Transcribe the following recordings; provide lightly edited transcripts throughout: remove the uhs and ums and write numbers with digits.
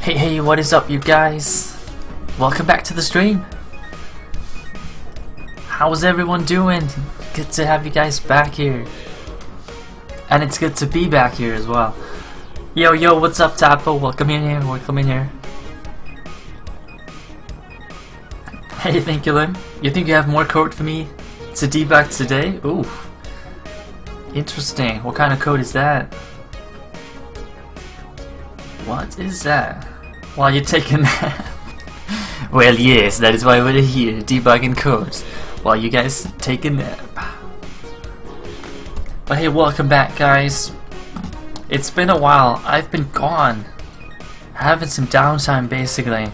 Hey, what is up, you guys? Welcome back to the stream. How's everyone doing? Good to have you guys back here. And it's good to be back here as well. Yo, what's up, Tapo? Welcome in here, welcome in here. Hey, thank you, Lim. You think you have more code for me to debug today? Ooh. Interesting. What kind of code is that? What is that? While you're taking that? Well, yes, that is why we're here, debugging codes, while you guys take a nap. But hey, welcome back, guys. It's been a while. I've been gone. Having some downtime, basically.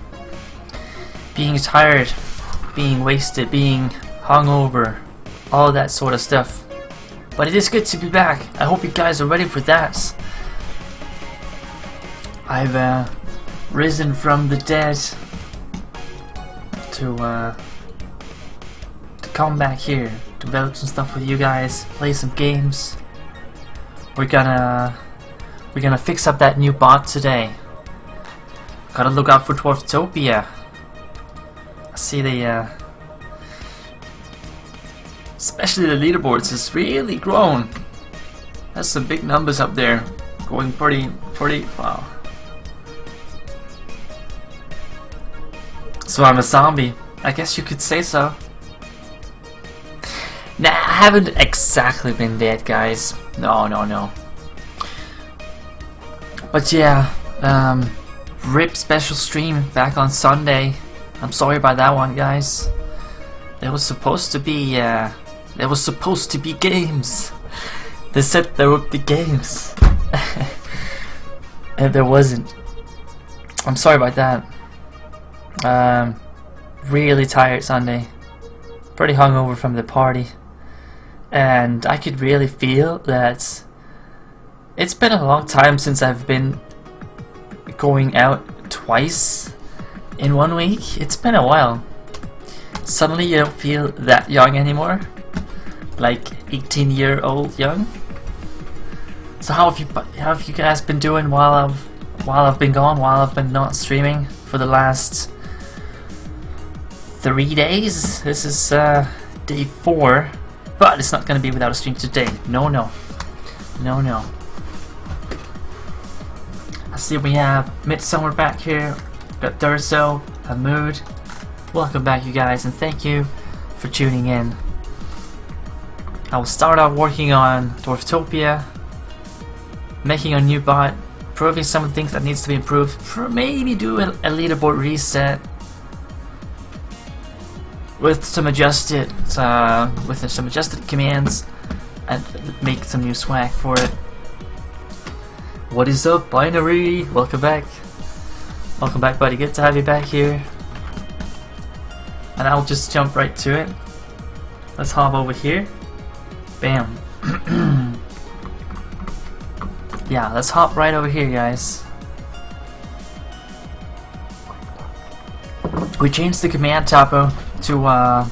Being tired, being wasted, being hungover, all that sort of stuff. But it is good to be back. I hope you guys are ready for that. I've risen from the dead to come back here, develop some stuff with you guys, play some games. We're gonna fix up that new bot today. Gotta look out for Dwarftopia. I see the especially the leaderboards has really grown. That's some big numbers up there, going pretty wow. So I'm a zombie. I guess you could say so. Nah, I haven't exactly been dead, guys. No. But yeah, RIP special stream back on Sunday. I'm sorry about that one, guys. There was supposed to be games. They said there would be games, and there wasn't. I'm sorry about that. Really tired Sunday, pretty hungover from the party, and I could really feel that it's been a long time since I've been going out twice in 1 week. It's been a while. Suddenly you don't feel that young anymore, like 18-year-old young. So how have you guys been doing while I've been gone, while I've been not streaming for the last 3 days? This is day 4, but it's not gonna be without a stream today. No. I see we have Midsummer back here, got Durso, Hamoud. Welcome back, you guys, and thank you for tuning in. I will start out working on Dwarftopia, making a new bot, improving some of the things that needs to be improved, maybe do a leaderboard reset with some adjusted commands, and make some new swag for it. What is up, Binary? Welcome back, buddy. Good to have you back here. And I'll just jump right to it. Let's hop over here. Bam. Yeah, let's hop right over here, guys. We changed the command Tapo to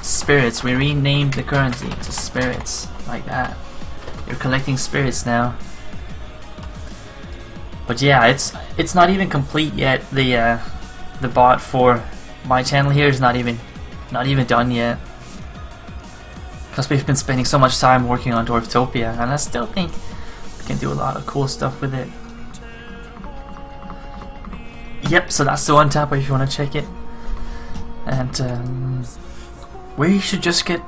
spirits. We renamed the currency to spirits, like that. You're collecting spirits now. But yeah, it's not even complete yet. The bot for my channel here is not even done yet, because we've been spending so much time working on Dwarftopia, and I still think we can do a lot of cool stuff with it. Yep, so that's the one Tapo if you want to check it. And we should just get...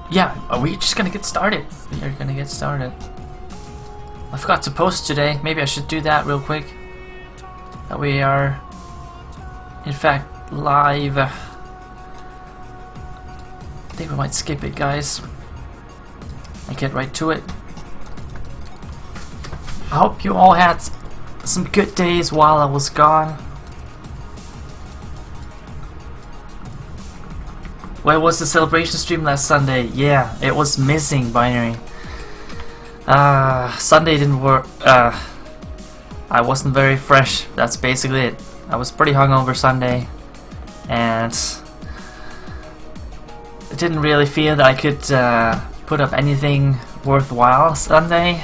Yeah, are we just gonna get started? We are gonna get started. I forgot to post today. Maybe I should do that real quick. That we are, in fact, live. I think we might skip it, guys, and get right to it. I hope you all had some good days while I was gone. Where was the celebration stream last Sunday? Yeah, it was missing, Binary. Sunday didn't work. I wasn't very fresh. That's basically it. I was pretty hungover Sunday, and didn't really feel that I could put up anything worthwhile Sunday.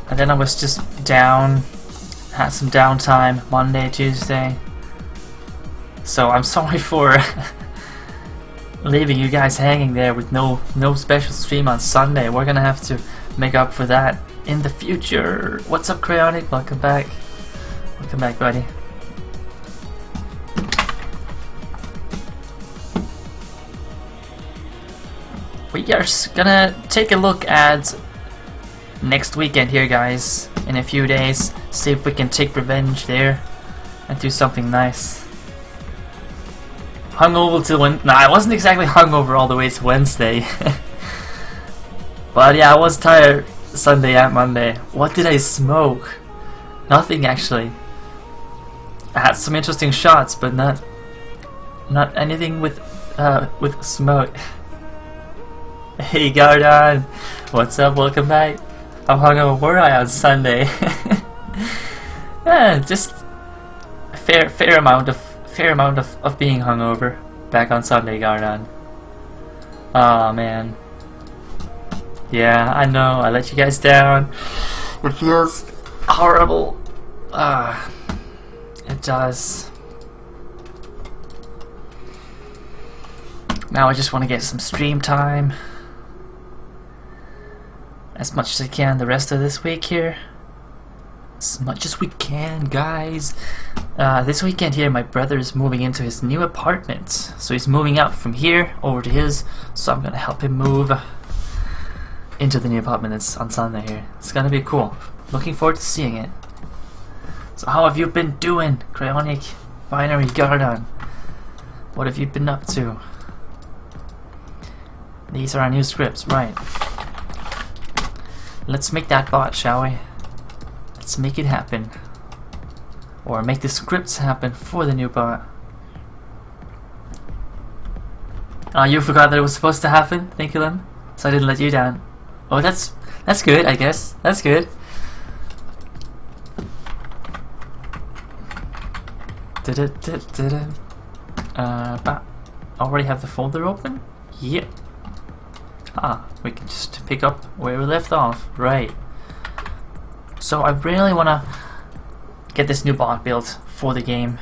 And then I was just down, had some downtime Monday, Tuesday. So I'm sorry for leaving you guys hanging there with no special stream on Sunday. We're gonna have to make up for that in the future. What's up, Cryonic? Welcome back. Welcome back, buddy. We are gonna take a look at next weekend here, guys, in a few days. See if we can take revenge there and do something nice. Hungover till when? Nah, I wasn't exactly hungover all the way to Wednesday. But yeah, I was tired Sunday and Monday. What did I smoke? Nothing actually. I had some interesting shots, but not anything with smoke. Hey Gardon, what's up? Welcome back. I'm hungover. Were I on Sunday? Yeah, just a fair amount of being hungover back on Sunday, Gardon. Oh man. Yeah, I know. I let you guys down. It feels horrible. It does. Now I just want to get some stream time as much as I can the rest of this week here. As much as we can, guys. This weekend here, my brother is moving into his new apartment. So he's moving out from here over to his. So I'm gonna help him move into the new apartment. It's on Sunday here. It's gonna be cool. Looking forward to seeing it. So how have you been doing, Cryonic, Binary, Gardon? What have you been up to? These are our new scripts, right? Let's make that bot, shall we? Let's make it happen. Or make the scripts happen for the new bot. Oh, you forgot that it was supposed to happen? Thank you, Lim. So I didn't let you down. Oh, that's good, I guess. That's good. Already have the folder open? Yep. Ah, we can just pick up where we left off. Right. So I really want to get this new bot built for the game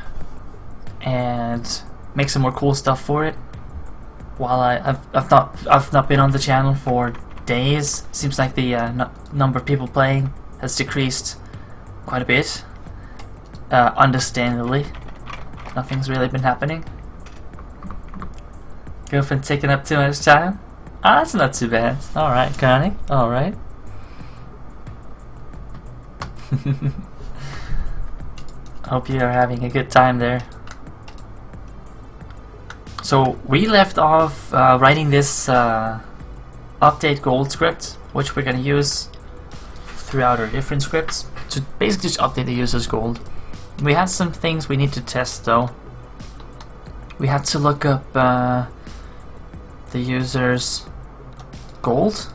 and make some more cool stuff for it. While I've not been on the channel for days, seems like the number of people playing has decreased quite a bit. Understandably, nothing's really been happening. Girlfriend taking up too much time? Ah, that's not too bad. Alright, Connie. Alright. Hope you are having a good time there. So, we left off writing this update gold script, which we're going to use throughout our different scripts to basically just update the user's gold. We had some things we need to test though. We had to look up the user's gold,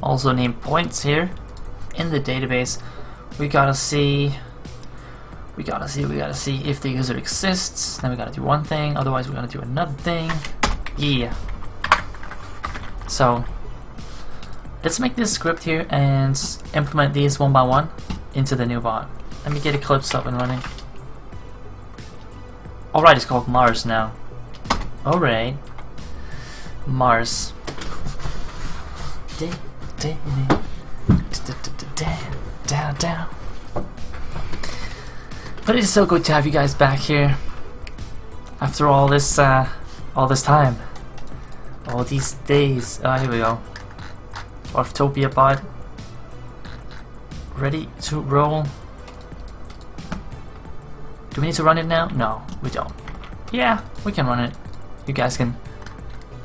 also named points here in the database. We gotta see if the user exists. Then we gotta do one thing, otherwise we're gonna do another thing. Yeah. So let's make this script here and implement these one by one into the new bot. Let me get Eclipse up and running. Alright, it's called Mars now. Alright. Mars. Down. But it is so good to have you guys back here after all this time, all these days. Here we go. Dwarftopia bot, ready to roll. Do we need to run it now? No, we don't. Yeah, we can run it. You guys can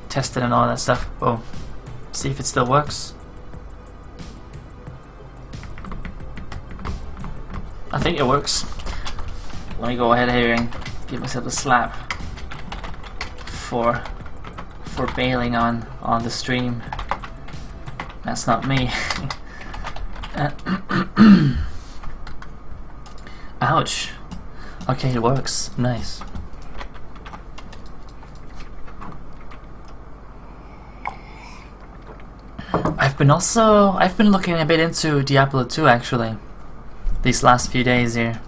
test it and all that stuff. Oh, see if it still works. I think it works. Let me go ahead here and give myself a slap for bailing on the stream. That's not me. Ouch. Okay, it works. Nice. I've been looking a bit into Diablo 2 actually, these last few days here.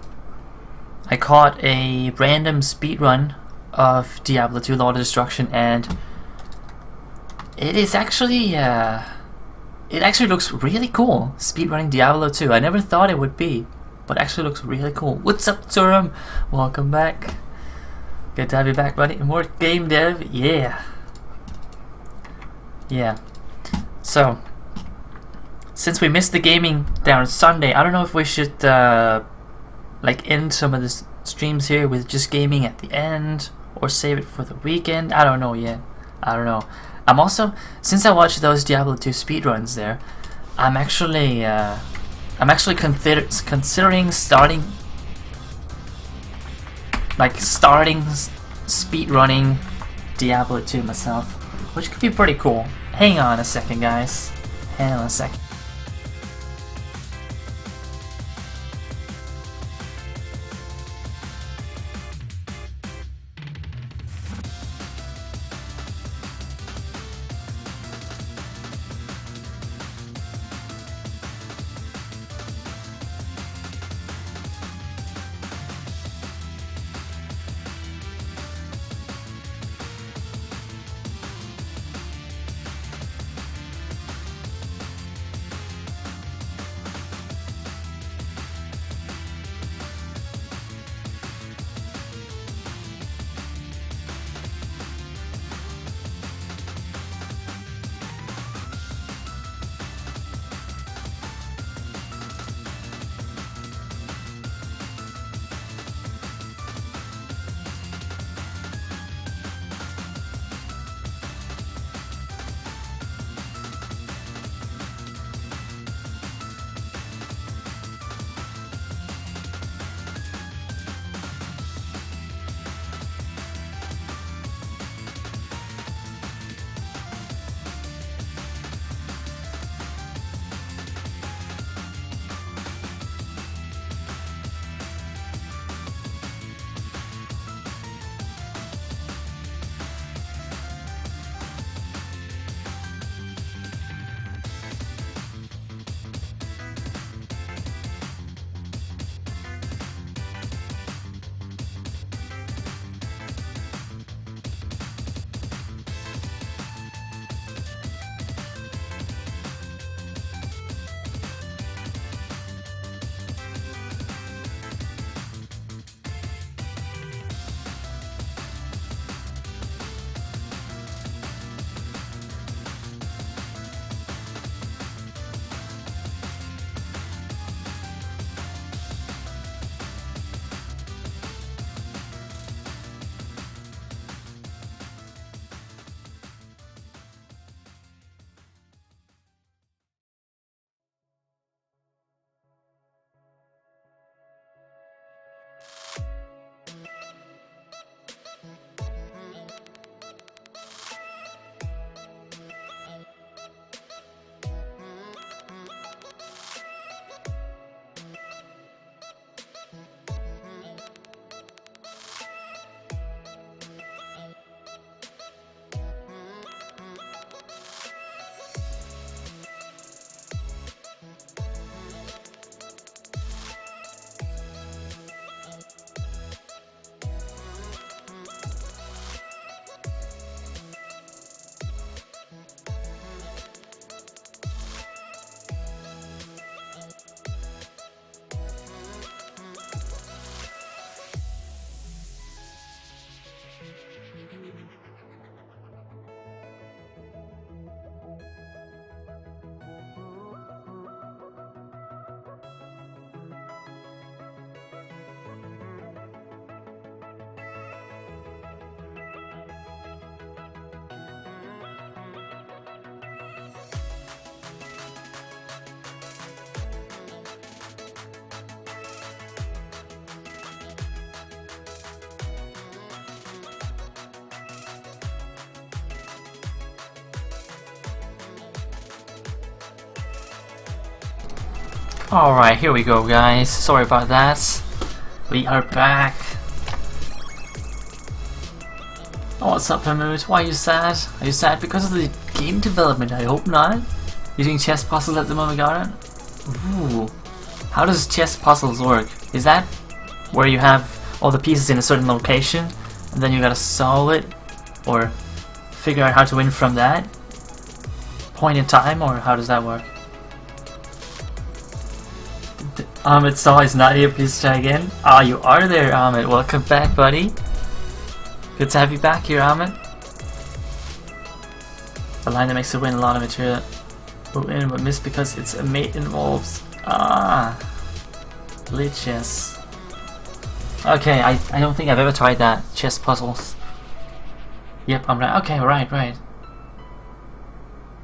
I caught a random speedrun of Diablo 2 Lord of Destruction, and it is actually, it actually looks really cool, speedrunning Diablo 2. I never thought it would be, but actually looks really cool. What's up, Turum? Welcome back. Good to have you back, buddy. More game dev, yeah. Yeah. So, since we missed the gaming down Sunday, I don't know if we should like end some of the streams here with just gaming at the end, or save it for the weekend. I don't know yet. I don't know. I'm also, since I watched those Diablo 2 speedruns there, I'm actually considering starting speedrunning Diablo 2 myself, which could be pretty cool. Hang on a second, guys. Hang on a second. Alright, here we go, guys. Sorry about that. We are back. Oh, what's up, Hamoud? Why are you sad? Are you sad because of the game development? I hope not. Using chess puzzles at the moment, got it? Ooh. How does chess puzzles work? Is that where you have all the pieces in a certain location and then you gotta solve it or figure out how to win from that point in time, or how does that work? Ahmed saw his Nadia pizza again. Ah, you are there, Ahmed. Welcome back, buddy. Good to have you back here, Ahmed. A line that makes it win a lot of material will win but miss because it's a mate involves. Ah, lead chess. Okay, I don't think I've ever tried that. Chess puzzles. Yep, I'm right. Okay, right.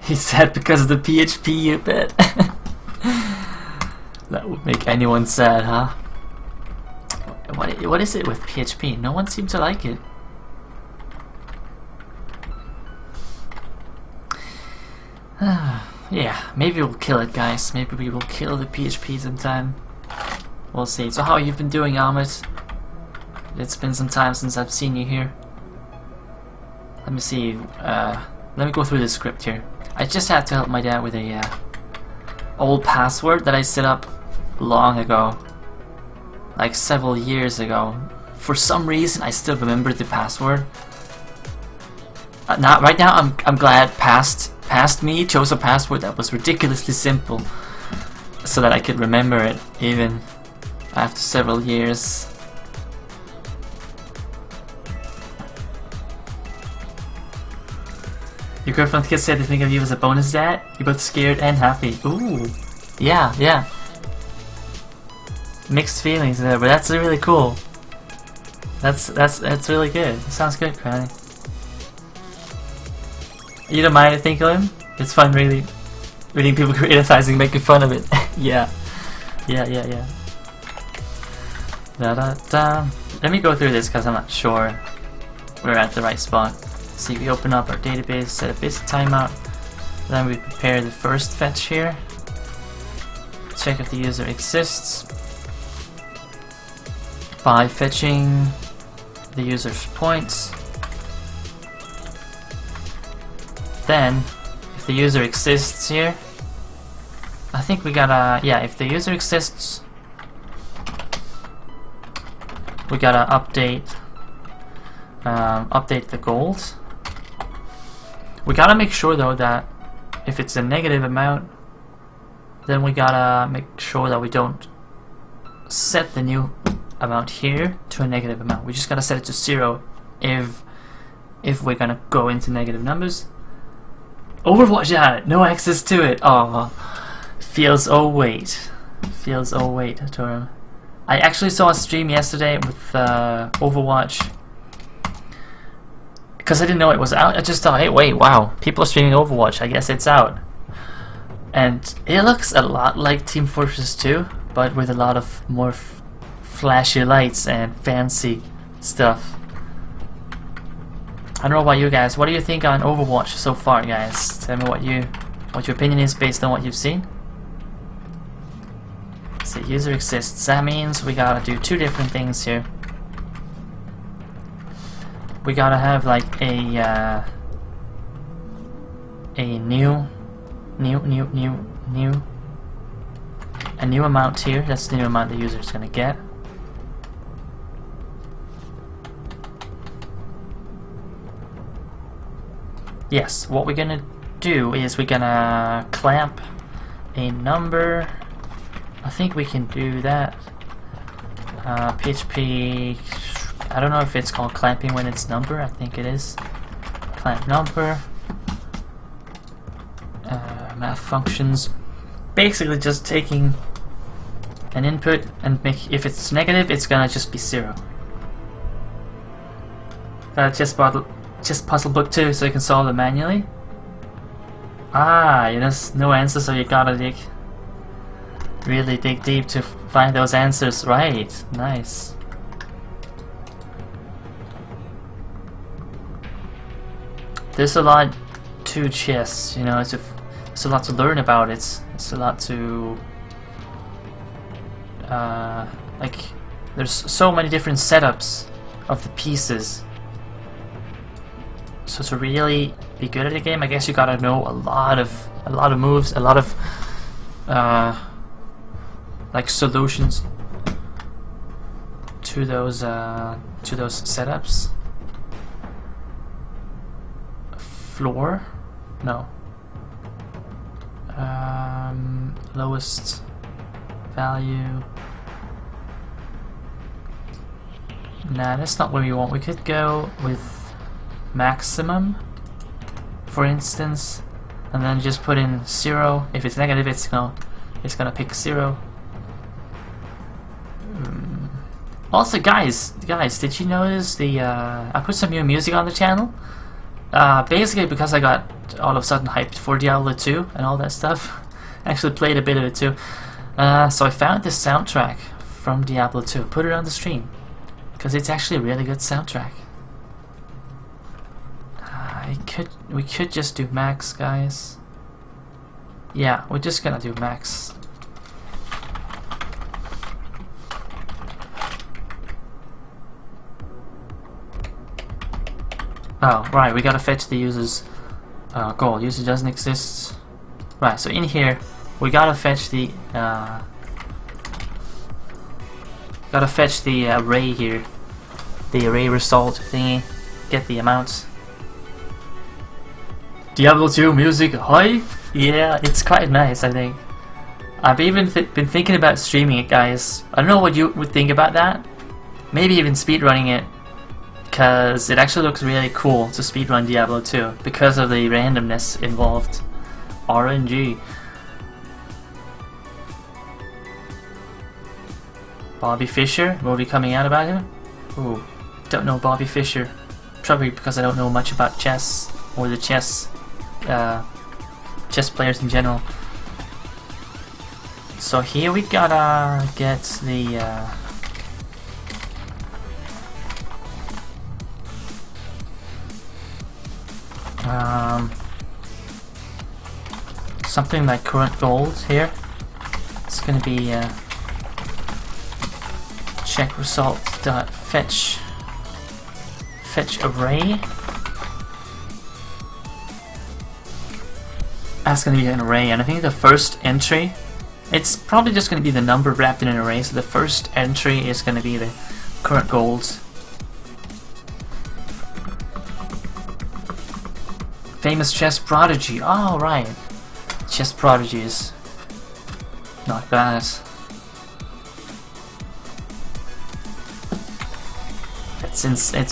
He said because of the PHP, you bet. That would make anyone sad, huh? What is it with PHP? No one seemed to like it. Yeah, maybe we'll kill it, guys. Maybe we will kill the PHP sometime. We'll see. So how you've been doing, Ahmed? It's been some time since I've seen you here. Let me see. Let me go through the script here. I just had to help my dad with a old password that I set up long ago, like several years ago. For some reason, I still remember the password. Right now, I'm glad past me chose a password that was ridiculously simple, so that I could remember it even after several years. Your girlfriend kids said they think of you as a bonus dad. You're both scared and happy. Ooh, yeah. Mixed feelings there, but that's really cool. That's really good. It sounds good, Cranny. You don't mind, I think, of him? It's fun, really. Reading people criticizing, making fun of it. Yeah. Let me go through this because I'm not sure we're at the right spot. See, we open up our database, set a basic timeout, then we prepare the first fetch here. Check if the user exists by fetching the user's points. Then, if the user exists here, I think we gotta, yeah, if the user exists, we gotta update the goals. We gotta make sure though that if it's a negative amount, then we gotta make sure that we don't set the new amount here to a negative amount. We just gotta set it to 0 if we're gonna go into negative numbers. Overwatch, yeah, no access to it. Oh, feels oh wait, term. I actually saw a stream yesterday with Overwatch. Because I didn't know it was out, I just thought, hey, wait, wow, people are streaming Overwatch, I guess it's out. And it looks a lot like Team Fortress 2, but with a lot of more flashy lights and fancy stuff. I don't know about you guys, what do you think on Overwatch so far, guys? Tell me what your opinion is based on what you've seen. So user exists, that means we gotta do two different things here. We gotta have like a new amount here. That's the new amount the user is gonna get. Yes, what we're gonna do is we're gonna clamp a number. I think we can do that. PHP. I don't know if it's called clamping when it's number. I think it is. Clamp number. Math functions. Basically just taking an input and if it's negative, it's gonna just be 0. Chess puzzle book too, so you can solve it manually. Ah, there's no answer, so you gotta really dig deep to find those answers. Right, nice. There's a lot to chess, it's a lot to learn about it. It's a lot to like, there's so many different setups of the pieces. So to really be good at the game, I guess you gotta know a lot of moves, a lot of like solutions to those setups. Floor? No. Lowest value. Nah, that's not what we want. We could go with maximum, for instance, and then just put in 0. If it's negative, it's gonna pick 0. Also, guys, did you notice the I put some new music on the channel? Basically because I got all of a sudden hyped for Diablo 2 and all that stuff. I actually played a bit of it too. So I found this soundtrack from Diablo 2. Put it on the stream because it's actually a really good soundtrack. We could just do max, guys. Yeah, we're just gonna do max. Oh, right, we gotta fetch the user's goal. User doesn't exist. Right, so in here, we gotta fetch the array here. The array result thingy. Get the amounts. Diablo 2 music, hi! Yeah, it's quite nice, I think. I've even been thinking about streaming it, guys. I don't know what you would think about that. Maybe even speedrunning it. Because it actually looks really cool to speedrun Diablo 2 because of the randomness involved. RNG. Bobby Fischer, movie coming out about him? Ooh, don't know Bobby Fischer. Probably because I don't know much about chess or the chess players in general. So here we gotta get the something like current gold here. It's gonna be check result dot fetch array. That's gonna be an array, and I think the first entry, it's probably just gonna be the number wrapped in an array. So the first entry is gonna be the current golds. Famous chess prodigy. Oh, right. Chess prodigies. Not bad.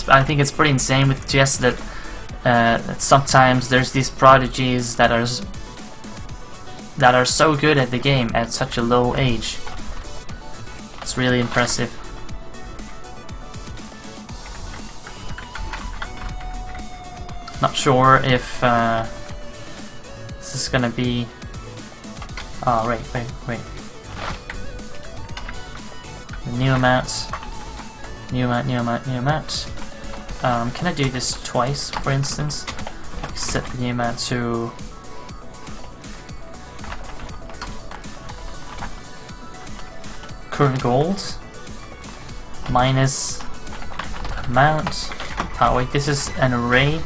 I think it's pretty insane with chess that sometimes there's these prodigies that are so good at the game at such a low age. It's really impressive. Not sure if this is gonna be. Oh, wait. New amounts. New amount. Can I do this twice, for instance? Set the new amount to current gold minus amount. Oh wait, this is an array.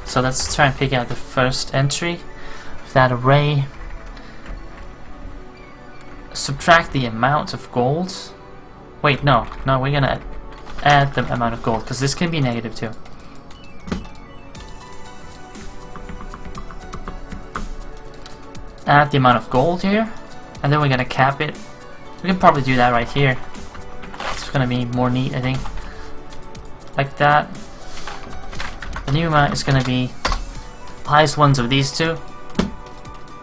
So let's try and pick out the first entry of that array. Subtract the amount of gold. Wait, no, we're gonna add the amount of gold because this can be negative too. Add the amount of gold here, and then we're gonna cap it. We can probably do that right here. It's gonna be more neat, I think. Like that. The new amount is gonna be the highest ones of these two.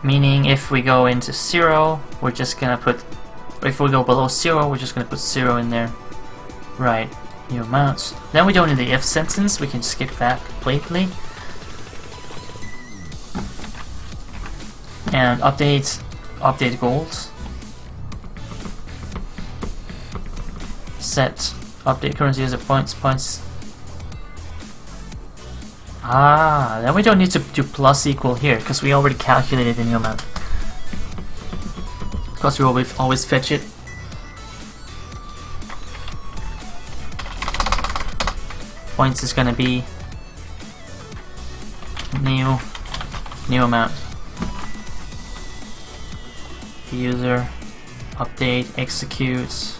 Meaning if we go into 0, we're just gonna put. If we go below 0, we're just gonna put 0 in there. Right. New amounts. Then we don't need the if sentence. We can skip that completely. And update goals. Set update currency as a points. Ah, then we don't need to do plus equal here because we already calculated the new amount. Of course, we always fetch it. Points is gonna be new amount. User update executes.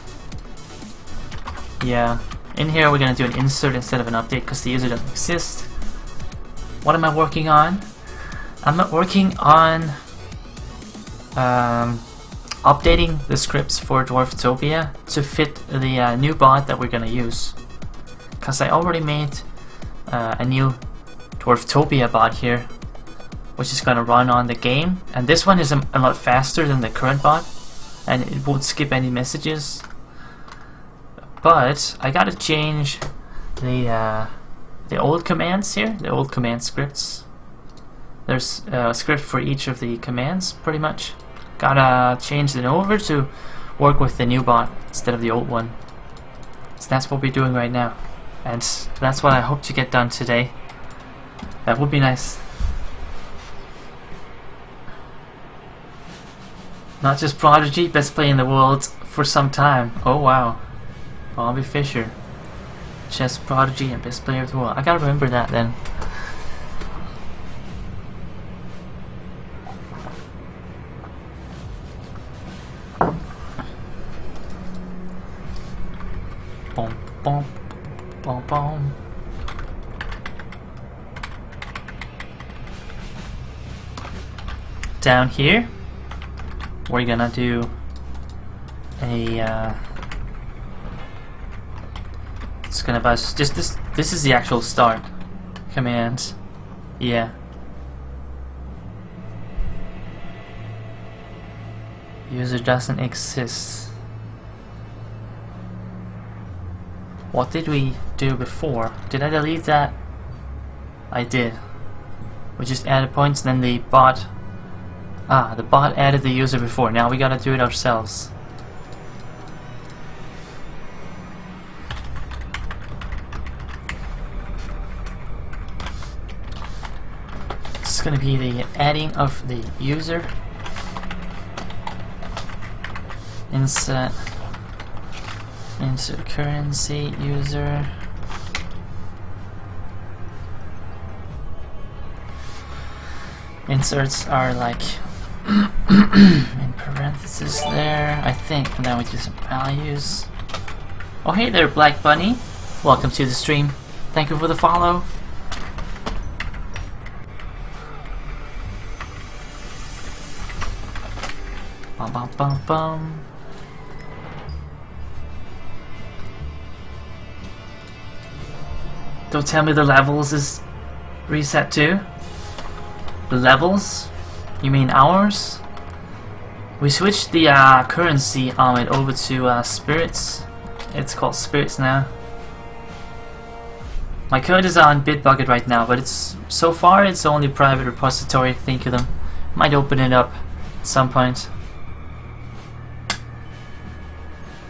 Yeah, in here we're gonna do an insert instead of an update because the user doesn't exist. What am I working on? I'm working on updating the scripts for Dwarftopia to fit the new bot that we're gonna use. Because I already made a new Dwarftopia bot here, which is gonna run on the game, and this one is a lot faster than the current bot, and it won't skip any messages. But I gotta change the old commands here, the old command scripts. There's a script for each of the commands, pretty much. Gotta change it over to work with the new bot instead of the old one. So that's what we're doing right now, and that's what I hope to get done today. That would be nice. Not just Prodigy, best play in the world for some time. Oh wow. Bobby Fischer. Chess Prodigy and best player of the world. I gotta remember that then. Boom, boom, boom, boom. Down here, we're gonna do a it's gonna buzz just this is the actual start command. Yeah, user doesn't exist. What did we do before? Did I delete that? I did. We just added points, then the bot the bot added the user before. Now we gotta do it ourselves. It's gonna be the adding of the user. Insert currency user. Inserts are like in parentheses there, I think, and then we do some values. Oh hey there, Black Bunny. Welcome to the stream. Thank you for the follow. Bum bum bum bum. Don't tell me the levels is reset too. The levels? You mean hours? We switched the currency on it over to spirits. It's called spirits now. My code is on Bitbucket right now, but it's so far it's only private repository. Think of them. Might open it up at some point.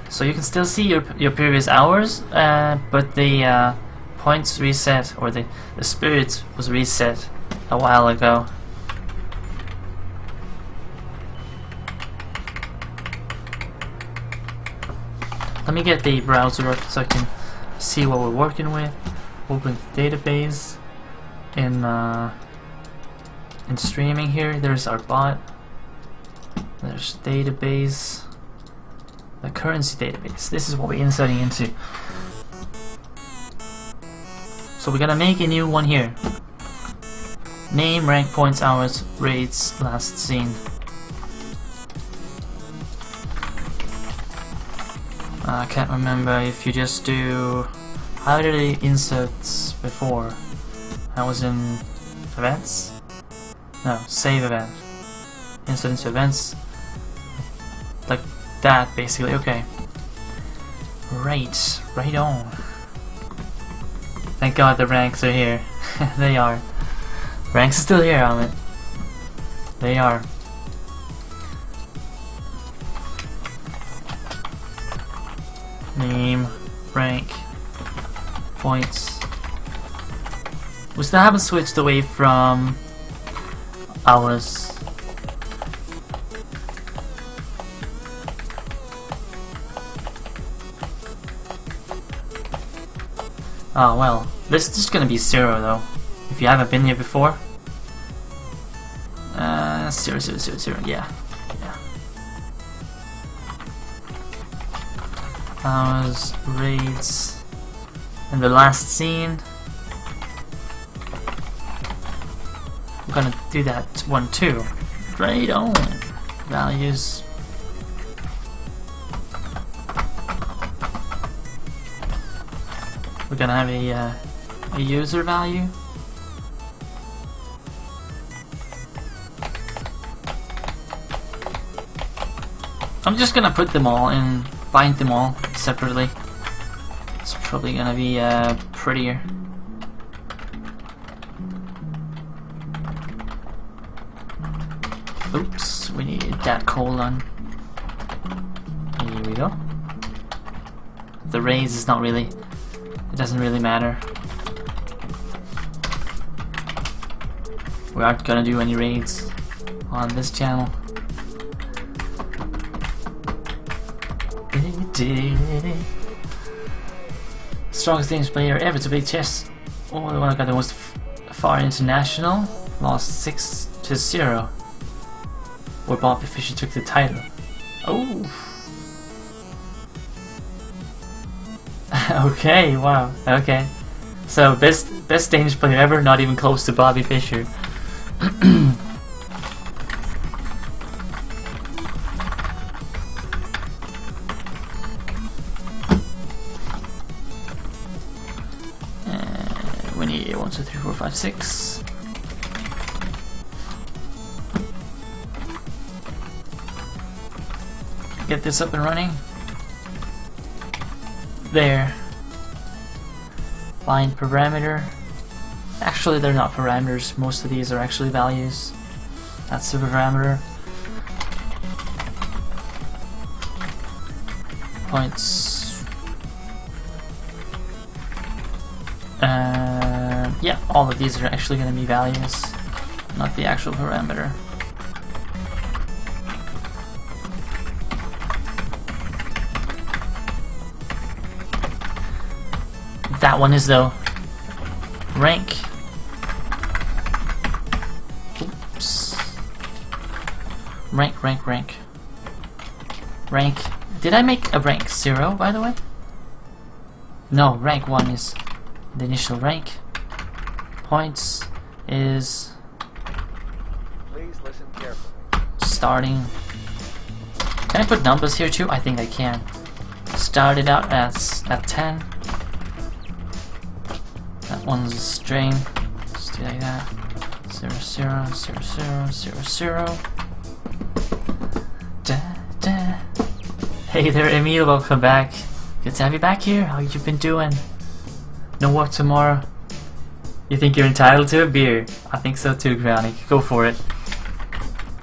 So you can still see your previous hours, but the points reset, or the spirits was reset a while ago. Let me get the browser up so I can see what we're working with. Open the database in streaming here. There's our bot. There's database. The currency database. This is what we're inserting into. So we're gonna make a new one here. Name, rank, points, hours, rates, last seen. I can't remember if you just do... How did I insert before? I was in events? No, save event. Insert into events. Like that, basically. Okay. Right on. Thank God the ranks are here. They are. Ranks are still here, Amit. They are. Name, rank, points. We still haven't switched away from hours. Oh well, this is just gonna be 0 though. If you haven't been here before, 0, 0, 0, 0. Yeah. Hours, raids, and the last scene. I'm gonna do that one too. Raid on. Values. We're gonna have a user value. I'm just gonna put them all and bind them all separately. It's probably gonna be prettier. Oops, we need that colon. Here we go. The raise is not really, it doesn't really matter. We aren't gonna do any raids on this channel. Strongest Danish player ever to play chess. Oh, the one that got the most far international. Lost 6-0. Where Bobby Fischer took the title. Oh. Okay, wow. Okay. So best Danish player ever, not even close to Bobby Fischer. We need 1, 2, 3, 4, 5, 6. Get this up and running. There. Bind parameter. Actually, they're not parameters. Most of these are actually values. That's the parameter. Points. Yeah, all of these are actually going to be values, not the actual parameter. That one is though rank. Oops. Rank. Did I make a rank 0 by the way? No, rank 1 is the initial rank. Points is please listen carefully. Starting. Can I put numbers here too? I think I can. Started out at 10. That one's a string. Just do like that. 0, 0, 0, 0, 0, 0. Da, da. Hey there, Emil. Welcome back. Good to have you back here. How you been doing? No work tomorrow. You think you're entitled to a beer? I think so too, Brownie. Go for it.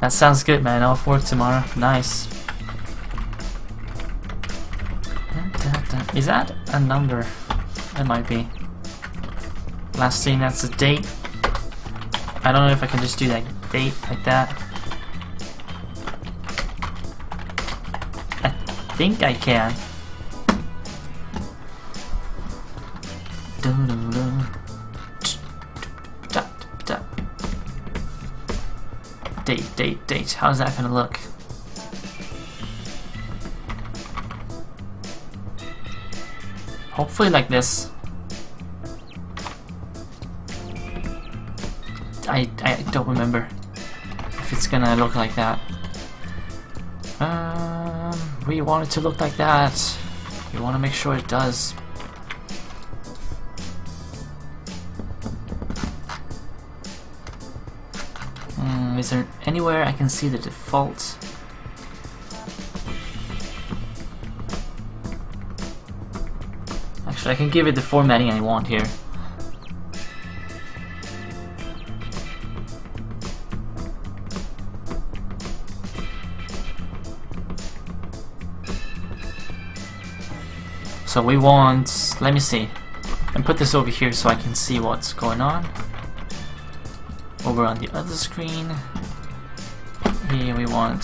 That sounds good, man. Off work tomorrow. Nice. Is that a number? It might be. Last scene, that's a date. I don't know if I can just do that date like that. I think I can. Date. How's that gonna look? Hopefully like this. I don't remember if it's gonna look like that. We want it to look like that. We want to make sure it does. Is there anywhere I can see the default? Actually, I can give it the formatting I want here. So we want, let me see, and put this over here so I can see what's going on. Over on the other screen, here we want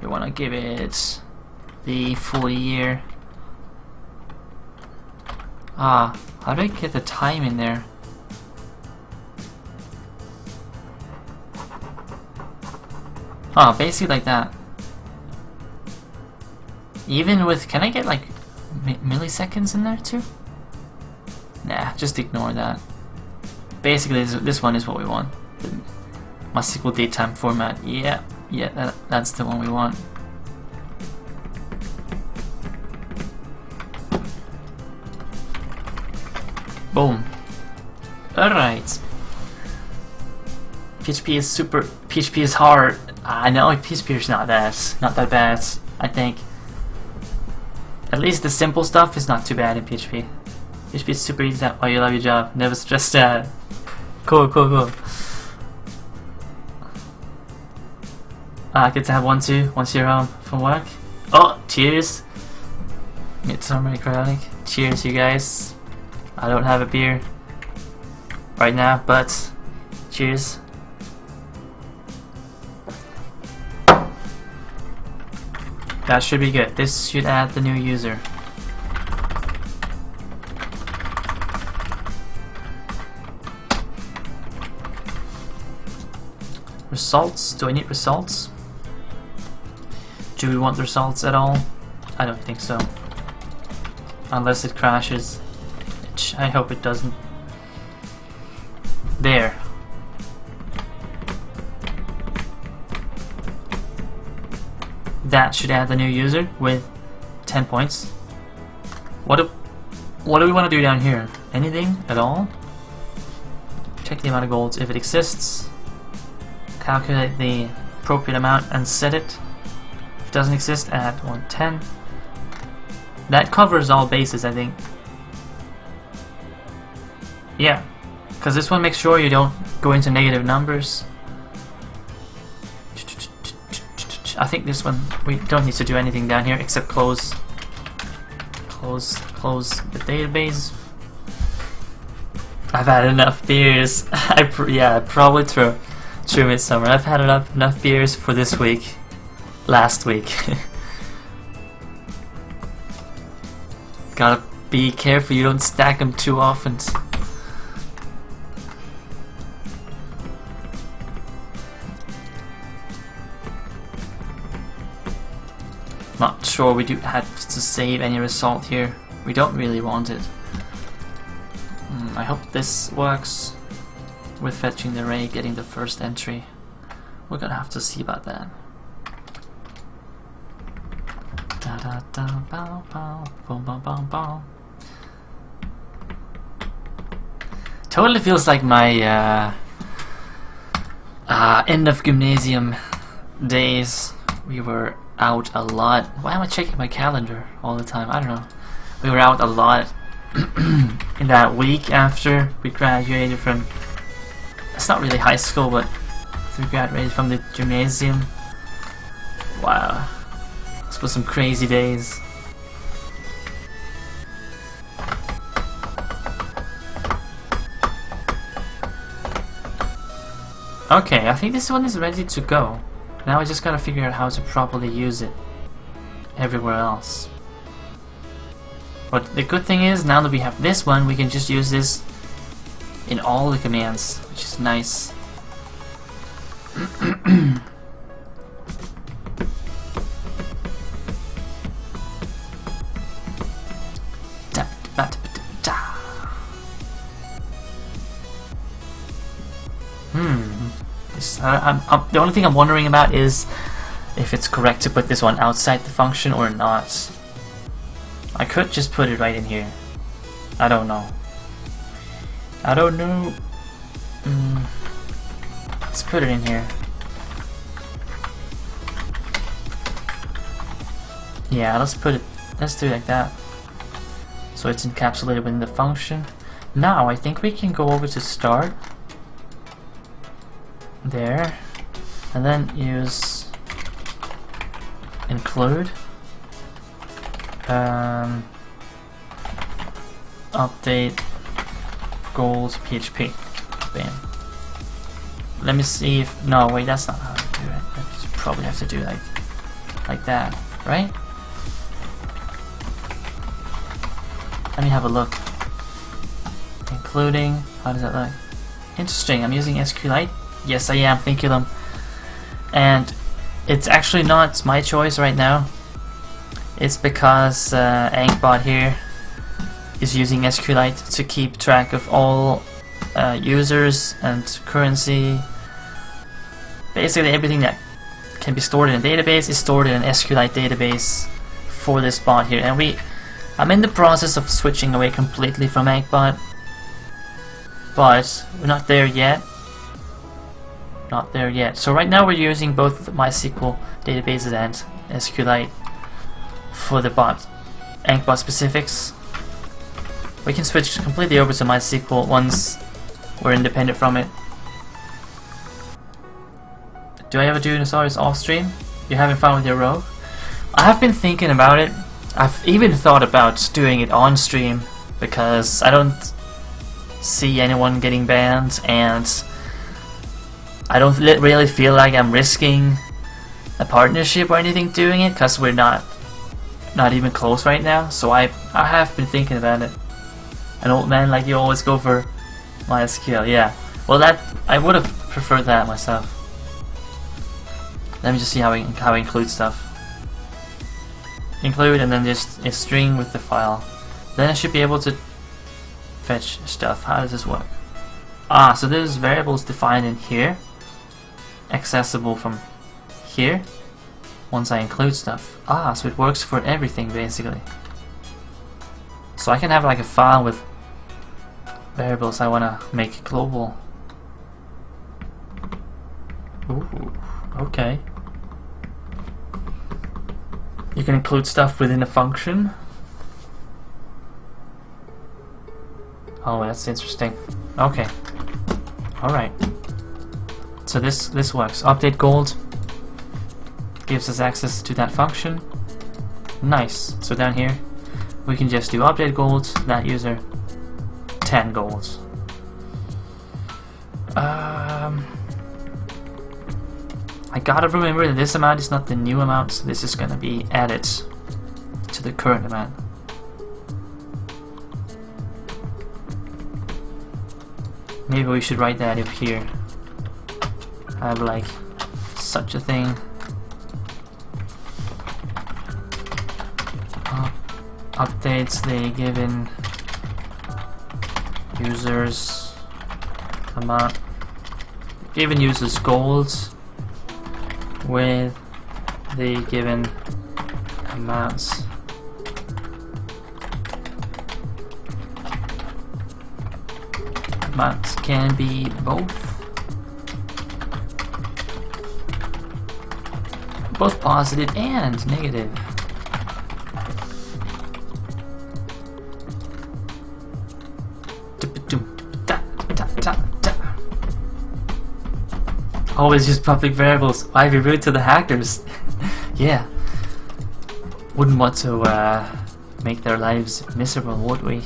to give it the full year. How do I get the time in there? Oh, basically like that. Even with, can I get like milliseconds in there too? Nah, just ignore that. Basically, this one is what we want. The MySQL datetime format. Yeah, that's the one we want. Boom. Alright. PHP is hard. I know PHP is not that bad, I think. At least the simple stuff is not too bad in PHP. PHP is super easy. Oh, you love your job. Never stress that. Cool. I get to have one too once you're home from work. Oh, cheers. Midsummer Chronic. Cheers, you guys. I don't have a beer right now, but cheers. That should be good. This should add the new user. Results? Do I need results? Do we want results at all? I don't think so. Unless it crashes. Which I hope it doesn't. There. That should add the new user with 10 points. What do we want to do down here? Anything at all? Check the amount of golds if it exists. Calculate the appropriate amount and set it. If it doesn't exist, add 110. That covers all bases, I think. Yeah, because this one makes sure you don't go into negative numbers. I think this one we don't need to do anything down here except close the database. I've had enough beers. Yeah, probably true. True, Midsummer. I've had enough beers for this week. Last week. Gotta be careful you don't stack them too often. Not sure we do have to save any result here. We don't really want it. I hope this works with fetching the array, getting the first entry. We're gonna have to see about that. Da da da bow bow boom boom boom boom. Totally feels like my end of gymnasium days. We were out a lot. Why am I checking my calendar all the time? I don't know. We were out a lot in that week after we graduated from, it's not really high school, but we graduated from the gymnasium. Wow. This was some crazy days. Okay, I think this one is ready to go. Now I just gotta figure out how to properly use it everywhere else. But the good thing is, now that we have this one, we can just use this in all the commands, which is nice. The only thing I'm wondering about is if it's correct to put this one outside the function or not. I could just put it right in here. I don't know. Let's put it in here. Yeah, let's do it like that. So it's encapsulated within the function. Now I think we can go over to start. There. And then use include. Update goals PHP. Bam. Let me see if, no wait, that's not how to do it. I probably have to do like that, right? Let me have a look. Including, how does that look? Interesting, I'm using SQLite. Yes I am, thank you them. And It's actually not my choice right now. It's because Ankbot here is using SQLite to keep track of all users and currency. Basically everything that can be stored in a database is stored in an SQLite database for this bot here, and I'm in the process of switching away completely from Ankbot, but we're not there yet. Not there yet. So right now we're using both MySQL databases and SQLite for the bot Ankbot specifics. We can switch completely over to MySQL once we're independent from it. Do I ever do Dinosaurs off stream? You're having fun with your rogue? I have been thinking about it. I've even thought about doing it on stream because I don't see anyone getting banned, and I don't really feel like I'm risking a partnership or anything doing it because we're not even close right now. So I have been thinking about it. An old man like you always go for MySQL, yeah. Well, that I would have preferred that myself. Let me just see how we include stuff. Include and then just a string with the file. Then I should be able to fetch stuff. How does this work? Ah, so there's variables defined in here, accessible from here once I include stuff. Ah, so it works for everything basically. So I can have like a file with variables I want to make global. Ooh, okay. You can include stuff within a function. Oh, that's interesting. Okay. Alright. So this works. Update gold gives us access to that function. Nice. So down here we can just do update gold, that user, 10 golds. I gotta remember that this amount is not the new amount, so this is gonna be added to the current amount. Maybe we should write that up here. Have like such a thing. Updates the given users amount, given users goals with the given amounts. Amounts can be both positive and negative. Always use public variables. Why be rude to the hackers? Yeah. Wouldn't want to make their lives miserable, would we?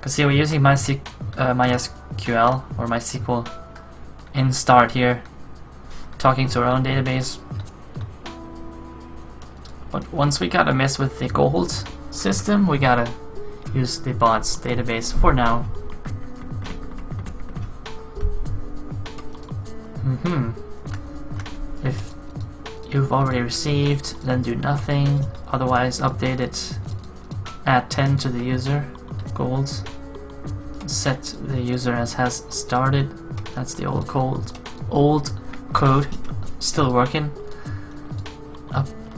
Cause see, we're using MySQL or MySQL in start here, talking to our own database. But once we gotta mess with the gold system, we gotta use the bot's database for now. If you've already received, then do nothing. Otherwise, update it. Add 10 to the user goals. Set the user as has started. That's the old code. Still working.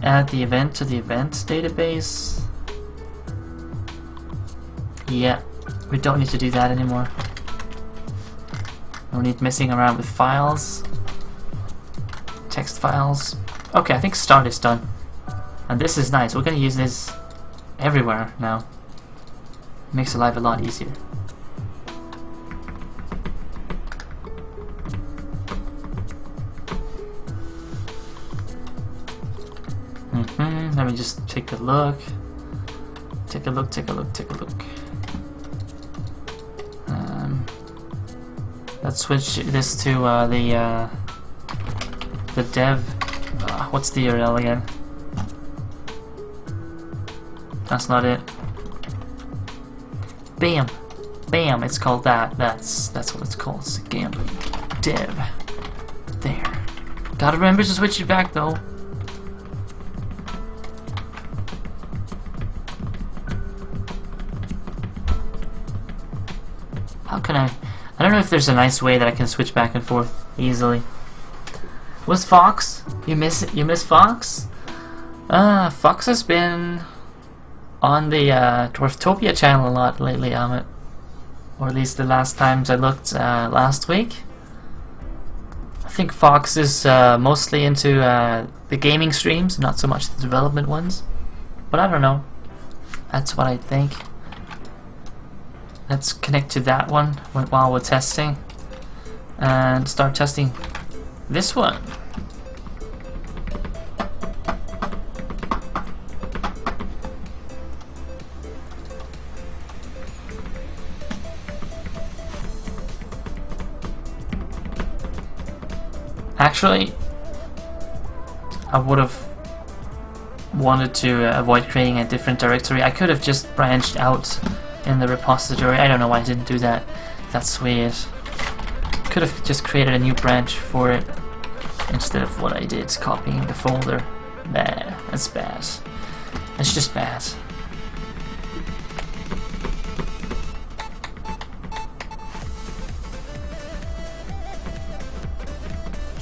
Add the event to the event database. Yeah, we don't need to do that anymore. No need messing around with files. Text files. Okay, I think start is done. And this is nice. We're gonna use this everywhere now. Makes life a lot easier. Let me just take a look. Take a look. Let's switch this to the dev. What's the URL again? That's not it. Bam. Bam, it's called that. That's what it's called. It's gambling. Dev. There. Gotta remember to switch it back though. How can I don't know if there's a nice way that I can switch back and forth easily. Was Fox? You miss Fox? Fox has been on the Dwarftopia channel a lot lately, Amit. Or at least the last times I looked last week. I think Fox is mostly into the gaming streams, not so much the development ones. But I don't know. That's what I think. Let's connect to that one while we're testing. And start testing this one. Actually, I would have wanted to avoid creating a different directory. I could have just branched out in the repository. I don't know why I didn't do that. That's weird. Could have just created a new branch for it instead of what I did, copying the folder. Nah, that's bad. That's just bad.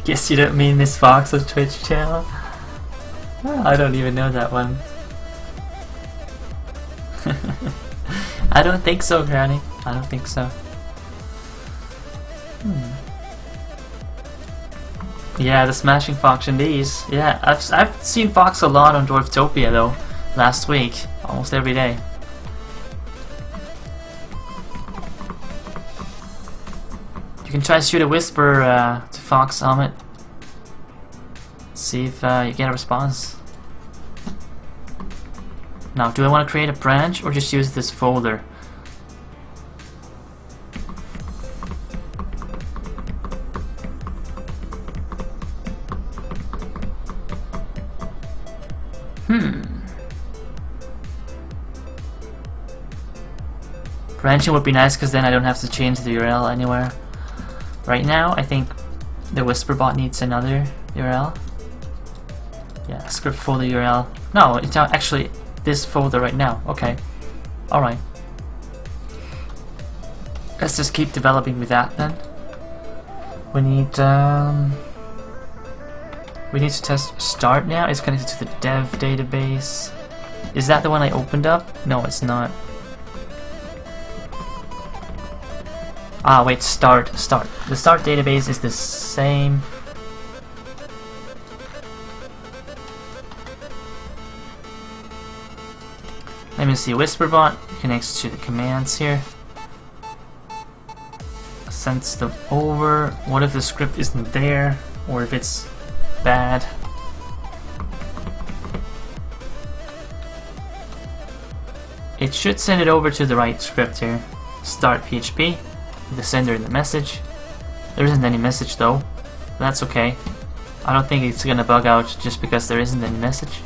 Guess you don't mean Miss Fox's Twitch channel? Oh, I don't even know that one. I don't think so, Granny. I don't think so. Yeah, the Smashing Fox indeed. Yeah, I've seen Fox a lot on Dwarftopia though, last week, almost every day. You can try to shoot a whisper to Fox, Amit. See if you get a response. Now, do I want to create a branch or just use this folder? Branching would be nice because then I don't have to change the URL anywhere. Right now, I think the Whisper bot needs another URL. Yeah, script folder URL. No, it's not actually this folder right now. Okay. Alright. Let's just keep developing with that then. We need to test start now. It's connected to the dev database. Is that the one I opened up? No, it's not. Ah, wait, start. The start database is the same. Let me see, WhisperBot connects to the commands here. Sends them over. What if the script isn't there? Or if it's bad? It should send it over to the right script here. Start PHP. The sender in the message. There isn't any message though. That's okay. I don't think it's gonna bug out just because there isn't any message.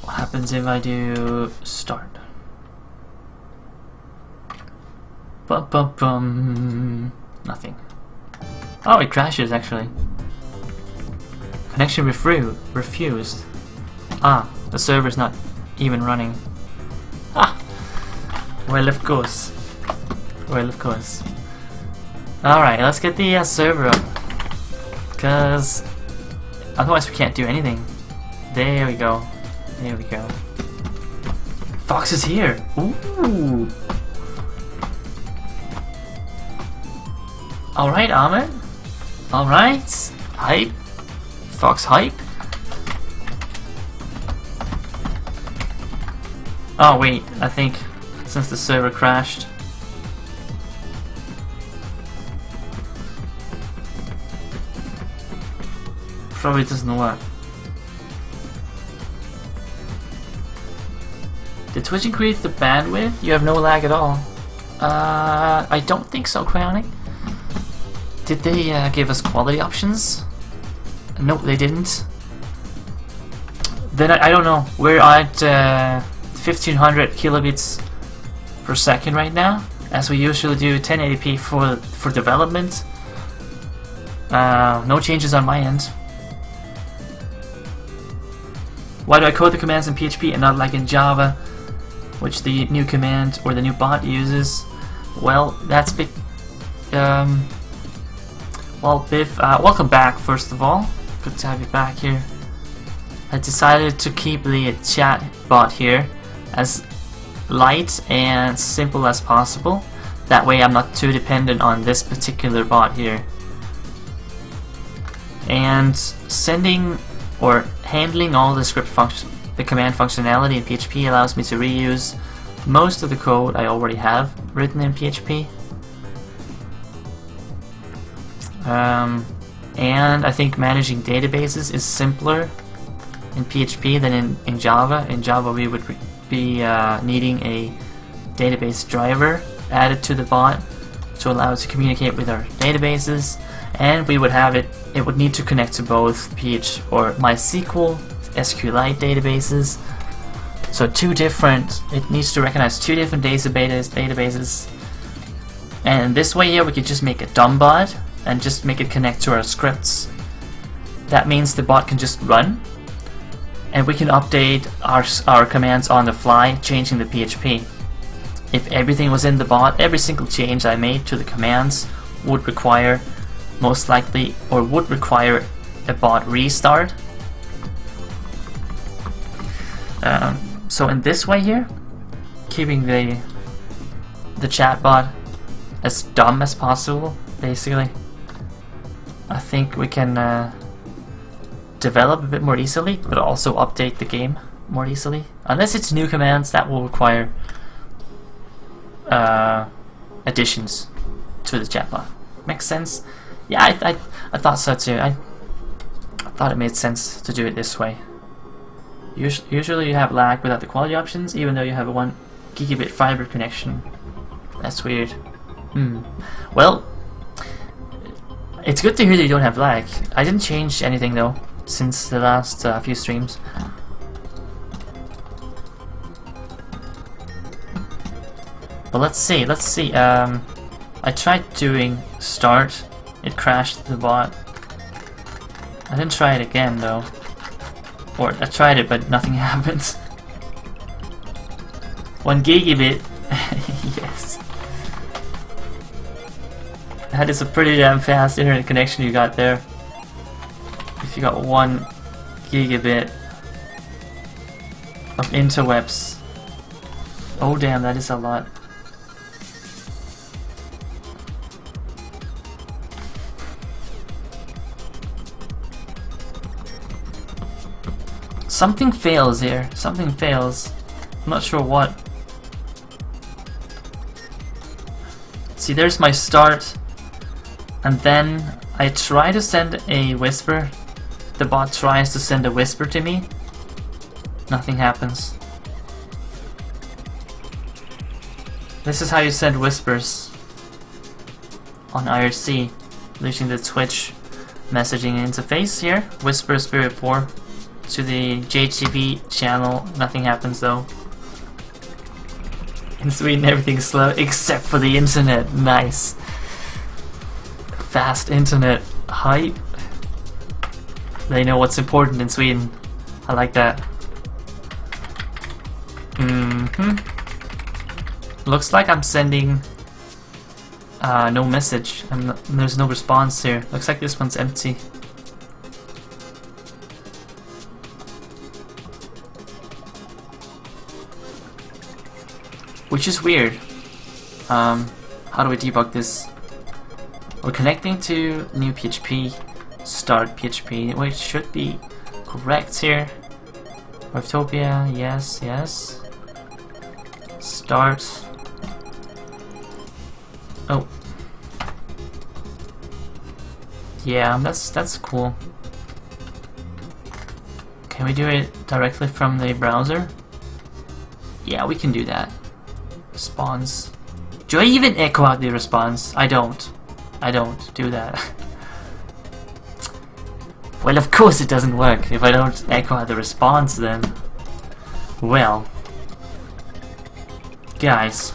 What happens if I do start? Bum. Nothing. Oh, it crashes actually. Connection refused. Ah, the server's not even running. Ah! Well, of course. Alright, let's get the server up. Because otherwise we can't do anything. There we go. Fox is here! Ooh! Alright, Ahmed. Alright. Hype. Fox hype. Oh wait, I think since the server crashed. Probably doesn't work. Did Twitch increase the bandwidth? You have no lag at all. I don't think so, Crowning. Did they give us quality options? Nope, they didn't. then I don't know. We're at 1500 kilobits per second right now, as we usually do 1080p for development. No changes on my end. Why do I code the commands in PHP and not like in Java, which the new command or the new bot uses? Well, that's big. Well, Biff, welcome back. First of all, good to have you back here. I decided to keep the chat bot here as light and simple as possible. That way, I'm not too dependent on this particular bot here. And sending or handling all the script function, the command functionality in PHP allows me to reuse most of the code I already have written in PHP. And I think managing databases is simpler in PHP than in Java. In Java, we would be needing a database driver added to the bot to allow it to communicate with our databases, and we would have it would need to connect to both MySQL, SQLite databases. So it needs to recognize two different databases. And this way here we could just make a dumb bot and just make it connect to our scripts. That means the bot can just run, and we can update our commands on the fly, changing the PHP. If everything was in the bot, every single change I made to the commands would require would require a bot restart. So in this way here, keeping the chatbot as dumb as possible, basically, I think we can develop a bit more easily, but also update the game more easily. Unless it's new commands that will require additions to the chatbot. Makes sense? Yeah, I thought so too. I thought it made sense to do it this way. Usually you have lag without the quality options, even though you have a 1 gigabit fiber connection. That's weird. Well, it's good to hear that you don't have lag. I didn't change anything though since the last few streams. But let's see. I tried doing start. It crashed the bot. I didn't try it again though. Or I tried it, but nothing happened. 1 gigabit. Yes. That is a pretty damn fast internet connection you got there. If you got 1 gigabit of interwebs. Oh damn, that is a lot. Something fails here. Something fails. I'm not sure what. See, there's my start. And then I try to send a whisper. The bot tries to send a whisper to me. Nothing happens. This is how you send whispers on IRC using the Twitch messaging interface here. Whisper SpiritBoar to the JGB channel. Nothing happens though. In Sweden everything's slow except for the internet. Nice. Fast internet. Hype. They know what's important in Sweden. I like that. Looks like I'm sending no message. There's no response here. Looks like this one's empty. Which is weird. How do we debug this? We're connecting to new PHP, start PHP, which should be correct here. Dwarftopia, yes, yes. Start. Oh. Yeah, that's cool. Can we do it directly from the browser? Yeah, we can do that. Response. Do I even echo out the response? I don't do that. Well, of course it doesn't work if I don't echo out the response then. Well, guys,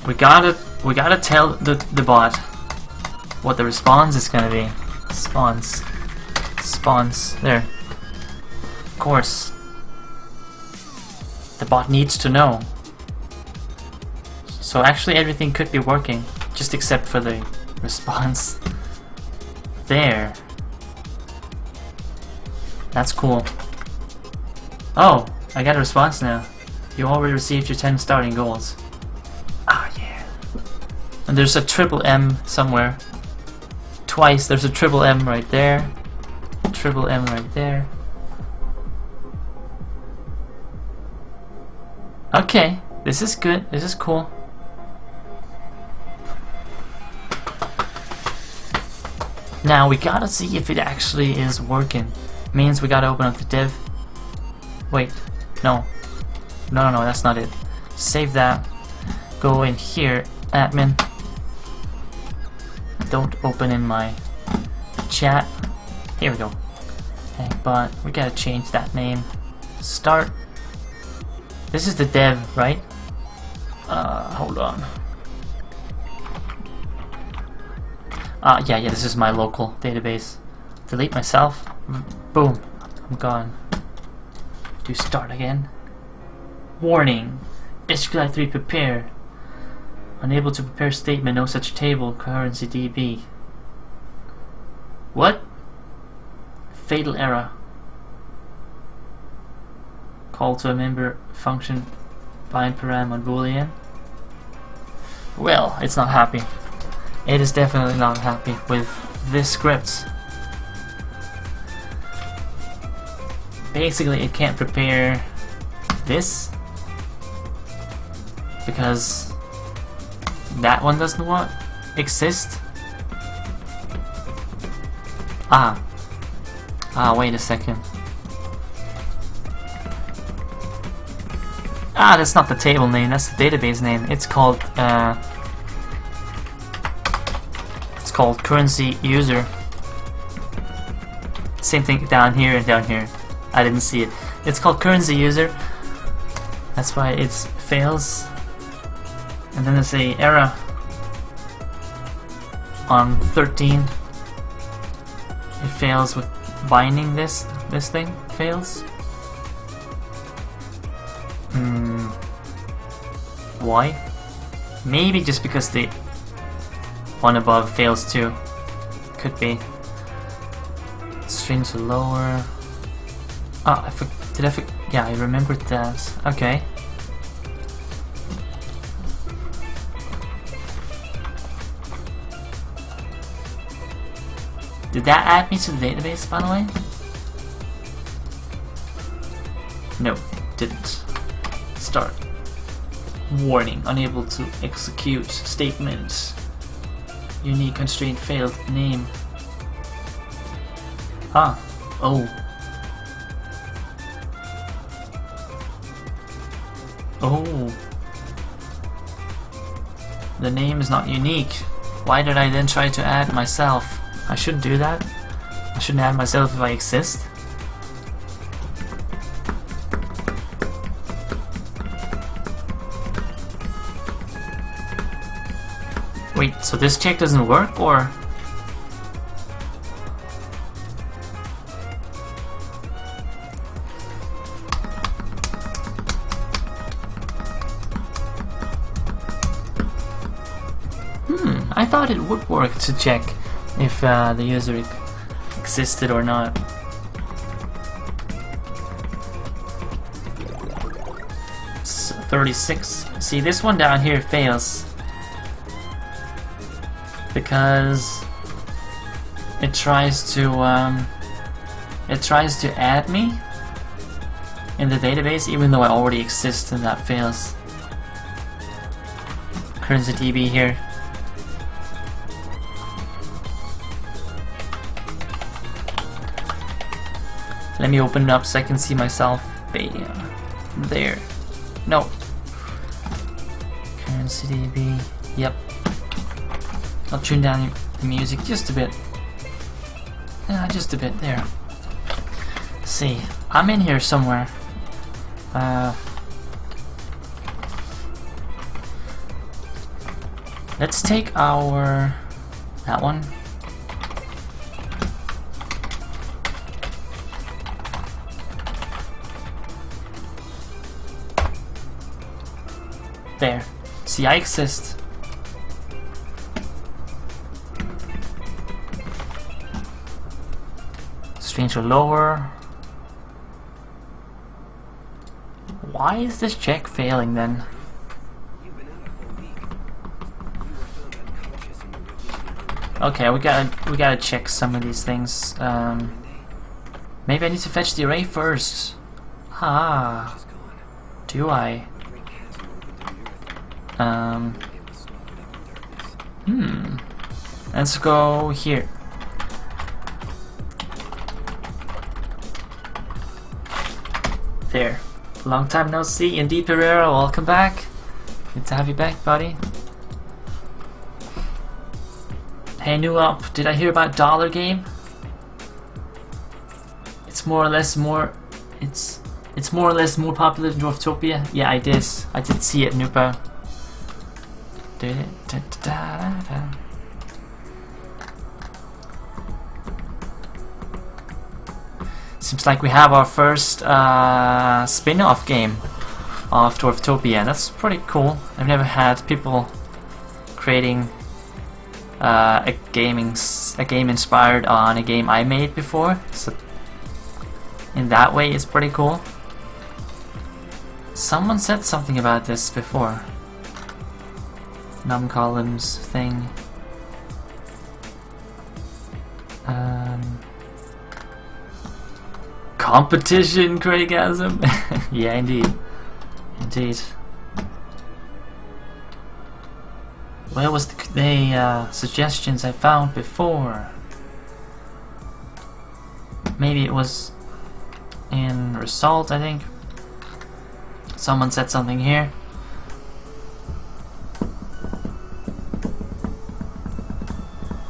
we gotta tell the bot what the response is gonna be. Response there. Of course, the bot needs to know. So actually everything could be working, just except for the response. There. That's cool. Oh, I got a response now. You already received your 10 starting goals. Ah, yeah. And there's a triple M somewhere. Twice. There's a triple M right there. Triple M right there. Okay, this is good. This is cool. Now we gotta see if it actually is working. Means we gotta open up the dev. Wait, no, that's not it. Save that. Go in here, admin. Don't open in my chat. Here we go. Okay, but we gotta change that name. Start. This is the dev, right? Hold on. Yeah, this is my local database. Delete myself. Boom. I'm gone. Do start again. Warning. SQL 3 prepare. Unable to prepare statement. No such table. Currency DB. What? Fatal error. Call to a member function. Bind param on boolean. Well, it's not happy. It is definitely not happy with this script. Basically, it can't prepare this because that one doesn't exist. Wait a second. That's not the table name, that's the database name. It's called currency user. Same thing down here and down here. I didn't see it. It's called currency user. That's why it fails. And then there's a error on 13. It fails with binding this thing fails. Why? Maybe just because the one above fails too. Could be. Strings are lower. Yeah, I remembered that. Okay. Did that add me to the database, by the way? No, didn't. Start. Warning, unable to execute statement. Unique constraint failed. Name. Oh. The name is not unique. Why did I then try to add myself? I shouldn't do that. I shouldn't add myself if I exist. Wait, so this check doesn't work, or? I thought it would work to check if the user existed or not. So 36. See, this one down here fails because it tries to add me in the database even though I already exist, and that fails. Currency DB here. Let me open it up so I can see myself. Bam. There. No. Currency DB. Yep. I'll tune down the music just a bit. Just a bit there. See, I'm in here somewhere. Let's take our... that one. There. See, I exist. Stranger lower. Why is this check failing then? Okay, we gotta check some of these things. Maybe I need to fetch the array first. Ah, do I? Let's go here. There. Long time no see. Indeed, Pereira, welcome back. Good to have you back, buddy. Hey, new up. Did I hear about Dollar Game? It's more or less more. It's more or less more popular than Dwarftopia. Yeah, I did see it, Nupa. Seems like we have our first spin-off game of Dwarftopia. That's pretty cool. I've never had people creating a game inspired on a game I made before. So in that way, it's pretty cool. Someone said something about this before. Num columns thing. Competition, Craigasm. Yeah, indeed. Indeed. Where was the suggestions I found before? Maybe it was in result, I think. Someone said something here.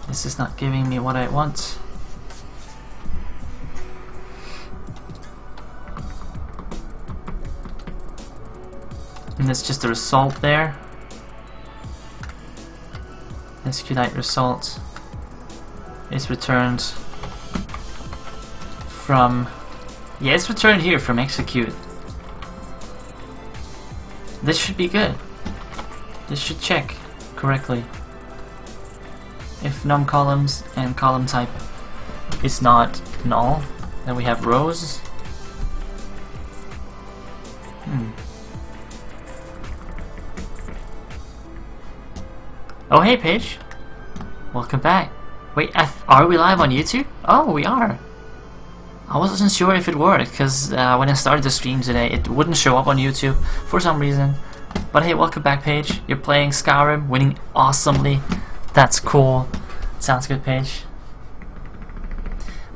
This is not giving me what I want. And that's just the result there. SQLite result is returned from... yeah, it's returned here from execute. This should be good. This should check correctly. If num columns and column type is not null, then we have rows. Oh, hey Paige, welcome back. Wait, are we live on YouTube? Oh, we are. I wasn't sure if it worked because when I started the stream today, it wouldn't show up on YouTube for some reason. But hey, welcome back, Paige. You're playing Skyrim, winning awesomely. That's cool. Sounds good, Paige.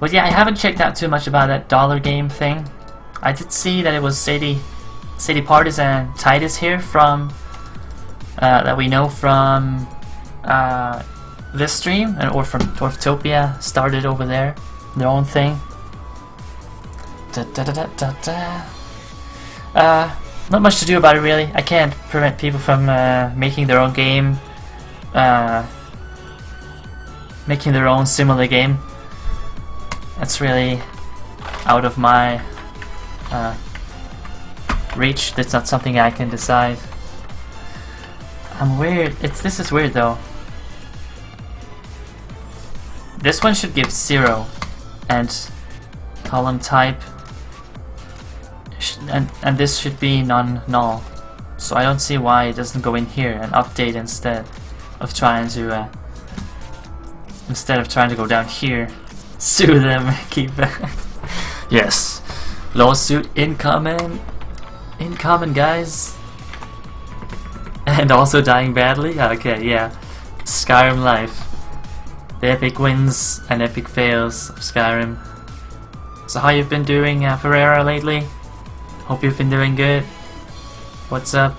But yeah, I haven't checked out too much about that Dollar Game thing. I did see that it was Sadie Partisan and Titus here from that we know from this stream or from Dwarftopia. Started over there, their own thing. Not much to do about it really. I can't prevent people from making their own game, making their own similar game. That's really out of my reach. That's not something I can decide. I'm weird. This is weird though. This one should give 0 and column type and this should be non-null. So I don't see why it doesn't go in here and update instead of trying to go down here. Sue them. Keep yes. Lawsuit incoming. Incoming, guys. And also dying badly? Okay, yeah. Skyrim life. The epic wins and epic fails of Skyrim. So how you've been doing, Pereira, lately? Hope you've been doing good. What's up?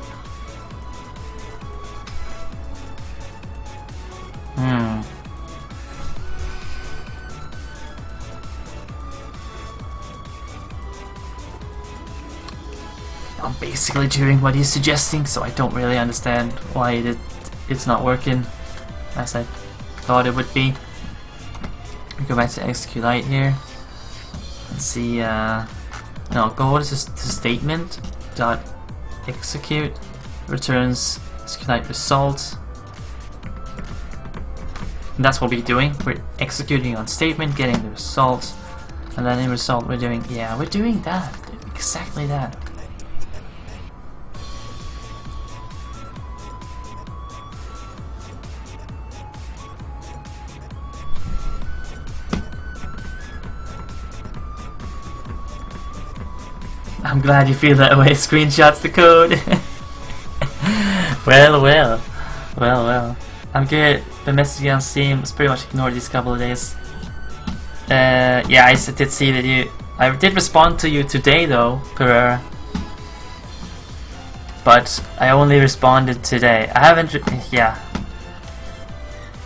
I'm basically doing what he's suggesting, so I don't really understand why it's not working as I thought it would be. We go back to execute light here and see. No, go to statement dot execute returns execute light result. And that's what we're doing. We're executing on statement, getting the result, and then in result we're doing that, exactly that. I'm glad you feel that way. Screenshots the code. Well. I'm good. The messaging on Steam was pretty much ignored these couple of days. Yeah, I did see that I did respond to you today though, Pereira. But I only responded today. I haven't. Yeah.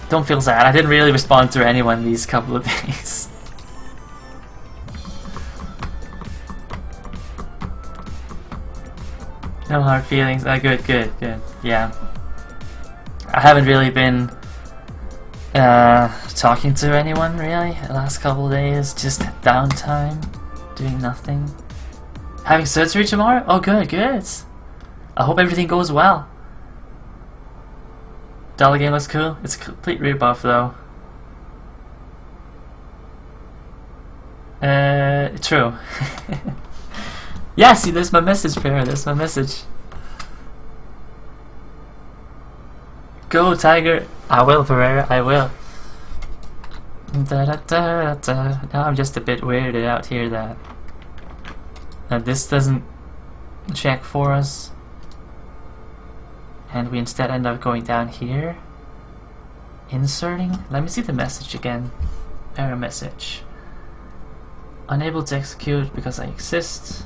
Don't feel sad. I didn't really respond to anyone these couple of days. No hard feelings. Oh, good. Yeah. I haven't really been talking to anyone really the last couple of days. Just downtime, doing nothing. Having surgery tomorrow? Oh, good. I hope everything goes well. Dollar game looks cool. It's a complete rebuff though. True. Yeah, see, there's my message, Pereira. There's my message. Go, Tiger! I will, Pereira, I will. Now I'm just a bit weirded out here that this doesn't check for us. And we instead end up going down here. Inserting? Let me see the message again. Error message. Unable to execute because I exist.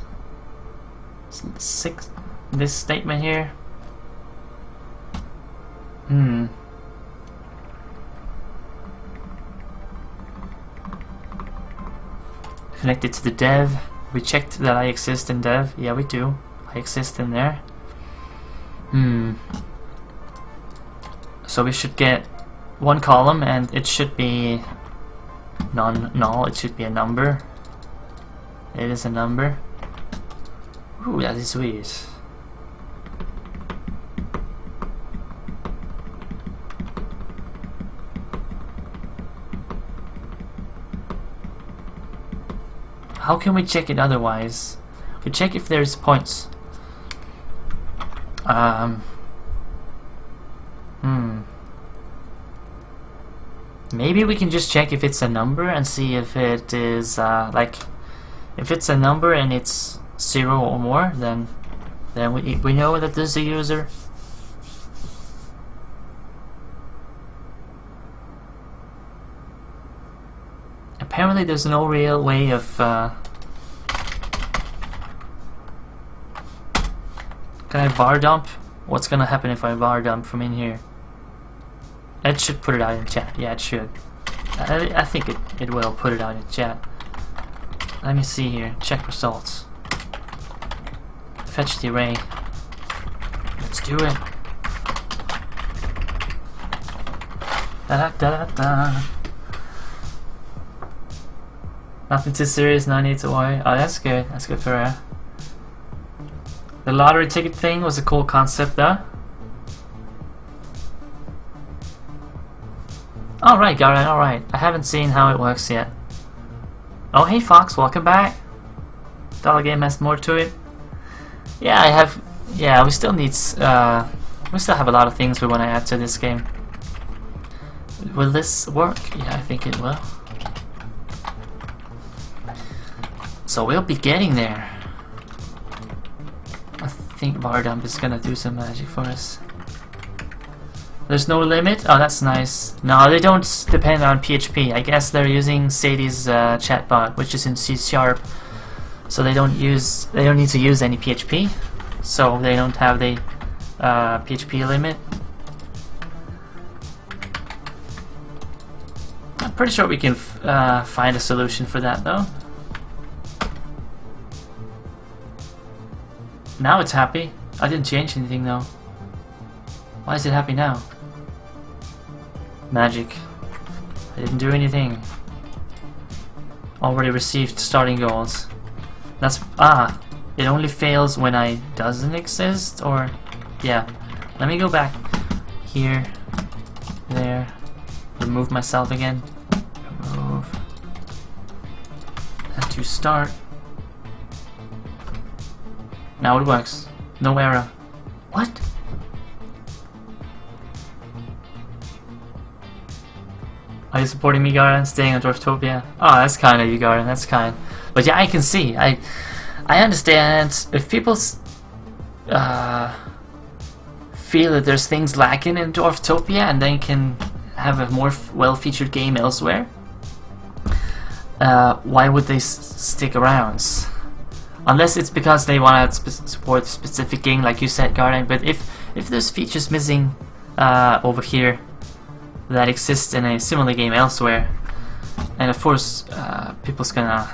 This statement here. Connected to the dev. We checked that I exist in dev. Yeah, we do. I exist in there. So we should get one column and it should be null. It should be a number. It is a number. Ooh, that is weird. How can we check it otherwise? We check if there's points. Maybe we can just check if it's a number and see if it is like, if it's a number and it's 0 or more, then we know that there's a user. Apparently there's no real way of can I var dump? What's gonna happen if I var dump from in here? It should put it out in chat. Yeah, it should. I think it will put it out in chat. Let me see here. Check results. Fetch the array. Let's do it. Da-da-da-da-da. Nothing too serious, no need to worry. Oh, that's good. That's good for her. The lottery ticket thing was a cool concept, though. Alright, Garen, alright. I haven't seen how it works yet. Oh, hey Fox, welcome back. Dollar game has more to it. Yeah, I have. Yeah, we still need. We still have a lot of things we want to add to this game. Will this work? Yeah, I think it will. So we'll be getting there. I think Vardump is gonna do some magic for us. There's no limit? Oh, that's nice. No, they don't depend on PHP. I guess they're using Sadie's chatbot, which is in C#. So they don't need to use any PHP. So they don't have the PHP limit. I'm pretty sure we can find a solution for that, though. Now it's happy. I didn't change anything though. Why is it happy now? Magic. I didn't do anything. Already received starting goals. That's it only fails when I doesn't exist, or yeah. Let me go back here, there, remove myself again. Remove. And to start. Now it works. No error. What? Are you supporting me, Garan? Staying on Dwarftopia? Oh, that's kind of you, Garan. That's kind. But yeah, I can see. I understand if people feel that there's things lacking in Dwarftopia and they can have a more well-featured game elsewhere. Why would they stick around? Unless it's because they want to support a specific game, like you said, Garan. But if there's features missing over here that exist in a similar game elsewhere, and of course people's gonna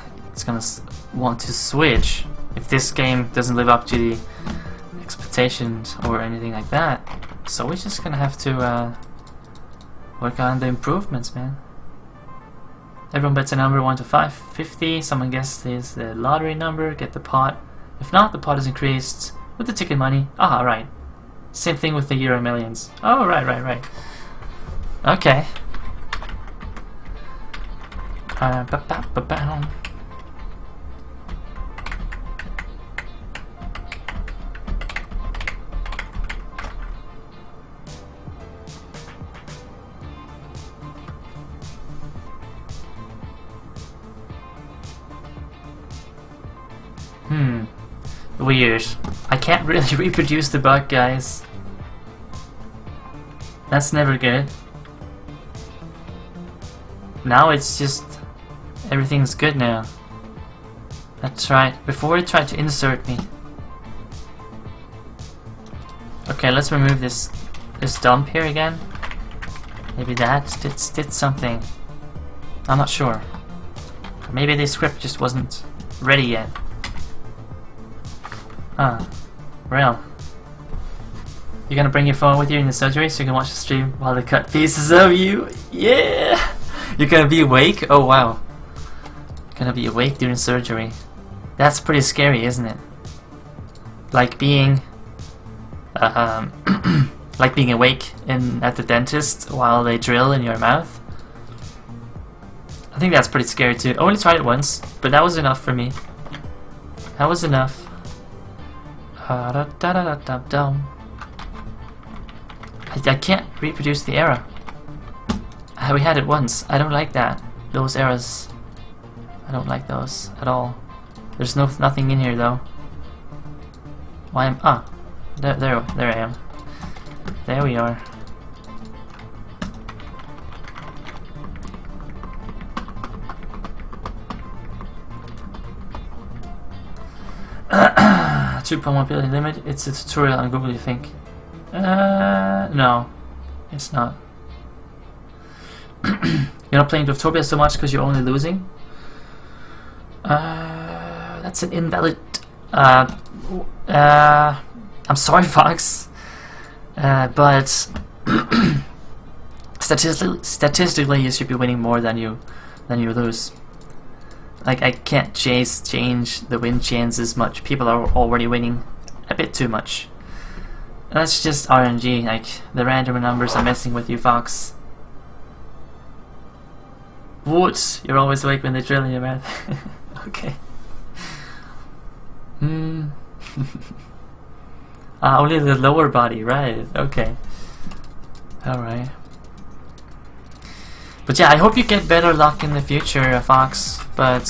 want to switch if this game doesn't live up to the expectations or anything like that. So we're just gonna have to work on the improvements, man. Everyone bets a number 1 to 550. Someone guesses the lottery number, get the pot. If not, the pot is increased with the ticket money. Ah, right. Same thing with the Euro Millions. Oh, right. Okay. Weird. I can't really reproduce the bug, guys. That's never good. Now it's just everything's good now. That's right. Before it tried to insert me. Okay, let's remove this dump here again. Maybe that did something. I'm not sure. Or maybe the script just wasn't ready yet. Real. You're gonna bring your phone with you in the surgery so you can watch the stream while they cut pieces of you? Yeah! You're gonna be awake? Oh wow. You're gonna be awake during surgery. That's pretty scary, isn't it? Like being like being awake at the dentist while they drill in your mouth. I think that's pretty scary too. I only tried it once, but that was enough for me. That was enough. I can't reproduce the error. We had it once. I don't like that. Those errors. I don't like those at all. There's nothing in here though. Why am there I am. There we are. $2.1 billion limit. It's a tutorial on Google, you think? No, it's not. You're not playing Dwarftopia so much because you're only losing? That's an invalid... I'm sorry, Fox. But... statistically, you should be winning more than you lose. Like, I can't change the win chances much. People are already winning a bit too much. That's just RNG, like, the random numbers are messing with you, Fox. What? You're always awake when they drill in your mouth. Okay. Only the lower body, right, okay. Alright. But yeah, I hope you get better luck in the future, Fox, but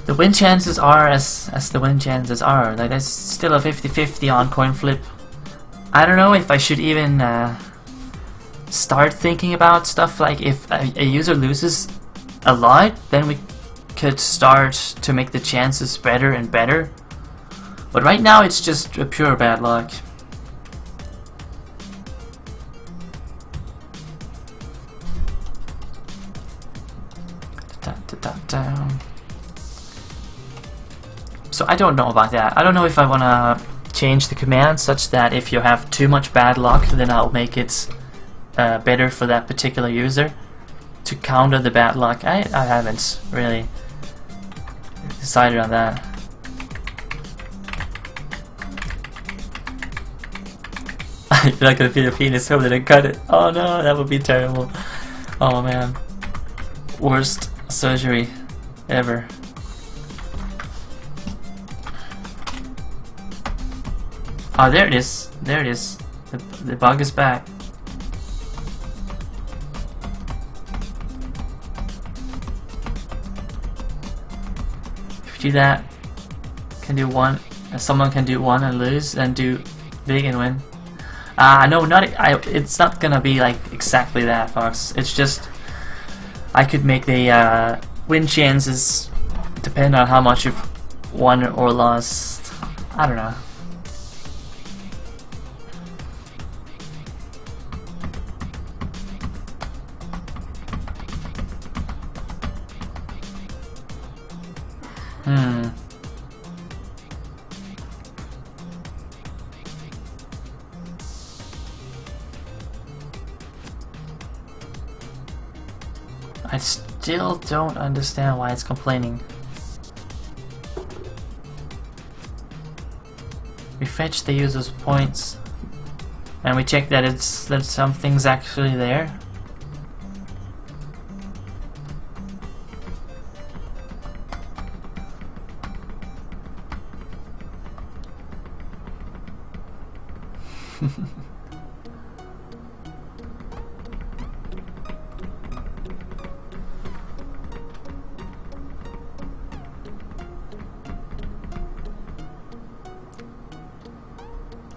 the win chances are as the win chances are. Like, there's still a 50-50 on coin flip. I don't know if I should even start thinking about stuff like if a user loses a lot, then we could start to make the chances better and better. But right now it's just a pure bad luck. So I don't know about that. I don't know if I want to change the command such that if you have too much bad luck, then I'll make it better for that particular user to counter the bad luck. I haven't really decided on that. You're not gonna feed a penis over and cut it. Oh no, that would be terrible. Oh man. Worst surgery ever. Oh, there it is. There it is. The bug is back. If you do that, can do one. Someone can do one and lose, and do big and win. No, it's not gonna be like exactly that, folks. It's just I could make the win chances depend on how much you've won or lost. I don't know. I still don't understand why it's complaining. We fetch the user's points and we check that that something's actually there.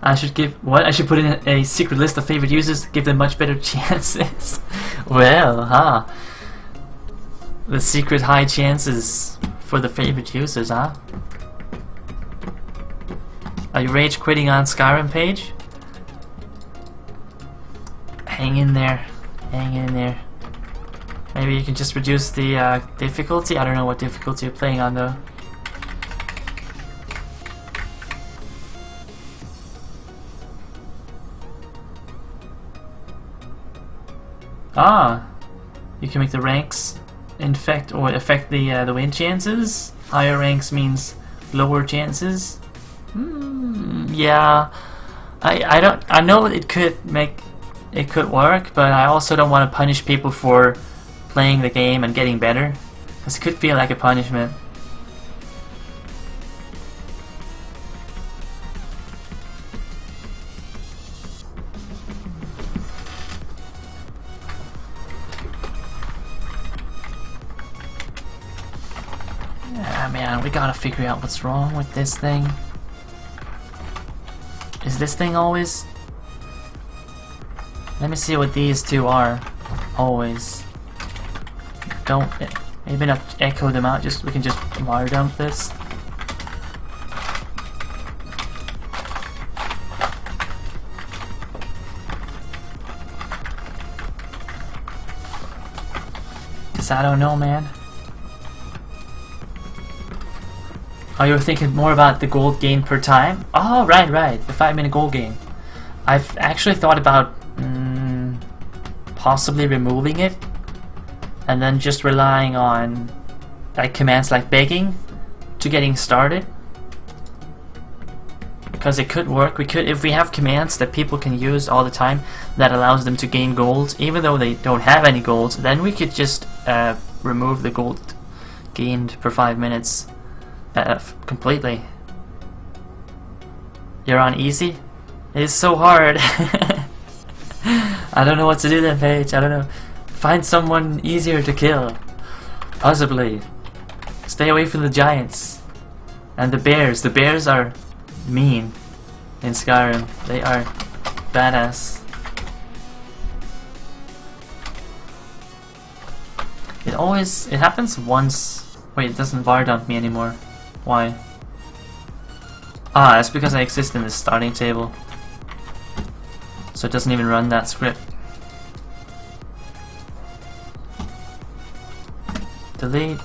I should give what? I should put in a secret list of favorite users, give them much better chances. Well, huh? The secret high chances for the favorite users, huh? Are you rage quitting on Skyrim, page? Hang in there. Hang in there. Maybe you can just reduce the difficulty? I don't know what difficulty you're playing on though. Ah, you can make the ranks affect the win chances. Higher ranks means lower chances. Yeah, I know it could work, but I also don't want to punish people for playing the game and getting better, because it could feel like a punishment. Man, we gotta figure out what's wrong with this thing. Is this thing always? Let me see what these two are. Always. Don't maybe not echo them out. We can just wire dump this. Cause I don't know, man. Oh, you were thinking more about the gold gain per time? Oh, right, the 5-minute gold gain. I've actually thought about possibly removing it and then just relying on like commands like begging to getting started. Because it could work. If we have commands that people can use all the time that allows them to gain gold, even though they don't have any gold, then we could just remove the gold gained per 5 minutes. Completely. You're on easy? It is so hard. I don't know what to do then, Paige. I don't know. Find someone easier to kill. Possibly. Stay away from the giants. And the bears. The bears are mean in Skyrim. They are badass. It happens once. Wait, it doesn't bar dump me anymore. Why? Ah, that's because I exist in the starting table. So it doesn't even run that script. Delete.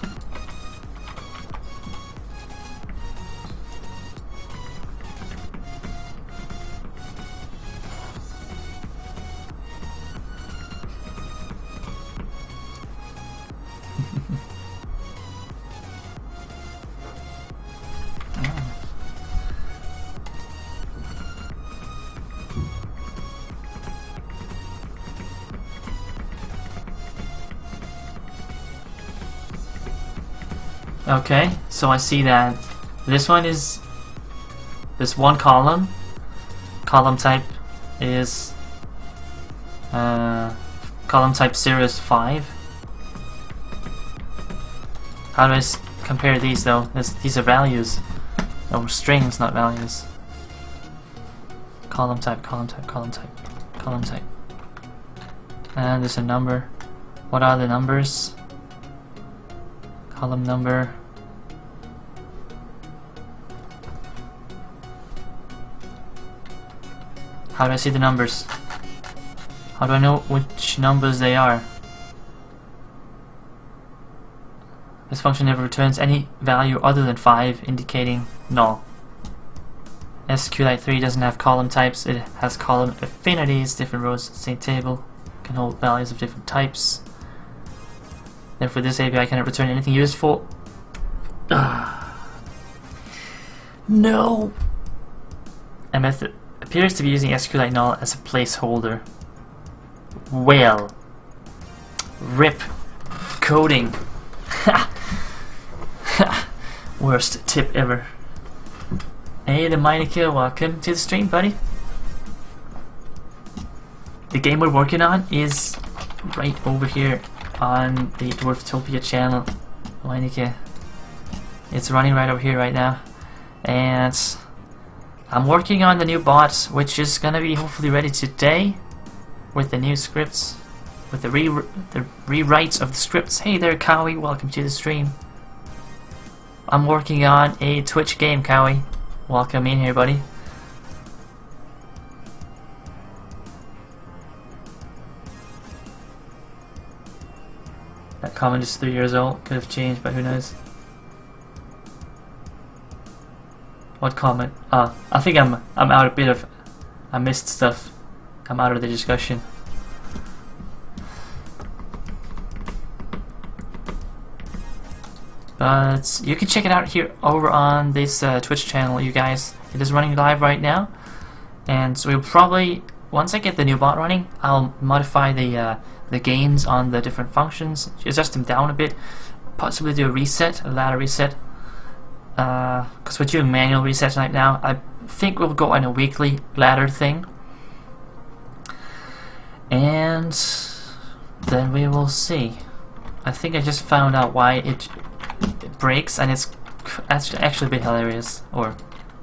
Okay, so I see that this one is this one column. Column type is column type 0 is 5. How do I compare these though? These are values. Oh, strings, not values. Column type, column type, column type, column type. And there's a number. What are the numbers? Column number. How do I see the numbers? How do I know which numbers they are? This function never returns any value other than 5, indicating null. SQLite 3 doesn't have column types, it has column affinities. Different rows in the same table can hold values of different types. Therefore this API cannot return anything useful. No! A method appears to be using SQLite null as a placeholder. Well, RIP coding. Worst tip ever. Hey, the Meineke, welcome to the stream, buddy. The game we're working on is right over here on the Dwarftopia channel. Meineke. It's running right over here right now, and I'm working on the new bot, which is gonna be hopefully ready today, with the new scripts, with the rewrites of the scripts. Hey there, Cowie, welcome to the stream. I'm working on a Twitch game, Cowie. Welcome in here, buddy. That comment is 3 years old. Could have changed, but who knows? What comment? I think I'm out a bit of. I missed stuff. I'm out of the discussion. But you can check it out here over on this Twitch channel, you guys. It is running live right now, and so we'll probably, once I get the new bot running, I'll modify the gains on the different functions, adjust them down a bit, possibly do a reset, a ladder reset. Because we're doing manual resets right now. I think we'll go on a weekly ladder thing, and then we will see. I think I just found out why it breaks, and it's actually a bit hilarious, or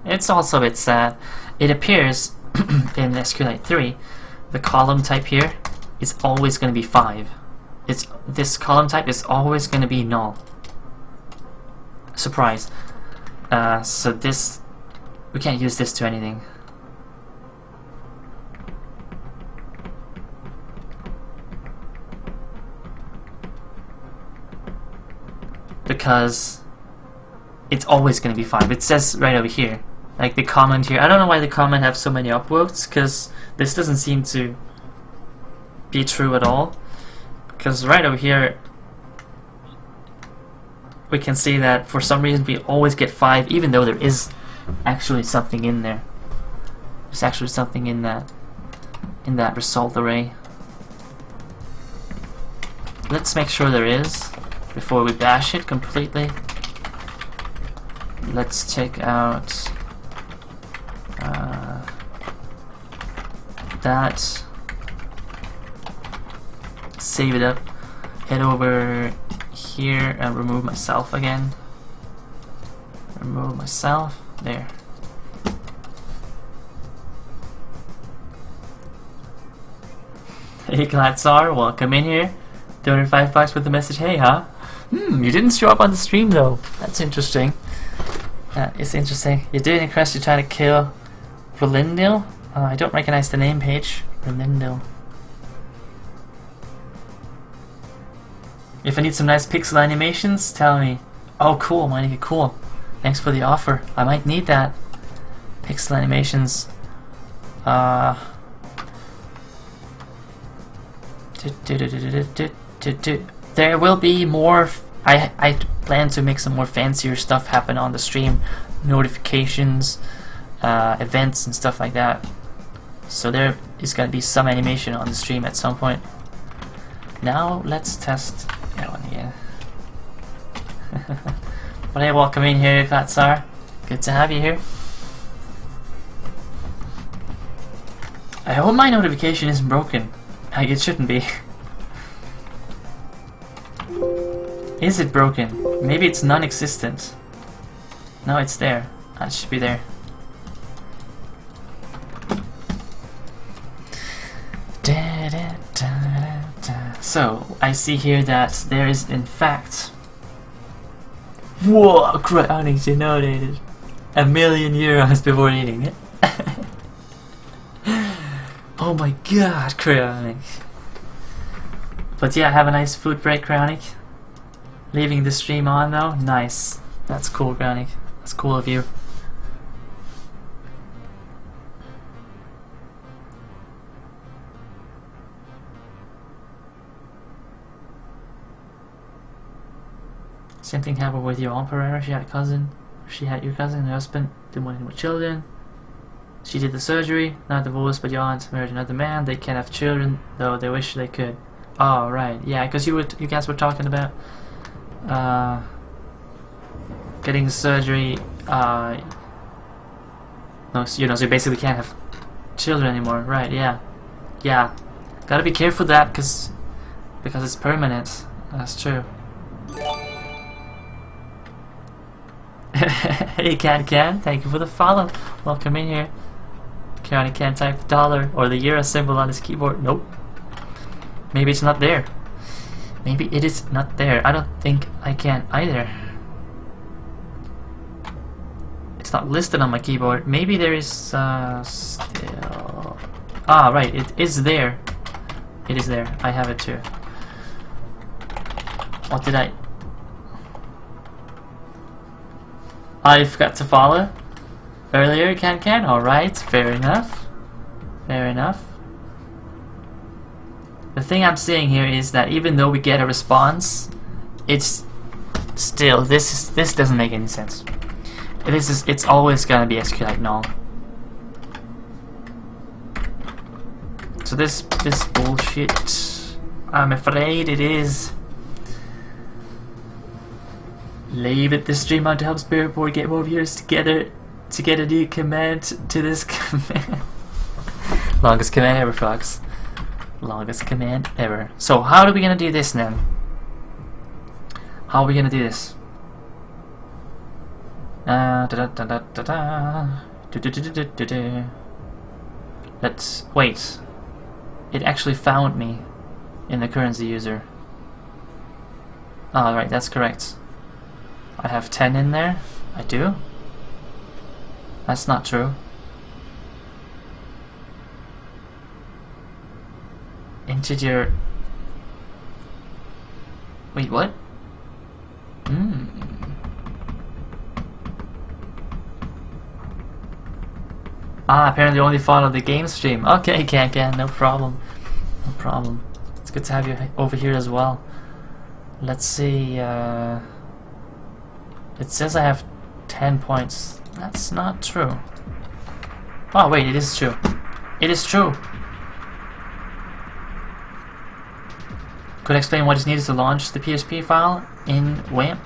it's also a bit sad. It appears in SQLite 3, the column type here is always going to be 5. This column type is always going to be null. Surprise. So this, we can't use this to anything. Because it's always going to be 5. It says right over here, like the comment here. I don't know why the comment have so many upvotes, because this doesn't seem to be true at all. Because right over here we can see that for some reason we always get 5, even though there is actually something in there. There's actually something in that result array. Let's make sure there is before we bash it completely. Let's check out that. Save it up. Head over here and remove myself again. Remove myself. There. Hey Gladsar, welcome in here. Donate $5 with the message, hey huh? You didn't show up on the stream though. That's interesting. That is interesting. You're doing a quest, you're trying to kill Rolindil? I don't recognize the name page. Rolindil. If I need some nice pixel animations, tell me. Oh cool, Meineke, cool. Thanks for the offer. I might need that. Pixel animations. There will be more. I plan to make some more fancier stuff happen on the stream. Notifications, events and stuff like that. So there is going to be some animation on the stream at some point. Now let's test that one here. But hey, welcome in here, Klatsar. Good to have you here. I hope my notification isn't broken. Like, it shouldn't be. Is it broken? Maybe it's non-existent. No, it's there. That should be there. So, I see here that there is in fact... Whoa! Cryonics generated €1,000,000 before eating it. Oh my god, Cryonics. But yeah, have a nice food break, Cryonic. Leaving the stream on though? Nice. That's cool, Cryonic. That's cool of you. Same thing happened with your operator. She had a cousin. She had your cousin and her husband. Didn't want any more children. She did the surgery. Not divorced, but your aunt married another man. They can't have children, though they wish they could. Oh right, yeah, because you guys were talking about getting surgery. No, so, so you basically can't have children anymore, right? Yeah, yeah. Gotta be careful of that because it's permanent. That's true. Hey Can, thank you for the follow. Welcome in here. Keanu can't type the dollar or the euro symbol on his keyboard. Nope. Maybe it's not there. Maybe it is not there. I don't think I can either. It's not listed on my keyboard. Maybe there is still... Ah, right, it is there. It is there. I have it too. What did I forgot to follow earlier, Can. Alright, fair enough. Fair enough. The thing I'm seeing here is that even though we get a response, it's still this doesn't make any sense. It's always gonna be SQLite null. So this bullshit, I'm afraid it is. Leave it the stream on to help SpiritBoar get more viewers together to get a new command to this command. Longest command ever, Fox. Longest command ever. So how are we gonna do this then? How are we gonna do this? Let's wait. It actually found me in the currency user. Oh, right, that's correct. I have 10 in there. I do. That's not true. Integer. Wait, what? Ah, apparently only follow the game stream. Okay, Can, no problem. No problem. It's good to have you over here as well. Let's see, it says I have 10 points. That's not true. Oh wait, it is true. It is true. Could I explain what is needed to launch the PHP file in WAMP?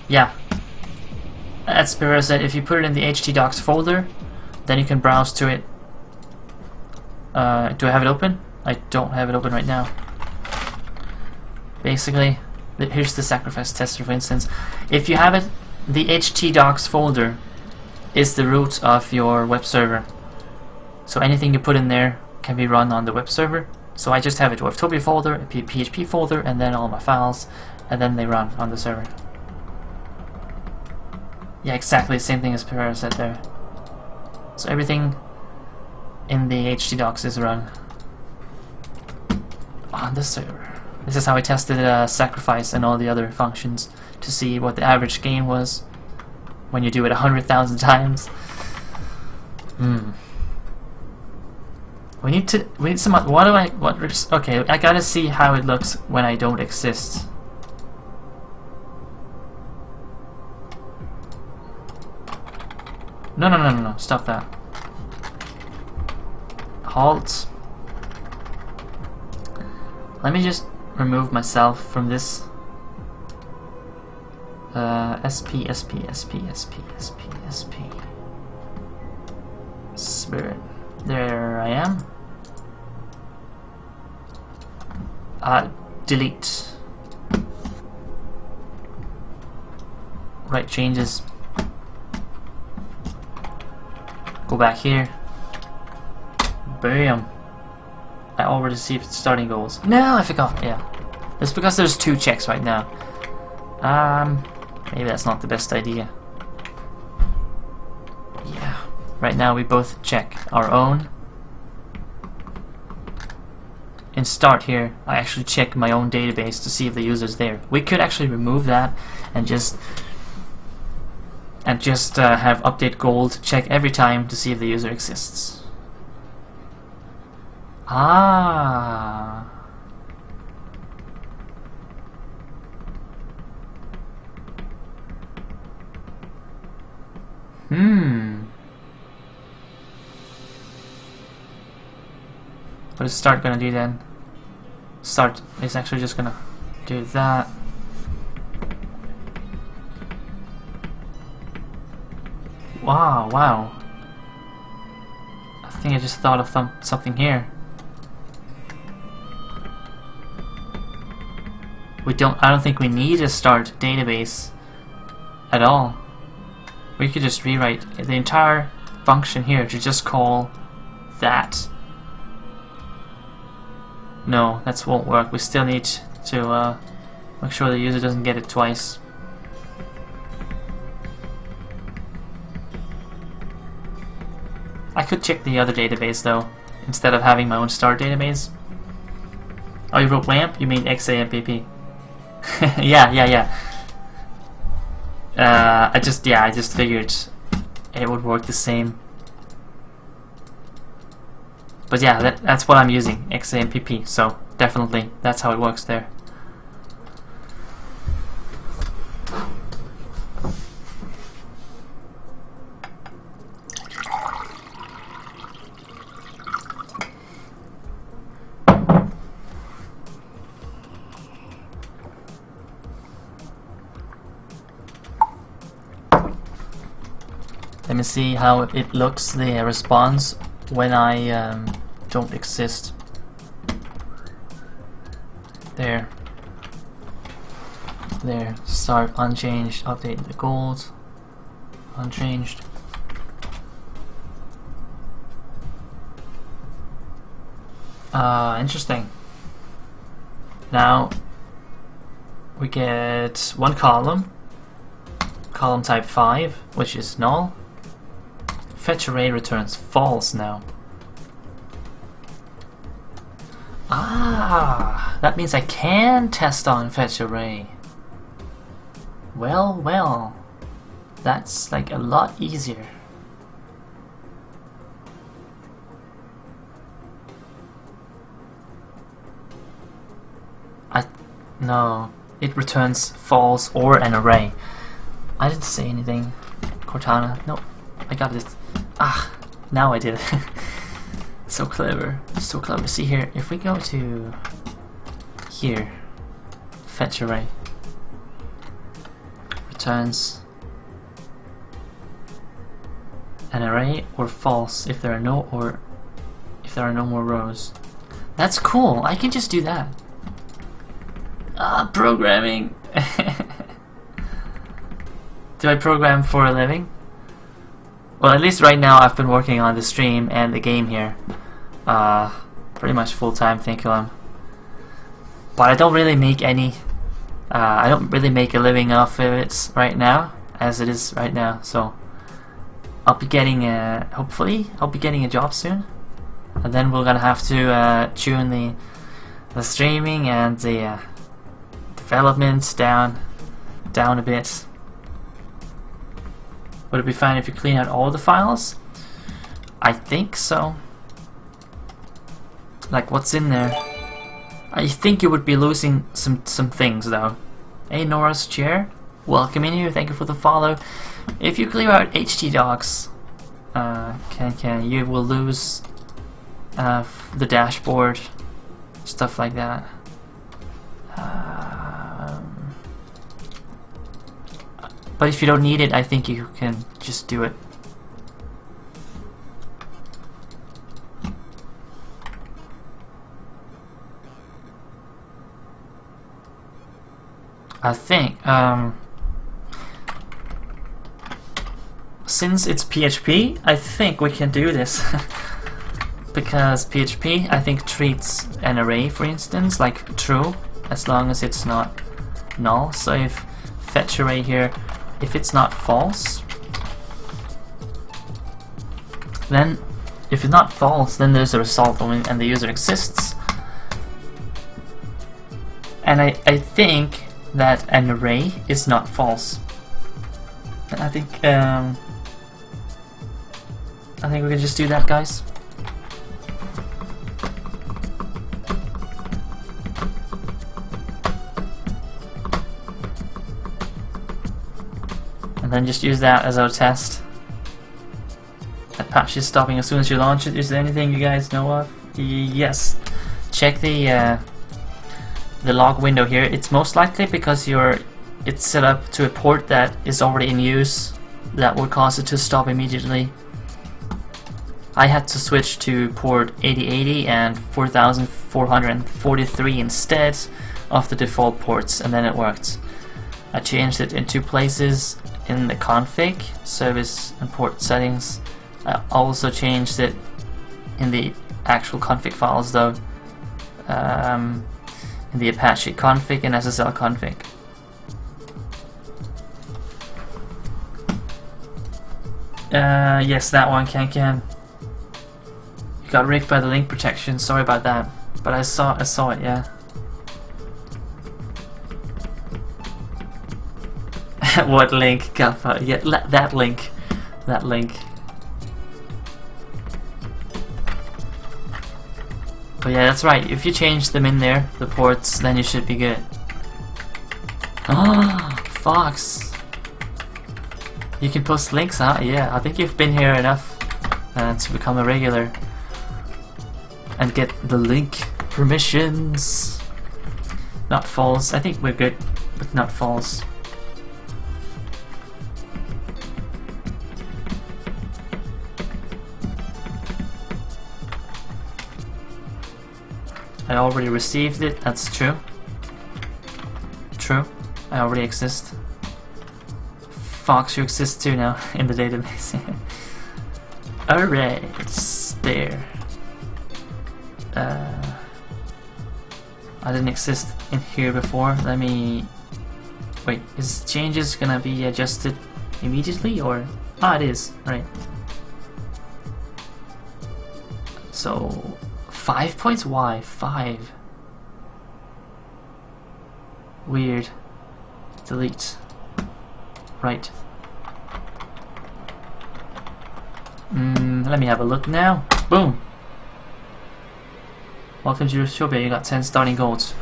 Yeah. As Spiro said, if you put it in the htdocs folder, then you can browse to it. Do I have it open? I don't have it open right now. Basically, here's the sacrifice tester, for instance. If you have it, the htdocs folder is the root of your web server. So anything you put in there can be run on the web server. So I just have a Dwarftopia folder, a PHP folder, and then all my files, and then they run on the server. Yeah, exactly the same thing as Pereira said there. So everything in the htdocs is run on the server. This is how I tested sacrifice and all the other functions to see what the average gain was when you do it 100,000 times. We need some. Okay, I gotta see how it looks when I don't exist. No, stop that. Halt. Let me just remove myself from this. SP. Spirit. There I am. Delete. Right changes. Go back here. Bam. I already received starting goals. No, I forgot. Yeah. It's because there's 2 checks right now. Maybe that's not the best idea. Yeah. Right now we both check our own. In start here, I actually check my own database to see if the user's there. We could actually remove that and just have update gold check every time to see if the user exists. Ah. What is start gonna do then? Start is actually just gonna do that. Wow. I think I just thought of something here. I don't think we need a start database at all. We could just rewrite the entire function here to just call that. No, that won't work. We still need to make sure the user doesn't get it twice. I could check the other database though, instead of having my own start database. Oh, you wrote WAMP? You mean XAMPP? yeah. I just figured it would work the same. But yeah, that's what I'm using, XAMPP, so definitely that's how it works there. Let me see how it looks, the response, when I don't exist. There. Start unchanged, update the gold. Unchanged. Interesting. Now we get one column type 5, which is null. Fetch array returns false now. Ah, that means I can test on fetch array. Well, that's like a lot easier. No, it returns false or an array. I didn't say anything. Cortana, no, I got this. Ah, now I did it. So clever, so clever. See here, if we go to here, fetch array returns an array or false if there are no more rows. That's cool. I can just do that. Programming. Do I program for a living? Well, at least right now I've been working on the stream and the game here. Pretty much full-time, thinking. But I don't really make any. I don't really make a living off of it right now, as it is right now. So I'll be getting hopefully I'll be getting a job soon, and then we're gonna have to tune the streaming and the development down a bit. Would it be fine if you clean out all the files? I think so. Like what's in there? I think you would be losing some things though. Hey Nora's chair, welcome in here. Thank you for the follow. If you clear out htdocs, you will lose the dashboard, stuff like that. But if you don't need it, I think you can just do it. I think, since it's PHP, I think we can do this. Because PHP, I think, treats an array, for instance, like true, as long as it's not null. So if fetch array here, if it's not false, then if it's not false, then there's a result and the user exists. And I think that an array is not false. I think we can just do that, guys. And then just use that as our test. That patch is stopping as soon as you launch it. Is there anything you guys know of? Yes. Check the log window here. It's most likely because it's set up to a port that is already in use. That would cause it to stop immediately. I had to switch to port 8080 and 4443 instead of the default ports, and then it worked. I changed it in 2 places in the config, service and port settings. I also changed it in the actual config files though. In the Apache config and SSL config. Yes, that one, Can. You got rigged by the link protection. Sorry about that, but I saw it. Yeah. What link, Kappa? Yeah, that link. That link. But yeah, that's right. If you change them in there, the ports, then you should be good. Ah, Fox. You can post links, huh? Yeah, I think you've been here enough to become a regular and get the link permissions. Not false. I think we're good, but not false. I already received it, that's true. True, I already exist. Fox, you exist too now in the database. Alright, it's there. I didn't exist in here before. Let me... Wait, is changes gonna be adjusted immediately or... Ah, it is, right. So... 5 points? Why? 5. Weird. Delete. Right. Let me have a look now. Boom! Welcome to Dwarftopia. You got 10 starting golds.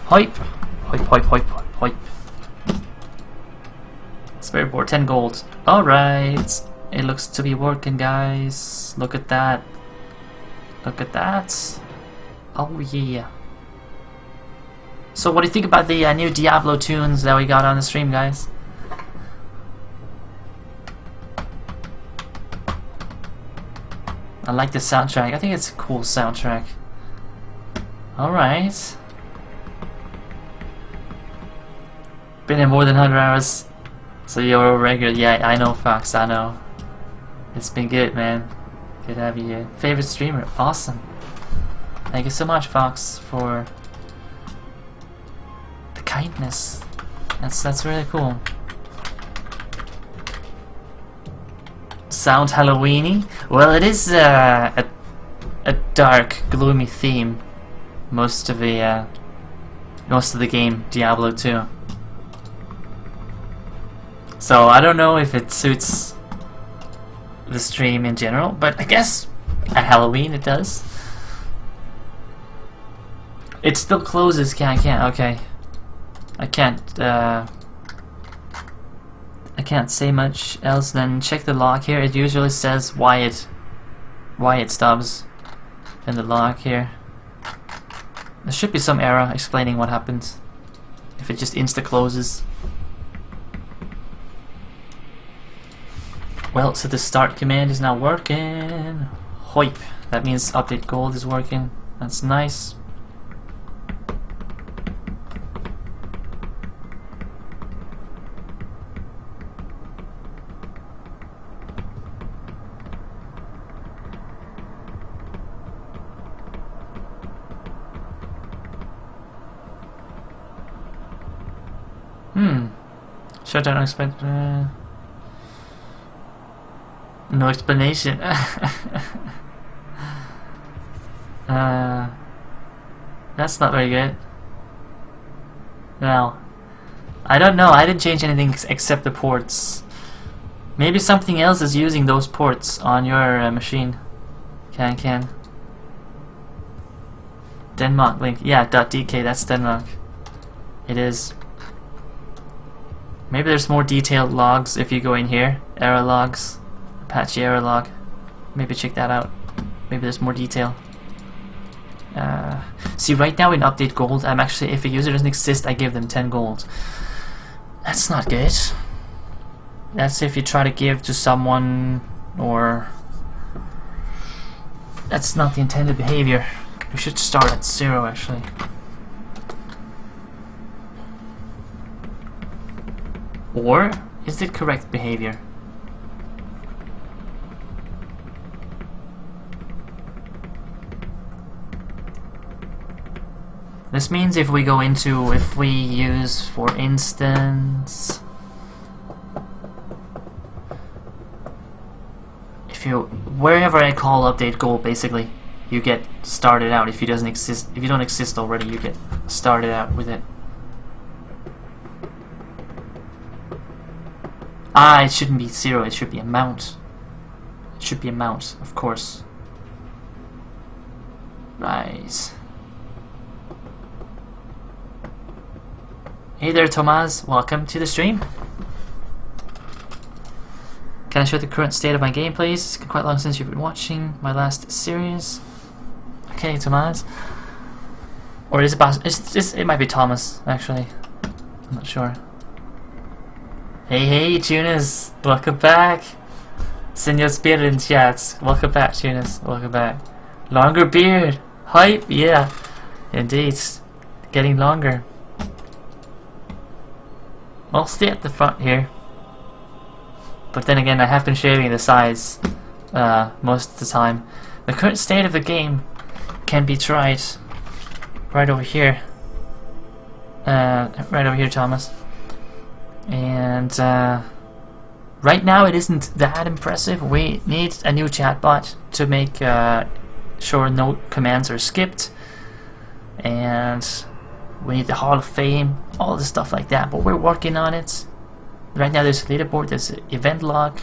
Hype! Hype, hype, hype, hype. SpiritBoar, 10 golds. Alright. It looks to be working, guys. Look at that. Look at that. Oh yeah. So what do you think about the new Diablo tunes that we got on the stream, guys? I like the soundtrack. I think it's a cool soundtrack. Alright. Been in more than 100 hours. So you're a regular. Yeah, I know, Fox. I know. It's been good, man. Good to have you here. Favorite streamer. Awesome. Thank you so much, Fox, for the kindness. That's really cool. Sound Halloweeny? Well, it is a dark, gloomy theme. Most of the game, Diablo 2. So I don't know if it suits the stream in general, but I guess at Halloween it does. It still closes. Okay. I can't say much else than check the log here. It usually says why it stops in the log here. There should be some error explaining what happens if it just insta closes. Well, so the start command is now working. Hoip. That means update gold is working. That's nice. Shutdown unexpected. No explanation. That's not very good. No. I don't know. I didn't change anything except the ports. Maybe something else is using those ports on your machine. Can. Denmark link. Yeah, .dk. That's Denmark. It is. Maybe there's more detailed logs if you go in here. Error logs. Apache error log. Maybe check that out. Maybe there's more detail. See, right now in update gold, I'm actually, if a user doesn't exist, I give them 10 gold. That's not good. That's if you try to give to someone, or that's not the intended behavior. We should start at 0 actually. Or is it correct behavior? This means if we go into, if we use, for instance, if you, wherever I call update goal, basically, you get started out. If you doesn't exist, if you don't exist already, you get started out with it. Ah, it shouldn't be 0, it should be amount. It should be amount, of course. Right. Hey there, Tomas. Welcome to the stream. Can I show the current state of my game, please? It's been quite long since you've been watching my last series. Okay, Tomas. Or is it it might be Thomas, actually. I'm not sure. Hey, Tunas. Welcome back. Senor Spirit in chats. Welcome back, Tunas. Welcome back. Longer beard. Hype, yeah. Indeed. Getting longer. I'll stay at the front here. But then again, I have been shaving the sides most of the time. The current state of the game can be tried right over here. Right over here, Thomas. And right now it isn't that impressive. We need a new chatbot to make sure no commands are skipped. And we need the Hall of Fame, all the stuff like that, but we're working on it. Right now there's a leaderboard, there's an event log,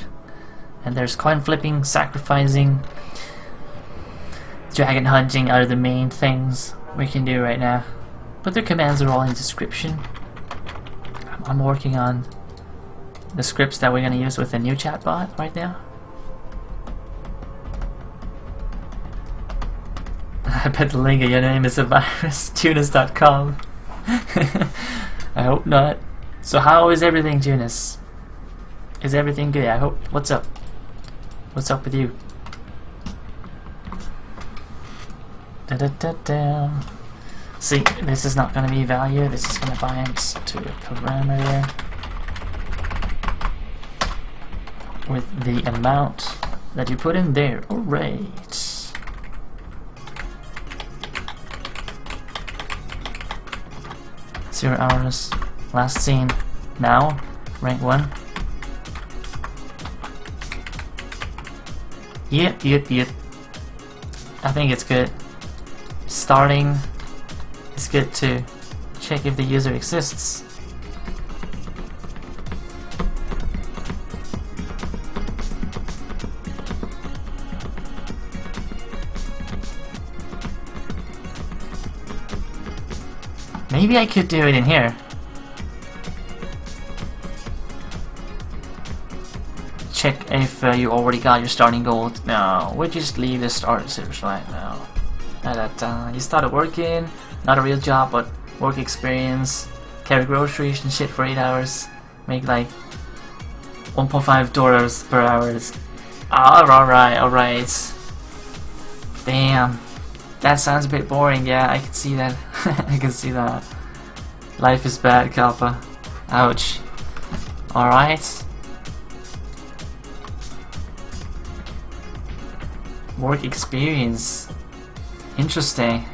and there's coin flipping, sacrificing, dragon hunting are the main things we can do right now. But the commands are all in the description. I'm working on the scripts that we're going to use with the new chatbot right now. I bet the link of your name is a virus. Tunas.com. I hope not. So how is everything, Tunas? Is everything good? I hope. What's up? What's up with you? Da da da da. See, this is not going to be value. This is going to bind to a parameter with the amount that you put in there. Alright. Zero hours. Last seen. Now. Rank 1. Yep. I think it's good. Starting. It's good to check if the user exists. Maybe I could do it in here. Check if you already got your starting gold. No, we just leave the start series right now. You started working, not a real job, but work experience. Carry groceries and shit for 8 hours. Make like $1.5 per hour. Alright. Damn. That sounds a bit boring, yeah, I can see that. I can see that. Life is bad, Kappa. Ouch. Alright. Work experience. Interesting.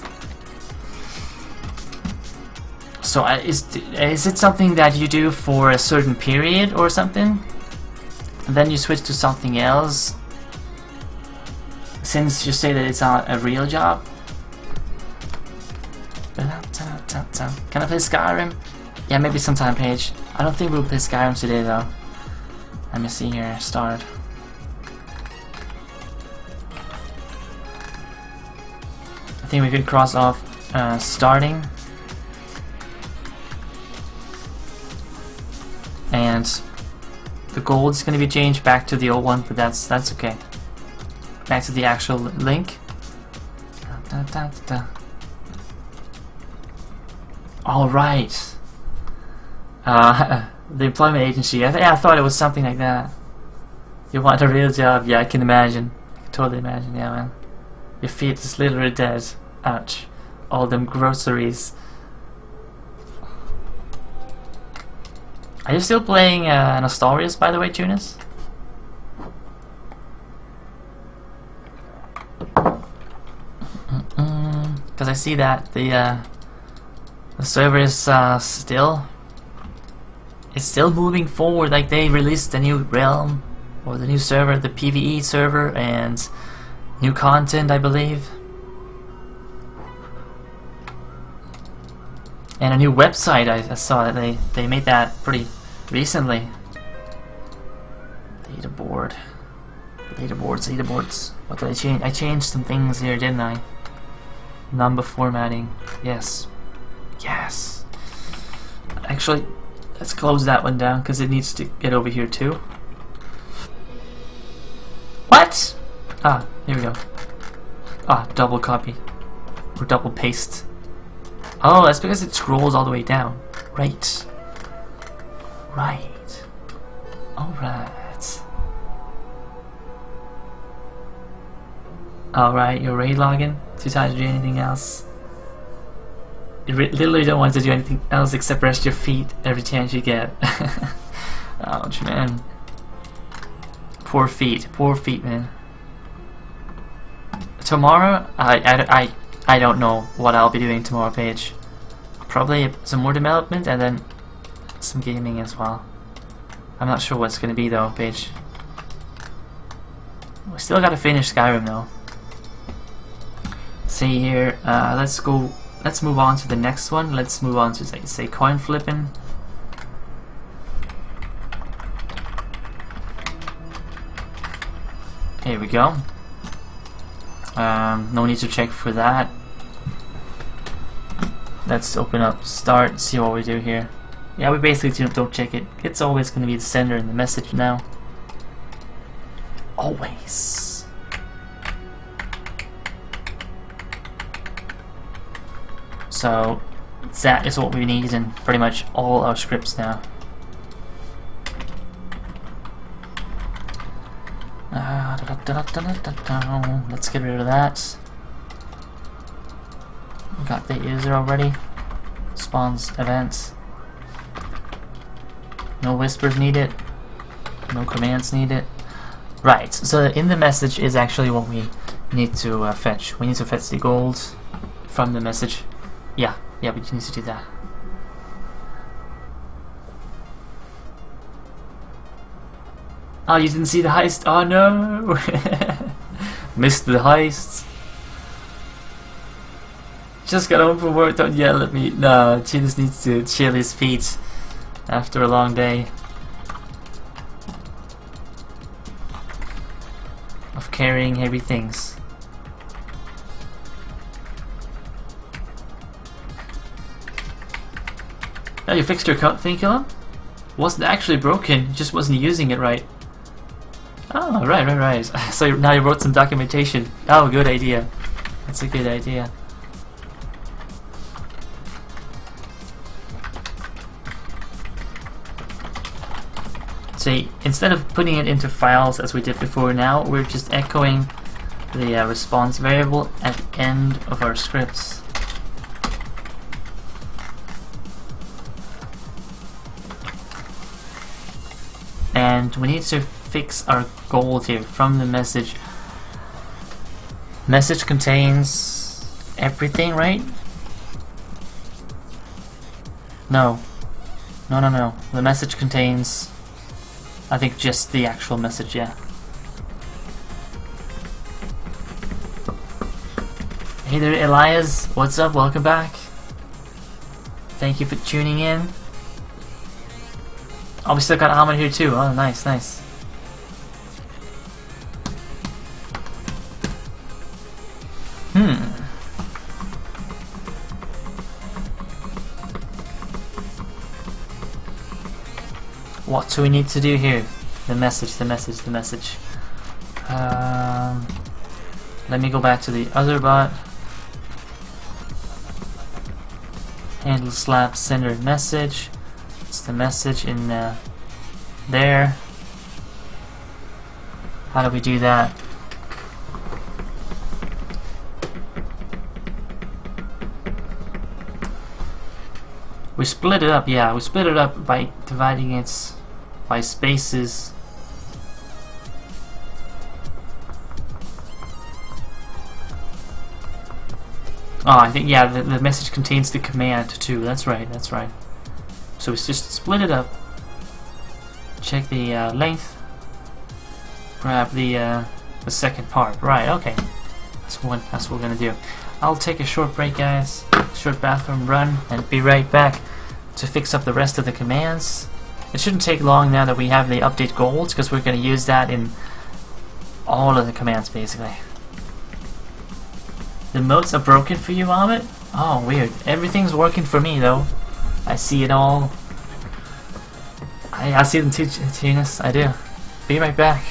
So is it something that you do for a certain period or something? And then you switch to something else? Since you say that it's not a real job? Can I play Skyrim? Yeah, maybe sometime, Paige. I don't think we'll play Skyrim today though. Let me see here. Start. I think we could cross off starting. And the gold is going to be changed back to the old one, but that's okay. Back to the actual link. All right. The employment agency. I thought it was something like that. You want a real job? Yeah, I can imagine. I can totally imagine. Yeah, man. Your feet is literally dead. Ouch. All them groceries. Are you still playing Nostalrius, by the way, Tunis? Because I see that the server is still moving forward. Like they released the new realm or the new server, the PvE server, and new content, I believe, and a new website. I saw that they made that pretty recently. Leaderboards. What did I change? I changed some things here, didn't I? Number formatting. Yes. Actually, let's close that one down because it needs to get over here too. What? Ah, here we go. Ah, double copy. Or double paste. Oh, that's because it scrolls all the way down. Right. Alright, you're raid logging. Too tired to do anything else. You literally don't want to do anything else except rest your feet every chance you get. Ouch, man. Poor feet, man. Tomorrow, I don't know what I'll be doing tomorrow, Paige. Probably some more development and then some gaming as well. I'm not sure what's gonna be though, Paige. We still gotta finish Skyrim though. See here, let's move on to the next one. Let's move on to say coin flipping. Here we go. No need to check for that. Let's open up start, see what we do here. Yeah, we basically don't check it. It's always going to be the sender and the message now. Always. So that is what we need in pretty much all our scripts now. Let's get rid of that. We got the user already. Spawns events. No whispers needed. No commands needed. Right, so in the message is actually what we need to fetch. We need to fetch the gold from the message. Yeah, we need to do that. Oh, you didn't see the heist? Oh no! Missed the heist. Just got home from work, don't yell at me. No, he just needs to chill his feet after a long day of carrying heavy things. Oh, you fixed your thinking? Wasn't actually broken, just wasn't using it right. Oh, right. So now you wrote some documentation. Oh, good idea. That's a good idea. say, instead of putting it into files as we did before, now we're just echoing the response variable at the end of our scripts. And we need to fix our gold here from the message. Message contains everything, right? No. No. The message contains, I think, just the actual message, yeah. Hey there, Elias. What's up? Welcome back. Thank you for tuning in. Oh, we still got Ahmed here too. Oh, nice. What do we need to do here? The message. Let me go back to the other bot. Handle slap sender message. It's the message in there. How do we do that? We split it up, yeah. We split it up by dividing it by spaces. Oh, I think, yeah, the message contains the command too. That's right. So we just split it up. Check the length. Grab the second part. Right, okay. That's what we're gonna do. I'll take a short break, guys. Short bathroom run, and be right back to fix up the rest of the commands. It shouldn't take long now that we have the update goals, because we're gonna use that in all of the commands basically. The modes are broken for you, Ahmed? Oh, weird. Everything's working for me though. I see it all. I see them too, Tunis. I do. Be right back.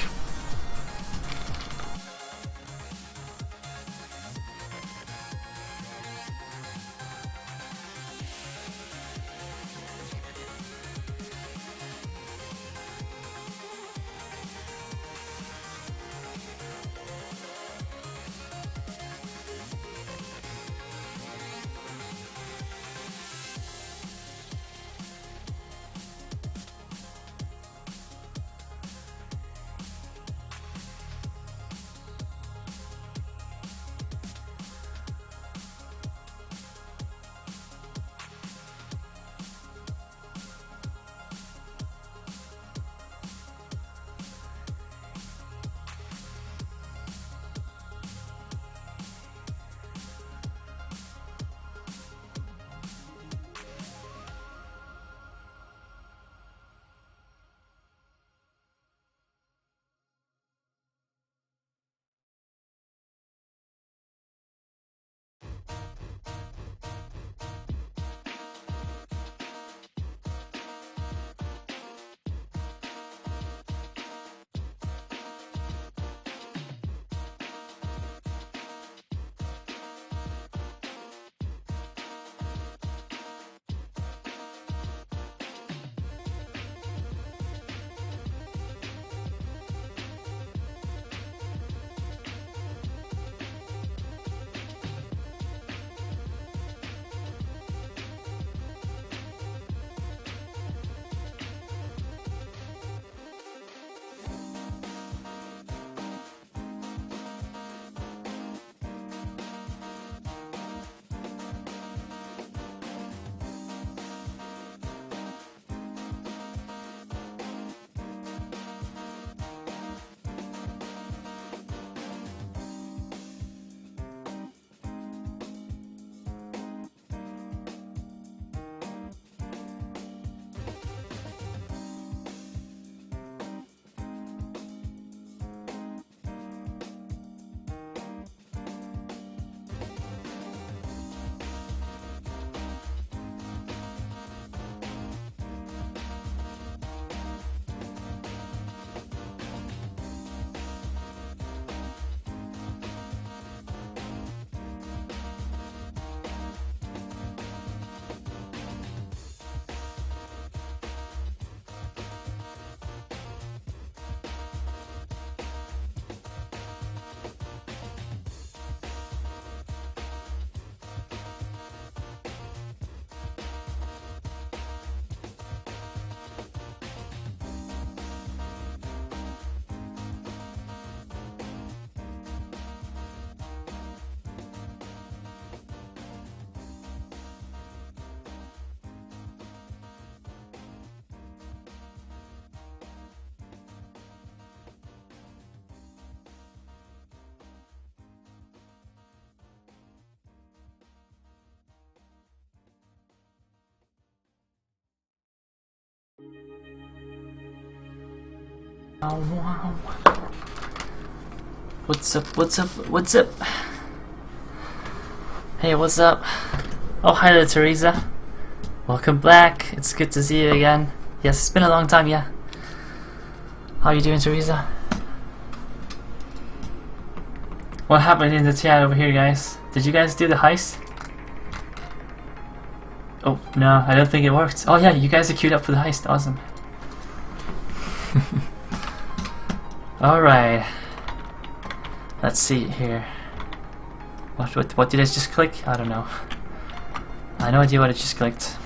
wow. What's up, what's up, what's up? Hey, what's up? Oh, hi there, Teresa. Welcome back. It's good to see you again. Yes, it's been a long time, yeah. How are you doing, Teresa? What happened in the chat over here, guys? Did you guys do the heist? Oh, no, I don't think it worked. Oh yeah, you guys are queued up for the heist. Awesome. Alright. Let's see here. What did I just click? I don't know. I have no idea what I just clicked.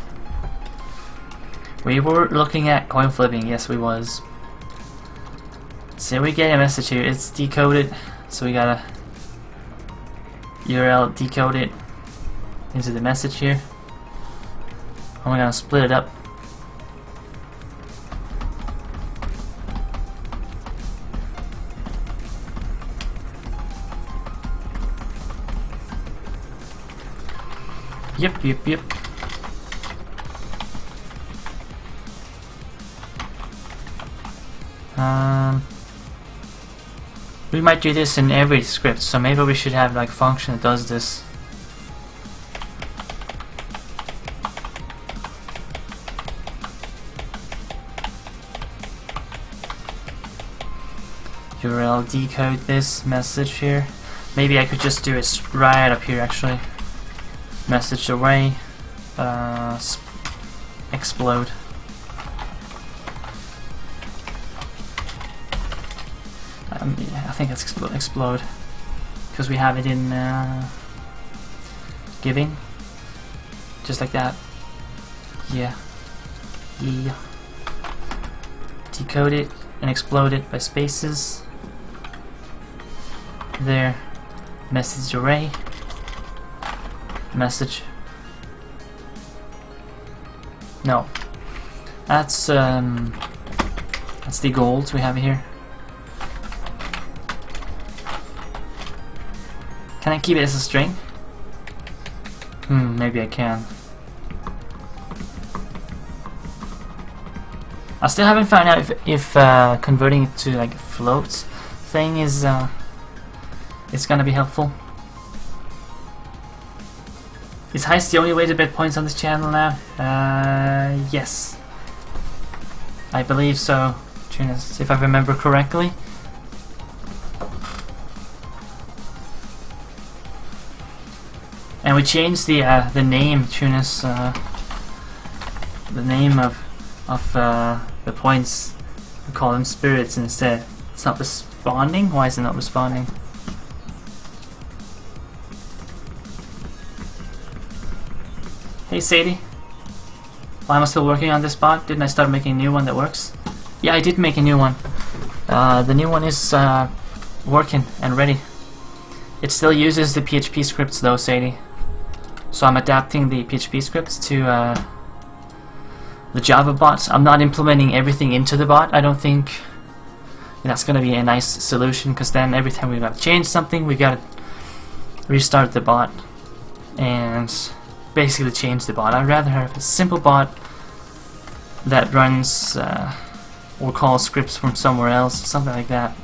We were looking at coin flipping. Yes, we was. So we get a message here. It's decoded. So we gotta URL decode it into the message here. And we're gonna split it up. Yep. We might do this in every script, so maybe we should have like a function that does this. URL decode this message here. Maybe I could just do it right up here actually. Message array, explode. Yeah, I think it's explode because we have it in giving, just like that. Yeah. Decode it and explode it by spaces. There. Message array. Message. No. That's the gold we have here. Can I keep it as a string? Maybe I can. I still haven't found out if converting it to like a float thing is it's gonna be helpful. Is heist the only way to bet points on this channel now? Yes. I believe so, Tunis, if I remember correctly. And we changed the name, Tunis, the name of the points. We call them spirits instead. It's not responding? Why is it not responding? Hey Sadie. Why am I still working on this bot? Didn't I start making a new one that works? Yeah, I did make a new one. The new one is working and ready. It still uses the PHP scripts though, Sadie. So I'm adapting the PHP scripts to the Java bot. I'm not implementing everything into the bot. I don't think that's going to be a nice solution, because then every time we got to change something, we got to restart the bot and basically change the bot. I'd rather have a simple bot that runs or calls scripts from somewhere else, something like that.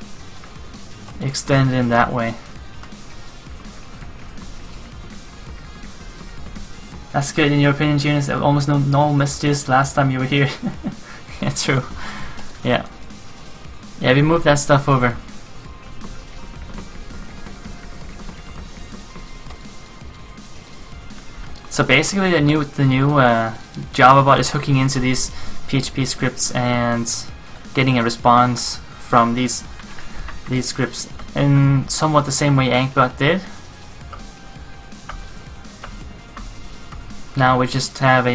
Extend it in that way. That's good in your opinion, Jonas. There were almost no messages last time you were here. Yeah, true. Yeah, we moved that stuff over. So basically, the new Java bot is hooking into these PHP scripts and getting a response from these scripts in somewhat the same way AnkBot did. Now we just have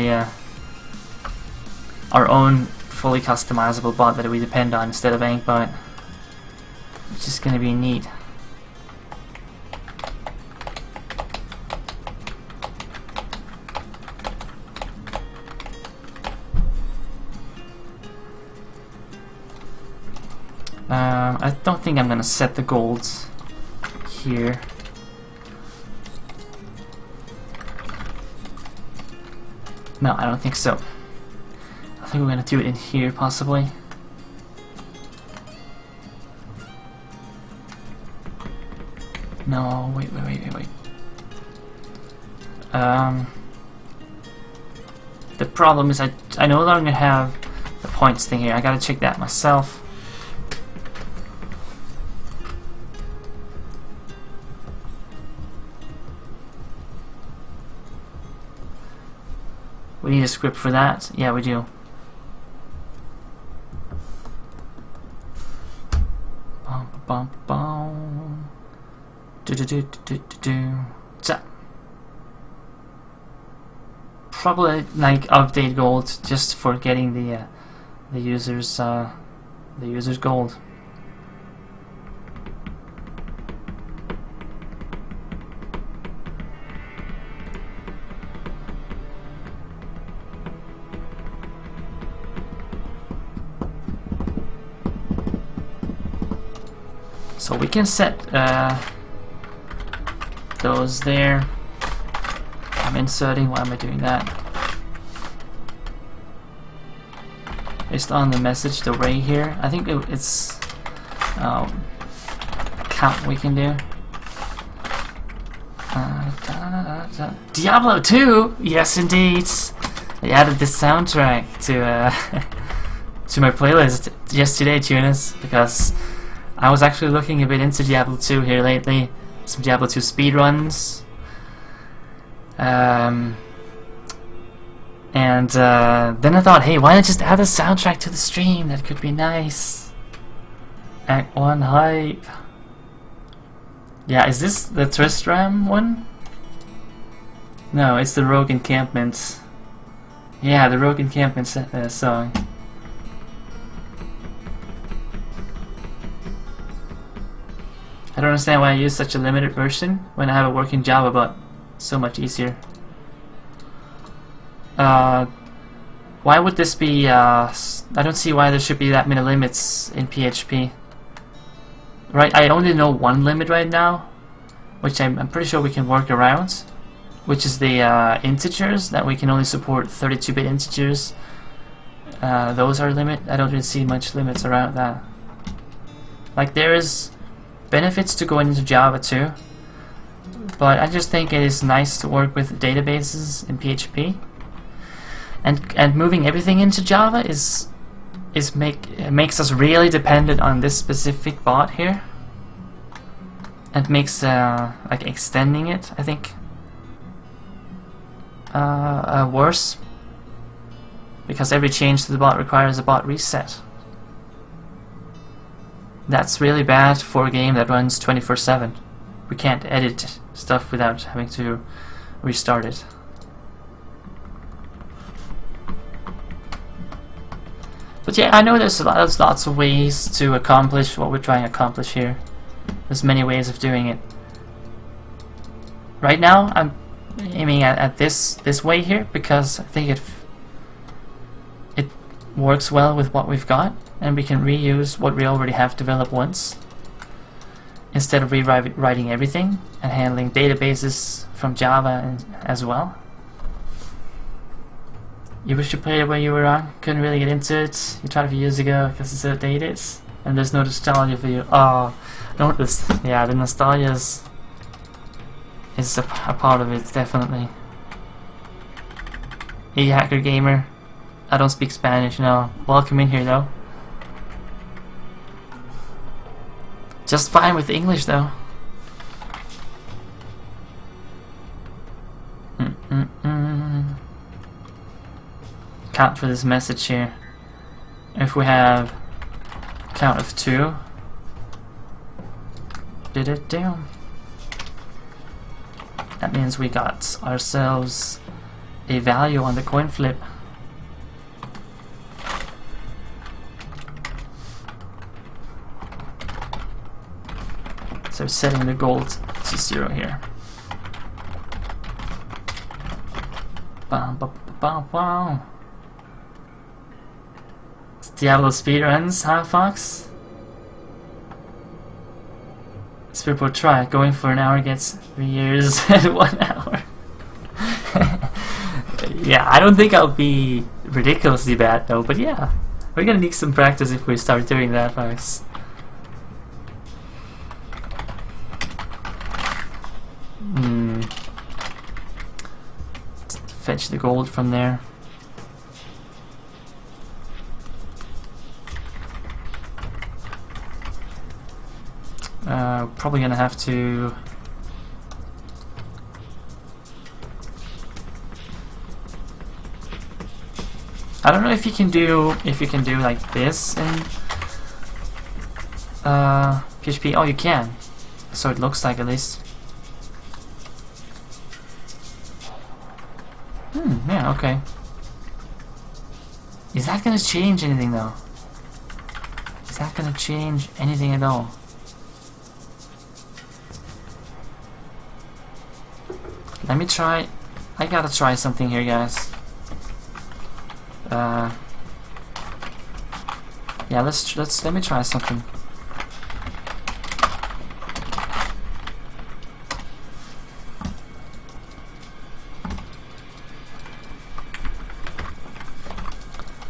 our own fully customizable bot that we depend on instead of AnkBot, which is going to be neat. I don't think I'm going to set the golds here. No, I don't think so. I think we're gonna do it in here, possibly. Wait. The problem is I no longer have the points thing here. I gotta check that myself. We need a script for that. Yeah, we do. Bum. So, probably like update gold just for getting the users gold. So we can set those there. I'm inserting. Why am I doing that? Based on the message, the array here. I think it's count we can do. Diablo 2, yes indeed. I added this soundtrack to to my playlist yesterday, Tunis, because I was actually looking a bit into Diablo 2 here lately. Some Diablo 2 speedruns. And then I thought, hey, why not just add a soundtrack to the stream? That could be nice. Act 1 hype. Yeah, is this the Tristram one? No, it's the Rogue Encampment. Yeah, the Rogue Encampment song. I don't understand why I use such a limited version when I have a working Java, but so much easier. Why would this be, I don't see why there should be that many limits in PHP. Right, I only know one limit right now, which I'm pretty sure we can work around, which is the integers, that we can only support 32-bit integers. Those are limit. I don't really see much limits around that. Like, there is benefits to going into Java too, but I just think it is nice to work with databases in PHP, and moving everything into Java makes us really dependent on this specific bot here, and makes like extending it, I think, worse, because every change to the bot requires a bot reset. That's really bad for a game that runs 24/7. We can't edit stuff without having to restart it. But yeah, I know there's lots of ways to accomplish what we're trying to accomplish here. There's many ways of doing it. Right now, I'm aiming at this way here because I think it works well with what we've got, and we can reuse what we already have developed once, instead of rewriting everything and handling databases from Java as well. You wish you played it when you were on, couldn't really get into it. You tried a few years ago because it's outdated, and there's no nostalgia for you. Oh, yeah, the nostalgia is a part of it, definitely. Hey, hacker gamer. I don't speak Spanish, no. Welcome in here, though. Just fine with English, though. Count for this message here. If we have count of 2, that means we got ourselves a value on the coin flip. So setting the gold to 0 here. Wow. Diablo speedruns, huh, Fox? SpiritBoar try. Going for an hour gets 3 years and 1 hour. Yeah, I don't think I'll be ridiculously bad though, but yeah. We're gonna need some practice if we start doing that, Fox. fetch the gold from there. Probably gonna have to. I don't know if you can do like this in PHP. Oh, you can. So it looks like, at least. Yeah, okay. Is that gonna change anything though? Is that gonna change anything at all? Let me try. I gotta try something here, guys. Yeah, let me try something.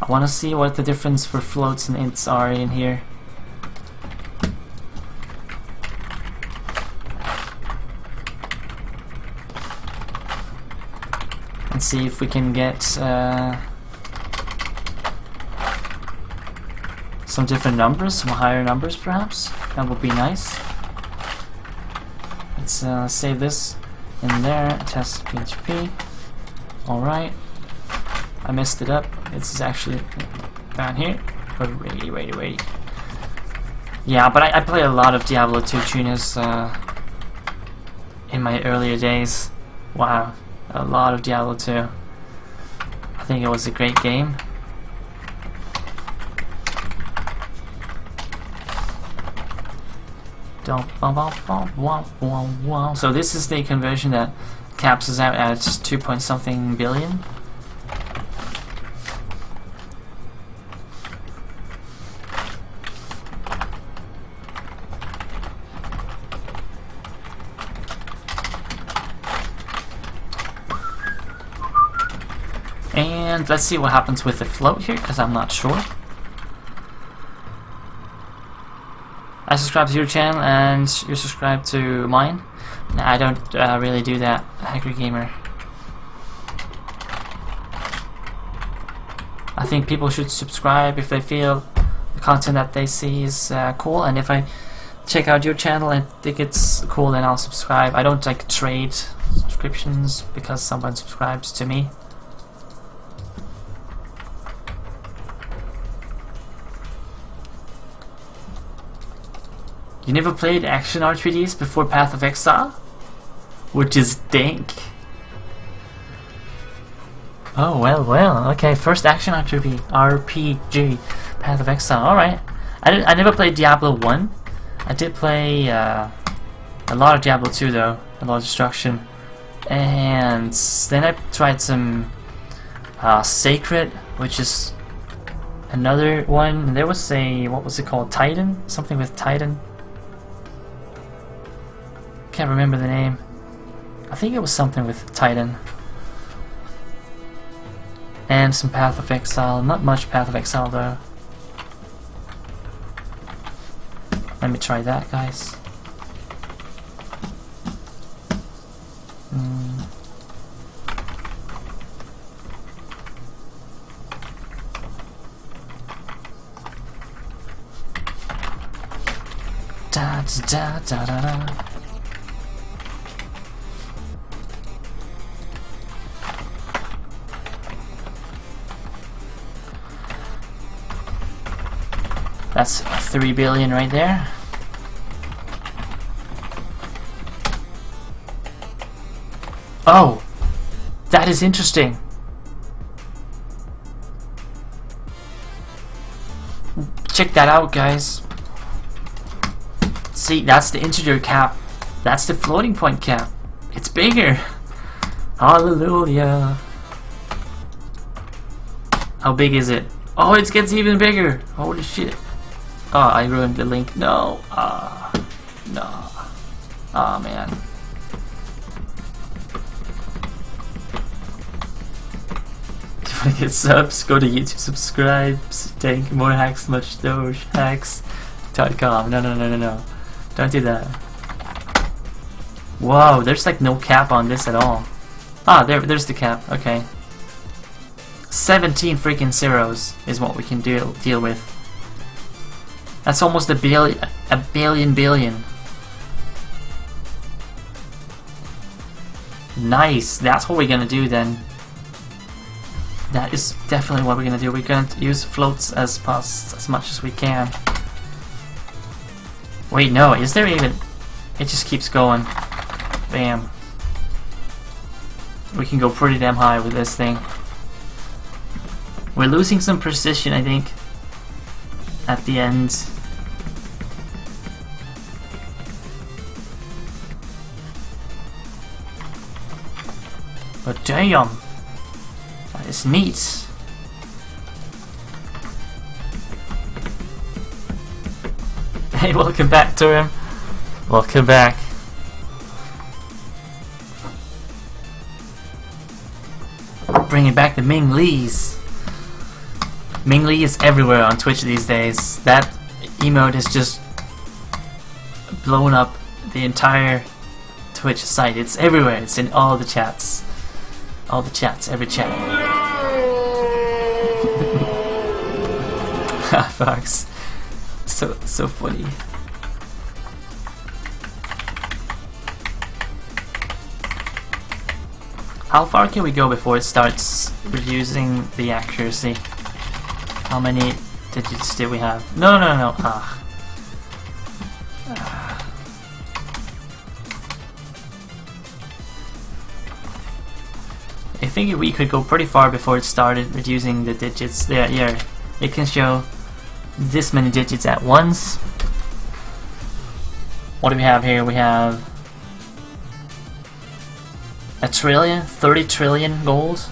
I want to see what the difference for floats and ints are in here. And see if we can get some different numbers, some higher numbers perhaps. That would be nice. Let's save this in there, test PHP. Alright. I messed it up. This is actually down here. Wait. Yeah, but I played a lot of Diablo 2 tuners in my earlier days. Wow, a lot of Diablo 2. I think it was a great game. So this is the conversion that caps us out at 2 point something billion. And let's see what happens with the float here, because I'm not sure. I subscribe to your channel and you subscribe to mine. No, I don't really do that, Hacker Gamer. I think people should subscribe if they feel the content that they see is cool, and if I check out your channel and think it's cool, then I'll subscribe. I don't like trade subscriptions because someone subscribes to me. You never played action RPGs before Path of Exile? Which is dank. Oh, well, okay, first action RPG, Path of Exile, alright. I never played Diablo 1. I did play a lot of Diablo 2 though, a lot of Destruction. And then I tried some Sacred, which is another one. There was a, what was it called, Titan? Something with Titan. Can't remember the name. I think it was something with Titan. And some Path of Exile. Not much Path of Exile though. Let me try that, guys. Da da da da da. That's 3 billion right there. Oh, that is interesting. Check that out, guys. See, that's the integer cap. That's the floating point cap. It's bigger. Hallelujah. How big is it? Oh, it gets even bigger. Holy shit. Oh, I ruined the link. No. No. Oh, man. If you want to get subs, go to YouTube, subscribe, tank more hacks, much doge hacks.com. No. Don't do that. Whoa, there's like no cap on this at all. Ah, there's the cap. Okay. 17 freaking zeros is what we can deal with. That's almost a billion. Nice. That's what we're gonna do then. That is definitely what we're gonna do. We're gonna use floats as much as we can. Wait, no. Is there even? It just keeps going. Bam. We can go pretty damn high with this thing. We're losing some precision, I think, at the end. But damn, that is neat. Hey, welcome back, Turim. Welcome back. Bringing back the Ming Lees. Ming Lee is everywhere on Twitch these days. That emote has just blown up the entire Twitch site. It's everywhere. It's in all the chats. All the chats, every chat. Fox. So funny. How far can we go before it starts reducing the accuracy? How many digits do we have? No. I think we could go pretty far before it started reducing the digits. Yeah, it can show this many digits at once. What do we have here? We have a trillion, 30 trillion gold,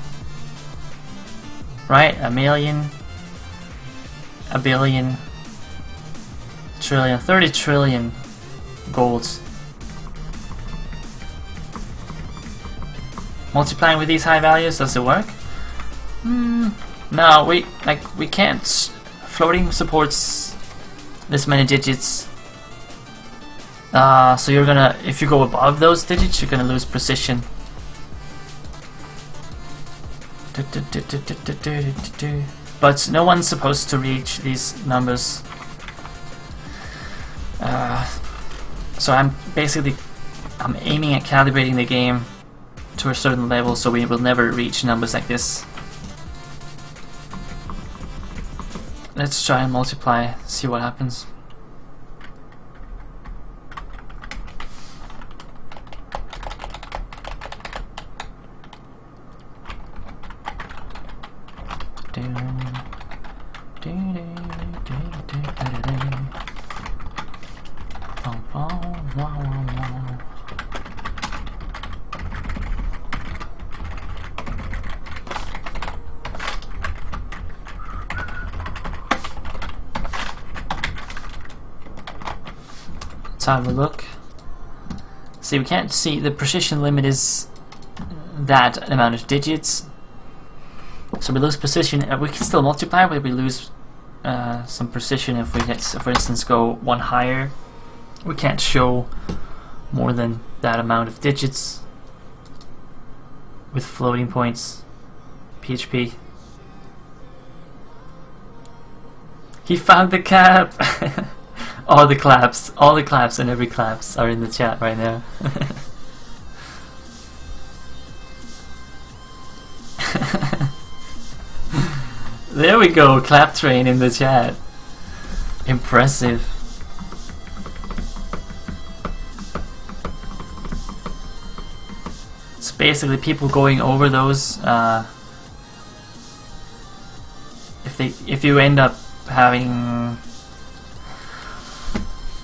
right? A million, a billion, trillion, 30 trillion golds. Multiplying with these high values, does it work? No, we can't. Floating supports this many digits. So you're gonna, if you go above those digits, you're gonna lose precision. But no one's supposed to reach these numbers. So I'm aiming at calibrating the game to a certain level so we will never reach numbers like this. Let's try and multiply, see what happens. Let's have a look. See, we can't see, the precision limit is that amount of digits. So we lose precision. We can still multiply, but we lose some precision if we, for instance, go one higher. We can't show more than that amount of digits with floating points. PHP. He found the cap! all the claps and every claps are in the chat right now. There we go, clap train in the chat. Impressive. It's basically people going over those. If you end up having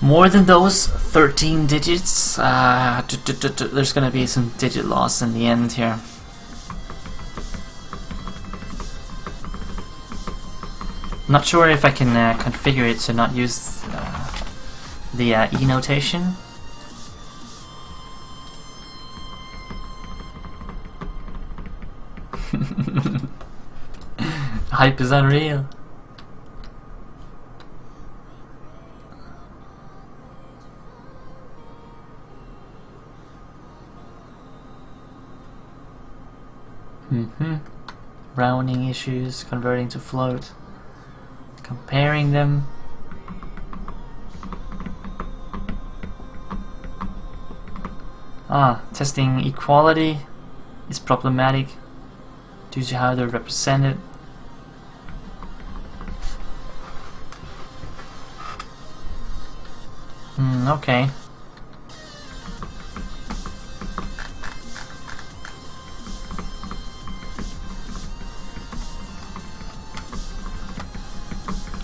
more than those 13 digits, there's gonna be some digit loss in the end here. Not sure if I can configure it to not use the E notation. Hype is unreal. Rounding issues, converting to float, comparing them. Testing equality is problematic due to how they're represented. Okay.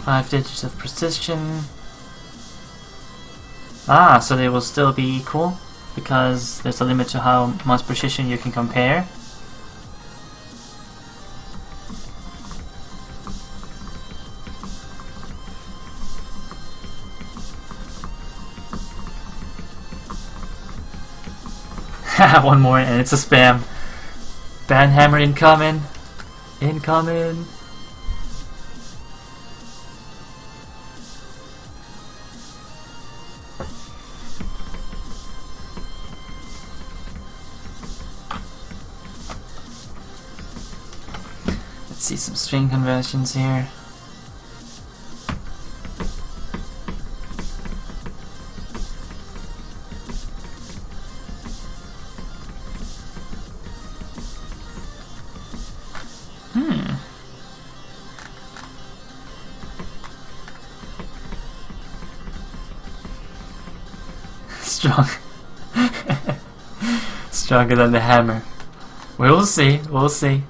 Five digits of precision. So they will still be equal because there's a limit to how much precision you can compare. One more and it's a spam. Banhammer incoming. Incoming. Let's see some string conversions here. Strong. Stronger than the hammer. We'll see, we'll see.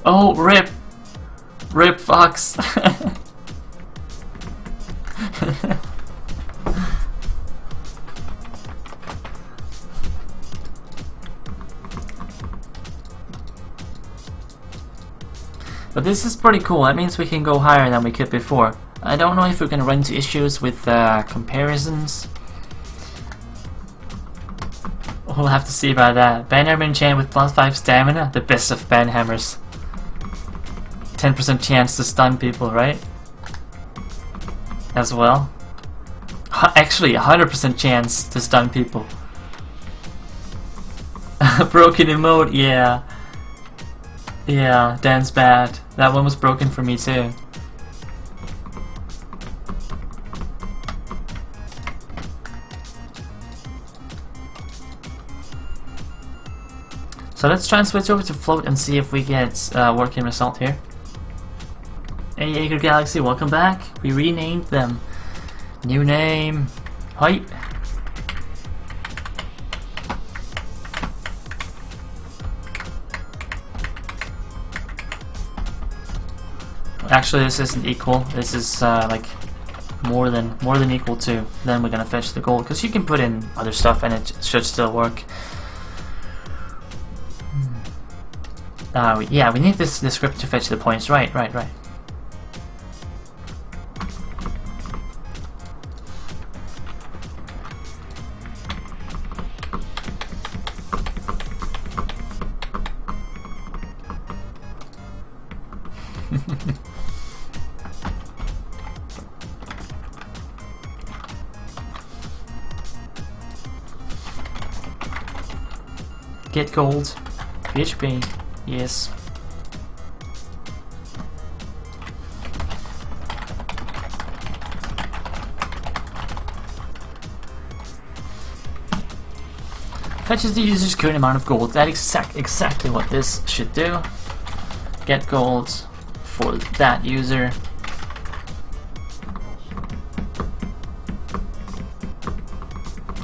Oh, rip! Rip, Fox! But this is pretty cool. That means we can go higher than we could before. I don't know if we're gonna run into issues with comparisons. We'll have to see about that. Banhammer enchant with +5 stamina, the best of banhammers. 10% chance to stun people, right? As well. Actually, 100% chance to stun people. Broken emote, yeah. Yeah, Dan's bad. That one was broken for me too. So let's try and switch over to float and see if we get working result here. Hey Jaeger Galaxy, welcome back. We renamed them. New name. Hype. Actually, this isn't equal. This is like more than equal to. Then we're gonna fetch the gold because you can put in other stuff and it should still work. Yeah, we need this script to fetch the points. Right. Get gold. PHP. Yes. Fetches the user's current amount of gold. That's exactly what this should do. Get gold for that user.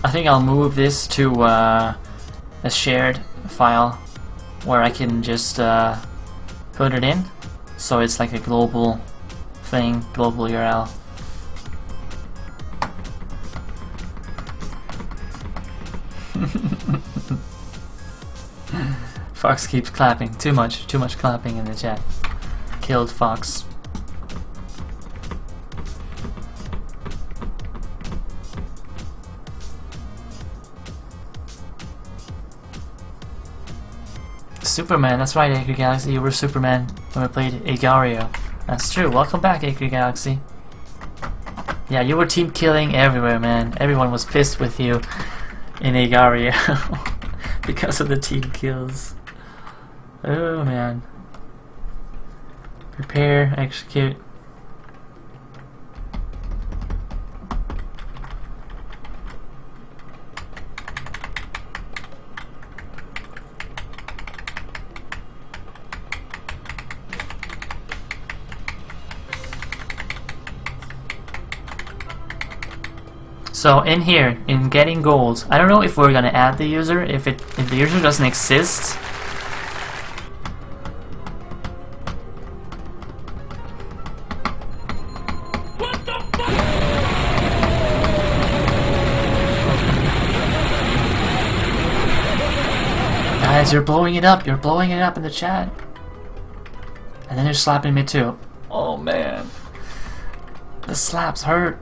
I think I'll move this to a shared file where I can just put it in, so it's like a global thing, global URL. Fox keeps clapping. Too much clapping in the chat. Killed Fox. Superman, that's right, Acre Galaxy, you were Superman when we played Agario. That's true, welcome back, Acre Galaxy. Yeah, you were team killing everywhere, man. Everyone was pissed with you in Agario because of the team kills. Oh man. Prepare, execute. So in here, in getting gold, I don't know if we're gonna add the user, if the user doesn't exist. What the fuck? Guys, you're blowing it up in the chat. And then they're slapping me too. Oh man. The slaps hurt.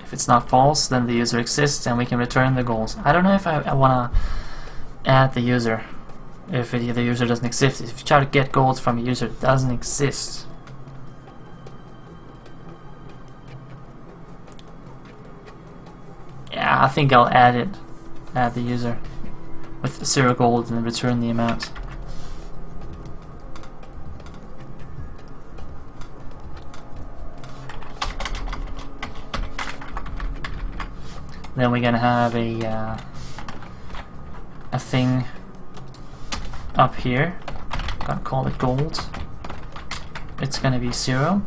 If it's not false, then the user exists and we can return the goals. I don't know if I want to add the user if the user doesn't exist. If you try to get gold from a user that doesn't exist. Yeah, I think I'll add it. Add the user with 0 gold and return the amount. Then we're gonna have a thing up here. Gonna call it gold. It's gonna be 0.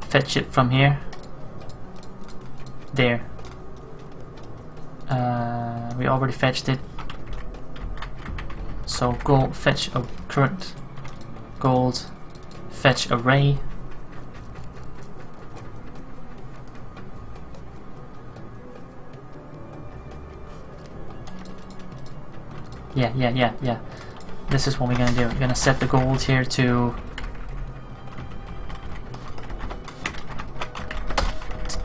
Fetch it from here. There. We already fetched it. So go fetch a current gold. Fetch array. Yeah. This is what we're gonna do. We're gonna set the gold here to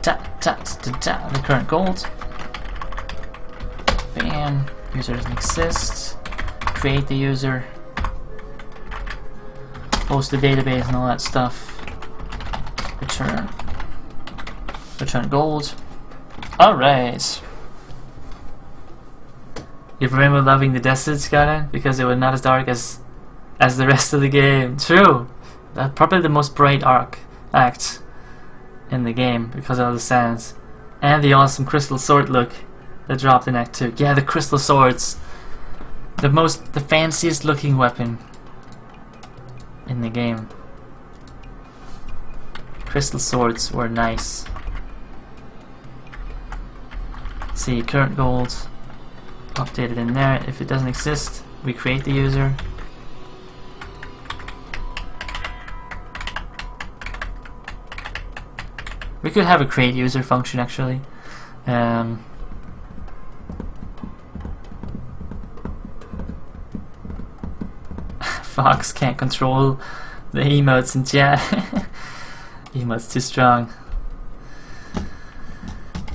the current gold. Bam. User doesn't exist. Create the user. Post the database and all that stuff. Return gold. Alright. You remember loving the desert, Skyline? Because it was not as dark as the rest of the game. True! That's probably the most bright act in the game because of all the sands. And the awesome crystal sword look that dropped in Act 2. Yeah, the crystal swords. The fanciest looking weapon in the game. Crystal swords were nice. See, current gold. Update it in there. If it doesn't exist, we create the user. We could have a create user function actually. Fox can't control the emotes in chat. Emotes too strong.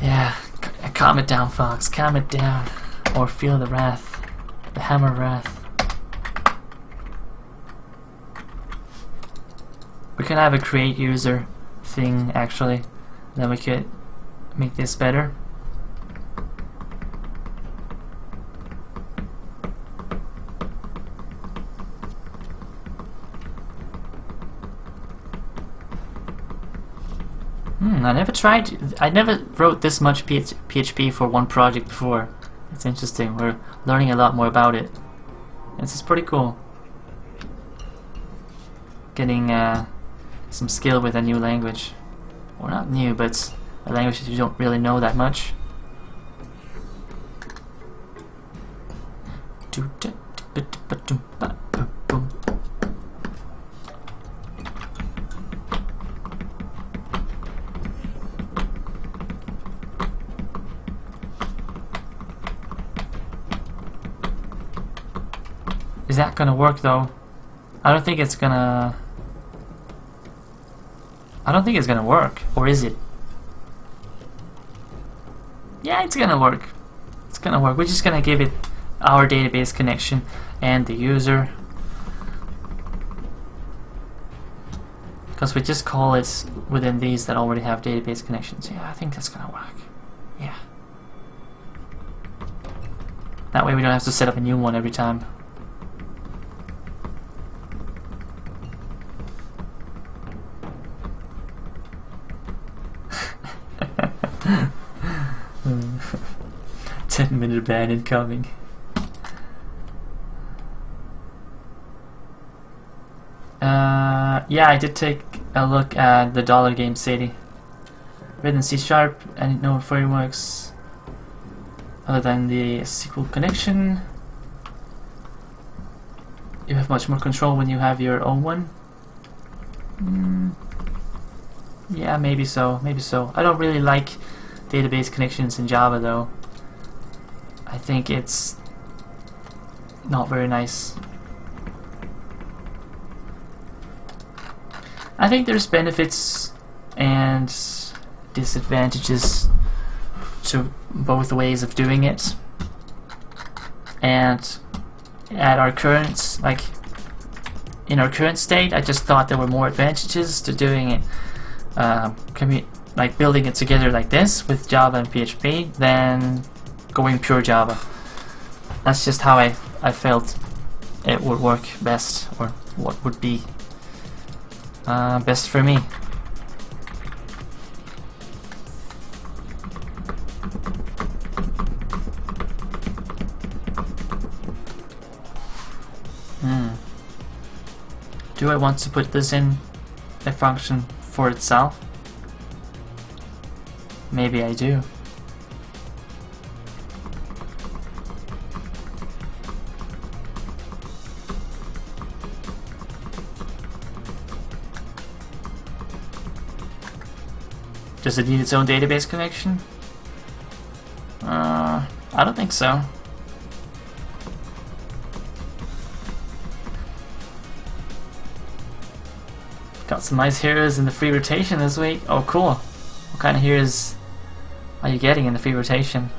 Yeah, calm it down, Fox. Calm it down. Or feel the wrath, the hammer wrath. We can have a create user thing actually, then we could make this better. I never wrote this much PHP for one project before. It's interesting. We're learning a lot more about it. This is pretty cool. Getting some skill with a new language. Well, not new, but a language that you don't really know that much. Is that gonna work though? I don't think it's gonna work, or is it? Yeah, it's gonna work. It's gonna work. We're just gonna give it our database connection and the user, because we just call it within these that already have database connections. Yeah, I think that's gonna work. Yeah. That way we don't have to set up a new one every time. Hmm. 10-minute ban incoming. Yeah, I did take a look at the dollar game city. Written C# and no frameworks other than the SQL connection. You have much more control when you have your own one. Yeah, maybe so, maybe so. I don't really like database connections in Java though. I think it's not very nice. I think there's benefits and disadvantages to both ways of doing it. And at our current, in our current state, I just thought there were more advantages to doing it, building it together like this with Java and PHP than going pure Java. That's just how I felt it would work best, or what would be best for me. Do I want to put this in a function for itself? Maybe I do. Does it need its own database connection? I don't think so. Got some nice heroes in the free rotation this week. Oh, cool. What kind of heroes are you getting in the free rotation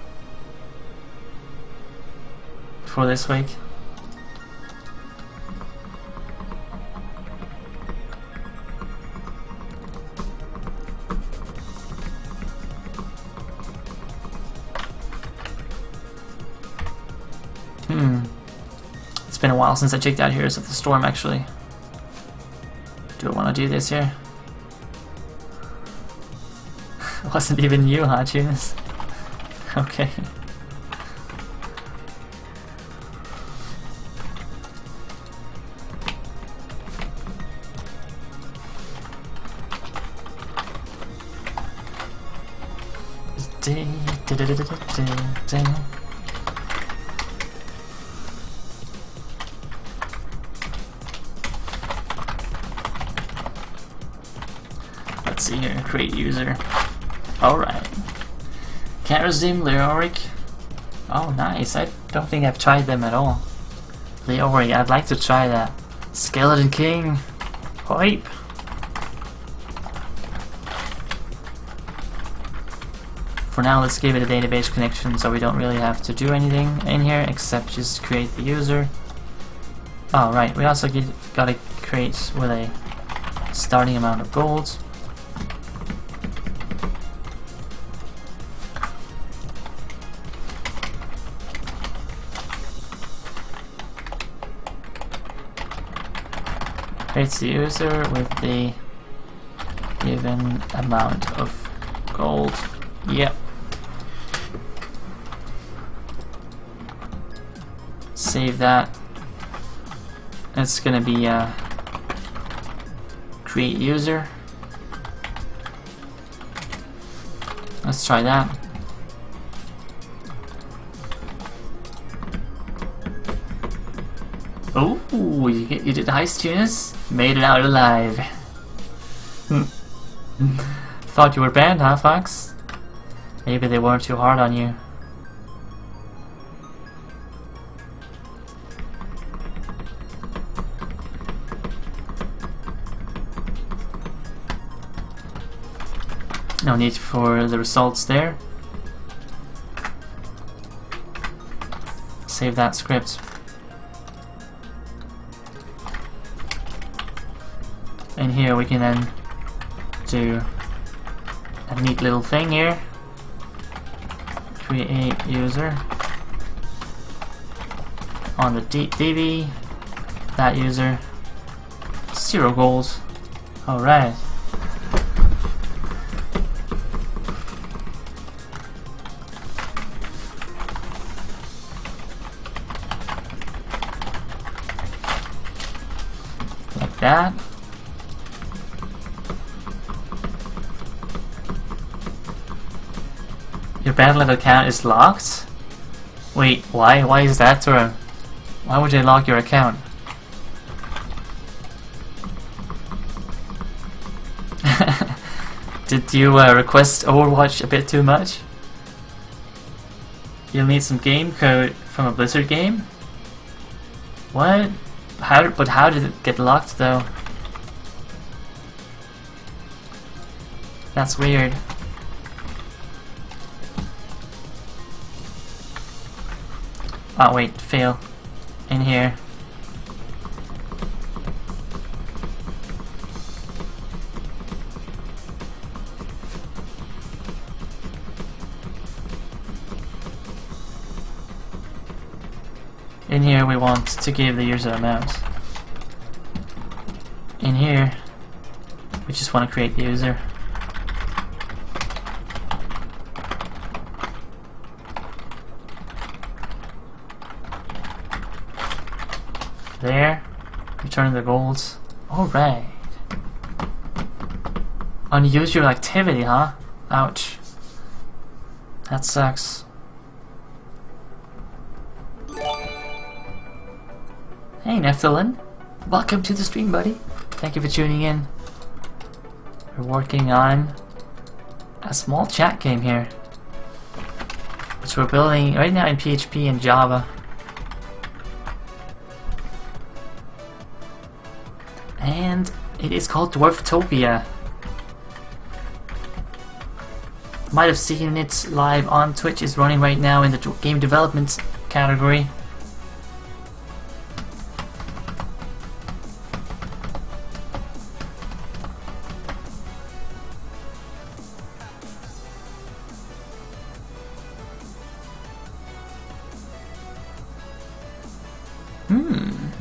for this week? It's been a while since I checked out Heroes of the Storm, actually. Do I want to do this here? Wasn't even you, huh, Tunis? Okay. Let's see here, create user. Alright. Karazim, Leoric. Oh, nice. I don't think I've tried them at all. Leoric, I'd like to try that. Skeleton King. Hype. For now, let's give it a database connection so we don't really have to do anything in here except just create the user. Oh, right. We also gotta create with a starting amount of gold. Creates the user with the given amount of gold. Yep. Save that. It's gonna be create user. Let's try that. Oh, you did the heist, Tunis? Made it out alive. Thought you were banned, huh, Fox? Maybe they weren't too hard on you. No need for the results there. save that script. And here we can then do a neat little thing here. Create user on the DB. That user 0 goals. Alright. Like that. Your Battle.net account is locked? Wait, why? Why is that, Tura? Why would they lock your account? Did you request Overwatch a bit too much? You'll need some game code from a Blizzard game? What? How did it get locked though? That's weird. Oh wait, fail. In here. In here we want to give the user a mouse. In here we just want to create the user. There, return the golds. Alright. Unusual activity, huh? Ouch. That sucks. Hey Nephilim, welcome to the stream, buddy. Thank you for tuning in. We're working on a small chat game here, which we're building right now in PHP and Java. And it is called Dwarftopia. Might have seen it live on Twitch. It's running right now in the game development category.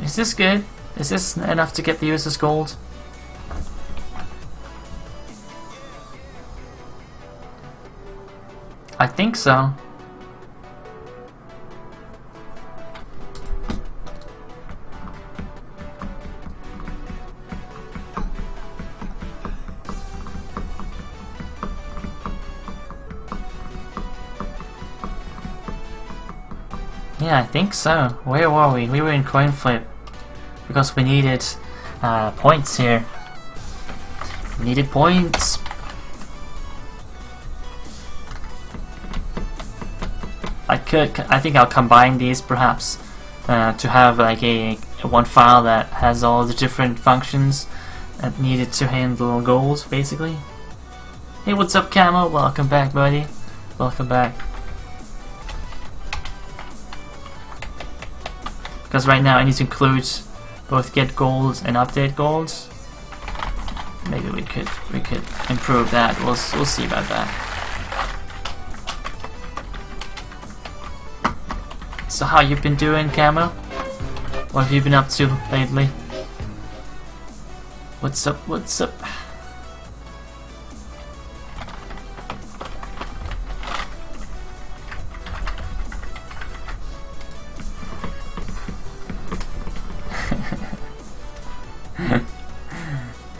Is this good? Is this enough to get the user's gold? I think so. Yeah, I think so. Where were we? We were in coin flip. Because we needed points here. We needed points. I think I'll combine these perhaps to have like a one file that has all the different functions that needed to handle goals, basically. Hey, what's up, Camo? Welcome back, buddy. Welcome back. Because right now I need to include both get goals and update goals. Maybe we could improve that. We'll see about that. So how you been doing, Camo? What have you been up to lately? What's up? What's up?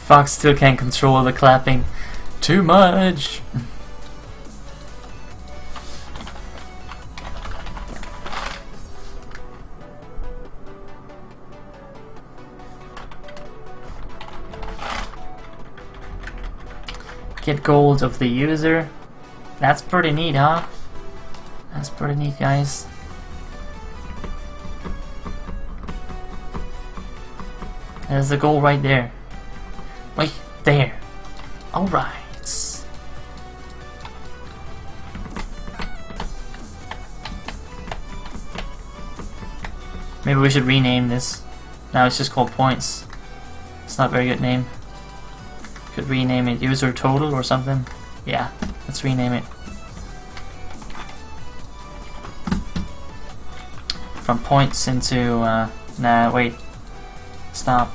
Fox still can't control the clapping. Too much! Get gold of the user. That's pretty neat, huh? That's pretty neat, guys. There's the goal right there. Wait, there. Alright. Maybe we should rename this. Now it's just called points. It's not a very good name. Could rename it user total or something. Yeah, let's rename it. From points into, nah, wait. Stop.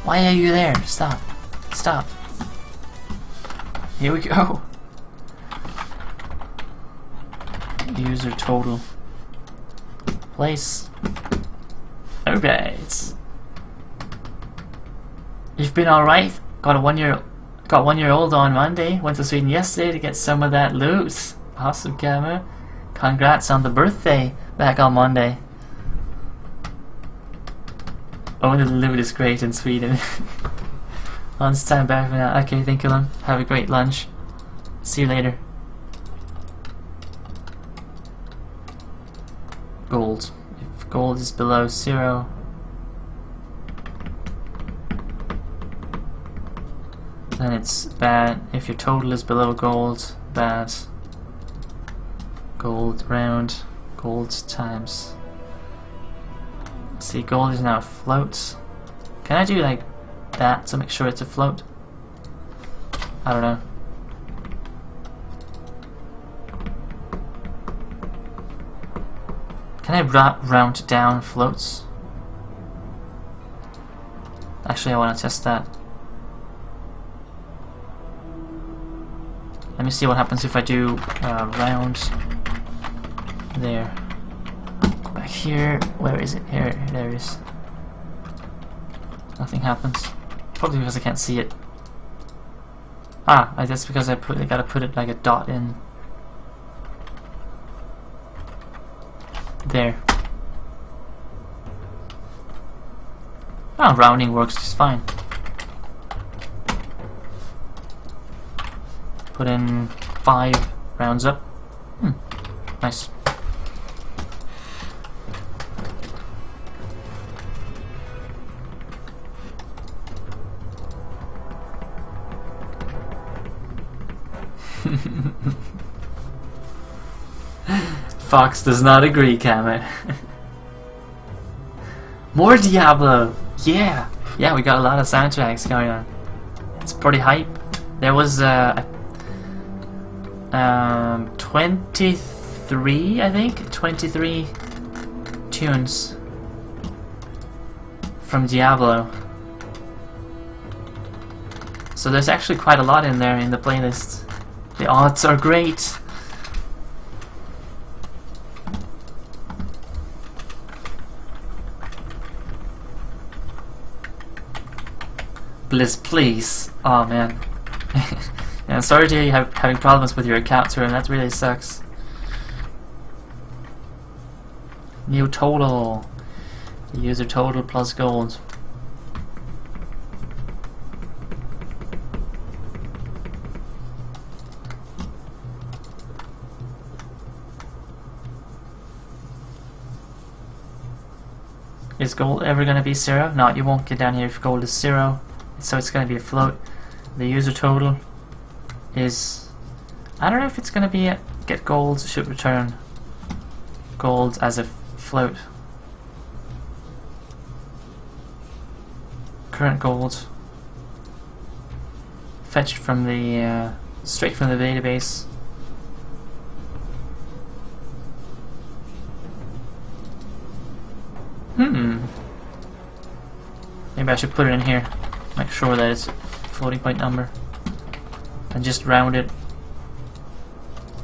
Why are you there? Stop. Stop. Here we go. User total. Place. Alright. You've been alright? Got 1 year old on Monday. Went to Sweden yesterday to get some of that loot. Awesome, Gamma. Congrats on the birthday. Back on Monday. Oh, the loot is great in Sweden. Lunchtime back for now. Okay, thank you, Lum. Have a great lunch. See you later. Gold. If gold is below 0, then it's bad. If your total is below gold, bad. Gold round. Gold times. Let's see, gold is now afloat. Can I do like that to make sure it's afloat? I don't know. Can I round down floats? Actually, I want to test that. Let me see what happens if I do round there. Go back here. Where is it? Here. There it is. Nothing happens. Probably because I can't see it. Ah, that's because I gotta put it like a dot in. There. Oh, rounding works just fine. Put in 5 rounds up. Nice. Fox does not agree, Kamet. More Diablo! Yeah! Yeah, we got a lot of soundtracks going on. It's pretty hype. There was 23, I think? 23 tunes from Diablo. So there's actually quite a lot in there in the playlist. The odds are great. Blizz, please. Oh man. Yeah, sorry to hear you having problems with your account, Turin. That really sucks. New total. User total plus gold. Is gold ever going to be 0? No, you won't get down here if gold is 0. So it's going to be a float. The user total is... I don't know if it's going to be a get gold. Should return gold as a float. Current gold. Fetched from the... straight from the database. Maybe I should put it in here. Make sure that it's a floating point number. And just round it.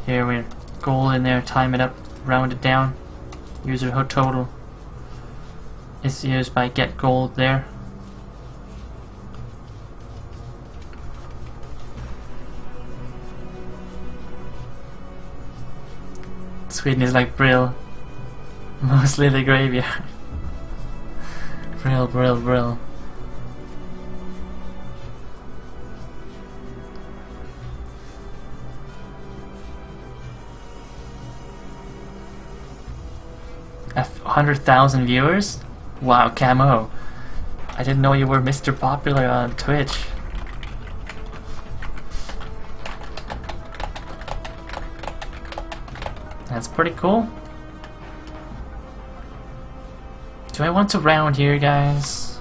Here we're gold in there, time it up, round it down. User total is used by get gold there. Sweden is like Brill. Mostly the graveyard. Brill, Brill, Brill. At 100,000 viewers? Wow, Camo. I didn't know you were Mr. Popular on Twitch. That's pretty cool. Do I want to round here, guys?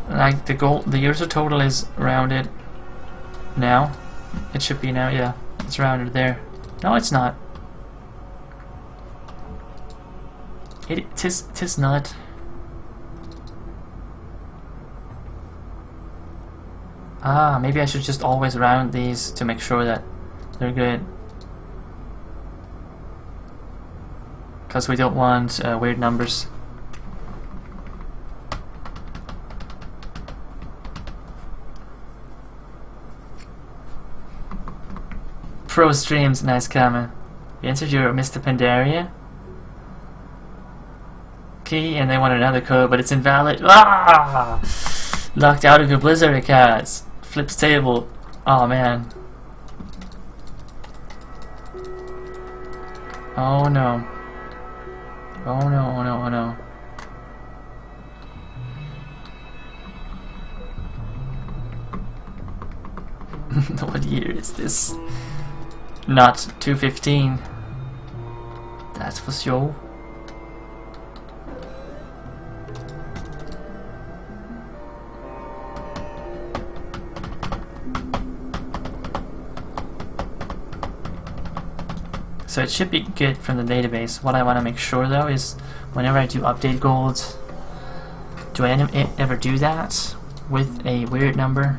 Like the user total is rounded now. It should be now, yeah. It's rounded there. No, it's not. Tis not. Ah, maybe I should just always round these to make sure that they're good. Because we don't want weird numbers. Pro streams, nice comment. You entered your Mr. Pandaria key and they want another code, but it's invalid. Ah! Locked out of your Blizzard accounts. Flips table. Oh man. Oh no. Oh no, oh no, oh no. What year is this? Not 215. That's for sure. So it should be good from the database. What I want to make sure though is whenever I do update gold, do I ever do that with a weird number?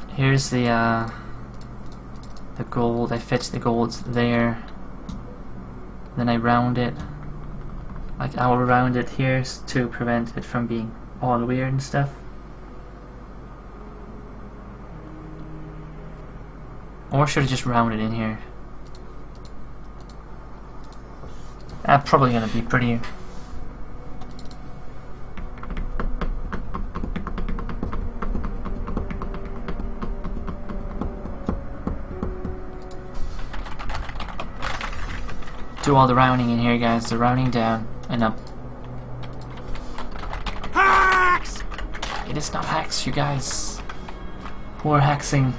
Here's the gold. I fetch the gold there. Then I round it. Like I will round it here to prevent it from being all weird and stuff. Or should I just round it in here? That's probably gonna be prettier. Do all the rounding in here, guys. The rounding down and up. Hacks! It is not hacks, you guys. We're hacking.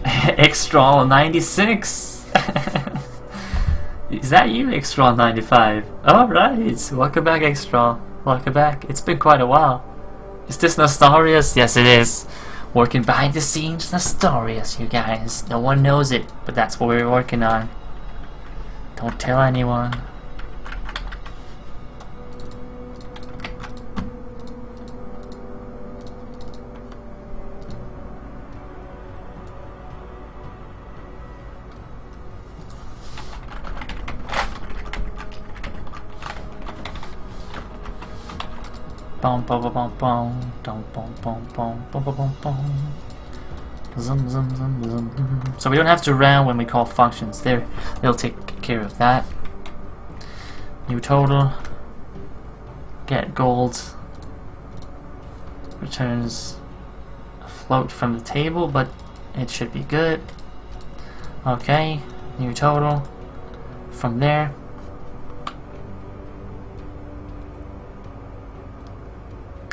Extra 96. Is that you, Extra 95? Alright, welcome back, Extra. Welcome back. It's been quite a while. Is this Nostorius? Yes, it is. Working behind the scenes, Nostorius, you guys. No one knows it, but that's what we're working on. Don't tell anyone. Bum bum bum bum bum bum bum bum bum bum bum bum. Zum zum zum zum. So we don't have to round when we call functions. They'll take care of that. New total. Get gold. Returns a float from the table, but it should be good. Okay. New total. From there.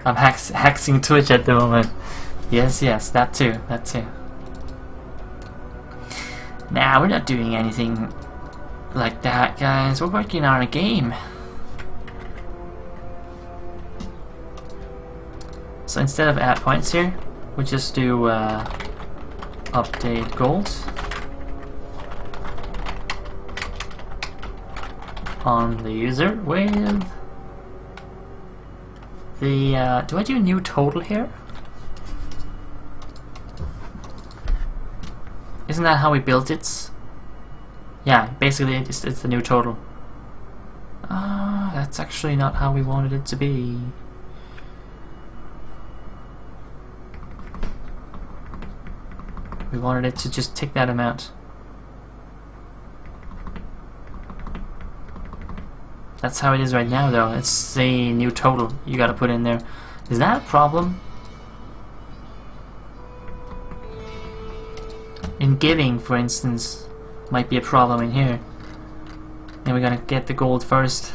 I'm hacking Twitch at the moment. Yes, yes, that too, that too. Nah, we're not doing anything like that, guys. We're working on a game. So instead of add points here, we just do update gold on the user with the do I do a new total here? Isn't that how we built it? Yeah, basically it's the new total. Ah, that's actually not how we wanted it to be. We wanted it to just take that amount. That's how it is right now though. It's the new total you gotta put in there. Is that a problem? In giving, for instance, might be a problem in here. And we're gonna get the gold first.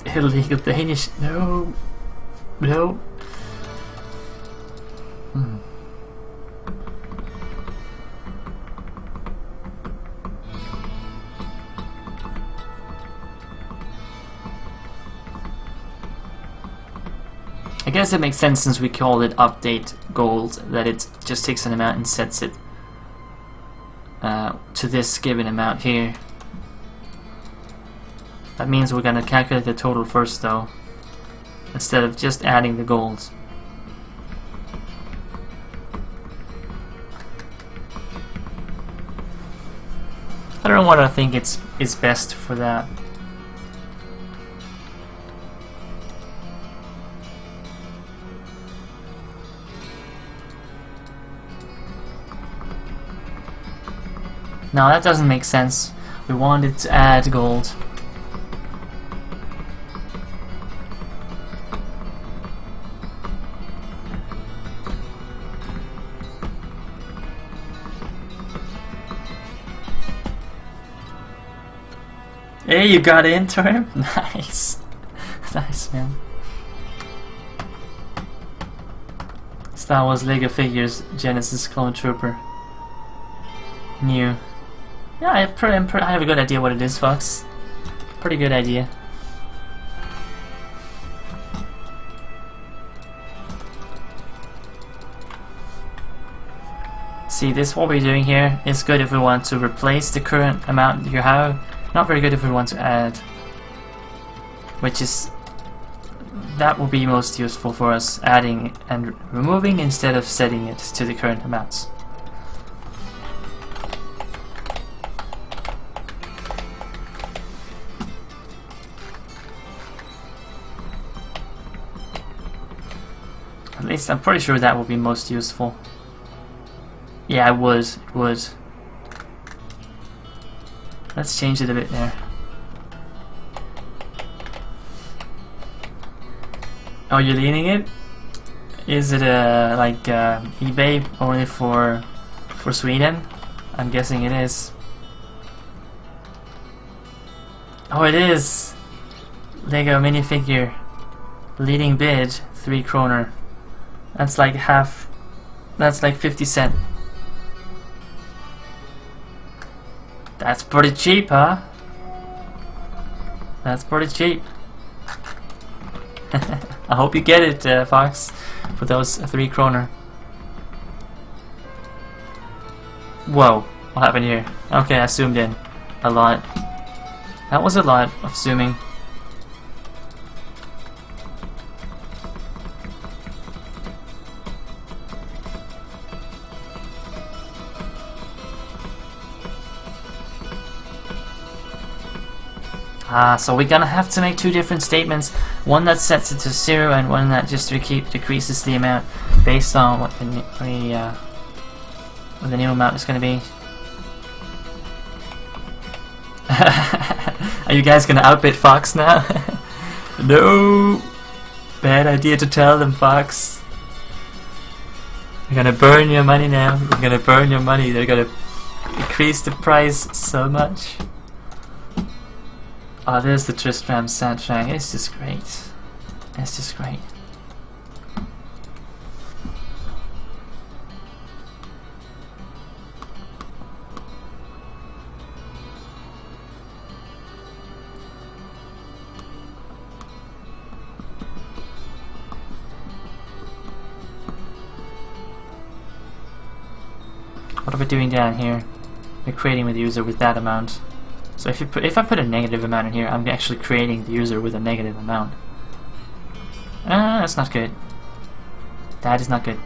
Illegal Danish. No. No. I guess it makes sense since we called it update gold that it just takes an amount and sets it to this given amount here. That means we're gonna calculate the total first though, instead of just adding the gold. I don't know what I think is best for that. No, that doesn't make sense. We wanted to add gold. Hey, you got into him? Nice. Nice, man. Star Wars Lego figures, Genesis Clone Trooper. New. Yeah, I have a good idea what it is, Fox. Pretty good idea. See, this what we're doing here is good if we want to replace the current amount you have. Not very good if we want to add. Which is... that will be most useful for us, adding and removing instead of setting it to the current amounts. At least I'm pretty sure that will be most useful. Yeah, it would. Let's change it a bit there. Oh, you're leaning it? Is it like eBay only for Sweden? I'm guessing it is. Oh, it is! Lego minifigure. Leading bid, 3 kroner. That's like half. That's like 50 cents. That's pretty cheap, huh? That's pretty cheap. I hope you get it, Fox, for those 3 kroner. Whoa, what happened here? Okay, I zoomed in. A lot. That was a lot of zooming. So we're gonna have to make 2 different statements, one that sets it to 0 and one that just decreases the amount based on what the new amount is gonna be. Are you guys gonna outbid Fox now? No! Bad idea to tell them, Fox. You're gonna burn your money now. You're gonna burn your money. They're gonna decrease the price so much. Oh, there's the Tristram soundtrack. It's just great. It's just great. What are we doing down here? We're creating with the user with that amount. So if I put a negative amount in here, I'm actually creating the user with a negative amount. That's not good. That is not good.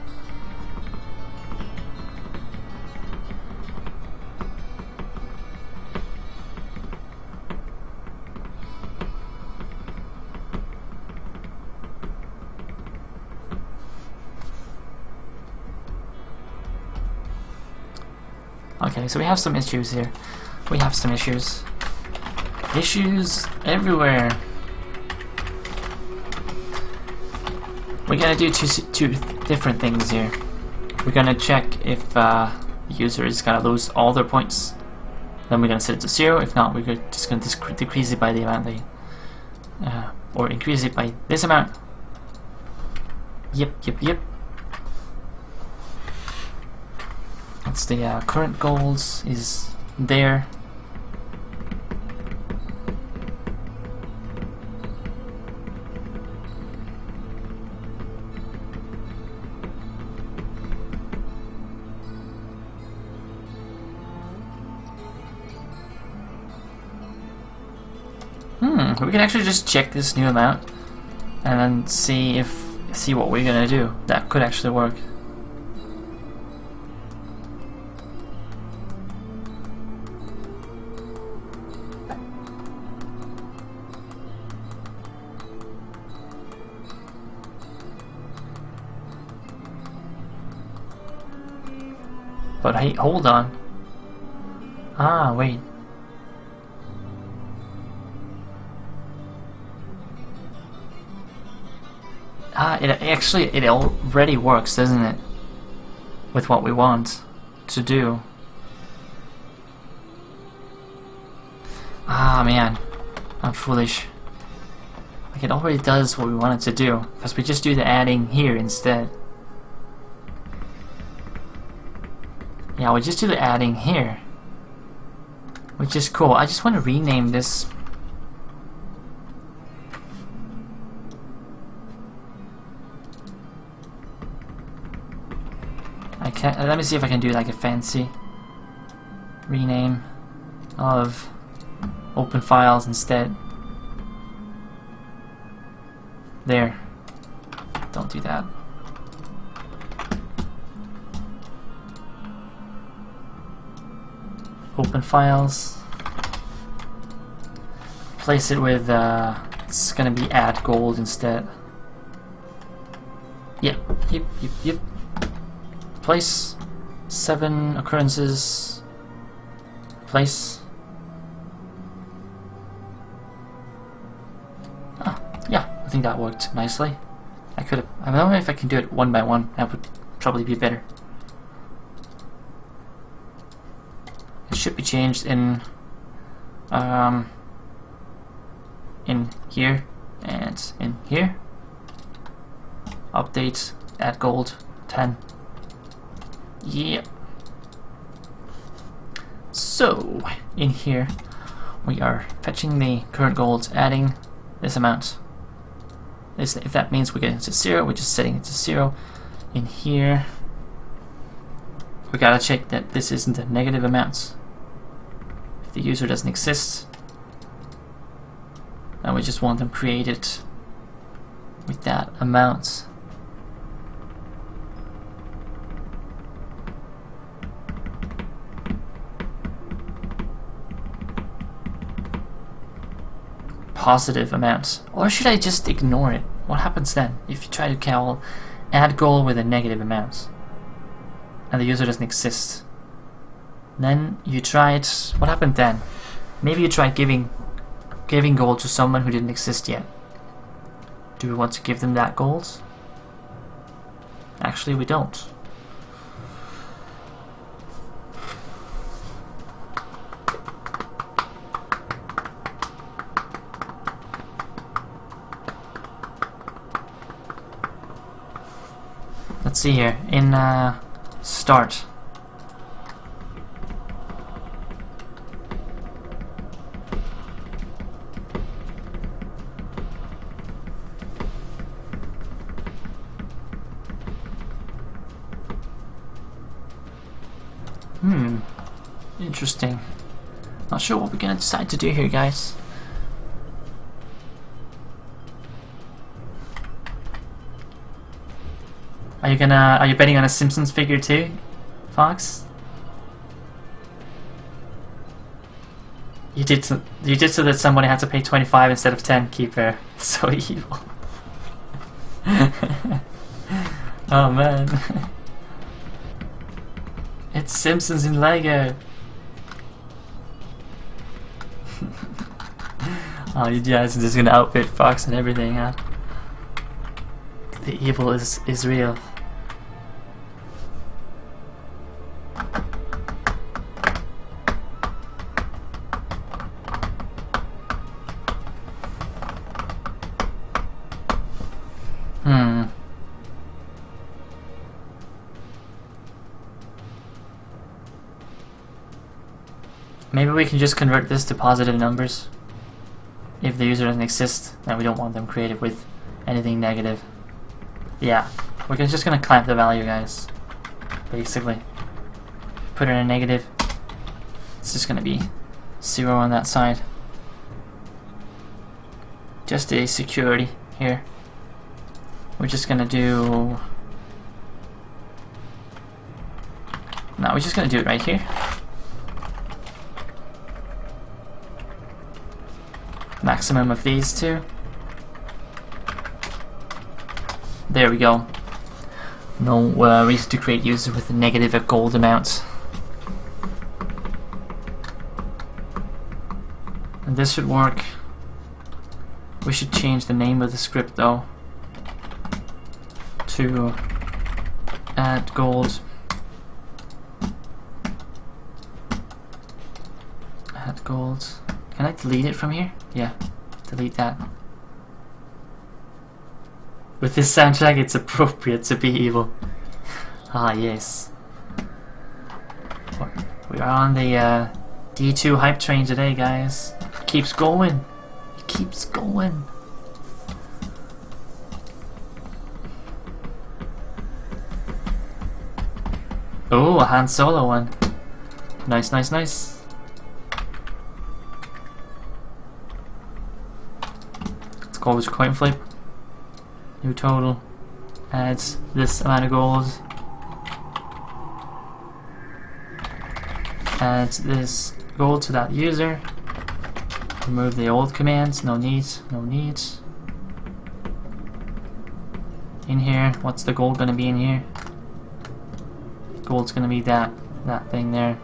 Okay, so we have some issues here. We have some issues. Issues everywhere. We're gonna do two different things here. We're gonna check if the user is gonna lose all their points. Then we're gonna set it to 0. If not, we're just gonna decrease it by the amount they, or increase it by this amount. Yep. That's the current goals is there. We can actually just check this new amount and then see what we're gonna do. That could actually work. But hey, hold on. Ah, wait. Ah, it already works, doesn't it? With what we want to do. Ah, man. I'm foolish. Like, it already does what we want it to do, because we just do the adding here instead. Yeah, we just do the adding here, which is cool. I just want to rename this. I can't. Let me see if I can do like a fancy rename of open files instead. There. Don't do that. Open files. Place it with, it's gonna be add gold instead. Yep. Place 7 occurrences. Place. Ah, yeah, I think that worked nicely. I don't know if I can do it one by one. That would probably be better. It should be changed in here and in here. Update, add gold, 10. Yeah. So in here we are fetching the current golds, adding this amount. If that means we get it to 0, we're just setting it to 0. In here we gotta check that this isn't a negative amount. If the user doesn't exist, and we just want them created with that amount. Positive amounts. Or should I just ignore it? What happens then if you try to call add goal with a negative amount and the user doesn't exist? Then you tried, what happened then? Maybe you tried giving gold to someone who didn't exist yet. Do we want to give them that gold? Actually, we don't. Let's see here, in start. Interesting. Not sure what we're gonna decide to do here, guys. Are you betting on a Simpsons figure too, Fox? You did so that somebody had to pay 25 instead of 10, Keeper. So evil. Oh man. It's Simpsons in Lego. Oh, you guys are just gonna outbid Fox and everything, huh? The evil is real. Maybe we can just convert this to positive numbers. If the user doesn't exist, then we don't want them created with anything negative. Yeah, we're just gonna clamp the value, guys. Basically. Put in a negative. It's just gonna be 0 on that side. just a security here. We're just gonna do... No, we're just gonna do it right here. Maximum of these two. There we go. No reason to create users with a negative gold amount. And this should work. We should change the name of the script though to add gold. Add gold. Can I delete it from here? Yeah, delete that. With this soundtrack, it's appropriate to be evil. Ah, yes. We are on the D2 hype train today, guys. It keeps going. It keeps going. Oh, a Han Solo one. Nice, nice, nice. Let's go with coin flip. New total. Adds this amount of gold. Adds this gold to that user. Remove the old commands. No need. No need. In here, what's the gold gonna be in here? Gold's gonna be that thing there.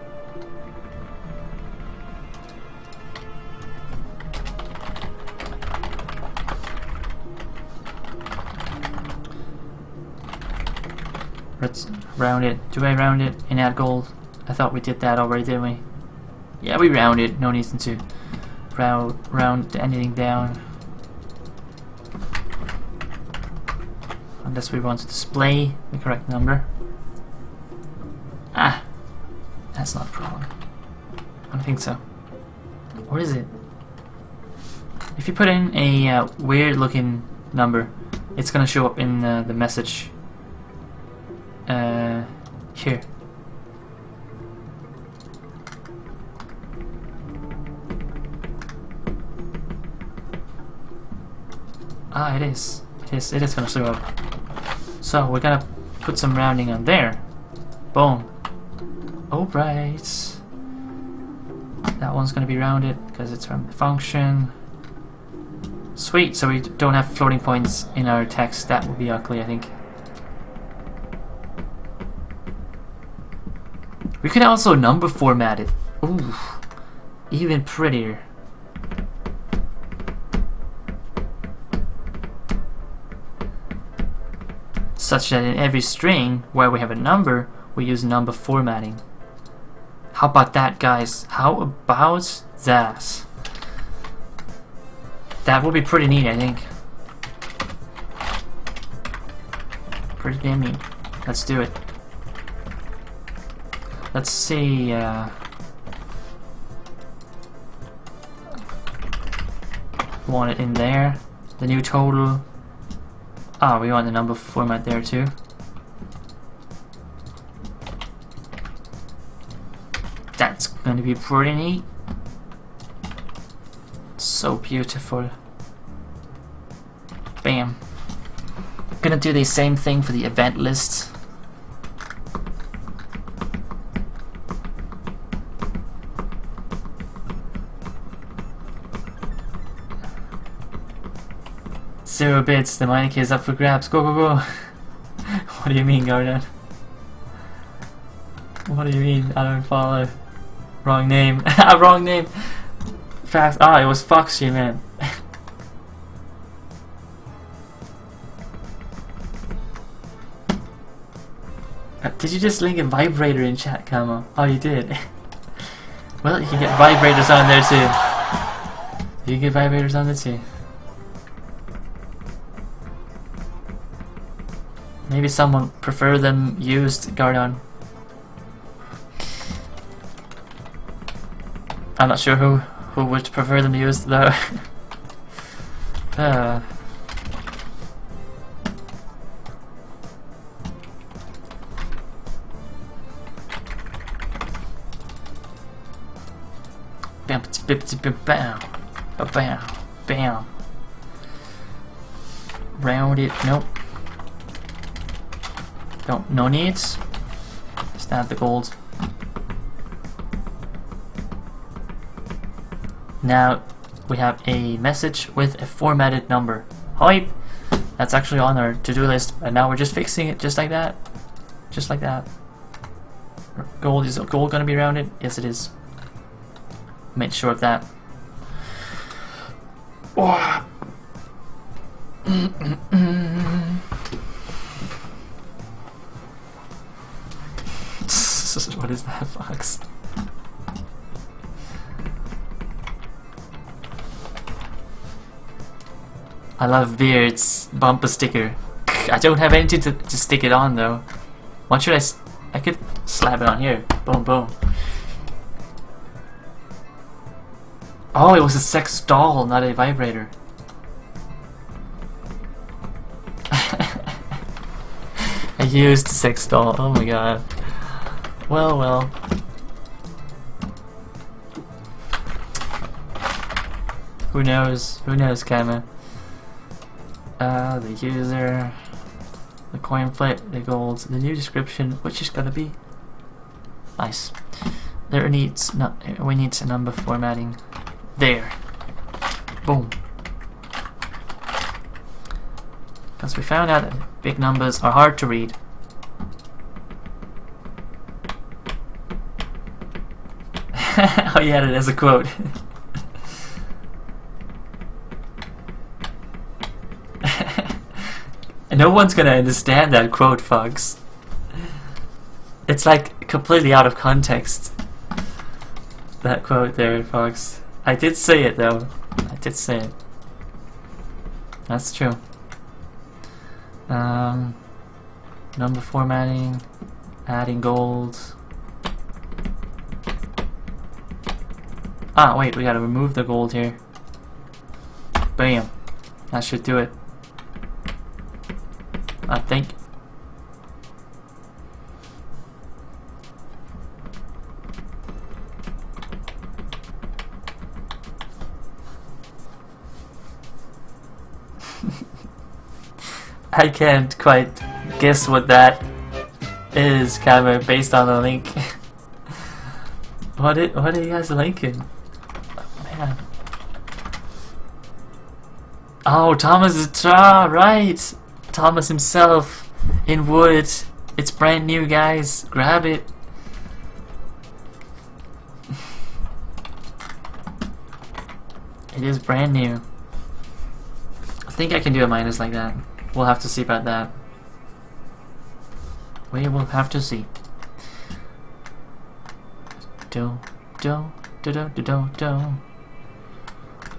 Let's round it. Do I round it and add gold? I thought we did that already, didn't we? Yeah, we round it. No reason to round anything down. Unless we want to display the correct number. Ah, that's not a problem. I don't think so. What is it? If you put in a weird looking number, it's gonna show up in the message. Here. Ah, it is. It is gonna show up. So we're gonna put some rounding on there. Boom. Alright. That one's gonna be rounded because it's from the function. Sweet, so we don't have floating points in our text. That would be ugly, I think. We could also number format it. Ooh, even prettier. Such that in every string where we have a number, we use number formatting. How about that, guys? How about that? That would be pretty neat, I think. Pretty damn neat. Let's do it. Let's see. Want it in there. The new total. Ah, we want the number format there too. That's going to be pretty neat. So beautiful. Bam. Gonna do the same thing for the event list. Zero bits, the mining key is up for grabs. Go, go, go. What do you mean, Gordon? What do you mean? I don't follow. Wrong name. Wrong name. Fast. Ah, it was Foxy, man. Did you just link a vibrator in chat, Camo? Oh, you did. Well, you can get vibrators on there too. You can get vibrators on there too. Maybe someone prefer them used, Gardon. I'm not sure who would prefer them used though. Bam, bam, bam, bam. round it. Nope. Don't. No needs. Just add the gold. Now we have a message with a formatted number. Hype! That's actually on our to-do list, and now we're just fixing it just like that. Just like that. Gold, is gold gonna be rounded? Yes, it is. Make sure of that. Oh. What is that, Fox? I love beards. Bumper sticker. I don't have anything to stick it on though. What should I could slap it on here. Boom, boom. Oh, it was a sex doll, not a vibrator. I used a sex doll. Oh my god. Well, well. Who knows? Who knows, Kama? The user, the coin flip, the gold, the new description, which is gonna be nice. There needs we need some number formatting. There. Boom. Because we found out that big numbers are hard to read. Oh yeah, it is a quote. No one's gonna understand that quote, Fox. It's like completely out of context. That quote there, Fox. I did say it though. I did say it. That's true. Number formatting, adding gold. Ah, wait, we gotta remove the gold here. Bam. That should do it. I think. I can't quite guess what that is, Kama, based on the link. What are you guys linking? Oh, man. Oh, Thomas is right. Thomas himself in wood. It's brand new, guys. Grab it. It is brand new. I think I can do a minus like that. We'll have to see about that. We will have to see. Do.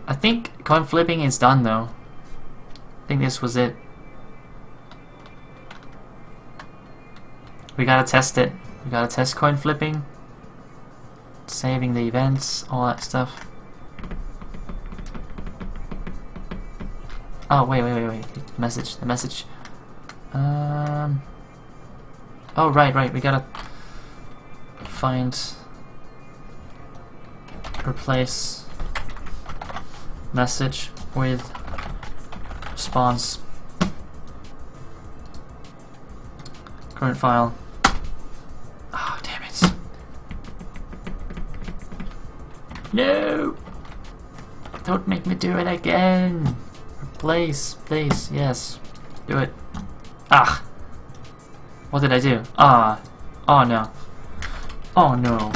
I think coin flipping is done though. I think this was it. We gotta test it. We gotta test coin flipping. Saving the events, all that stuff. Oh, wait. The message. Oh, right. We gotta find... Replace message with response. Current file. Oh, damn it. No! Don't make me do it again. Replace, please, yes. Do it. Ah! What did I do? Ah. Oh no. Oh no.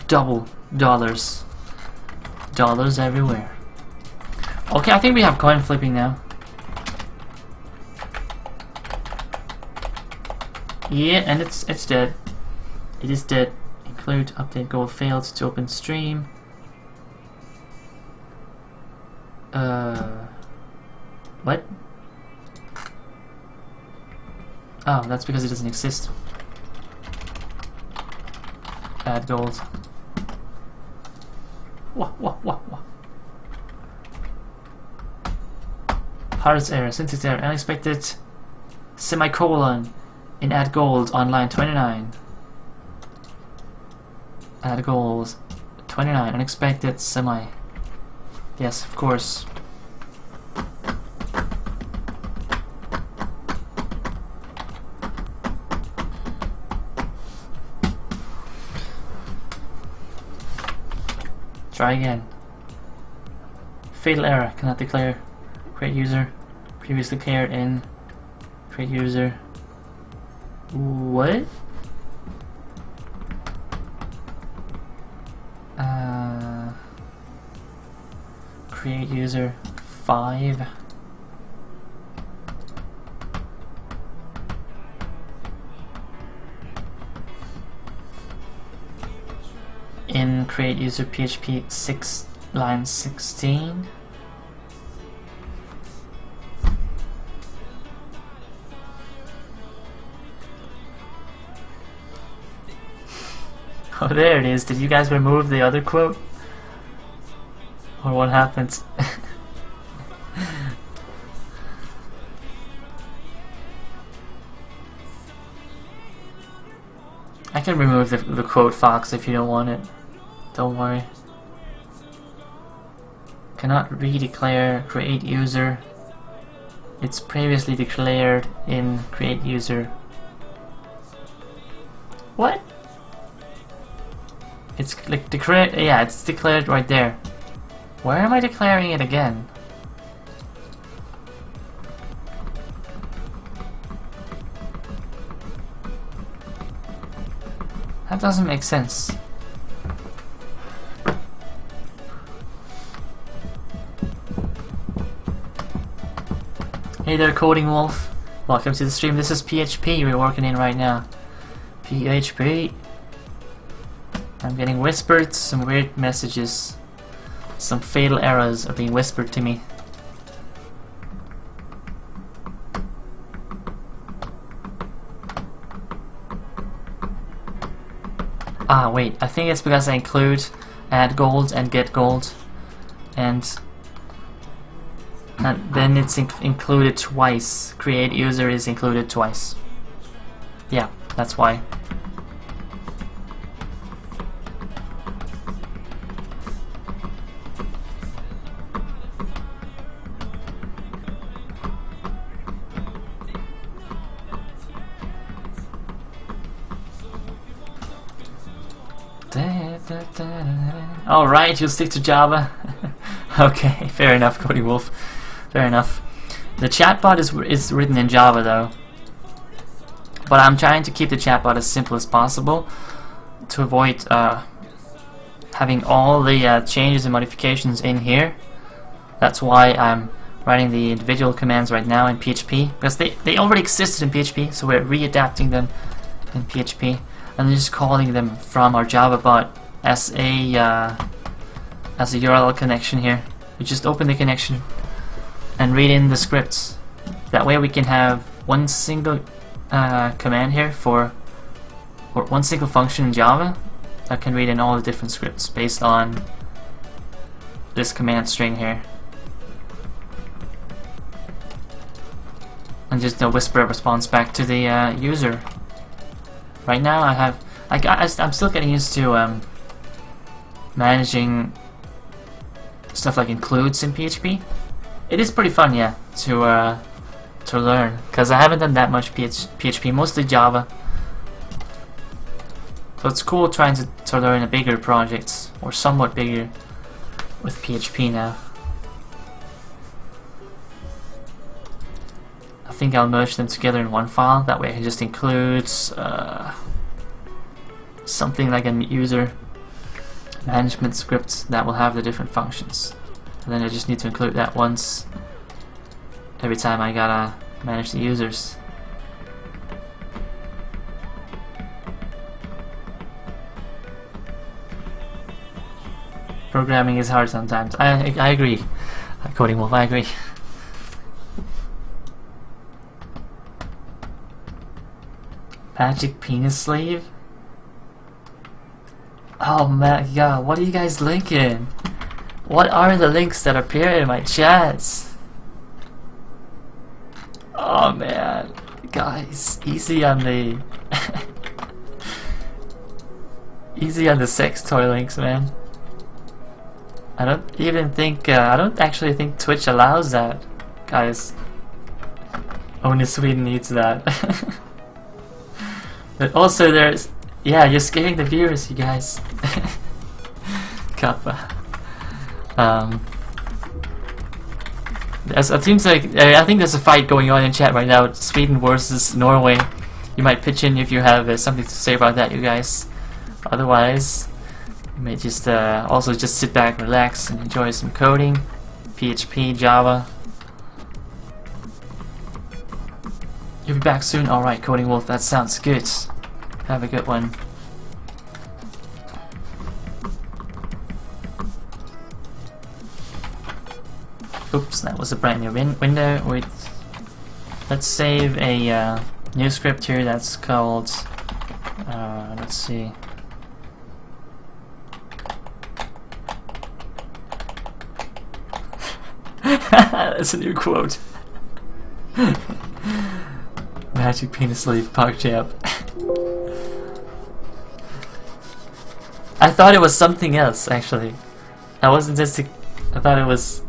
Double dollars. Dollars everywhere. Okay, I think we have coin flipping now. Yeah, and it's dead. It is dead. Include update goal failed to open stream. What? Oh, that's because it doesn't exist. Add gold. What? Parse error, syntax error, unexpected semicolon in add gold on line 29. Add gold 29, unexpected semi. Yes, of course. Try again. Fatal error. Cannot declare create user. Previously declared in create user. What? Create user 5. In create user PHP 6 line 16. Oh, there it is. Did you guys remove the other quote? Or what happened? I can remove the quote, Fox, if you don't want it. Don't worry. Cannot redeclare create user. It's previously declared in create user. What? It's like declared. Yeah, it's declared right there. Where am I declaring it again? That doesn't make sense. Hey there, Coding Wolf. Welcome to the stream. This is PHP we're working in right now. PHP. I'm getting whispered some weird messages. Some fatal errors are being whispered to me. Ah, wait. I think it's because I include add gold and get gold. And then it's included twice. Create user is included twice. Yeah, that's why. Alright, you'll stick to Java. Okay, fair enough, Cody Wolf. Fair enough. The chatbot is written in Java though. But I'm trying to keep the chatbot as simple as possible to avoid having all the changes and modifications in here. That's why I'm writing the individual commands right now in PHP, because they already existed in PHP, so we're readapting them in PHP and then just calling them from our Java bot as a URL connection here. We just open the connection and read in the scripts. That way we can have one single command here or one single function in Java that can read in all the different scripts based on this command string here. And just whisper a response back to the user. Right now I'm still getting used to managing stuff like includes in PHP. It is pretty fun, yeah, to learn, because I haven't done that much PHP, mostly Java. So it's cool trying to learn a bigger project, or somewhat bigger, with PHP now. I think I'll merge them together in one file, that way I can just include something like a user management script that will have the different functions. And then I just need to include that once every time I gotta manage the users. Programming is hard sometimes. I agree. Coding Wolf, I agree. Magic penis slave? Oh my god, what are you guys linking? What are the links that appear in my chats? Oh man, guys, easy on the easy on the sex toy links, man. I don't actually think Twitch allows that, guys. Only Sweden needs that. But also there's, yeah, you're scaring the viewers, you guys. Kappa. It seems like I think there's a fight going on in chat right now. Sweden versus Norway. You might pitch in if you have something to say about that, you guys. Otherwise, you may just also just sit back, relax, and enjoy some coding, PHP, Java. You'll be back soon. All right, Coding Wolf. That sounds good. Have a good one. Oops, that was a brand new window. Wait, let's save a new script here that's called, let's see. That's a new quote. Magic penis leaf park jab. I thought it was something else, actually. I wasn't just. I thought it was.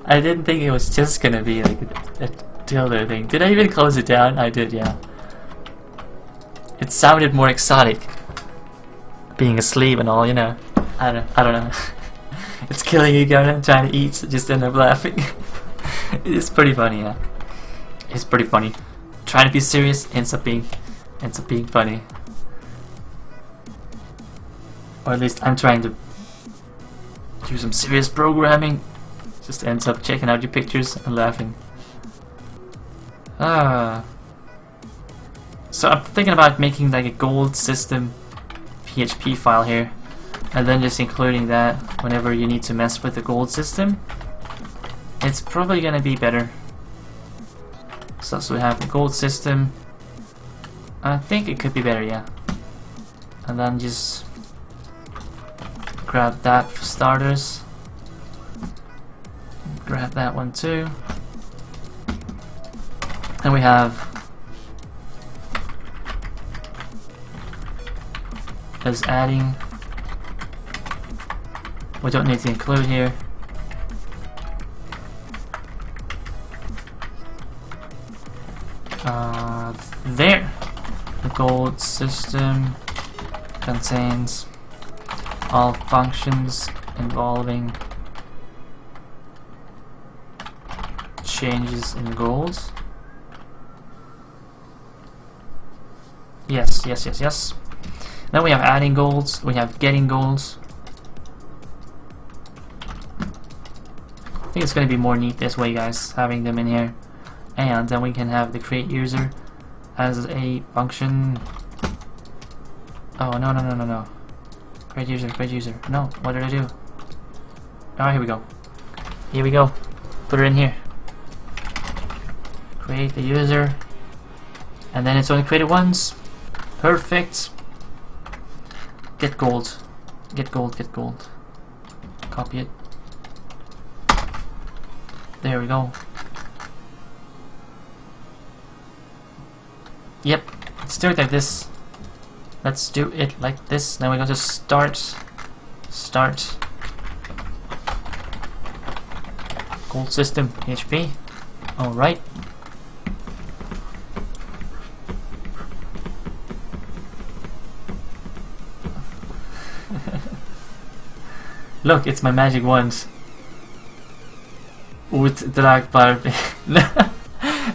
I didn't think it was just gonna be like a dildo thing. Did I even close it down? I did, yeah. It sounded more exotic. Being asleep and all, you know. I don't know. It's killing you, Garnet. Trying to eat, so just end up laughing. It's pretty funny, yeah. It's pretty funny. Trying to be serious ends up being funny. Or at least I'm trying to do some serious programming. Just ends up checking out your pictures and laughing. So I'm thinking about making like a gold system PHP file here, and then just including that whenever you need to mess with the gold system. It's probably gonna be better. So we have the gold system. I think it could be better, yeah. And then just grab that for starters. Grab that one too. And we have as adding. We don't need to include here. There. The gold system contains all functions involving changes in goals. Yes. Then we have adding goals, we have getting goals. I think it's going to be more neat this way, guys, having them in here. And then we can have the create user as a function. Oh, no. Create user. No, what did I do? Oh, here we go. Put it in here. Create the user. And then it's only created once. Perfect. Get gold. Copy it. There we go. Yep, let's do it like this. Then we go to start. Gold system, PHP. Alright. Look, it's my magic wand. With Dragbar.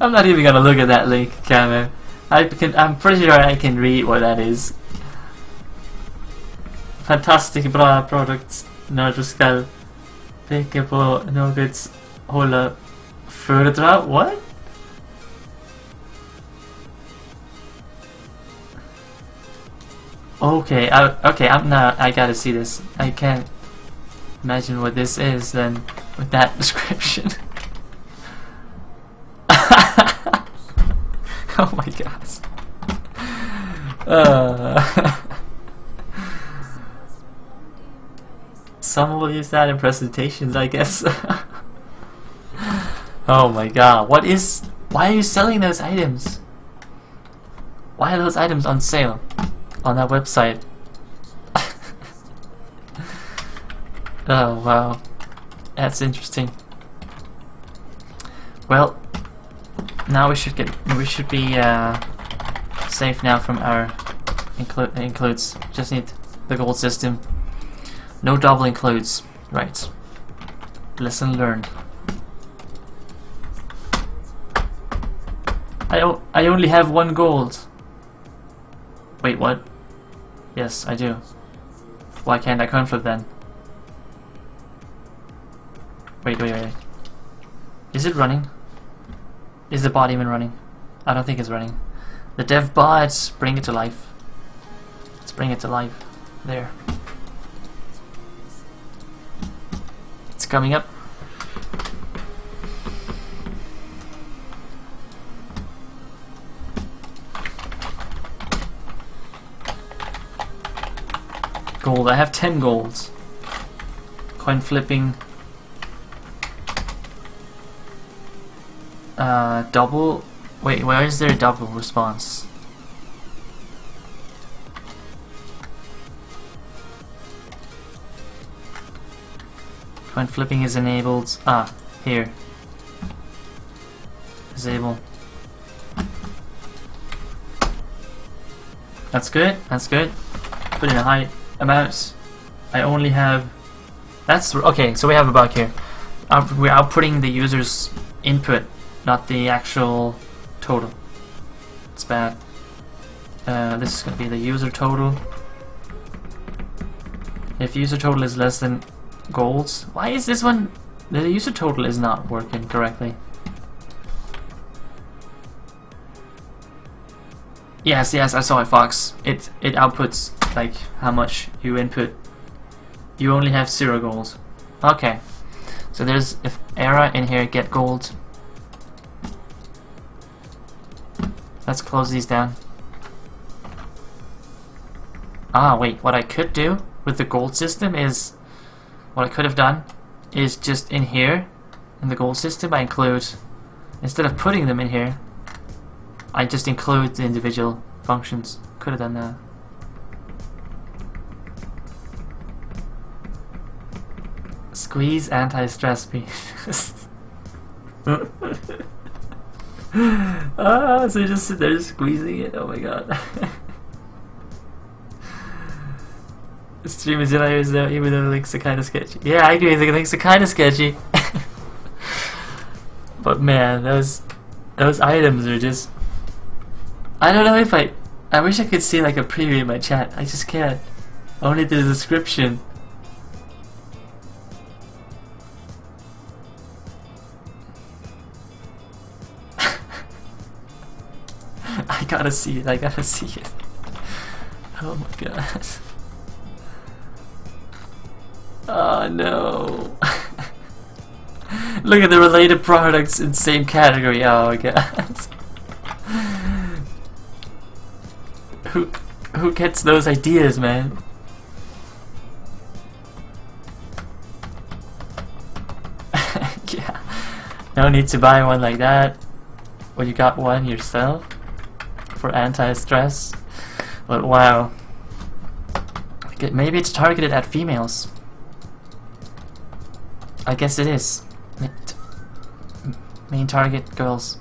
I'm not even gonna look at that link, Camo. I'm pretty sure I can read what that is. Fantastic bra produkt när du ska tänka på något hålla föredrag. What? Okay, I gotta see this. I can't imagine what this is then with that description. Oh my god. Some will use that in presentations, I guess. Oh my god. Why are you selling those items? Why are those items on sale on that website? Oh wow. That's interesting. Well, now we should be safe now from our includes. Just need the gold system. No double includes. Right. Lesson learned. I only have 1 gold. Wait, what? Yes, I do. Why can't I coin flip then? Wait. Is it running? Is the bot even running? I don't think it's running. The dev bot, bring it to life. Let's bring it to life. There. It's coming up. Gold. I have 10 golds. Coin flipping. Double. Wait, where is there a double response? Coin flipping is enabled. Ah, here. Disable. That's good. That's good. Put in a high amount. I only have. That's okay. So we have a bug here. We're outputting the user's input, not the actual total. It's bad. This is going to be the user total. If user total is less than golds, why is this one? The user total is not working correctly. Yes, I saw it, Fox. It outputs like how much you input. You only have 0 gold. Okay. So there's if error in here, get gold. Let's close these down. Ah, wait, what I could do with the gold system is, what I could have done is just in here, in the gold system, I include, instead of putting them in here, I just include the individual functions. Could have done that. Squeeze anti-stress beam. Ah, so you just sit there squeezing it. Oh my god. The stream is hilarious though, even though the links are kind of sketchy. Yeah, I agree. The links are kind of sketchy. But man, those items are just. I don't know if I wish I could see like a preview in my chat. I just can't. Only the description. I gotta see it. I gotta see it. Oh my god. Oh no. Look at the related products in same category. Oh my god. Who gets those ideas, man? Yeah. No need to buy one like that. Well, you got one yourself for anti-stress. But wow. Maybe it's targeted at females. I guess it is. Main target girls.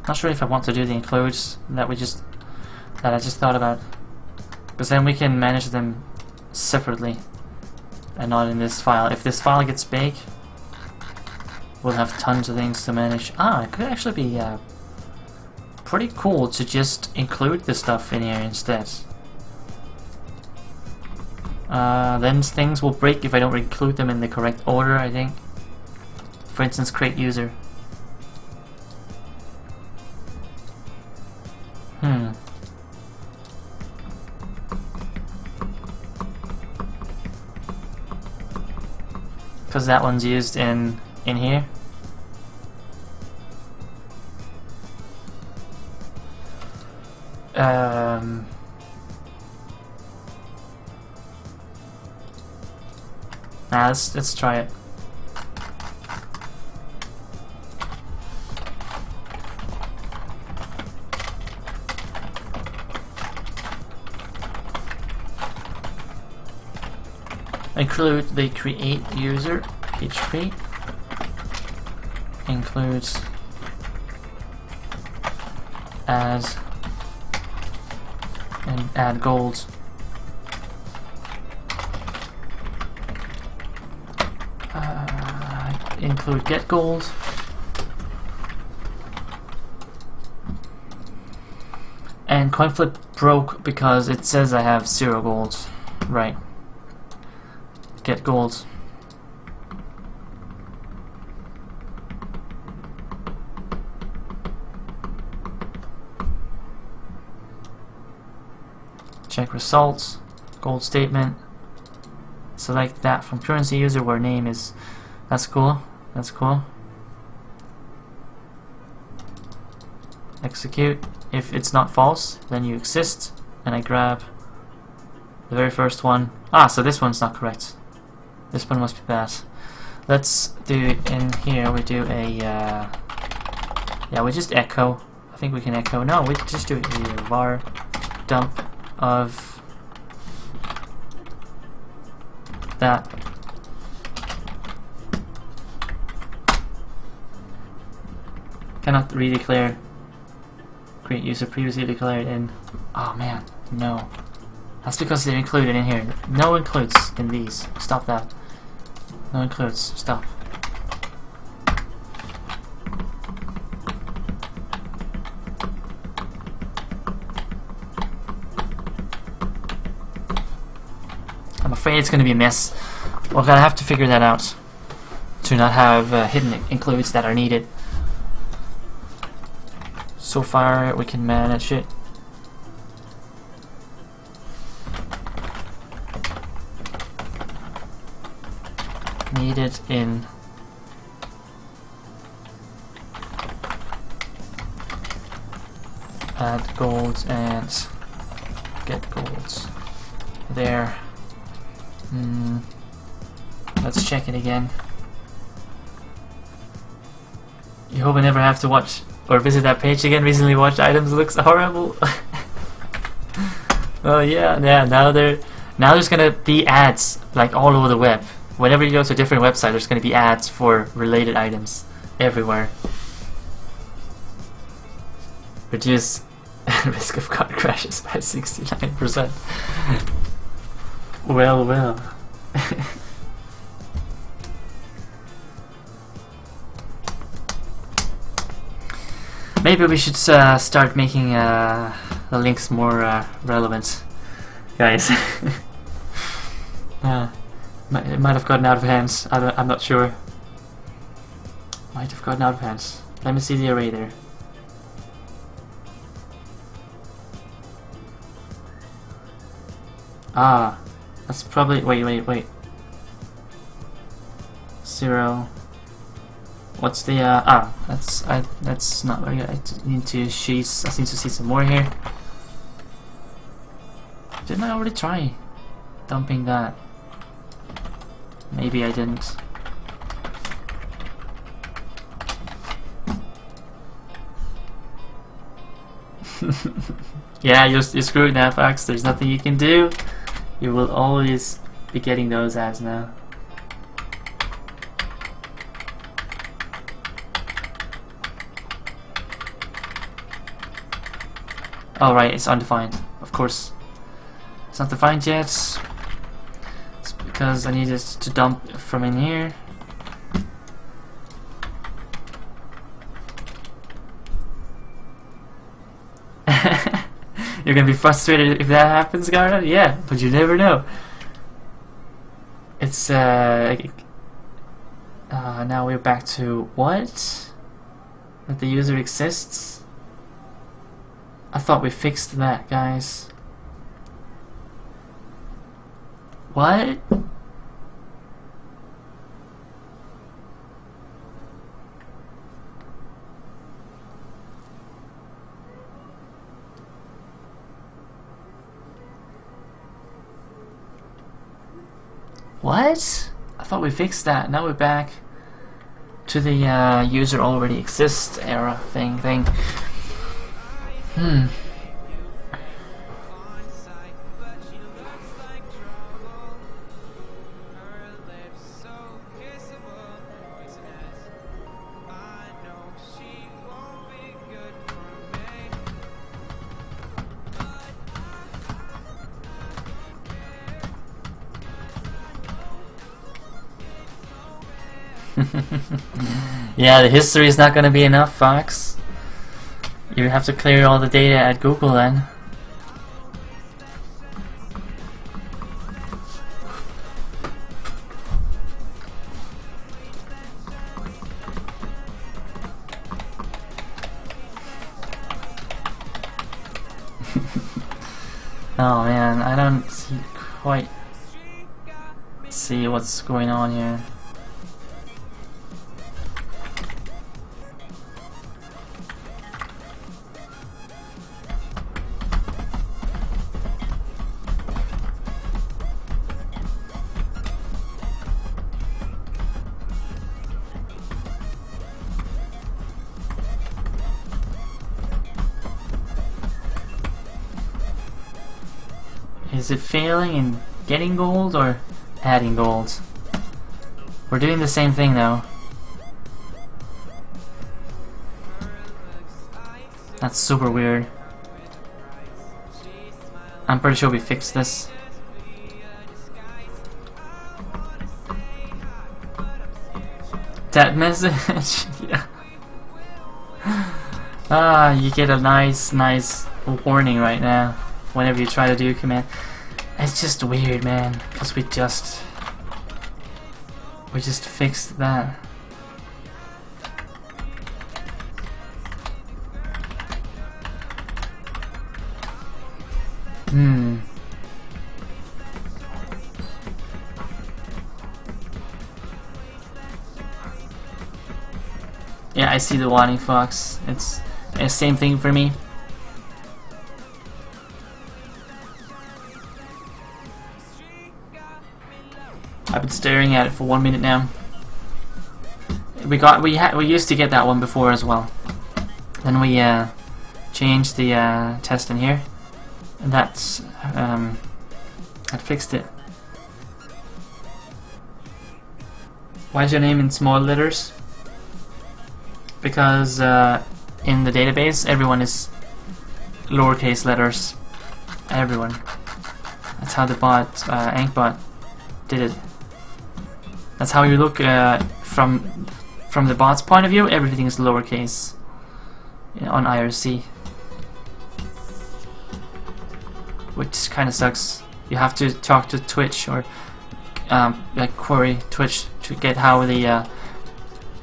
Not sure if I want to do the includes that I just thought about, because then we can manage them separately and not in this file. If this file gets big, we'll have tons of things to manage. Ah, it could actually be pretty cool to just include the stuff in here instead. Then things will break if I don't include them in the correct order, I think. For instance, create user. Because that one's used in here. Let's try it. Include the create user PHP. includes add and add gold. Include get gold. And coin flip broke because it says I have 0 gold. Right. Get gold. Check results. Gold statement. Select that from currency user where name is. That's cool. That's cool. Execute. If it's not false, then you exist. And I grab the very first one. Ah, so this one's not correct. This one must be bad. Let's do it in here. We do a yeah, we just echo. I think we can echo. No, we just do it here. Var dump of that. Cannot redeclare. Create user previously declared in. Oh man, no. That's because they're included in here. No includes in these. Stop that. No includes. Stop. I'm afraid it's going to be a mess. We're going to have to figure that out. To not have hidden includes that are needed. So far, we can manage it. Needed in add golds and get golds. There. Let's check it again. You hope I never have to watch or visit that page again. Recently watched items looks horrible. Oh yeah, now there's gonna be ads like all over the web. Whenever you go to a different website, there's gonna be ads for related items everywhere. Reduce risk of card crashes by 69%. Well. Maybe we should start making the links more relevant, guys. It might have gotten out of hands. I'm not sure. Might have gotten out of hands. Let me see the array there. Ah, that's probably. Wait. 0. What's the that's not very good. I need to see some more here. Didn't I already try dumping that? Maybe I didn't. Yeah, you're screwed now, Fox. There's nothing you can do. You will always be getting those ads now. Oh right, it's undefined. Of course. It's not defined yet. It's because I needed to dump from in here. You're gonna be frustrated if that happens, Garnet? Yeah, but you never know. It's now we're back to what? That the user exists? I thought we fixed that, guys. What? What? I thought we fixed that. Now we're back to the user already exists era thing. Yeah, the history is not going to be enough, Fox. You have to clear all the data at Google then. Oh man, I don't quite see what's going on here. Is it failing in getting gold or adding gold? We're doing the same thing though. That's super weird. I'm pretty sure we fixed this. That message? Yeah. Ah, you get a nice warning right now whenever you try to do a command. It's just weird, man, because we just fixed that. Yeah, I see the warning, Fox. It's the same thing for me. I've been staring at it for 1 minute now. We used to get that one before as well. Then we changed the test in here, and that fixed it. Why is your name in small letters? Because in the database everyone is lowercase letters. Everyone. That's how the bot, AnkBot, did it. That's how you look from the bot's point of view. Everything is lowercase on IRC, which kind of sucks. You have to talk to Twitch or like query Twitch to get how the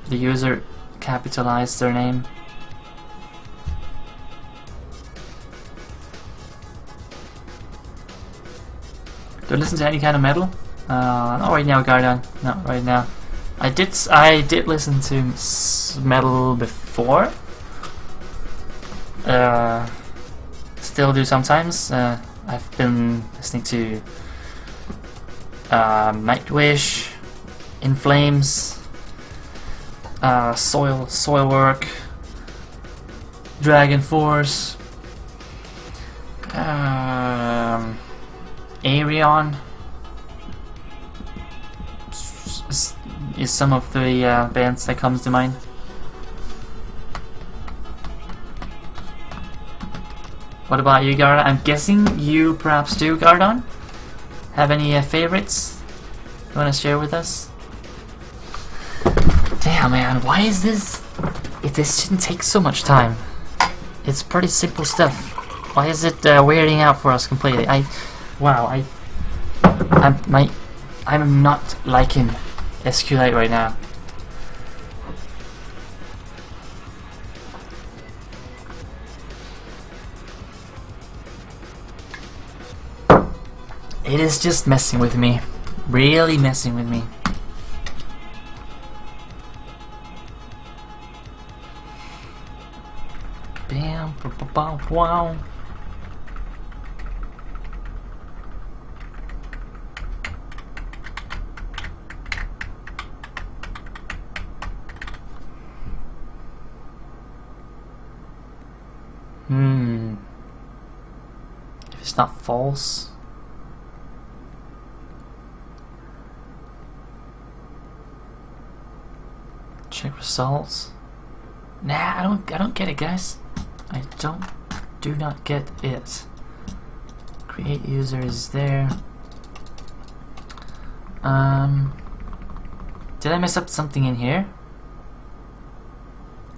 user capitalized their name. Do I listen to any kind of metal? Not right now, Gardan. Not right now. I did listen to metal before. Still do sometimes. I've been listening to Nightwish, In Flames, Soilwork, Dragon Force, Arion. Is some of the bands that comes to mind. What about you, Garda? I'm guessing you perhaps do, Gardon? Have any favorites you want to share with us? Damn, man, why is this? This shouldn't take so much time. It's pretty simple stuff. Why is it weirding out for us completely? I'm not liking SQLite right now. It is just messing with me. Really messing with me. Bam, wow. If it's not false. Check results. Nah, I don't get it, guys. I do not get it. Create user is there. Did I mess up something in here?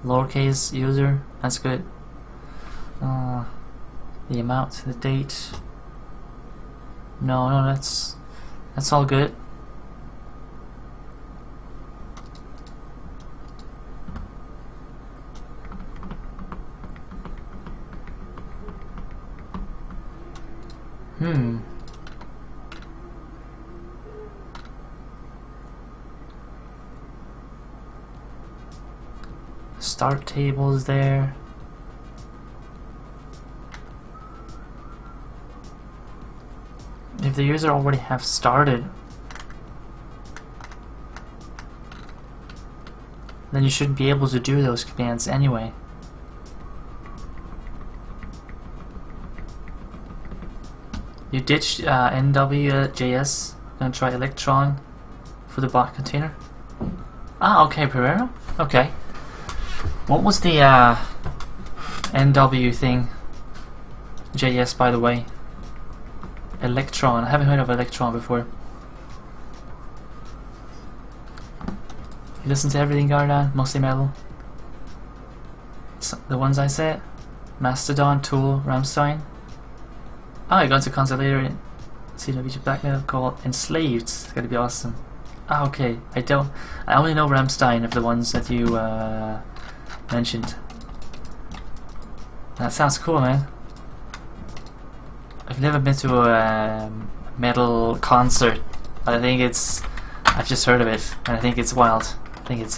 Lowercase user, that's good. The amount, the date. No, that's all good. Start table is there. If the user already have started, then you shouldn't be able to do those commands anyway. You ditched NW.js, gonna try Electron for the bot container. Ah, okay, Pereira. Okay. What was the NW thing? JS, by the way. Electron. I haven't heard of Electron before. You listen to everything, Gardan? Mostly metal. The ones I said? Mastodon, Tool, Rammstein. Oh, I got into concert later in CW black metal called Enslaved. It's gonna be awesome. Ah, okay. I only know Rammstein of the ones that you mentioned. That sounds cool, man. I've never been to a metal concert, but I think I've just heard of it, and I think it's wild. I think it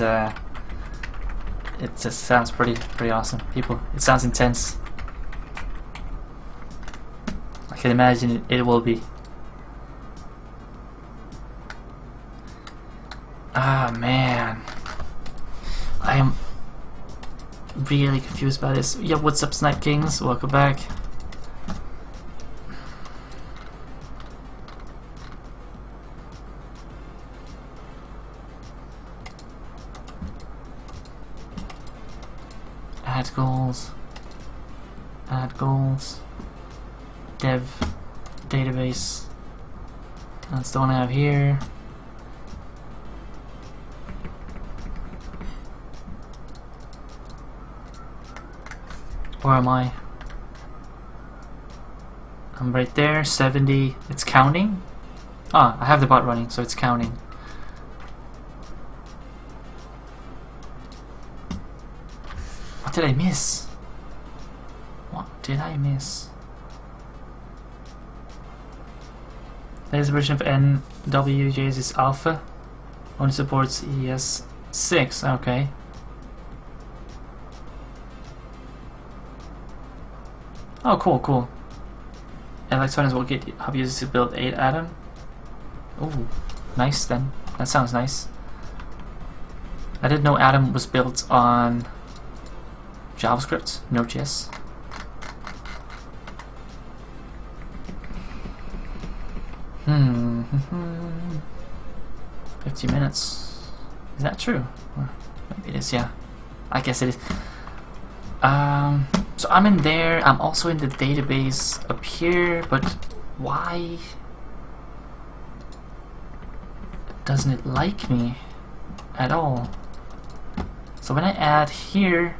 just sounds pretty awesome. It sounds intense. I can imagine it will be. Ah, man. I am really confused by this. Yeah, what's up, Snipe Kings? Welcome back. Add goals. Add goals. Dev database. That's the one I have here. Where am I? I'm right there, 70. It's counting? Ah, I have the bot running, so it's counting. What did I miss? What did I miss? Latest version of NWJS is alpha. Only supports ES6, okay. Oh, cool. Electronics will get help users to build 8 Atom. Oh, nice then. That sounds nice. I didn't know Atom was built on JavaScript, Node.js. Hmm. 50 minutes. Is that true? Or maybe it is, yeah. I guess it is. So I'm in there. I'm also in the database up here, but why doesn't it like me at all? So when I add here,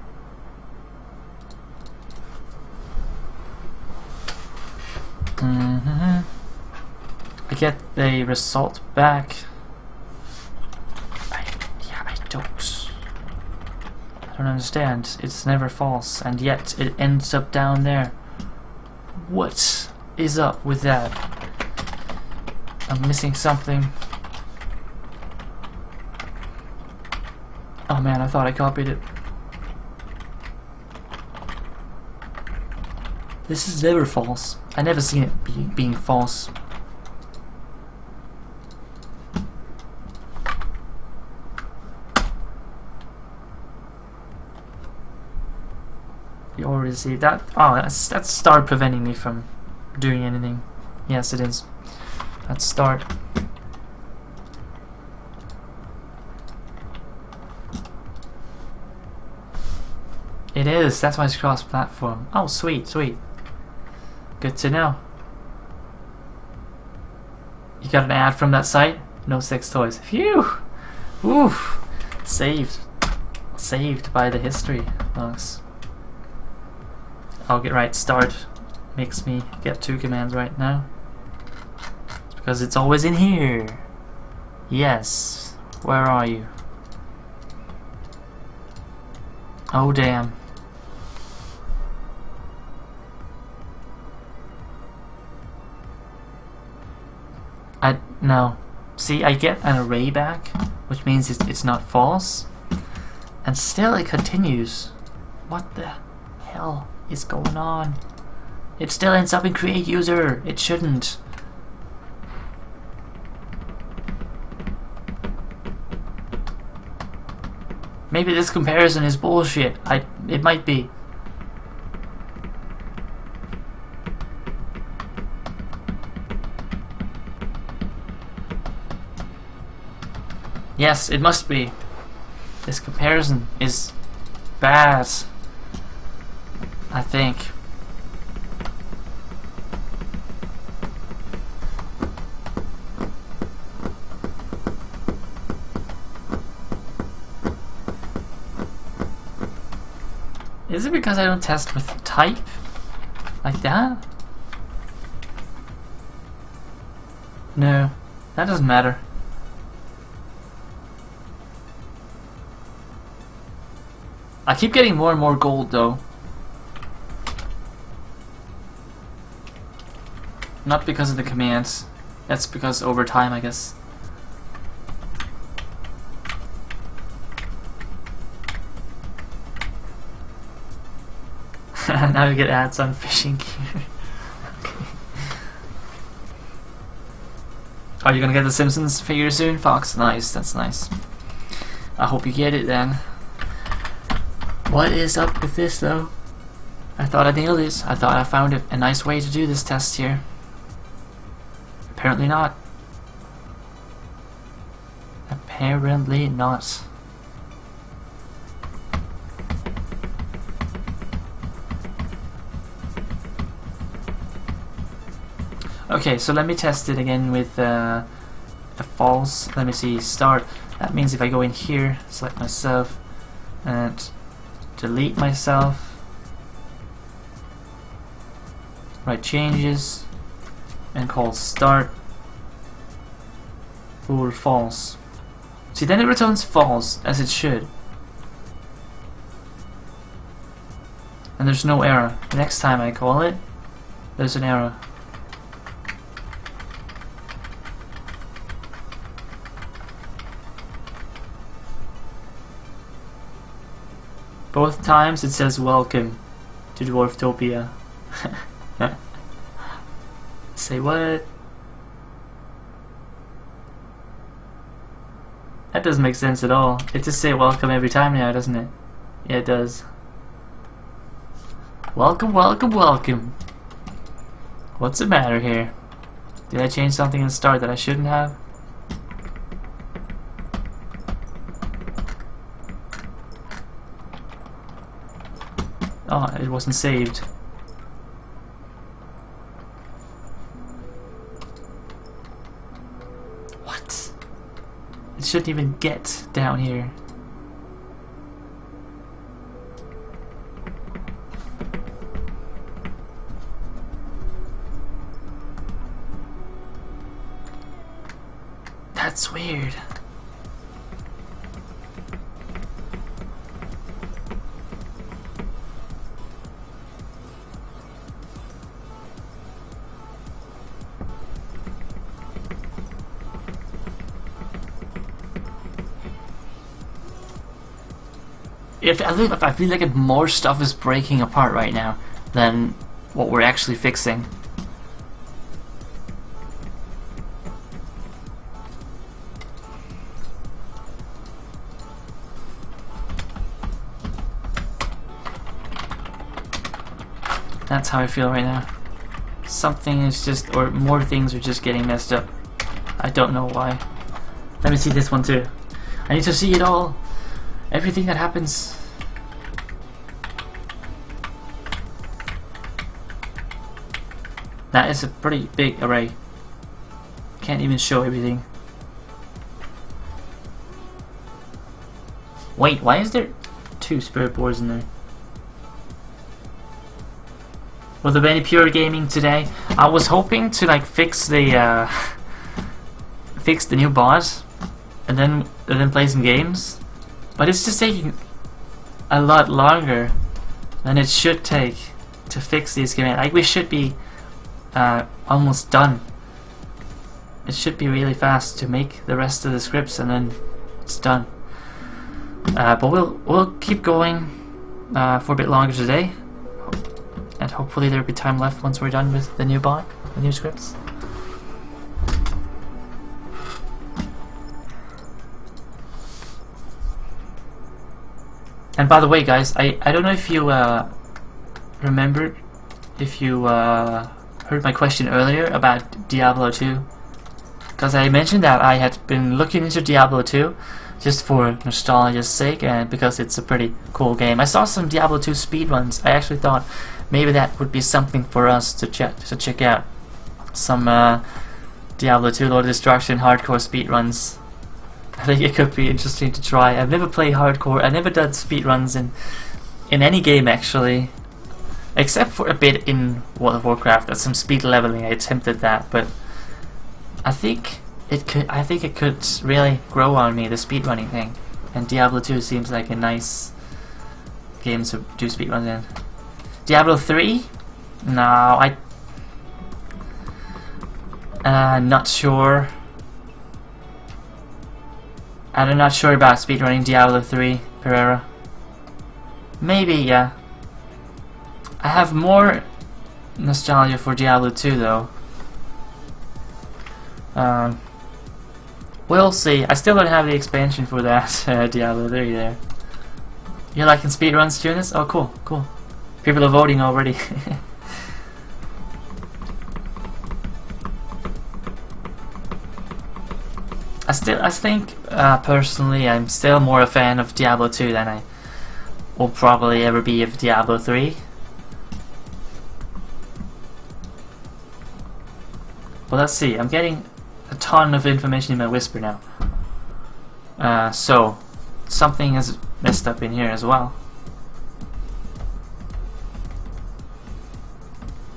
I get the result back. I don't understand. It's never false, and yet it ends up down there. What is up with that? I'm missing something. Oh man, I thought I copied it. This is never false. I never seen it being false. You already see that? Oh, that's start preventing me from doing anything. Yes, it is. Let's start. It is. That's why it's cross-platform. Oh, sweet. Good to know. You got an ad from that site? No sex toys. Phew! Oof! Saved. Saved by the history logs. I'll get right start. Makes me get 2 commands right now. Because it's always in here. Yes. Where are you? Oh damn. No. See, I get an array back, which means it's not false. And still it continues. What the hell is going on? It still ends up in create user. It shouldn't. Maybe this comparison is bullshit. It might be. Yes, it must be. This comparison is bad. I think. Is it because I don't test with type? Like that? No, that doesn't matter. I keep getting more and more gold though. Not because of the commands. That's because over time, I guess. Now you get ads on fishing gear. Okay. Are you gonna get the Simpsons figure soon, Fox? Nice, that's nice. I hope you get it then. What is up with this though? I thought I nailed this. I thought I found a nice way to do this test here. Apparently not. Apparently not. Okay, so let me test it again with the false. Let me see, start. That means if I go in here, select myself, and delete myself, write changes, and call start for false. See, then it returns false, as it should. And there's no error. The next time I call it, there's an error. Both times it says welcome to Dwarftopia. Say what? That doesn't make sense at all. It just say welcome every time now, doesn't it? Yeah, it does. Welcome, welcome, welcome. What's the matter here? Did I change something in the start that I shouldn't have? Oh, it wasn't saved. What? It shouldn't even get down here. That's weird. I feel like if more stuff is breaking apart right now than what we're actually fixing. That's how I feel right now. Something is just, or more things are just getting messed up. I don't know why. Let me see this one too. I need to see it all. Everything that happens. That is a pretty big array. Can't even show everything. Wait, why is there 2 spirit boards in there? Will there be any pure gaming today? I was hoping to like fix the new boss and then play some games, but it's just taking a lot longer than it should take to fix these games. Like, we should be almost done. It should be really fast to make the rest of the scripts and then it's done. But we'll keep going for a bit longer today, and hopefully there'll be time left once we're done with the new bot, the new scripts. And by the way, guys, I don't know if you remembered, if you heard my question earlier about Diablo 2, because I mentioned that I had been looking into Diablo 2 just for nostalgia's sake and because it's a pretty cool game. I saw some Diablo 2 speedruns. I actually thought maybe that would be something for us to check out. Some Diablo 2 Lord of Destruction hardcore speedruns. I think it could be interesting to try. I've never played hardcore. I've never done speedruns in any game actually, except for a bit in World of Warcraft. At some speed leveling, I attempted that, but I think it could really grow on me, the speedrunning thing. And Diablo 2 seems like a nice game to do speedruns in. Diablo 3? No, not sure. I'm not sure about speedrunning Diablo 3, Pereira. Maybe, yeah. I have more nostalgia for Diablo 2 though. We'll see. I still don't have the expansion for that Diablo 3 there. You're liking speedruns, Tunis? Oh, cool, cool. People are voting already. I think personally I'm still more a fan of Diablo 2 than I will probably ever be of Diablo 3. Well, let's see. I'm getting a ton of information in my whisper now. So something is messed up in here as well.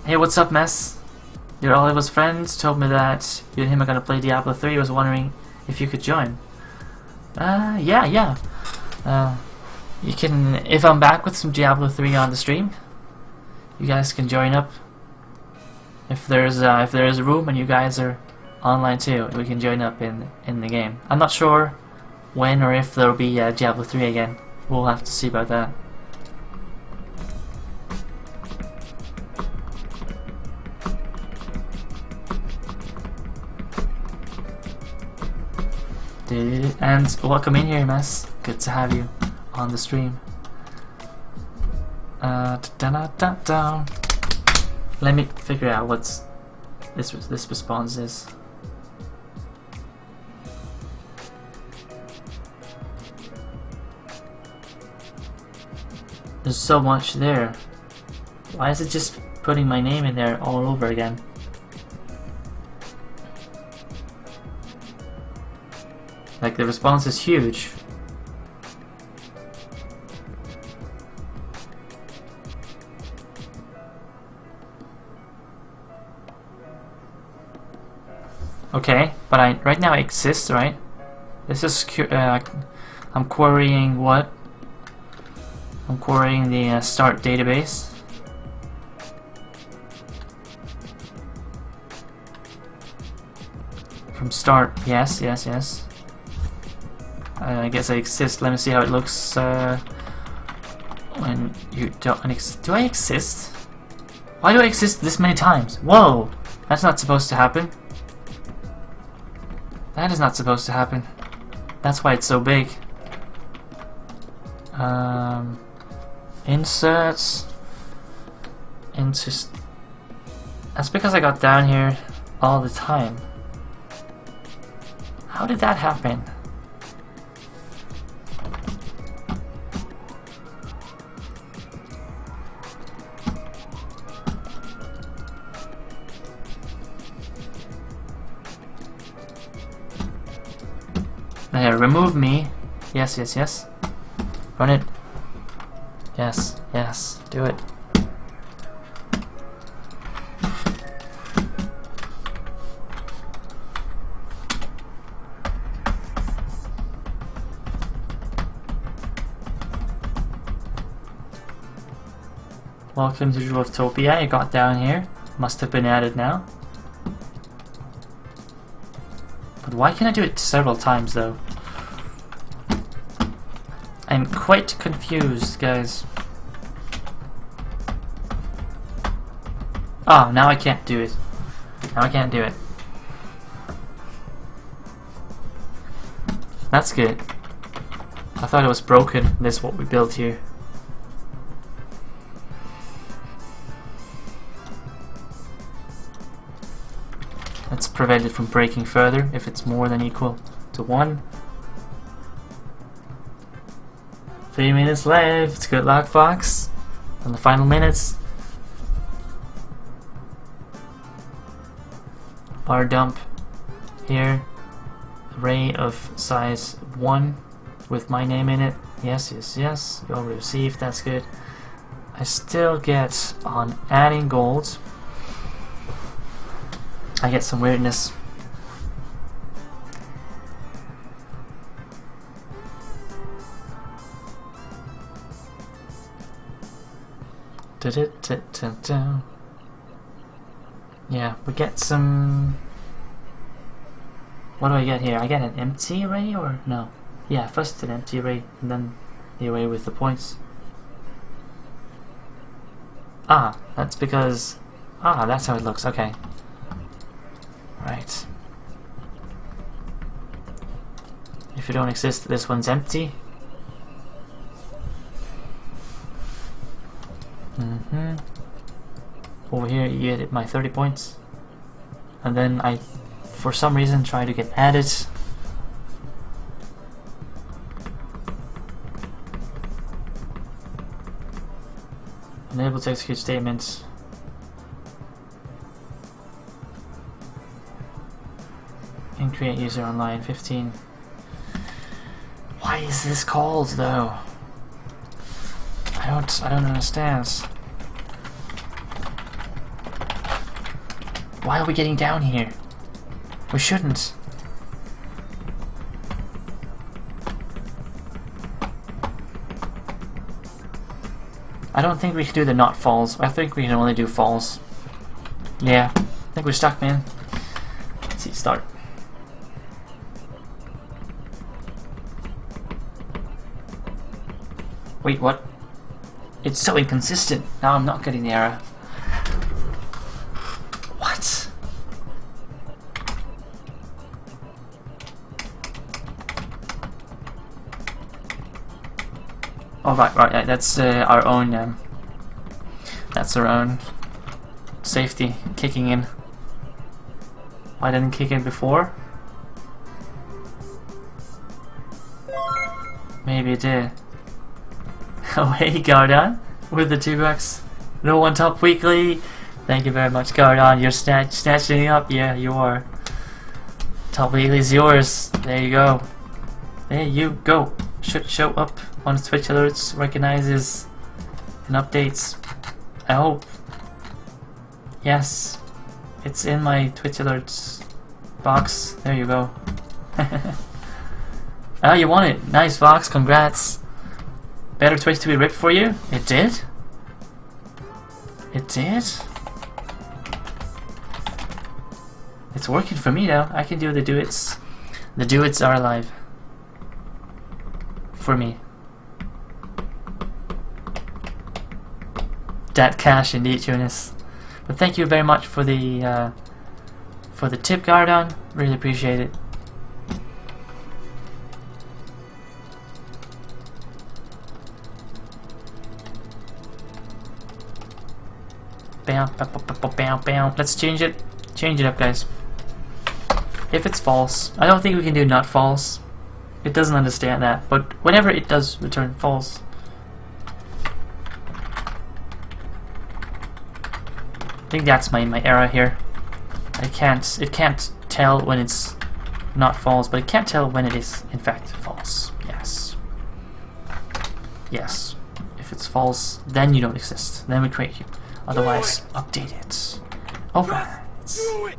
Hey, what's up, Mess? Your Oliver's friends told me that you and him are gonna play Diablo 3. I was wondering if you could join. Yeah. You can, if I'm back with some Diablo 3 on the stream, you guys can join up. If there's a room and you guys are online too, we can join up in the game. I'm not sure when or if there'll be Diablo 3 again. We'll have to see about that. And welcome in here, Mess. Good to have you on the stream. Let me figure out what's this response is. There's so much there. Why is it just putting my name in there all over again? Like, the response is huge. Okay, but right now I exist, right? This is I'm querying what? I'm querying the start database. From start, yes. I guess I exist. Let me see how it looks when you don't do I exist? Why do I exist this many times? Whoa! That's not supposed to happen. That is not supposed to happen. That's why it's so big. Inserts into. That's because I got down here all the time. How did that happen? Here, remove me. Yes. Run it. Yes, yes, do it. Welcome to Dwarftopia. You got down here. Must have been added now. But why can I do it several times though? I'm quite confused, guys. Oh, now I can't do it. Now I can't do it. That's good. I thought it was broken. This is what we built here. Let's prevent it from breaking further if it's more than equal to 1. 3 minutes left. Good luck, Fox. On the final minutes. Bar dump here. Array of size 1 with my name in it. Yes, yes, yes. You already received. That's good. I still get on adding gold. I get some weirdness. Yeah, we get some... What do I get here? I get an empty array or no? Yeah, first an empty array and then the array with the points. Ah, that's because... Ah, that's how it looks, okay. Right. If you don't exist, this one's empty. Over here you get my 30 points. And then I, for some reason, try to get added. Unable to execute statements. And create user online 15. Why is this called though? I don't understand. Why are we getting down here? We shouldn't. I don't think we can do the not falls. I think we can only do falls. Yeah, I think we're stuck, man. Let's see, start. Wait, what? It's so inconsistent. Now I'm not getting the error. What? Oh, right. That's our own. That's our own safety kicking in. Why didn't it kick in before? Maybe it did. Oh, hey, Gardon, with the $2. No one top weekly. Thank you very much, Gardon. You're snatching up. Yeah, you are. Top weekly's yours. There you go. There you go. Should show up on Twitch alerts, recognizes, and updates. I hope. Yes, it's in my Twitch alerts box. There you go. Oh, you won it. Nice, Fox. Congrats. Better Twitch to be ripped for you? It did? It did? It's working for me now. I can do the duets. The duets are alive. For me. Dat cash indeed, Eunice. But thank you very much for the tip, Gardon. Really appreciate it. Bam, bam, bam, bam, bam. Let's change it. Change it up, guys. If it's false, I don't think we can do not false. It doesn't understand that, but whenever it does return false. I think that's my error here. It can't tell when it's not false, but it can't tell when it is in fact false. Yes. Yes. If it's false, then you don't exist. Then we create you. Otherwise, update it. Alright. Do it!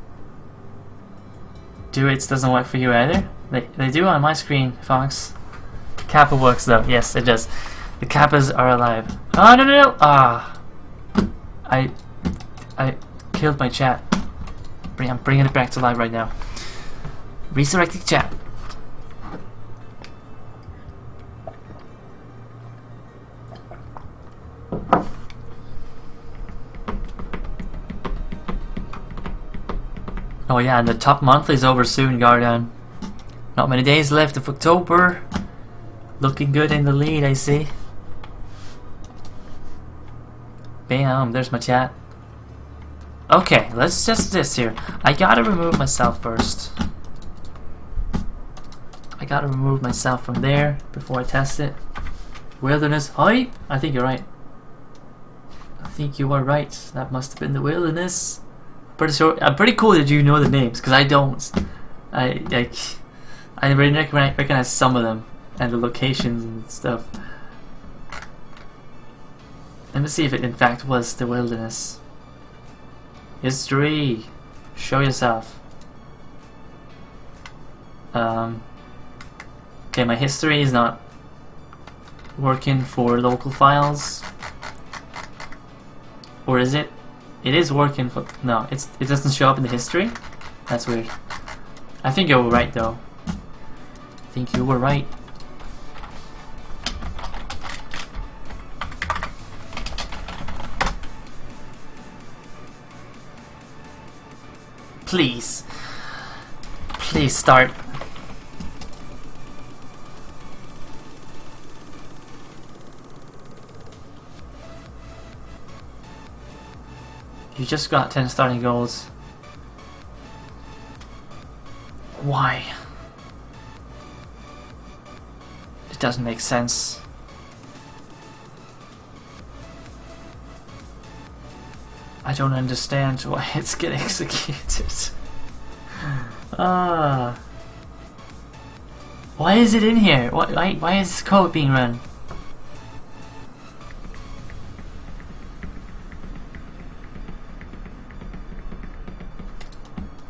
Do it doesn't work for you either? They do on my screen, Fox. Kappa works though. Yes, it does. The Kappas are alive. Oh, no, no, no! Ah. I killed my chat. I'm bringing it back to life right now. Resurrecting chat. Oh yeah, and the top month is over soon, Gardan. Not many days left of October. Looking good in the lead, I see. Bam, there's my chat. Okay, let's test this here. I gotta remove myself first. I gotta remove myself from there before I test it. Wilderness, hi! I think you're right. I think you are right. That must have been the wilderness. Pretty sure. I'm pretty cool that you know the names, because I don't. I recognize some of them and the locations and stuff. Let me see if it in fact was the wilderness. History. Show yourself. Okay, my history is not working for local files. Or is it? It is working for... No, it doesn't show up in the history? That's weird. I think you were right though. I think you were right. Please. Please start. You just got 10 starting goals. Why? It doesn't make sense. I don't understand why it's getting executed. Why is it in here? Why is this code being run?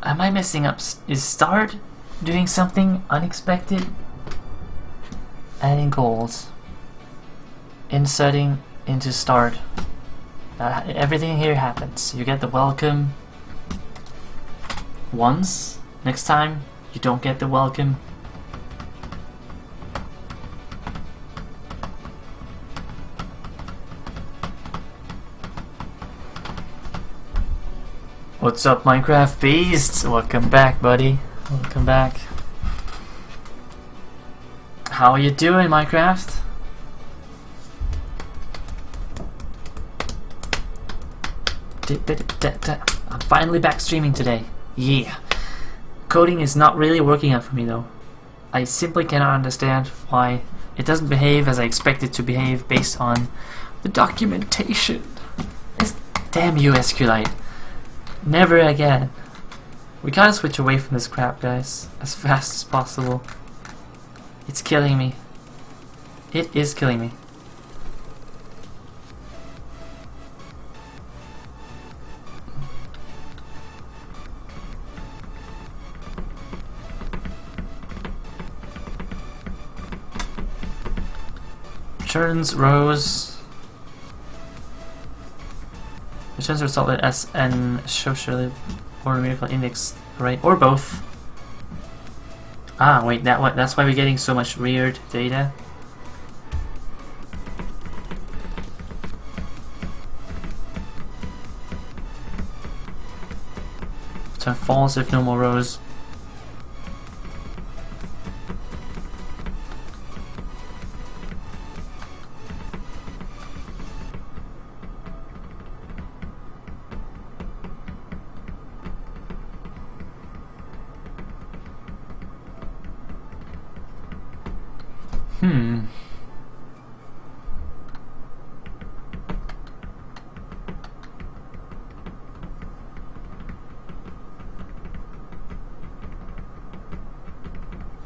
Am I messing up? Is start doing something unexpected? Adding goals. Inserting into start. Everything here happens. You get the welcome once. Next time, you don't get the welcome. What's up, Minecraft Beasts? Welcome back, buddy. Welcome back. How are you doing, Minecraft? I'm finally back streaming today. Yeah. Coding is not really working out for me though. I simply cannot understand why it doesn't behave as I expect it to behave based on the documentation. Damn you, SQLite. Never again. We gotta switch away from this crap, guys, as fast as possible. It's killing me. It is killing me. Returns rows. Returns result with SN socially or numerical index, right? Or both. Ah, wait, that's why we're getting so much weird data. Turn false if no more rows.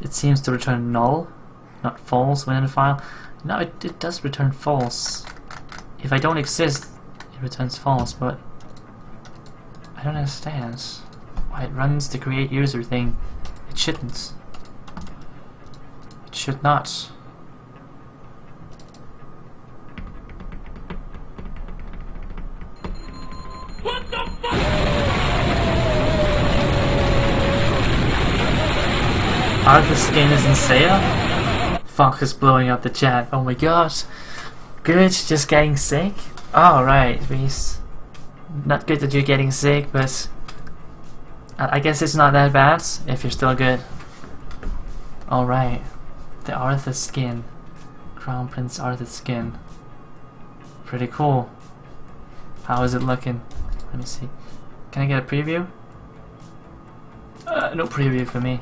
It seems to return null, not false when in a file. No, it does return false. If I don't exist, it returns false, but I don't understand why it runs the create user thing. It shouldn't. It should not. What the fuck? Arthur's skin is in sale? Fuck is blowing up the chat. Oh my god. Good, just getting sick? Alright, Reese. Not good that you're getting sick, but I guess it's not that bad if you're still good. Alright. The Arthur skin. Crown Prince Arthur skin. Pretty cool. How is it looking? Let me see. Can I get a preview? No preview for me.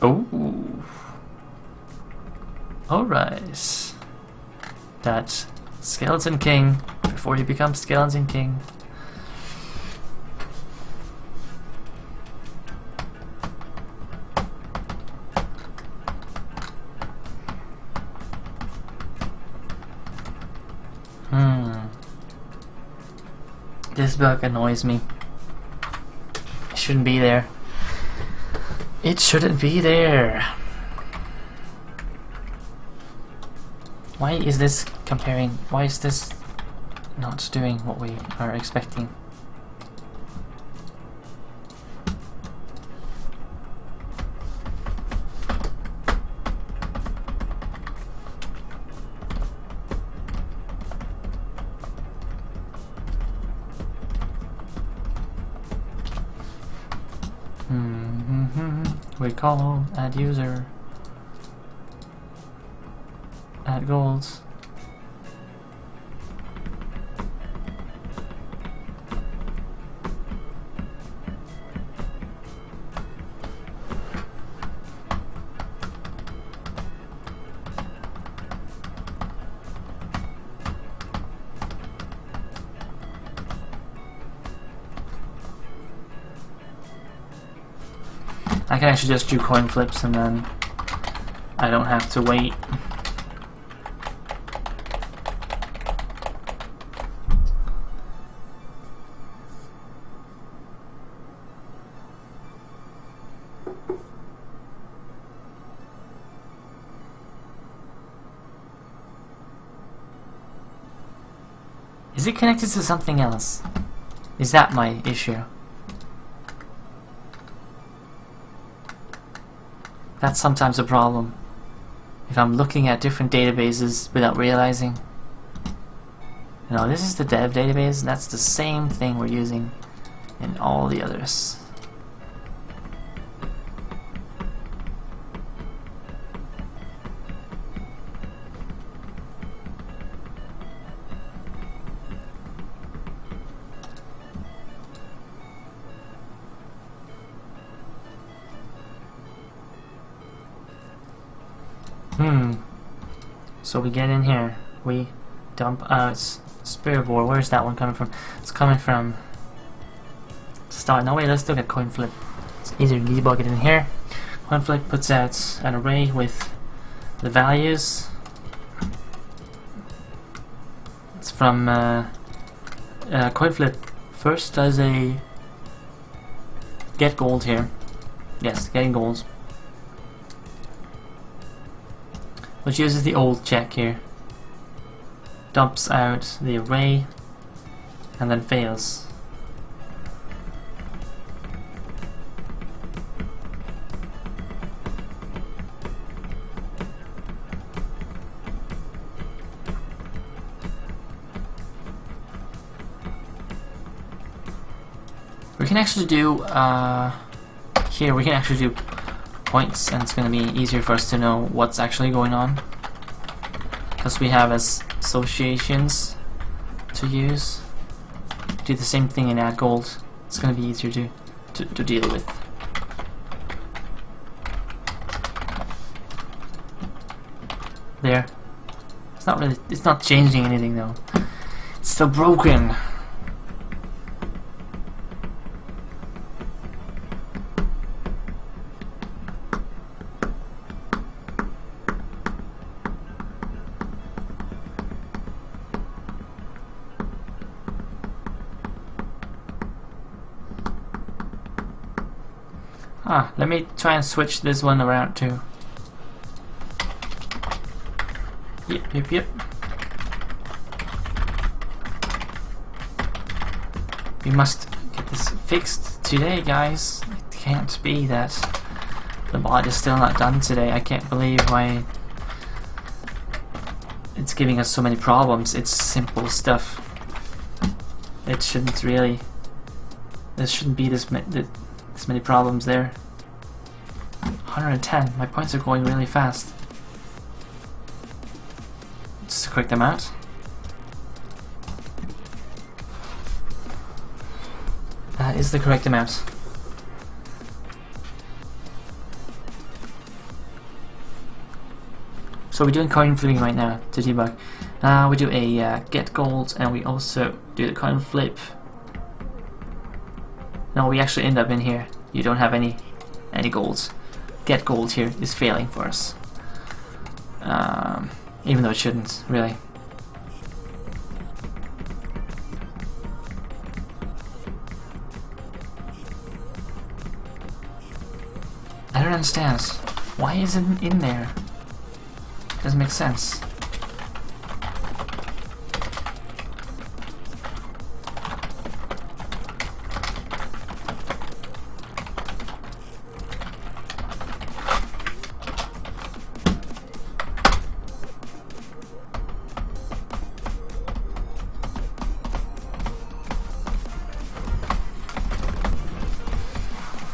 Oh. Alright. That Skeleton King before you become Skeleton King. This bug annoys me. It shouldn't be there. It shouldn't be there. Why is this comparing? Why is this not doing what we are expecting? We call add user, add goals. I can actually just do coin flips and then I don't have to wait. Is it connected to something else? Is that my issue? That's sometimes a problem. If I'm looking at different databases without realizing. You know, this is the dev database, and that's the same thing we're using in all the others. So we get in here, we dump out SpiritBoar. Where's that one coming from? It's coming from start. No, wait, let's look at coin flip. It's easier to debug it in here. Coin flip puts out an array with the values. It's from coin flip. First does a get gold here. Yes, getting gold. Which uses the old check here. Dumps out the array and then fails. We can actually do here we can actually do points, and it's going to be easier for us to know what's actually going on because we have associations to use. Do the same thing in add gold. It's going to be easier to deal with. There. It's not changing anything though. It's still broken. Ah, let me try and switch this one around too. Yep. We must get this fixed today, guys. It can't be that the mod is still not done today. I can't believe why it's giving us so many problems. It's simple stuff. It shouldn't really. There shouldn't be this many problems there. 110. My points are going really fast. Just to correct them out. That is the correct amount. So we're doing coin flipping right now to debug. We do a get gold, and we also do the coin flip. No, we actually end up in here. You don't have any golds. Get gold here is failing for us. Even though it shouldn't, really. I don't understand. Why isn't it in there? Doesn't make sense.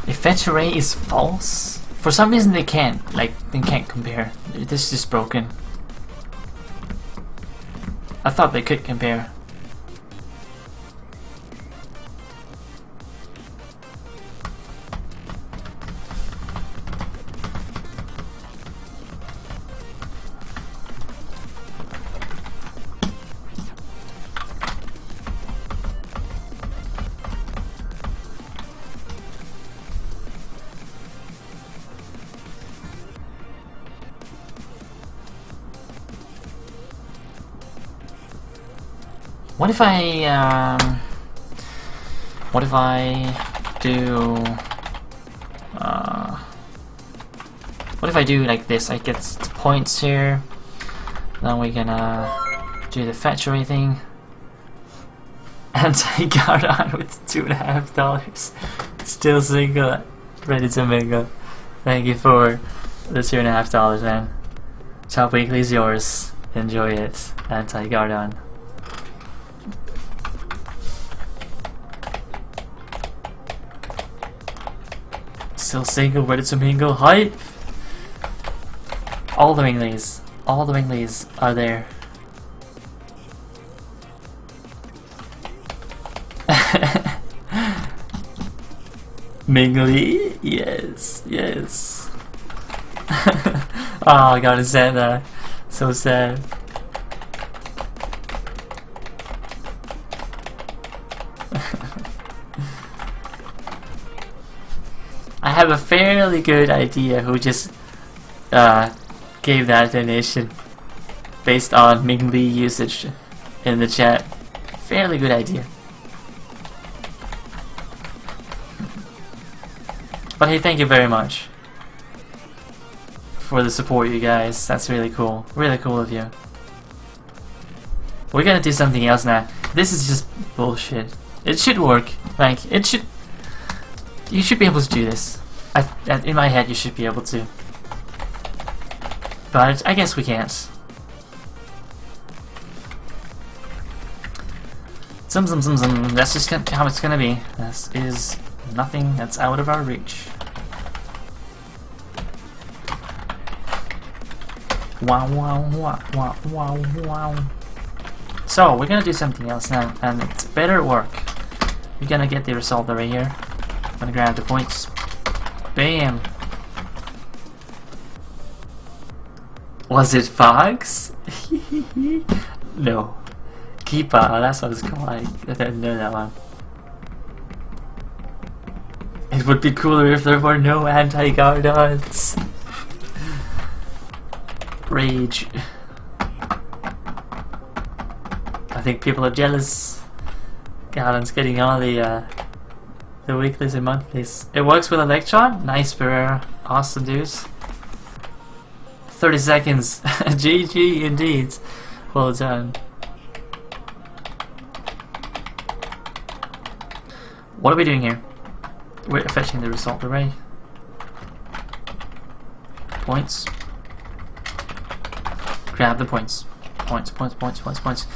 If fetch array is false, for some reason they can't compare. This is just broken. I thought they could compare. What if I do like this? I get points here. Then we're gonna do the fetch everything. And I got on with $2.50. Still single, ready to mingle. Thank you for the $2.50, man. Top Weekly is yours. Enjoy it. Anti-Gardon. Still single, ready to mingle. Hype! All the Winglies are there. Mingly? Yes. Oh, I gotta say that. So sad. I have a fairly good idea who just gave that donation based on Mingli usage in the chat. Fairly good idea. But hey, thank you very much for the support, you guys. That's really cool. Really cool of you. We're gonna do something else now. This is just bullshit. It should work. Like, it should... You should be able to do this. In my head, you should be able to. But I guess we can't. Zum. That's just how it's gonna be. This is nothing that's out of our reach. Wow. So, we're gonna do something else now, and it's better work. You're gonna get the result right here. I'm gonna grab the points. Bam! Was it Fox? No. Keepa, that's what it's called. I didn't know that one. It would be cooler if there were no anti-Gardons. Rage. I think people are jealous. Gardon's getting all the The weeklies and monthlies. It works with Electron? Nice, Barrera. Awesome, dudes. 30 seconds. GG indeed. Well done. What are we doing here? We're fetching the result array. Points. Grab the points. Points.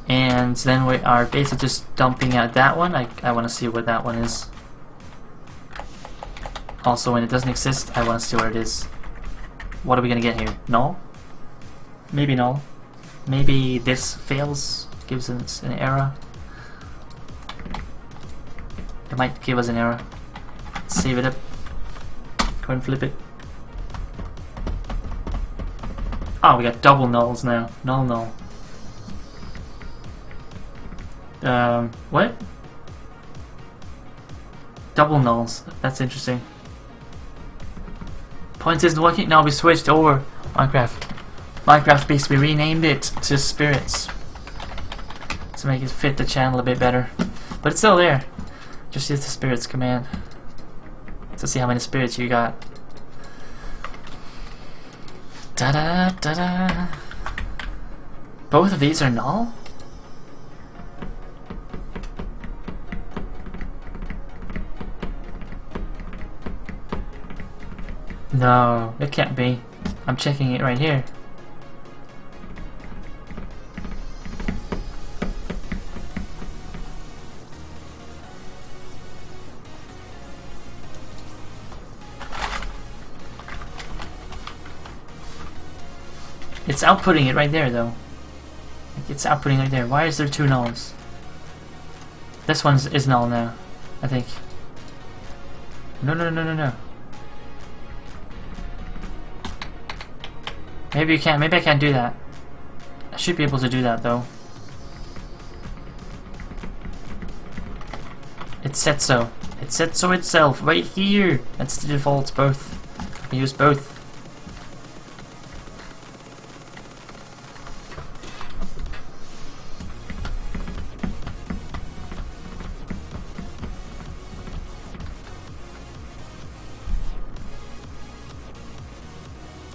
And then we are basically just dumping out that one. I want to see what that one is. Also, when it doesn't exist, I want to see where it is. What are we gonna get here? Null? Maybe null. Maybe this fails, gives us an error. It might give us an error. Save it up. Go and flip it. Oh, we got double nulls now. Null. What? Double nulls. That's interesting. Points isn't working. Now we switched over. Minecraft basically renamed it to spirits to make it fit the channel a bit better. But it's still there. Just use the spirits command to see how many spirits you got. Da-da. Both of these are null? No, it can't be. I'm checking it right here. It's outputting it right there though. It's outputting right there. Why is there two nulls? This one is null now, I think. No. Maybe you can't. Maybe I can't do that. I should be able to do that though. It said so. It said so itself right here. That's the default. Both. I use both.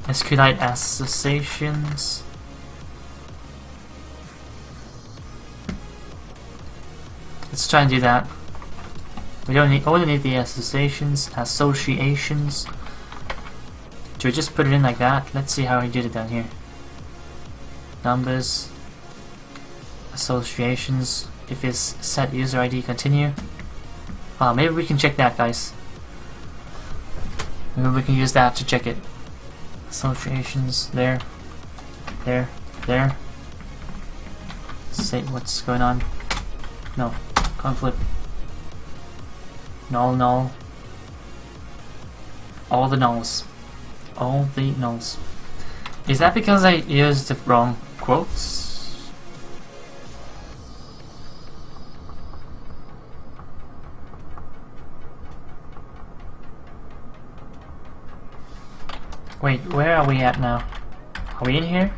SQLite associations. Let's try and do that. We don't need only need the associations. Do we just put it in like that? Let's see how I did it down here. Numbers, associations. If it's set user ID, continue. Maybe we can check that, guys. Maybe we can use that to check it. Associations, there. Say what's going on. No, can't flip. Null. All the nulls. Is that because I used the wrong quotes? Wait, where are we at now? Are we in here?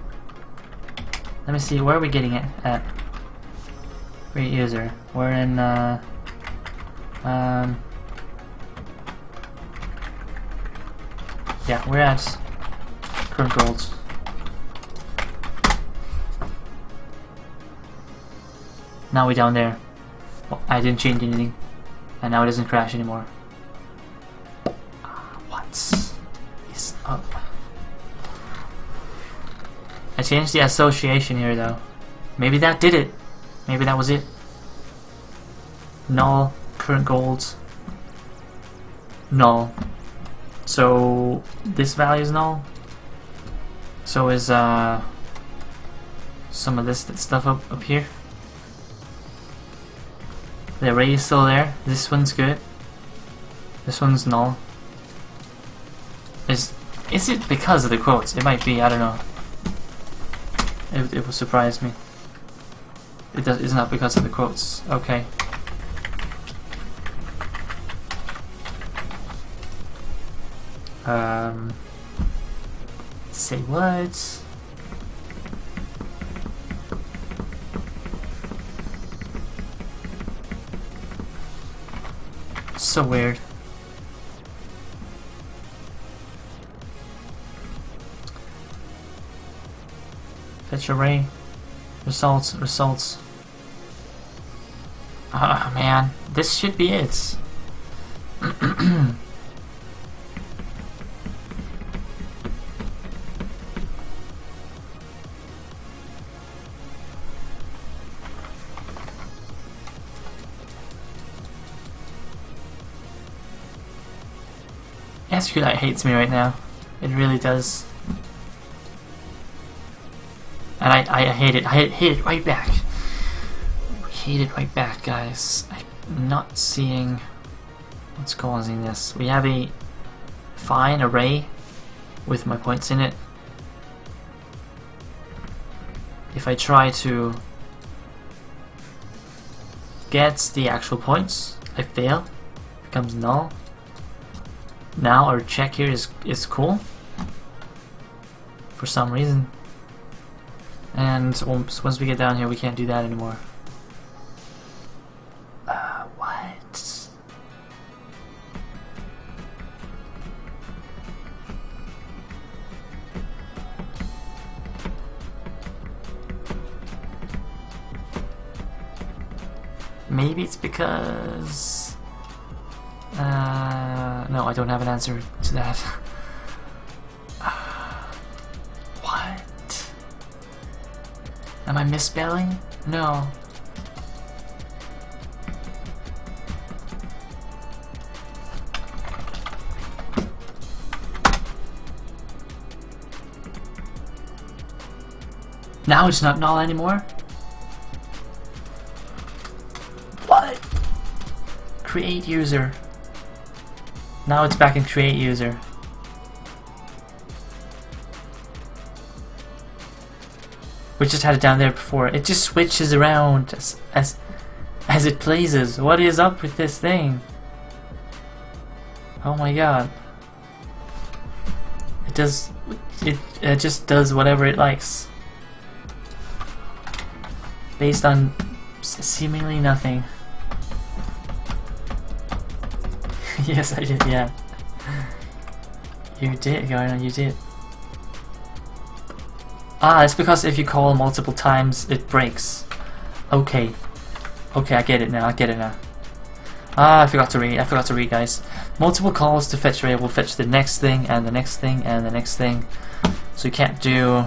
Let me see, where are we getting it at? Create user. We're in, yeah, we're at current goals. Now we're down there. Oh, I didn't change anything. And now it doesn't crash anymore. What is up? I changed the association here though. Maybe that did it. Maybe that was it. Null, current goals. Null. So this value is null. So is some of this stuff up here. The array is still there. This one's good. This one's null. Is it because of the quotes? It might be. I don't know. It will surprise me. It's not because of the quotes. Okay. Say what? so weird. Fetch array. Results, results. Ah, man. This should be it. SQLite hates me right now. It really does. And I hate it. I hate it right back. Hate it right back, guys. I'm not seeing what's causing this. We have a fine array with my points in it. If I try to get the actual points, I fail. It becomes null. Now our check here is cool for some reason, and once we get down here we can't do that anymore. What? Maybe it's because no, I don't have an answer to that. What? Am I misspelling? No. Now it's not null anymore? What? Create user. Now it's back in create user. We just had it down there before. It just switches around as it pleases. What is up with this thing? Oh my god. It does. It just does whatever it likes, based on seemingly nothing. Yes, I did, yeah. You did, Garner, you did. Ah, it's because if you call multiple times, it breaks. Okay. Okay, I get it now, Ah, I forgot to read, guys. Multiple calls to fetch array will fetch the next thing, and the next thing, and the next thing. So you can't do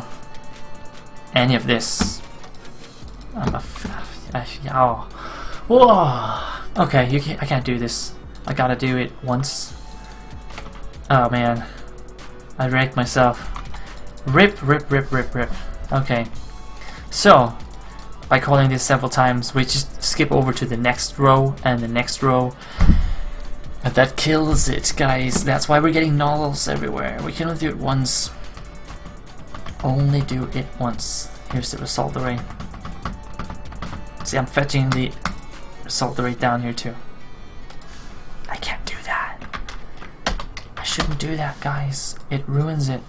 any of this. Oh. Whoa. Okay, I can't do this. I gotta do it once. Oh man, I wrecked myself. Rip, rip, rip, rip, rip. Okay, so by calling this several times, we just skip over to the next row and the next row. And that kills it, guys. That's why we're getting nulls everywhere. We can only do it once. Only do it once. Here's the result array. See, I'm fetching the result array down here too. I can't do that. I shouldn't do that, guys. It ruins it.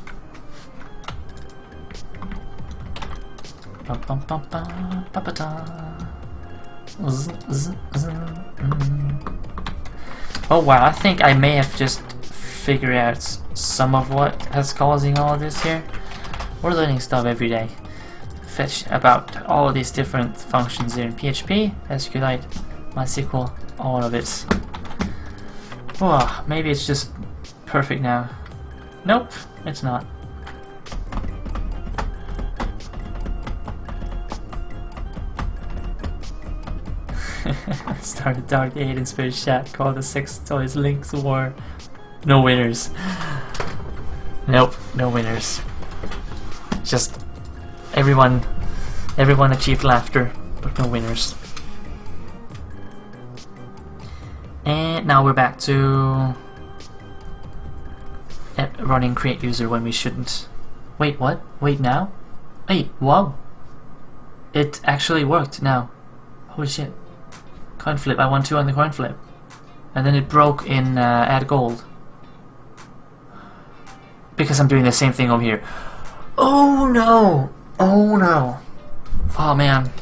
Oh wow, I think I may have just figured out some of what is causing all of this here. We're learning stuff every day. Fetch about all of these different functions here in PHP, SQLite, MySQL, all of it. Oh, maybe it's just perfect now. Nope, it's not. Started Dark 8 in Spirit Chat, called the Sex Toys Links War. No winners. Nope, no winners. Just everyone achieved laughter, but no winners. And now we're back to running create user when we shouldn't. Wait, what? Wait, now? Wait, whoa! It actually worked now. Holy shit. Coin flip, I won 2 on the coin flip. And then it broke in add gold. Because I'm doing the same thing over here. Oh no! Oh no! Oh man.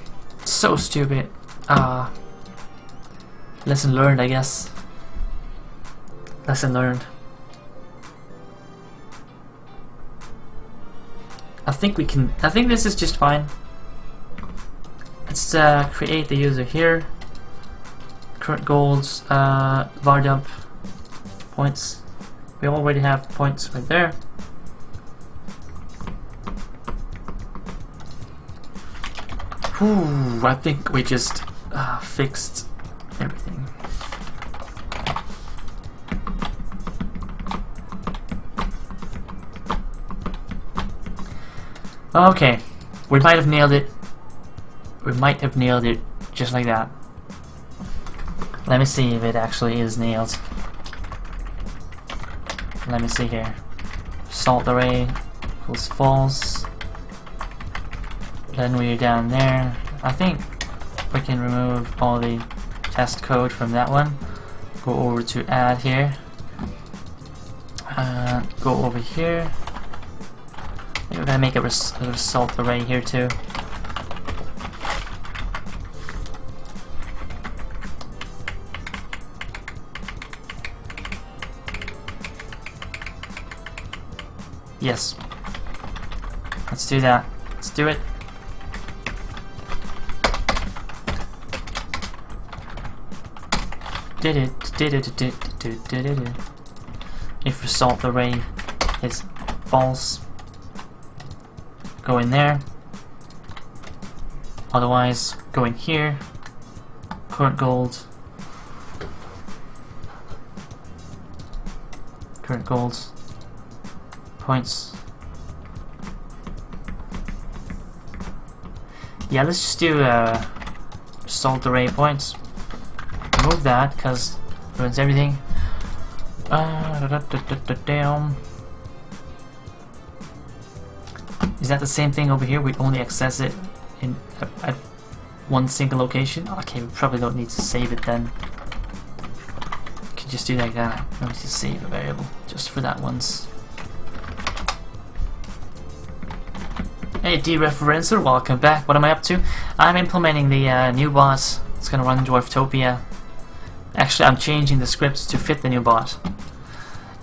So stupid. Lesson learned, I guess. Lesson learned. I think this is just fine. Let's create the user here. Current goals, var dump points. We already have points right there. Whew, I think we just fixed everything. Okay, we might have nailed it. We might have nailed it just like that. Let me see if it actually is nailed. Let me see here. Salt array equals false. Then we're down there. I think we can remove all the test code from that one. Go over to add here. Go over here. We're gonna make a result array here too. Yes. Let's do that. Let's do it. If result array is false, go in there. Otherwise, go in here. Current gold. Current golds. Points. Yeah, let's just do result array points. Remove that because it ruins everything. Down. Is that the same thing over here? We only access it in at one single location. Okay, we probably don't need to save it then. We can just do like that. We need to save a variable just for that once. Hey dereferencer, welcome back. What am I up to? I'm implementing the new bot. It's gonna run Dwarftopia. Actually, I'm changing the scripts to fit the new bot.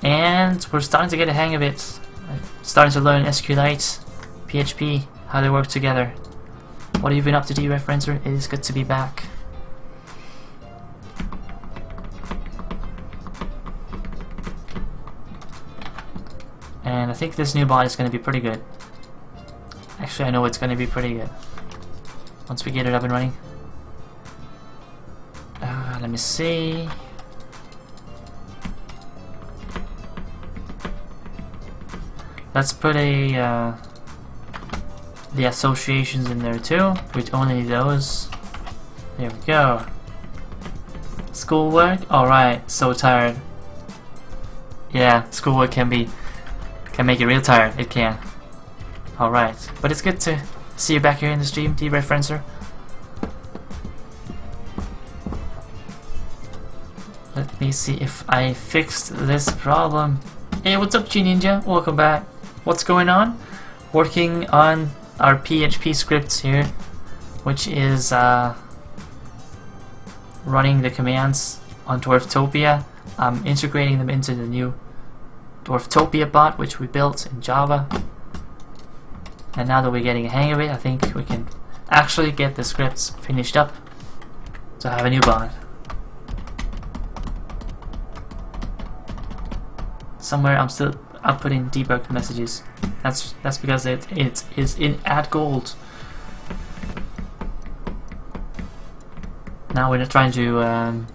And we're starting to get a hang of it. I'm starting to learn SQLite, PHP, how they work together. What have you been up to, dereferencer? It is good to be back. And I think this new bot is going to be pretty good. Actually, I know it's going to be pretty good once we get it up and running. Let me see. Let's put the associations in there too. We only need those. There we go. Schoolwork. All right. So tired. Yeah, schoolwork can make you real tired. It can. All right, but it's good to see you back here in the stream, dereferencer. Let me see if I fixed this problem. Hey, what's up, G Ninja? Welcome back. What's going on? Working on our PHP scripts here, which is running the commands on Dwarftopia. I'm integrating them into the new Dwarftopia bot, which we built in Java. And now that we're getting a hang of it, I think we can actually get the scripts finished up to have a new bot. Somewhere I'm still outputting debugged messages. That's because it is in at gold. Now we're not trying to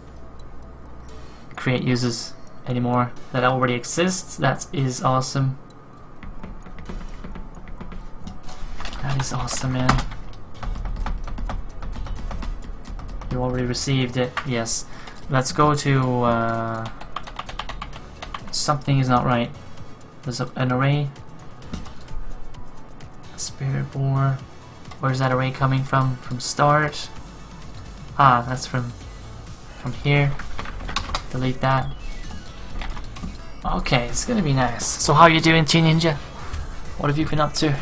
create users anymore that already exists. That is awesome. That is awesome, man. You already received it. Yes. Let's go to something is not right. There's an array. SpiritBoar. Where's that array coming from? From start. Ah, that's from here. Delete that. Okay, it's gonna be nice. So how are you doing, T Ninja? What have you been up to?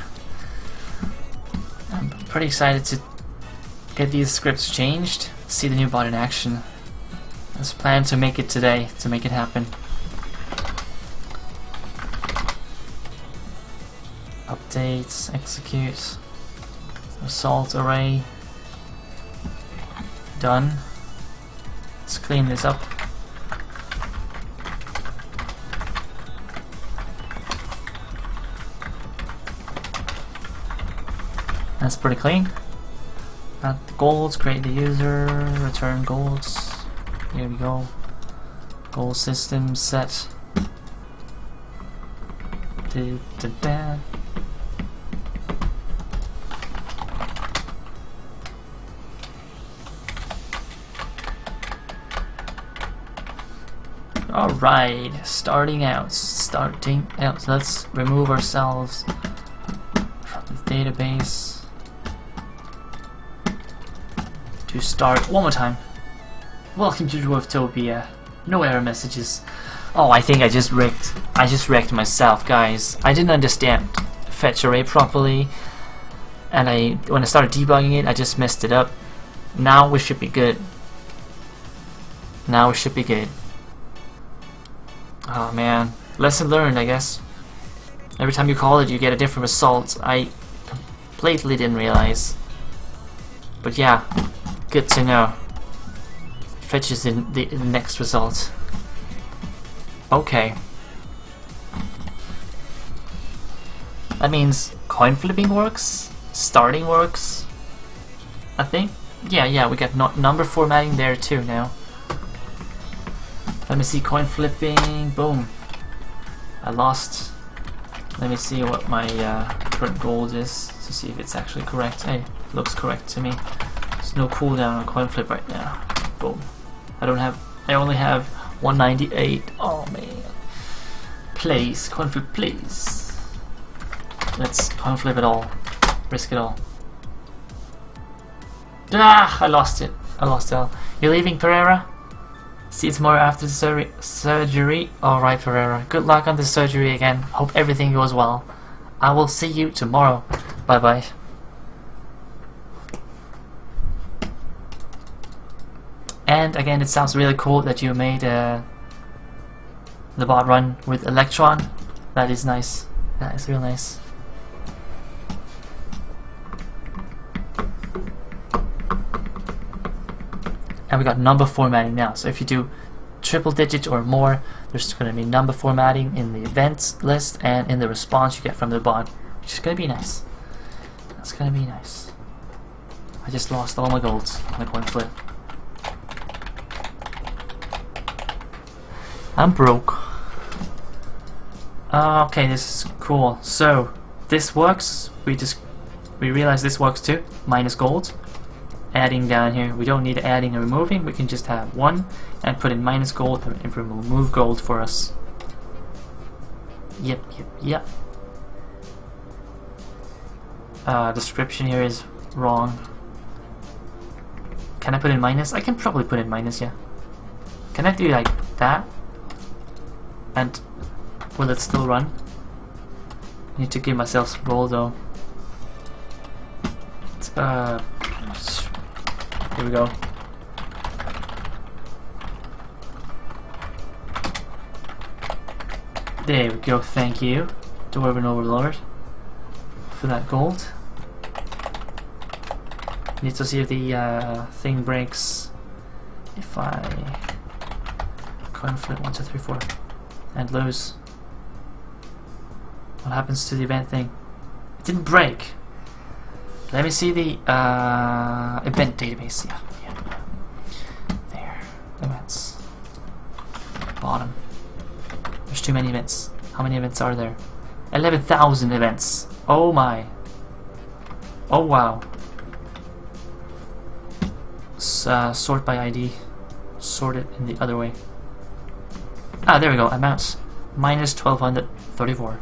I'm pretty excited to get these scripts changed, see the new bot in action. Let's plan to make it today, to make it happen. Updates, execute. Assault array. Done. Let's clean this up. That's pretty clean. Got the golds, create the user, return golds. Here we go. Gold system set. Da-da-da. Alright, starting out. So let's remove ourselves from the database to start one more time. Welcome to Dwarftopia. No error messages. Oh, I think I just wrecked myself, guys. I didn't understand fetch array properly, and when I started debugging it, I just messed it up. Now we should be good. Now we should be good. Oh man, lesson learned, I guess. Every time you call it, you get a different result. I completely didn't realize. But yeah, good to know. Fetches in the next result. Okay. That means coin flipping works, starting works, I think. Yeah, we got number formatting there too now. Let me see, coin flipping, boom. I lost. Let me see what my current gold is to see if it's actually correct. Hey, looks correct to me. There's no cooldown on coin flip right now. Boom. I only have 198. Oh man. Please, coin flip, please. Let's coin flip it all. Risk it all. Ah, I lost it. You're leaving, Pereira? See you tomorrow after the surgery. Alright, Pereira. Good luck on the surgery again. Hope everything goes well. I will see you tomorrow. Bye bye. And again, it sounds really cool that you made the bot run with Electron. That is nice. That is real nice. And we got number formatting now. So if you do triple digit or more, there's going to be number formatting in the events list and in the response you get from the bot, which is going to be nice. That's going to be nice. I just lost all my golds on the coin flip. I'm broke. Okay, this is cool. So this works. We realize this works too. Minus gold. Adding down here, we don't need adding and removing. We can just have one and put in minus gold and remove gold for us. Yep. Description here is wrong. Can I put in minus? I can probably put in minus, yeah. Can I do like that? And will it still run? I need to give myself some gold though. Here we go. There we go, thank you, Dwarven Overlord, for that gold. Need to see if the thing breaks if I coin flip 1, 2, 3, 4 and lose. What happens to the event thing? It didn't break. Let me see the event database. Yeah. There. Events. Bottom. There's too many events. How many events are there? 11,000 events. Oh my. Oh wow. Sort by ID. Sort it in the other way. Ah, there we go. Amounts. Minus 1234.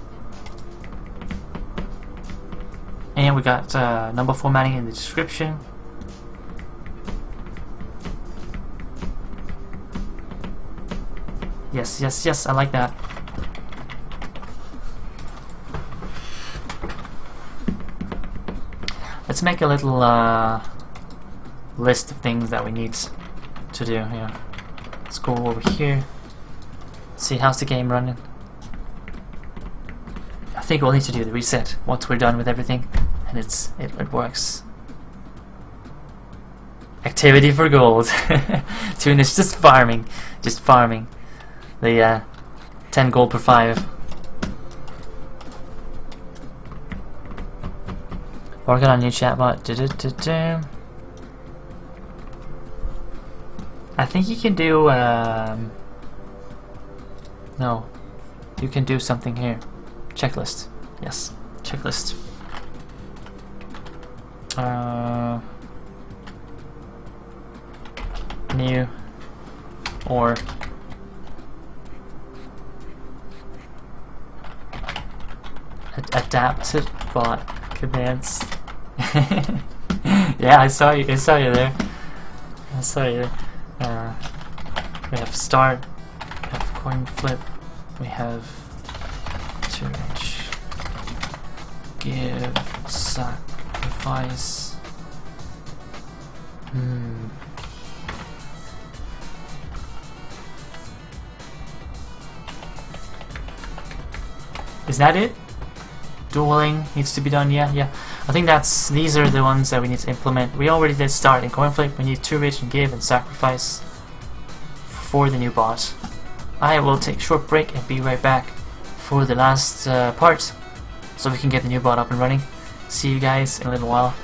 And we got number formatting in the description. Yes, I like that. Let's make a little list of things that we need to do here. Let's go over here. See, how's the game running? think we'll need to do the reset once we're done with everything, and it works. Activity for gold. Tune is just farming the 10 gold per 5. Working on new chatbot. I think you can do no, you can do something here. Checklist. Yes, checklist. New or adapted bot commands. Yeah, I saw you there. We have start, we have coin flip, we have church, give, sacrifice. Is that it? Dueling needs to be done. Yeah. I think these are the ones that we need to implement. We already did start in coin flip. We need to reach and give and sacrifice for the new bot. I will take a short break and be right back for the last part, so we can get the new bot up and running. See you guys in a little while.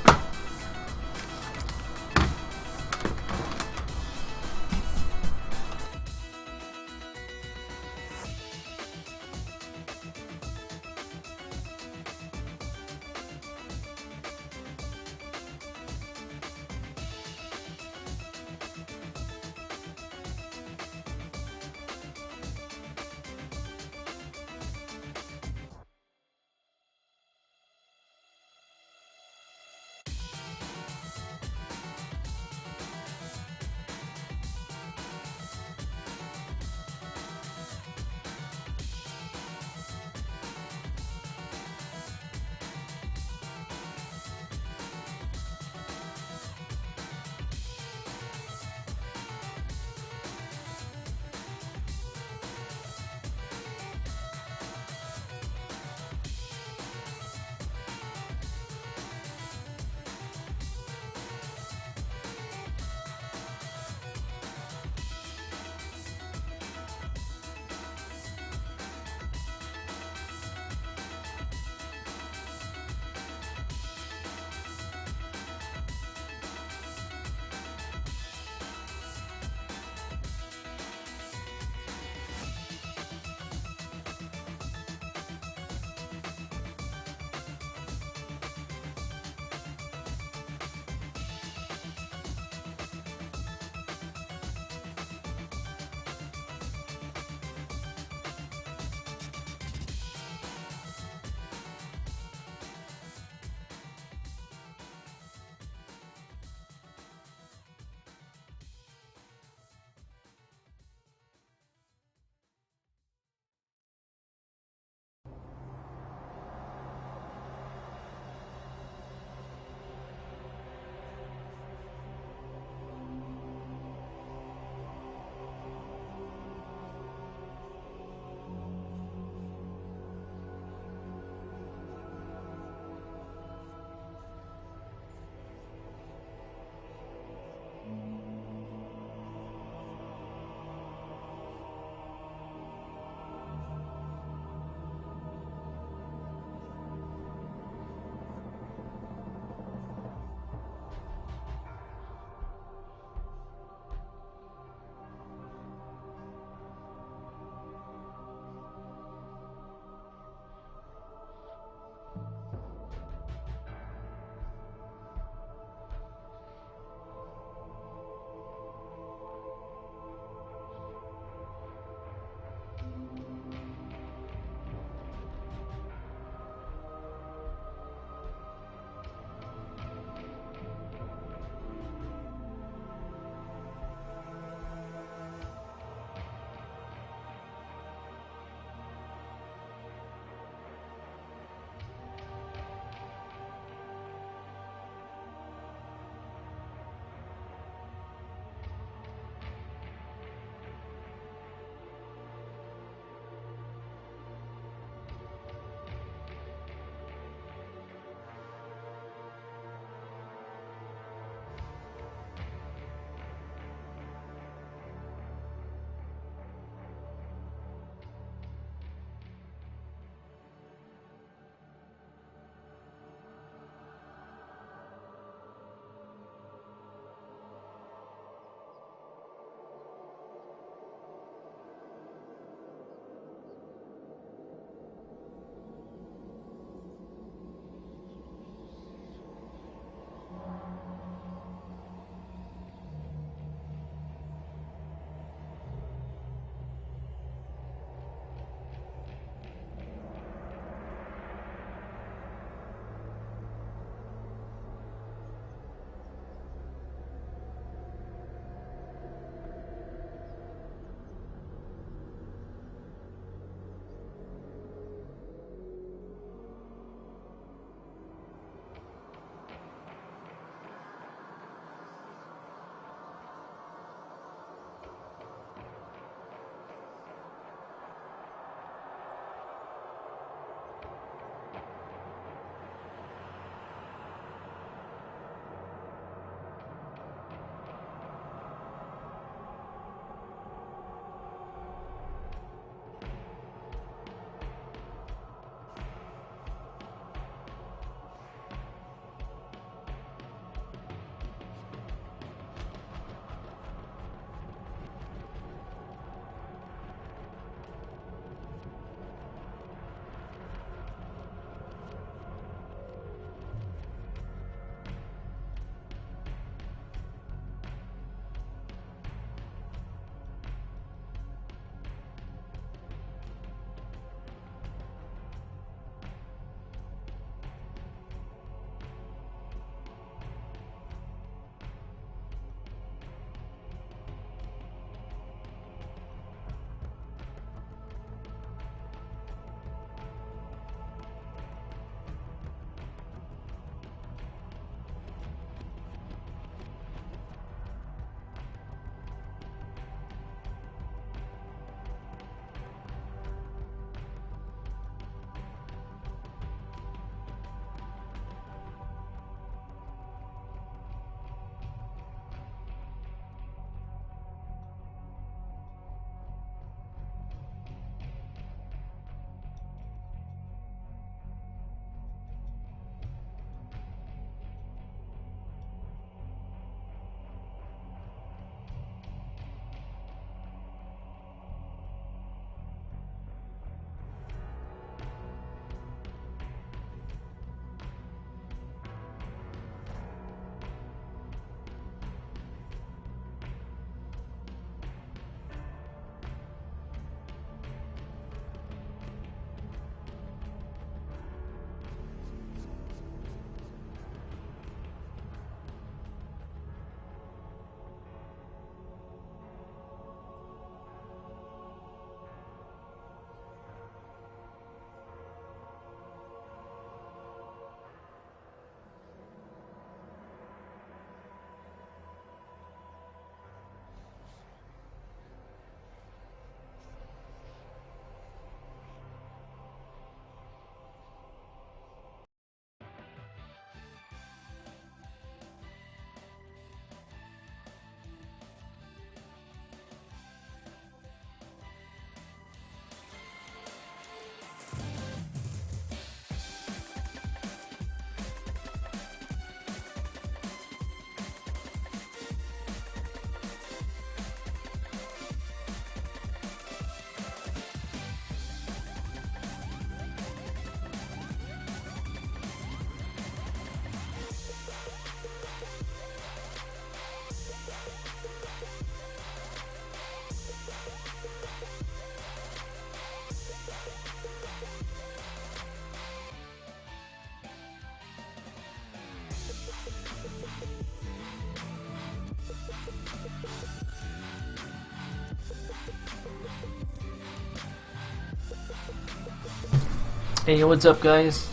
Hey, what's up, guys?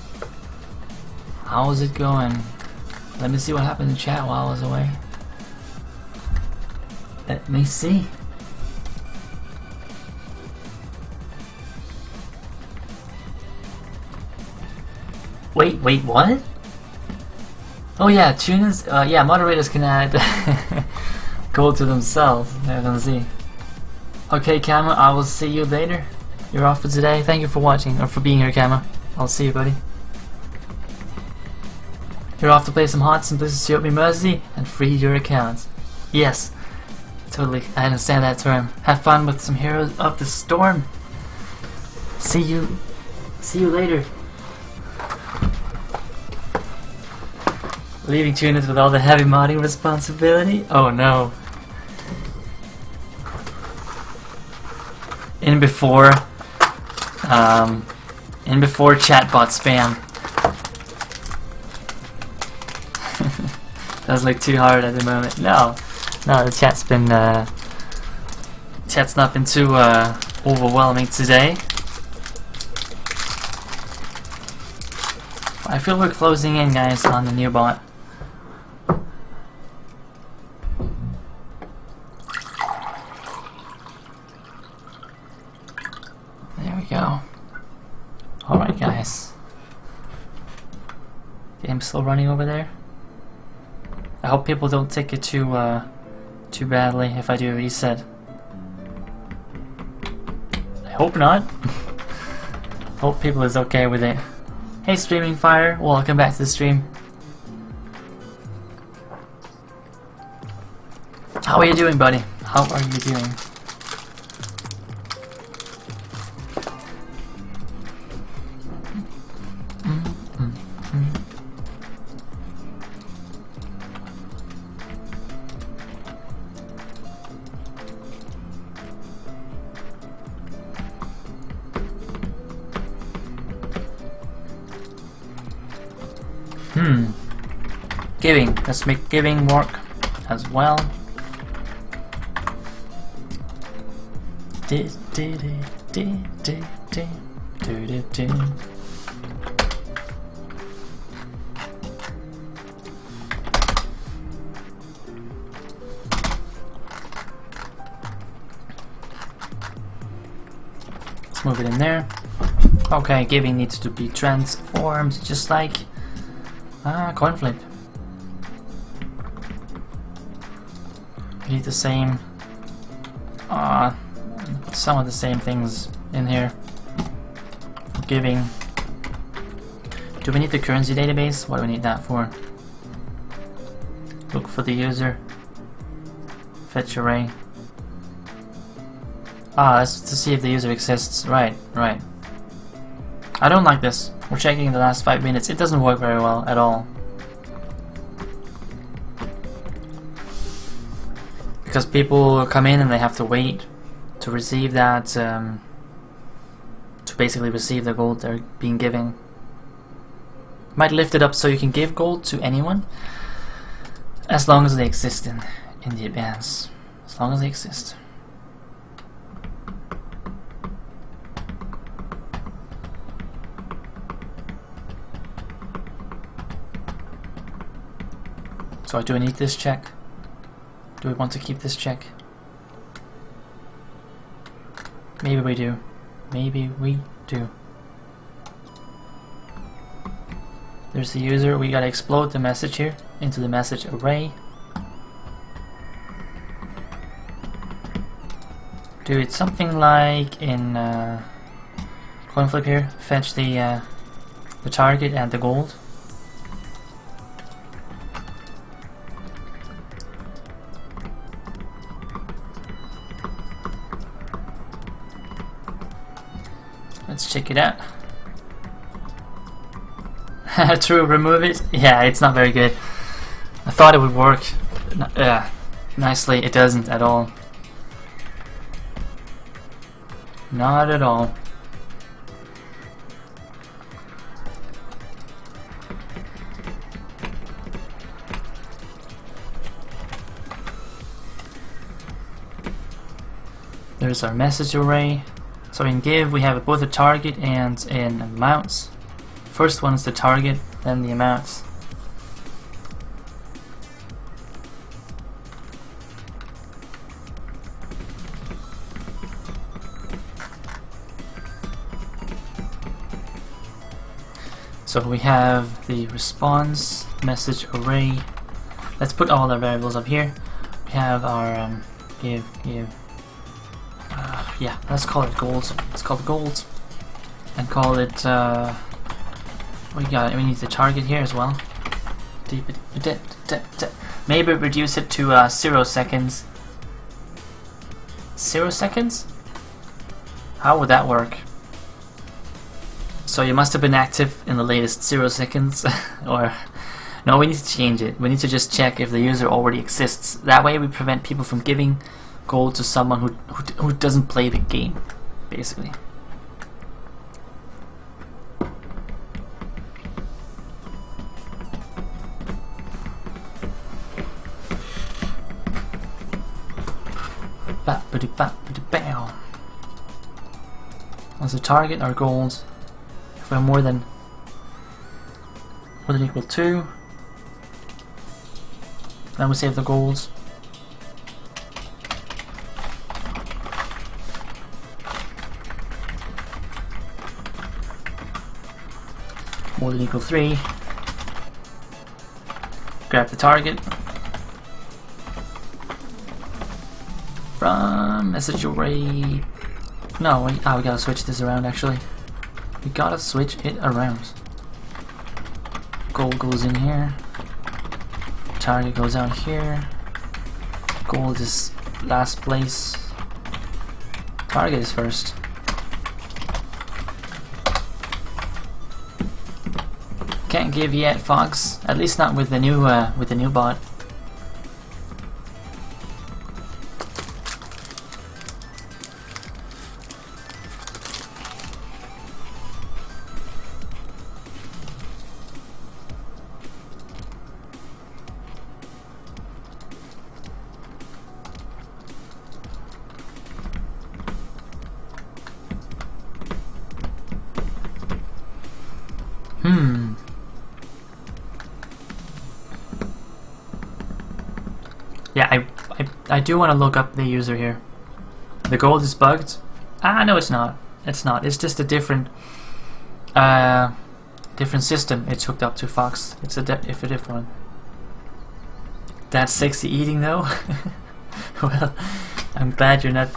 How's it going? Let me see what happened in chat while I was away. Let me see. Wait, what? Oh yeah, tuners. Yeah, moderators can add gold to themselves. I don't see. Okay, Kama, I will see you later. You're off for today. Thank you for watching, or for being here, Kama. I'll see you, buddy. You're off to play some hearts and places to show me mercy and free your accounts. Yes, totally. I understand that term. Have fun with some heroes of the storm. See you later. Leaving tuners with all the heavy modding responsibility? Oh no. In before chatbot spam. That's like too hard at the moment. No, the chat's been chat's not been too overwhelming today. I feel we're closing in, guys, on the new bot. There we go. Alright, guys. Game's still running over there. I hope people don't take it too badly if I do a reset. I hope not. Hope people is okay with it. Hey, Streaming Fire, welcome back to the stream. How are you doing, buddy? How are you doing? Giving. Let's make giving work as well. Let's move it in there. Okay, giving needs to be transformed just like coin flip. We need the same some of the same things in here. Giving. Do we need the currency database? What do we need that for? Look for the user. Fetch array. That's to see if the user exists. Right. I don't like this. We're checking in the last 5 minutes. It doesn't work very well at all. Because people come in and they have to wait to receive that, to basically receive the gold they're being given. Might lift it up so you can give gold to anyone, as long as they exist in the advance. As long as they exist. So do I need this check? Do we want to keep this check? Maybe we do. Maybe we do. There's the user. We gotta explode the message here into the message array. Do it something like in coin flip here. Fetch the target and the gold. Let's check it out. True, remove it. Yeah, it's not very good. I thought it would work nicely. It doesn't at all. Not at all. There's our message array. So in give we have both a target and an amounts. First one is the target, then the amounts. So we have the response message array. Let's put all our variables up here. We have our give. Yeah, let's call it gold. Let's call it gold, and call it. We need the target here as well. Maybe reduce it to 0 seconds. 0 seconds? How would that work? So you must have been active in the latest 0 seconds, or no? We need to change it. We need to just check if the user already exists. That way, we prevent people from giving gold to someone who doesn't play the game, basically. As a target, our gold. If we're more than equal 2, then we save the golds. More than equal 3. Grab the target from message array. No, we gotta switch this around actually. We gotta switch it around. Gold goes in here. Target goes out here. Gold is last place. Target is first. Can't give yet, Fox. At least not with the new bot. Yeah, I do want to look up the user here. The gold is bugged? Ah, no, it's not. It's not. It's just a different system it's hooked up to, Fox. It's a different one. That's sexy eating though? Well, I'm glad you're not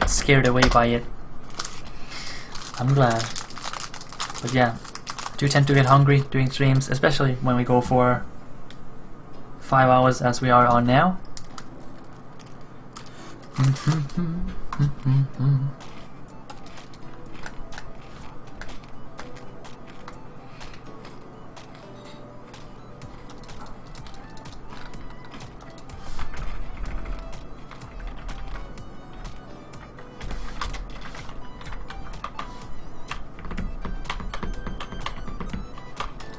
scared away by it. I'm glad. But yeah, I do tend to get hungry doing streams, especially when we go for 5 hours as we are on now.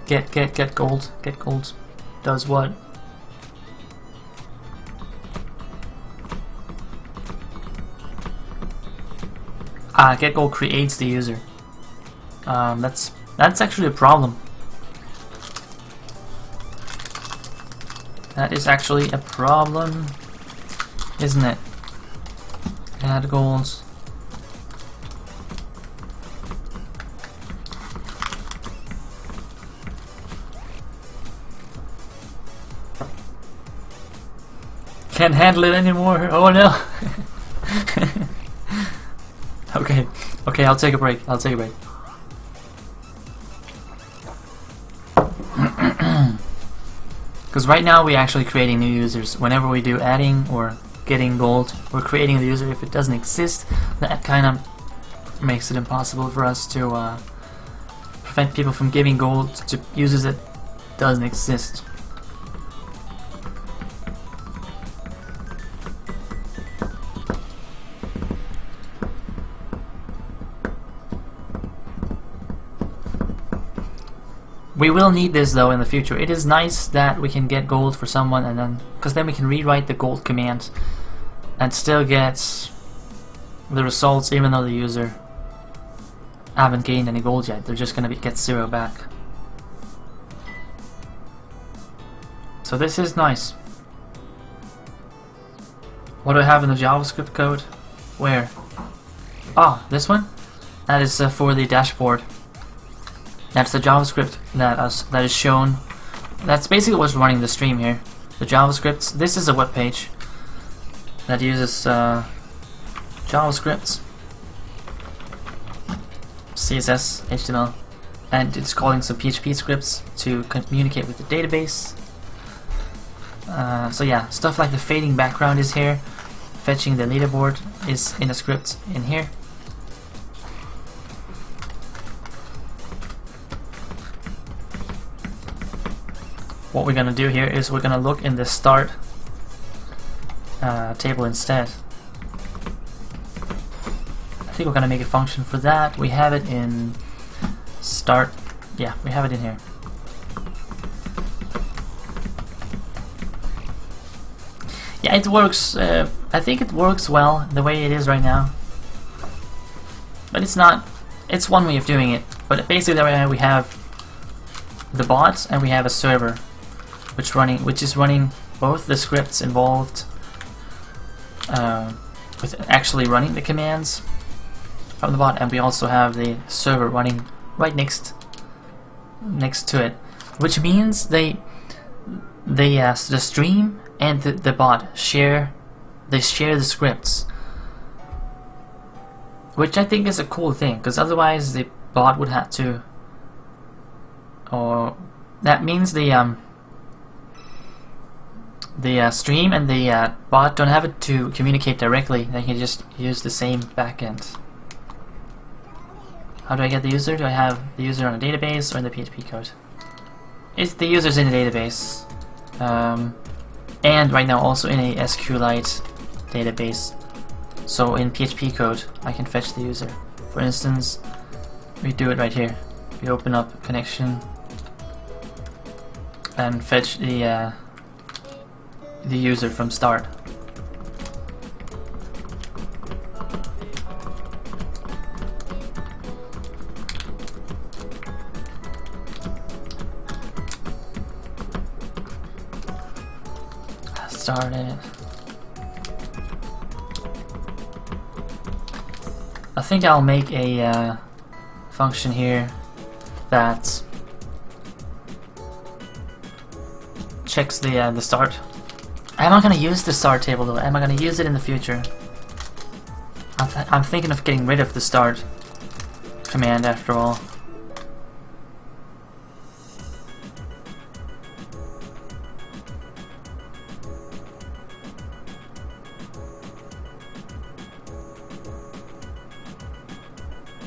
Get gold. Get gold. Does what? Get gold creates the user. That's actually a problem. That is actually a problem, isn't it? Add golds. Can't handle it anymore. Oh no. Okay, I'll take a break. Because right now we're actually creating new users. Whenever we do adding or getting gold, we're creating the user. If it doesn't exist, that kind of makes it impossible for us to prevent people from giving gold to users that doesn't exist. We will need this though in the future. It is nice that we can get gold for someone and then, because then we can rewrite the gold command and still gets the results even though the user haven't gained any gold yet. They're just gonna get 0 back. So this is nice. What do I have in the JavaScript code? Where? Ah, this one? That is for the dashboard. That's the JavaScript that is shown. That's basically what's running the stream here. The JavaScript. This is a web page that uses JavaScript, CSS, HTML, and it's calling some PHP scripts to communicate with the database. So yeah, stuff like the fading background is here. Fetching the leaderboard is in a script in here. What we're gonna do here is we're gonna look in the start table instead. I think we're gonna make a function for that. We have it in start. Yeah, we have it in here. Yeah, it works. I think it works well the way it is right now. But it's not. It's one way of doing it. But basically, right now we have the bot and we have a server, which is running both the scripts involved with actually running the commands from the bot, and we also have the server running right next to it, which means the stream and the bot share the scripts, which I think is a cool thing, because otherwise the bot would have to, or that means the stream and the bot don't have it to communicate directly. They can just use the same backend. How do I get the user? Do I have the user on a database or in the PHP code? It's the user's in the database, and right now also in a SQLite database. So in PHP code, I can fetch the user. For instance, we do it right here. We open up connection and fetch the user from start. Started. I think I'll make a function here that checks the start. I'm not gonna use the start table though. Am I gonna use it in the future? I'm thinking of getting rid of the start command after all.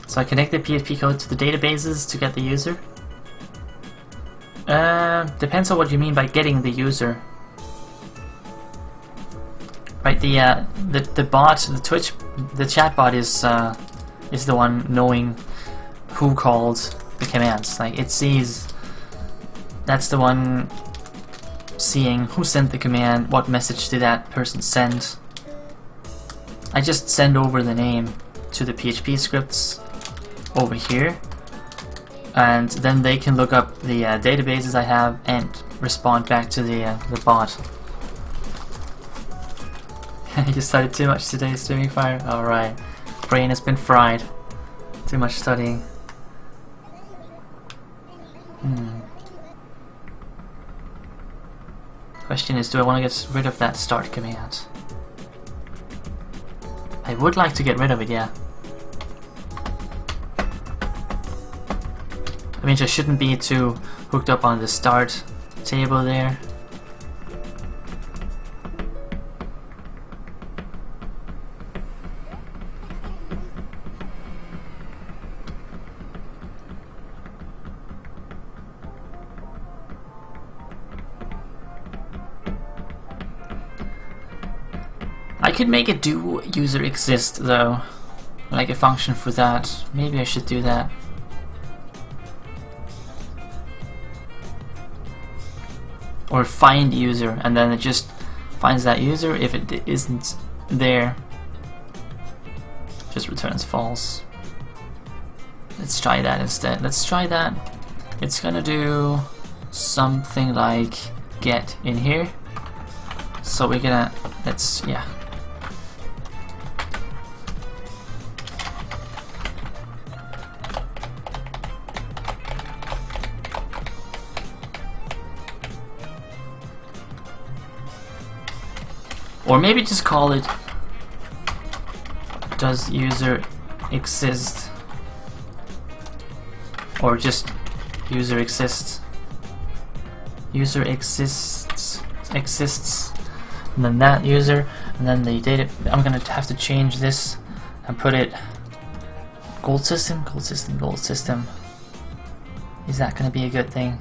So I connect the PHP code to the databases to get the user. Depends on what you mean by getting the user. Right, the bot, the chat bot is the one knowing who called the commands. Like it sees, that's the one seeing who sent the command, what message did that person send. I just send over the name to the PHP scripts over here, and then they can look up the databases I have and respond back to the bot. You studied too much today, streaming fire? Alright. Brain has been fried. Too much studying. Question is, do I want to get rid of that start command? I would like to get rid of it, yeah. I mean, I shouldn't be too hooked up on the start table there. I could make a do user exist though, like a function for that. Maybe I should do that. Or find user, and then it just finds that user. If it isn't there just returns false. Let's try that instead. Let's try that. It's gonna do something like get in here. So we're gonna, yeah. Or maybe just call it does user exist, or just user exists. User exists, and then that user, and then the data. I'm gonna have to change this and put it gold system, gold system, gold system. Is that gonna be a good thing?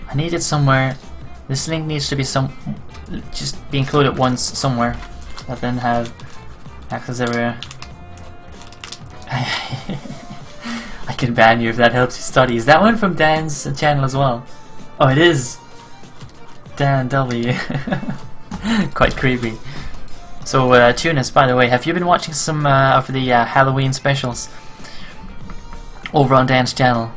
I need it somewhere. This link needs to be just be included once somewhere, but then have access everywhere. I can ban you if that helps you study. Is that one from Dan's channel as well? Oh, it is! Dan W. Quite creepy. So, Tunis, by the way, have you been watching some of the Halloween specials over on Dan's channel?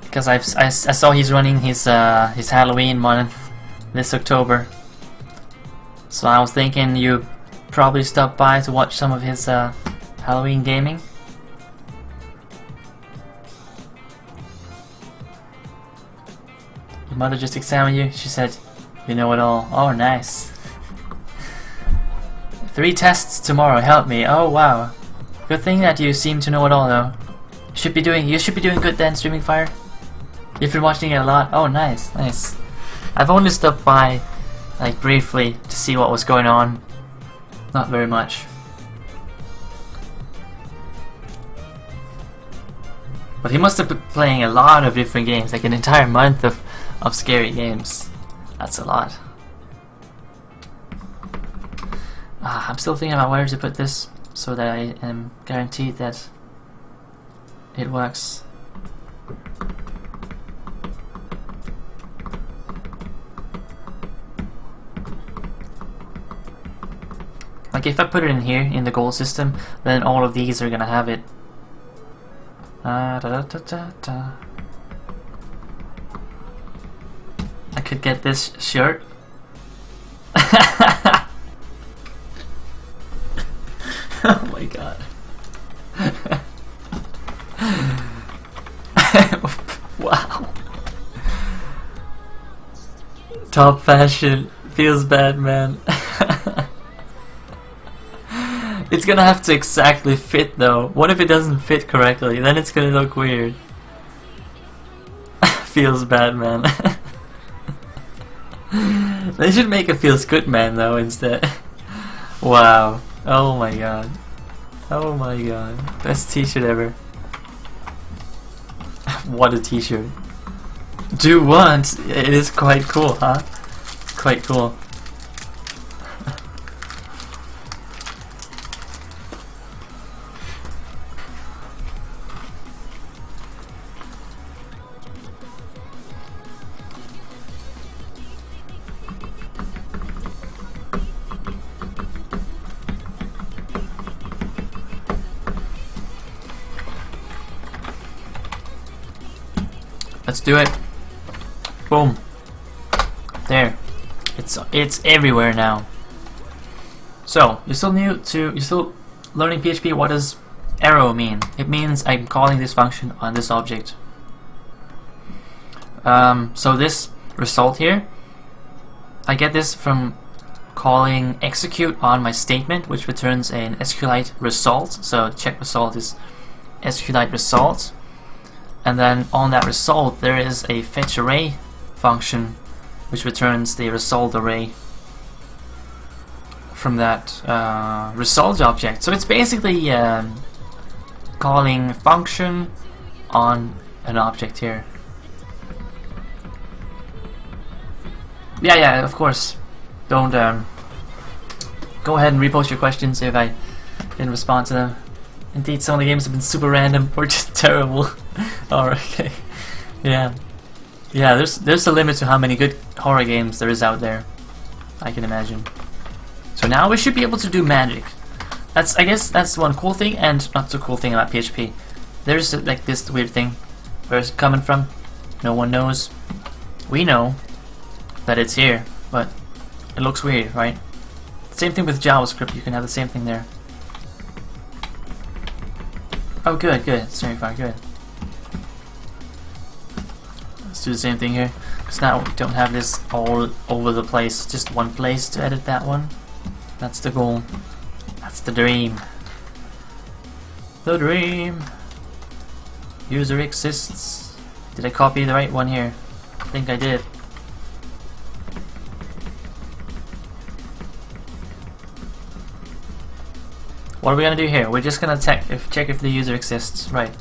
Because I saw he's running his Halloween month this October. So I was thinking you probably stop by to watch some of his Halloween gaming. Your mother just examined you. She said, "You know it all." Oh, nice. 3 tests tomorrow. Help me. Oh wow. Good thing that you seem to know it all, though. You should be doing good then, Streaming Fire. You've been watching it a lot. Oh, nice, nice. I've only stopped by, like, briefly to see what was going on. Not very much. But he must have been playing a lot of different games, like an entire month of scary games. That's a lot. I'm still thinking about where to put this so that I am guaranteed that it works. Like if I put it in here, in the goal system, then all of these are gonna have it. I could get this shirt. Oh my god. Wow. Top fashion. Feels bad, man. It's gonna have to exactly fit though. What if it doesn't fit correctly? Then it's gonna look weird. Feels bad, man. They should make a feels good man though instead. Wow. Oh my god. Oh my god. Best t-shirt ever. What a t-shirt. Do want? It is quite cool, huh? Quite cool. Let's do it. Boom. There. It's everywhere now. So you're still learning PHP. What does arrow mean? It means I'm calling this function on this object. So this result here, I get this from calling execute on my statement, which returns an SQLite result. So check result is SQLite result. And then on that result there is a fetch array function which returns the result array from that result object. So it's basically calling function on an object here. Yeah, of course. Don't go ahead and repost your questions if I didn't respond to them. Indeed, some of the games have been super random or just terrible. Oh, okay. Yeah. Yeah, there's a limit to how many good horror games there is out there. I can imagine. So now we should be able to do magic. I guess that's one cool thing and not so cool thing about PHP. There's like this weird thing. Where's it coming from? No one knows. We know that it's here, but it looks weird, right? Same thing with JavaScript. You can have the same thing there. Oh, good, good. It's very far, good. Let's do the same thing here. Because now we don't have this all over the place. Just one place to edit that one. That's the goal. That's the dream. The dream. User exists. Did I copy the right one here? I think I did. What are we gonna do here? We're just gonna check if the user exists. Right.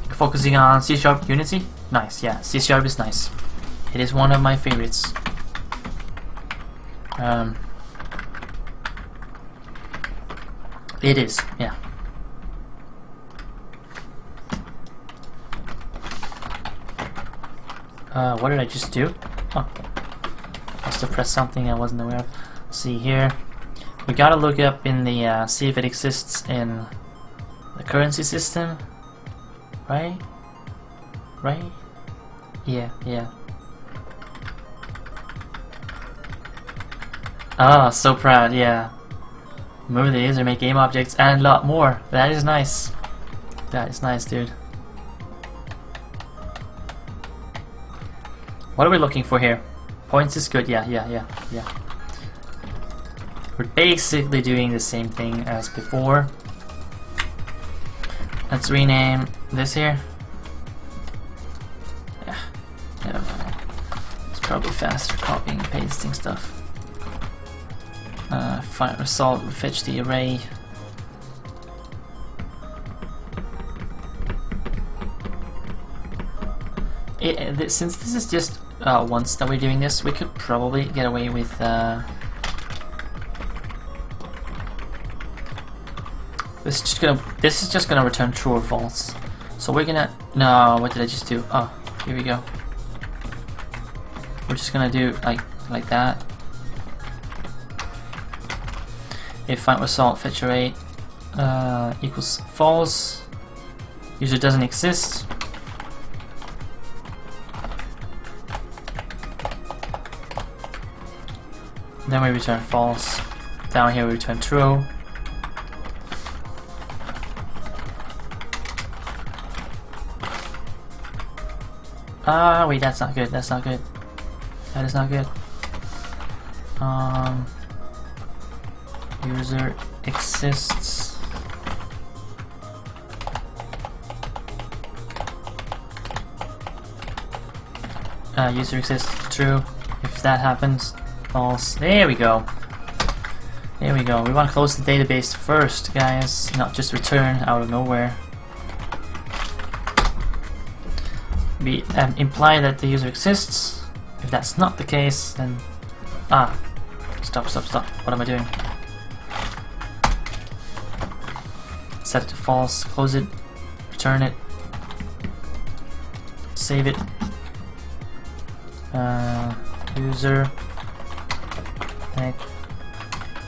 Focusing on C# Unity? Nice, yeah. C# is nice. It is one of my favorites. It is, yeah. What did I just do? Oh. Must have pressed something I wasn't aware of. See here. We gotta look up in the, see if it exists in the currency system. Right? Right? Yeah, yeah. Ah, so proud, yeah. Move the user, make game objects, and a lot more. That is nice. That is nice, dude. What are we looking for here? Points is good, yeah. We're basically doing the same thing as before. Let's rename this here. Yeah, never mind. It's probably faster copying and pasting stuff. Find result, fetch the array. Since this is just once that we're doing this, we could probably get away with this is just gonna return true or false. So we're gonna what did I just do? Oh, here we go. We're just gonna do like that. If find result fetch array equals false, user doesn't exist. Then we return false. Down here we return true. Ah, wait, that's not good. That's not good. That is not good. User exists. User exists. True. If that happens, false. There we go. There we go. We want to close the database first, guys, not just return out of nowhere. We imply that the user exists. If that's not the case, then stop. What am I doing? Set it to false. Close it. Return it. Save it. User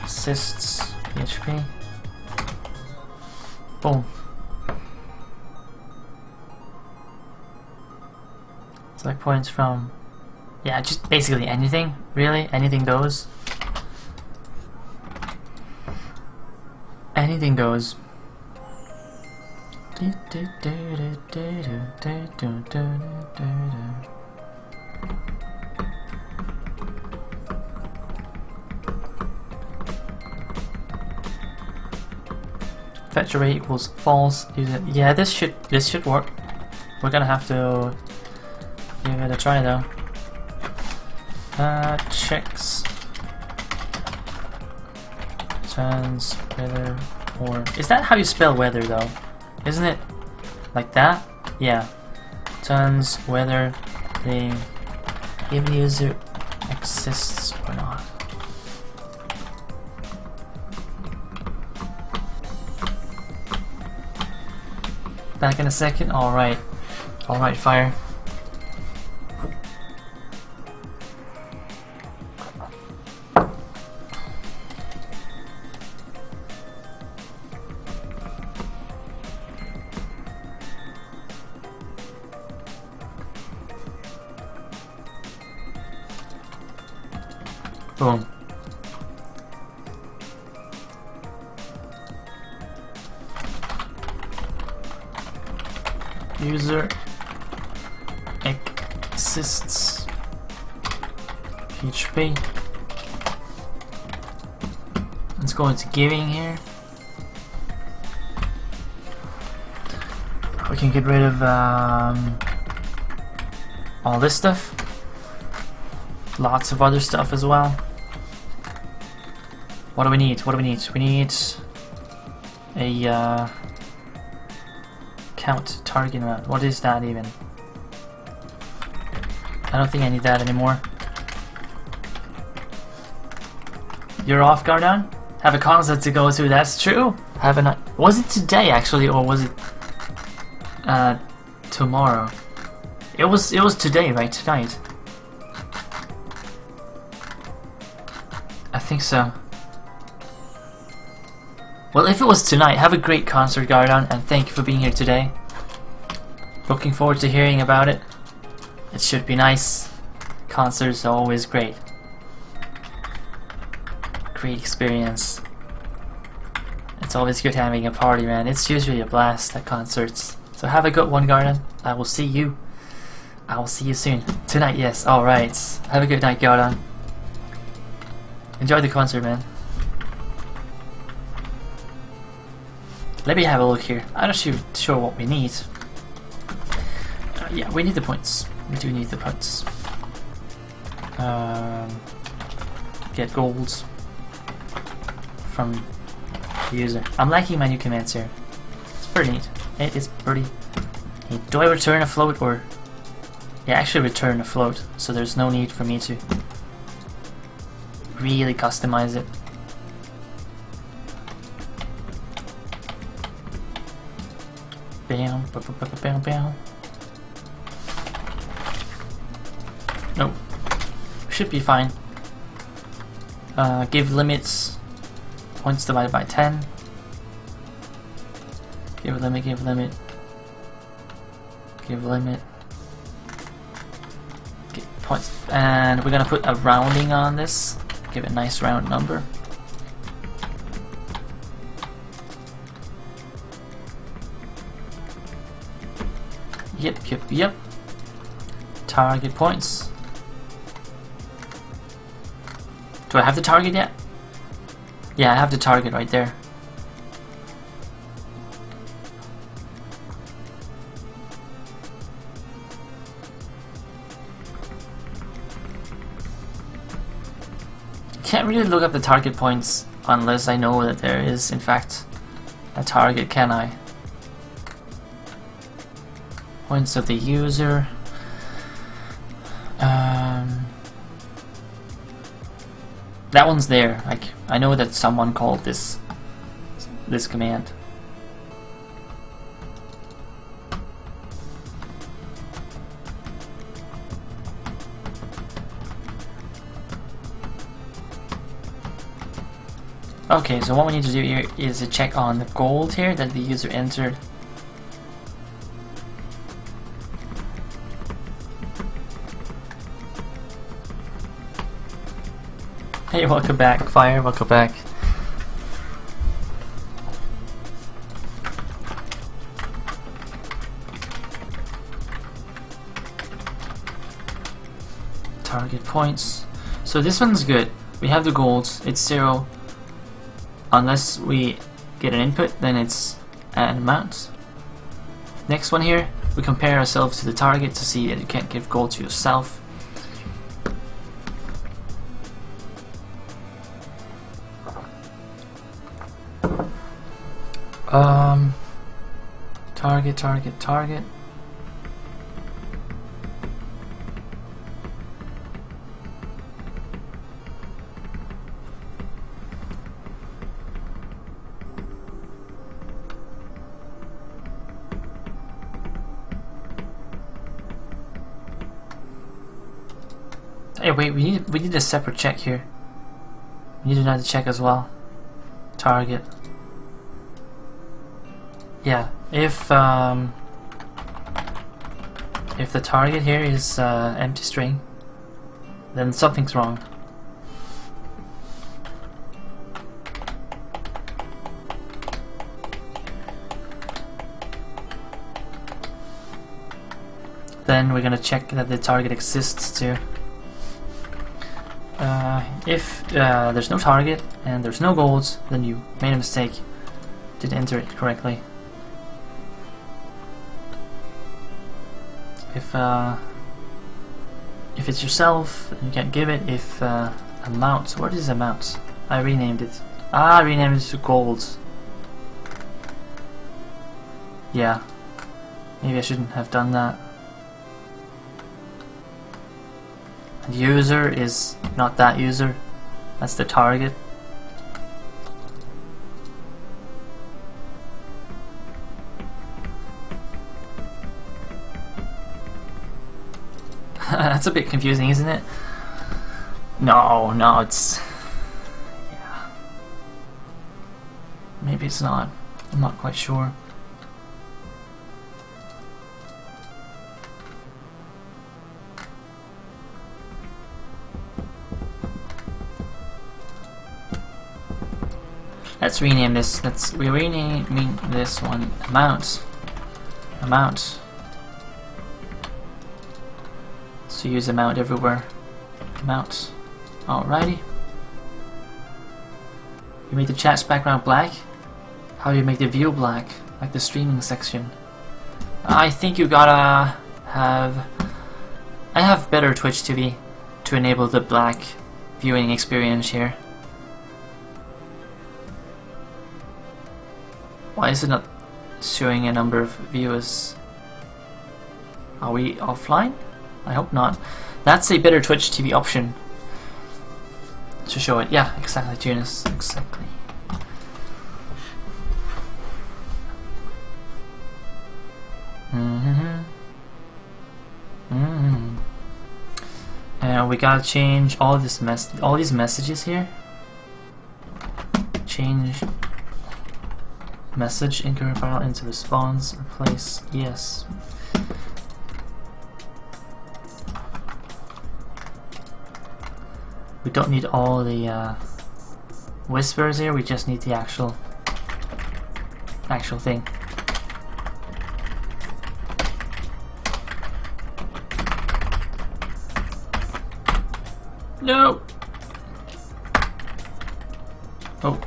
exists PHP. Boom. Select points from, yeah, just basically anything, really, anything goes. Anything goes. Fetch array equals false. Yeah, this should work. We're gonna have to give it a try though. Checks turns whether or is that how you spell weather though? Isn't it like that? Yeah. Turns whether the given user exists or not. Back in a second. All right. Alright, fire. Boom. User exists PHP. Let's go into giving here. We can get rid of all this stuff. Lots of other stuff as well. What do we need? What do we need? We need a count target amount. What is that even? I don't think I need that anymore. You're off, Gardan? Have a concert to go to, that's true. Have a night. Was it today actually, or was it tomorrow? It was today, right? Tonight. I think so. Well, if it was tonight, have a great concert, Gardan, and thank you for being here today. Looking forward to hearing about it. It should be nice. Concerts are always great. Great experience. It's always good having a party, man. It's usually a blast at concerts. So have a good one, Gardan. I will see you. I will see you soon. Tonight, yes. Alright. Have a good night, Gardan. Enjoy the concert, man. Let me have a look here. I'm not sure what we need. Yeah, we need the points. We do need the points. Get golds from the user. I'm liking my new commands here. It's pretty neat. It is pretty neat. Do I return a float or... Yeah, actually return a float, so there's no need for me to really customize it. Bam, bam, bam, bam, bam. Nope. Should be fine. Give limits. Points divided by 10. Give a limit, give a limit. Give a limit. Give points. And we're gonna put a rounding on this. Give it a nice round number. Yep. Target points. Do I have the target yet? Yeah, I have the target right there. Can't really look up the target points unless I know that there is, in fact, a target, can I? Points of the user. That one's there. Like, I know that someone called this command. Okay, so what we need to do here is to check on the gold here that the user entered. Hey, welcome back, Fire, welcome back. Target points. So this one's good. We have the golds, it's 0. Unless we get an input, then it's an amount. Next one here, we compare ourselves to the target to see that you can't give gold to yourself. Target. Hey, wait, we need a separate check here. We need another check as well. Target. Yeah, if the target here is empty string, then something's wrong. Then we're gonna check that the target exists too. If there's no target and there's no golds, then you made a mistake. Didn't enter it correctly. If it's yourself, then you can't give it. If amount, what is amount? I renamed it. I renamed it to golds. Yeah, maybe I shouldn't have done that. The user is not that user, that's the target. That's a bit confusing, isn't it? No, it's... yeah. Maybe it's not. I'm not quite sure. Let's rename this. We rename this one amount. Amount. So use amount everywhere. Amount. Alrighty. You make the chat's background black. How do you make the view black? Like the streaming section. I think you gotta have... I have better Twitch TV to enable the black viewing experience here. Why is it not showing a number of viewers? Are we offline? I hope not. That's a better Twitch TV option to show it. Yeah, exactly, Tunis. Exactly. And we gotta change all these messages here. Change message in current file into response. Replace yes. We don't need all the whispers here. We just need the actual thing. No. Oh.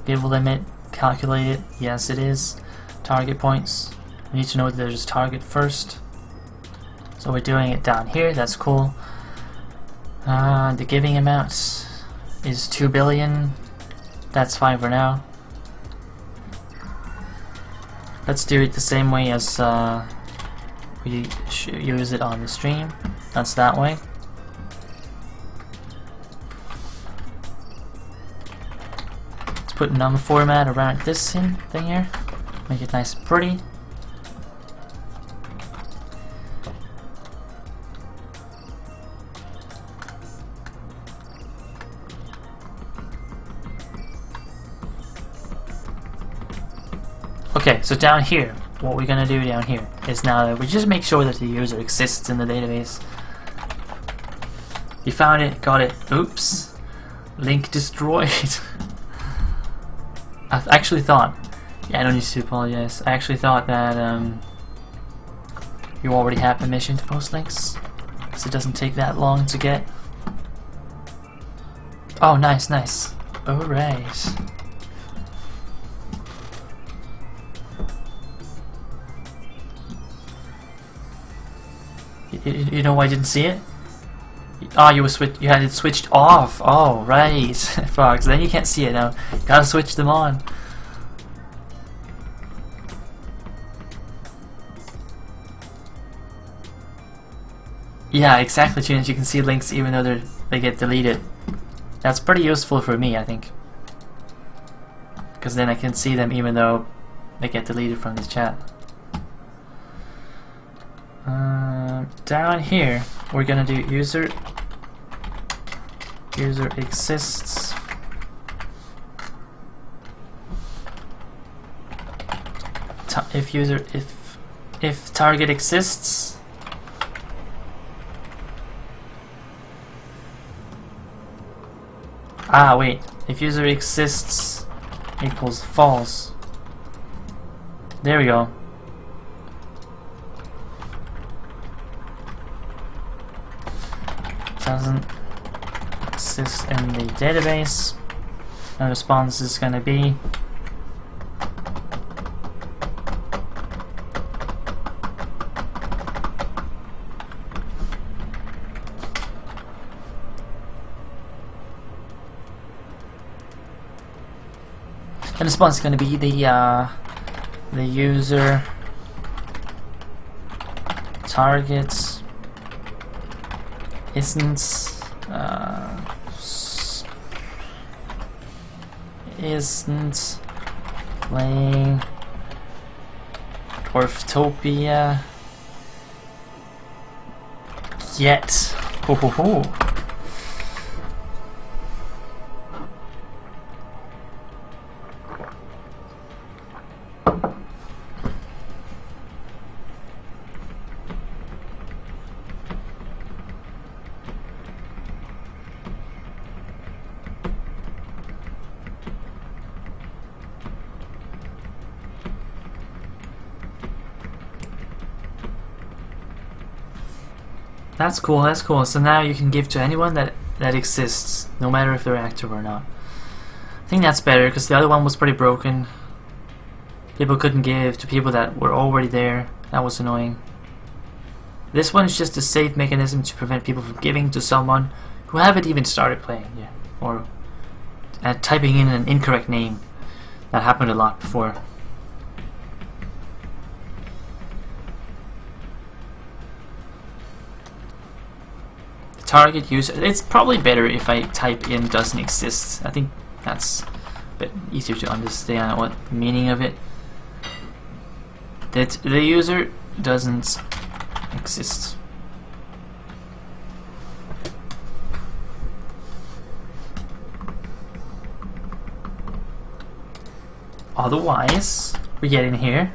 Give limit, calculate it. Yes, it is. Target points. We need to know that there's a target first. So we're doing it down here. That's cool. The giving amount is 2 billion. That's fine for now. Let's do it the same way as we use it on the stream. That's that way. Put number format around this thing here, make it nice and pretty. Okay, so down here, what we're gonna do down here is now that we just make sure that the user exists in the database. You found it, got it. Oops, link destroyed. I actually thought, yeah, I don't need to apologize. I actually thought that you already have permission to post links, because it doesn't take that long to get. Oh, nice. Alright. You know why I didn't see it? Oh, you had it switched off. Oh, right. Fox, then you can't see it now. Gotta switch them on. Yeah, exactly, Tunes. You can see links even though they're they get deleted. That's pretty useful for me, I think, because then I can see them even though they get deleted from this chat. Down here we're gonna do user exists. If target exists, wait, if user exists equals false. There we go. Doesn't exist in the database. The response is gonna be the response is going to be the user target isn't playing Dwarftopia yet. Ho ho ho. That's cool, that's cool. So now you can give to anyone that exists, no matter if they're active or not. I think that's better, because the other one was pretty broken. People couldn't give to people that were already there. That was annoying. This one is just a safe mechanism to prevent people from giving to someone who haven't even started playing yet, or typing in an incorrect name. That happened a lot before. Target user. It's probably better if I type in doesn't exist. I think that's a bit easier to understand what the meaning of it. That the user doesn't exist. Otherwise, we get in here.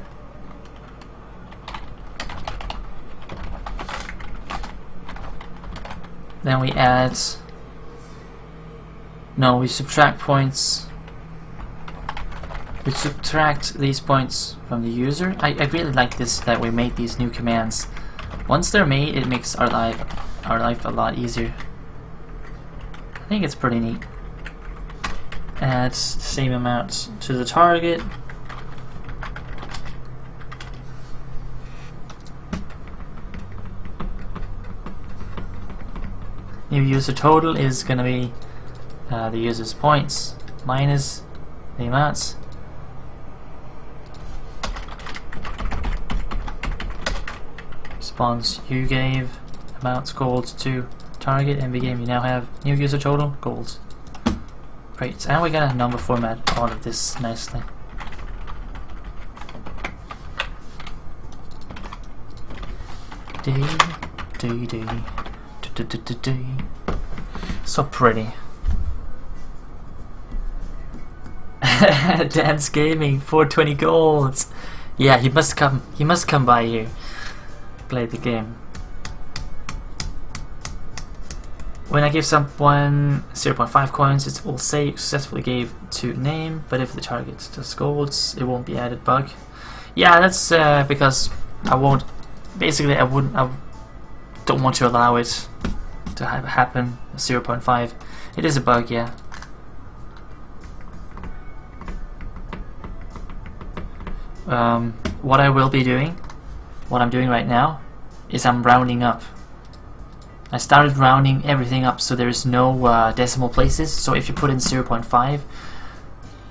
Then we add, no, we subtract points. We subtract these points from the user. I really like this, that we made these new commands. Once they're made, it makes our life a lot easier. I think it's pretty neat. Add the same amount to the target. New user total is going to be the user's points minus the amounts. Response you gave amounts gold to target and begin. You now have new user total gold. Great, and we're gonna number format all of this nicely. So pretty. Dance Gaming 420 golds. Yeah, he must come by here. Play the game. When I give someone 0.5 coins, it will say you successfully gave to name, but if the target does golds, it won't be added bug. Yeah, that's because I won't. Basically, I don't want to allow it to happen. 0.5. It is a bug, yeah. What I will be doing, what I'm doing right now, is I'm rounding up. I started rounding everything up so there's no decimal places. So if you put in 0.5,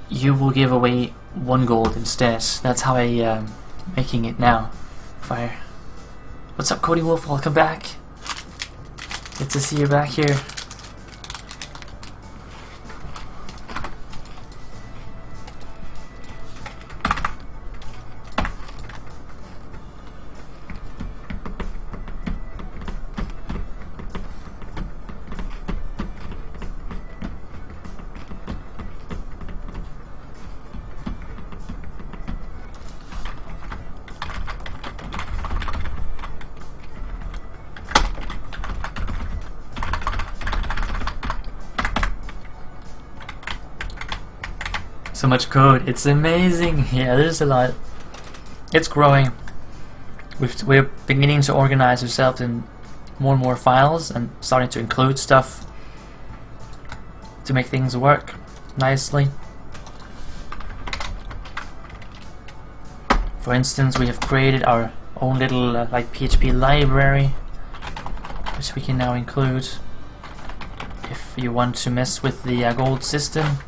you will give away 1 gold instead. That's how I making it now. Fire. What's up, Cody Wolf? Welcome back. Good to see you back here. So much code. It's amazing. Yeah, there's a lot. It's growing. We're beginning to organize ourselves in more and more files and starting to include stuff to make things work nicely. For instance, we have created our own little like PHP library, which we can now include if you want to mess with the gold system.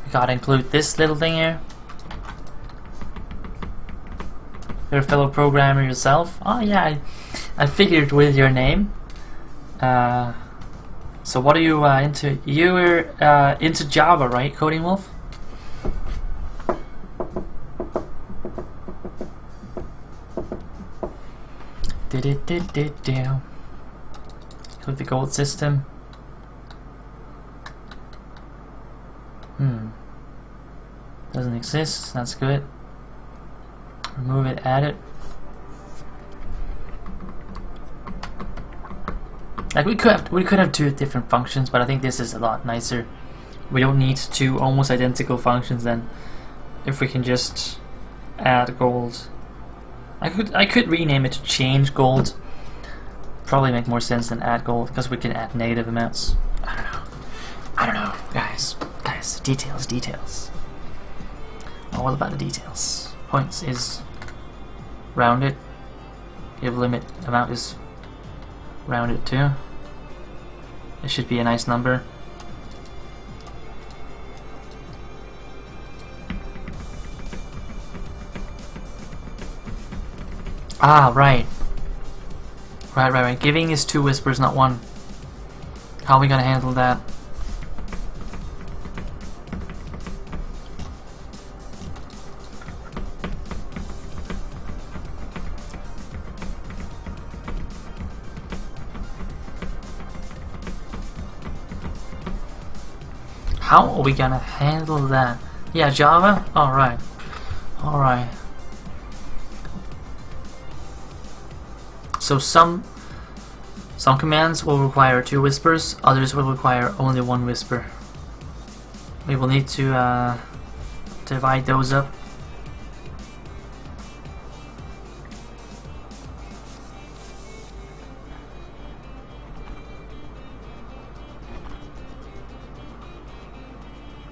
We gotta include this little thing here. You're a fellow programmer yourself. Oh yeah, I figured with your name. So what are you into? You're into Java, right, Coding Wolf? With the gold system. Doesn't exist. That's good. Remove it. Add it. Like we could have two different functions, but I think this is a lot nicer. We don't need two almost identical functions then. If we can just add gold. I could rename it to change gold. Probably make more sense than add gold because we can add negative amounts. I don't know, guys. Details. All about the details. Points is rounded. Give limit amount is rounded too. It should be a nice number. Ah, right. Right. Giving is 2 whispers, not 1. How are we gonna handle that? How are we gonna handle that? Yeah, Java? Alright. So some commands will require 2 whispers, others will require only 1 whisper. We will need to divide those up.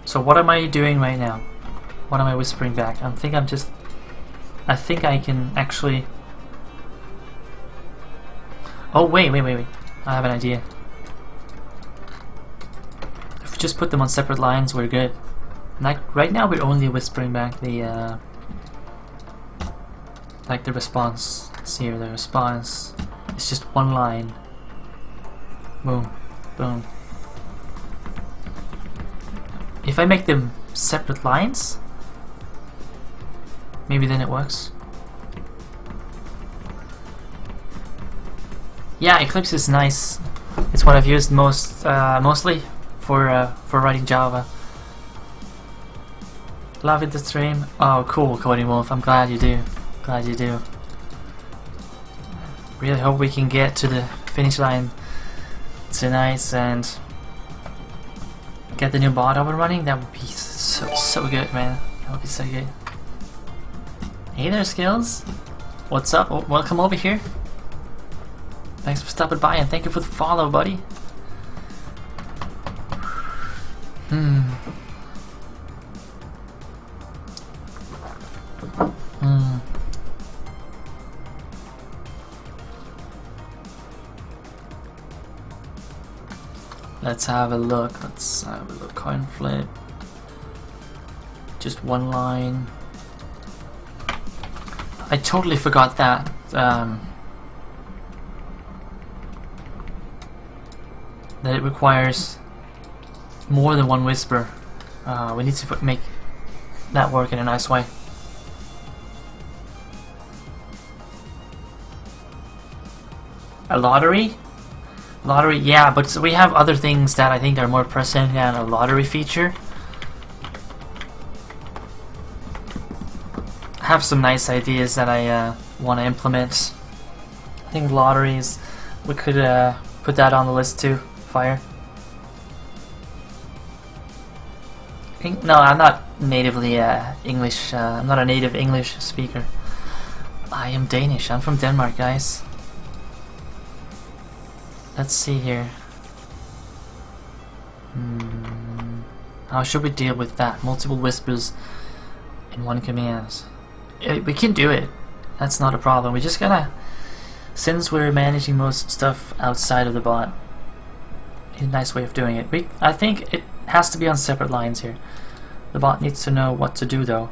So what am I doing right now? What am I whispering back? I think I can actually... Oh, wait. I have an idea. If we just put them on separate lines, we're good. Like, right now we're only whispering back the, like the response. Let's see here, the response. It's just 1 line. Boom. Boom. If I make them separate lines, maybe then it works. Yeah, Eclipse is nice. It's what I've used mostly for writing Java. Love it, the stream. Oh, cool, Coding Wolf. I'm glad you do. Really hope we can get to the finish line tonight and get the new bot up and running. That would be so good, man. That would be so good. Hey there, Skills. What's up? Oh, welcome over here. Thanks for stopping by and thank you for the follow, buddy. Let's have a look. Coin flip. Just 1 line. I totally forgot that. That it requires more than 1 whisper. We need to make that work in a nice way. A lottery? Lottery, yeah, but we have other things that I think are more present than a lottery feature. I have some nice ideas that I want to implement. I think lotteries, we could put that on the list too. Fire. No, I'm not natively English. I'm not a native English speaker. I am Danish. I'm from Denmark, guys. Let's see here. How should we deal with that? Multiple whispers in one command. We can do it. That's not a problem. We just gotta, since we're managing most stuff outside of the bot, a nice way of doing it. I think it has to be on separate lines here. The bot needs to know what to do though.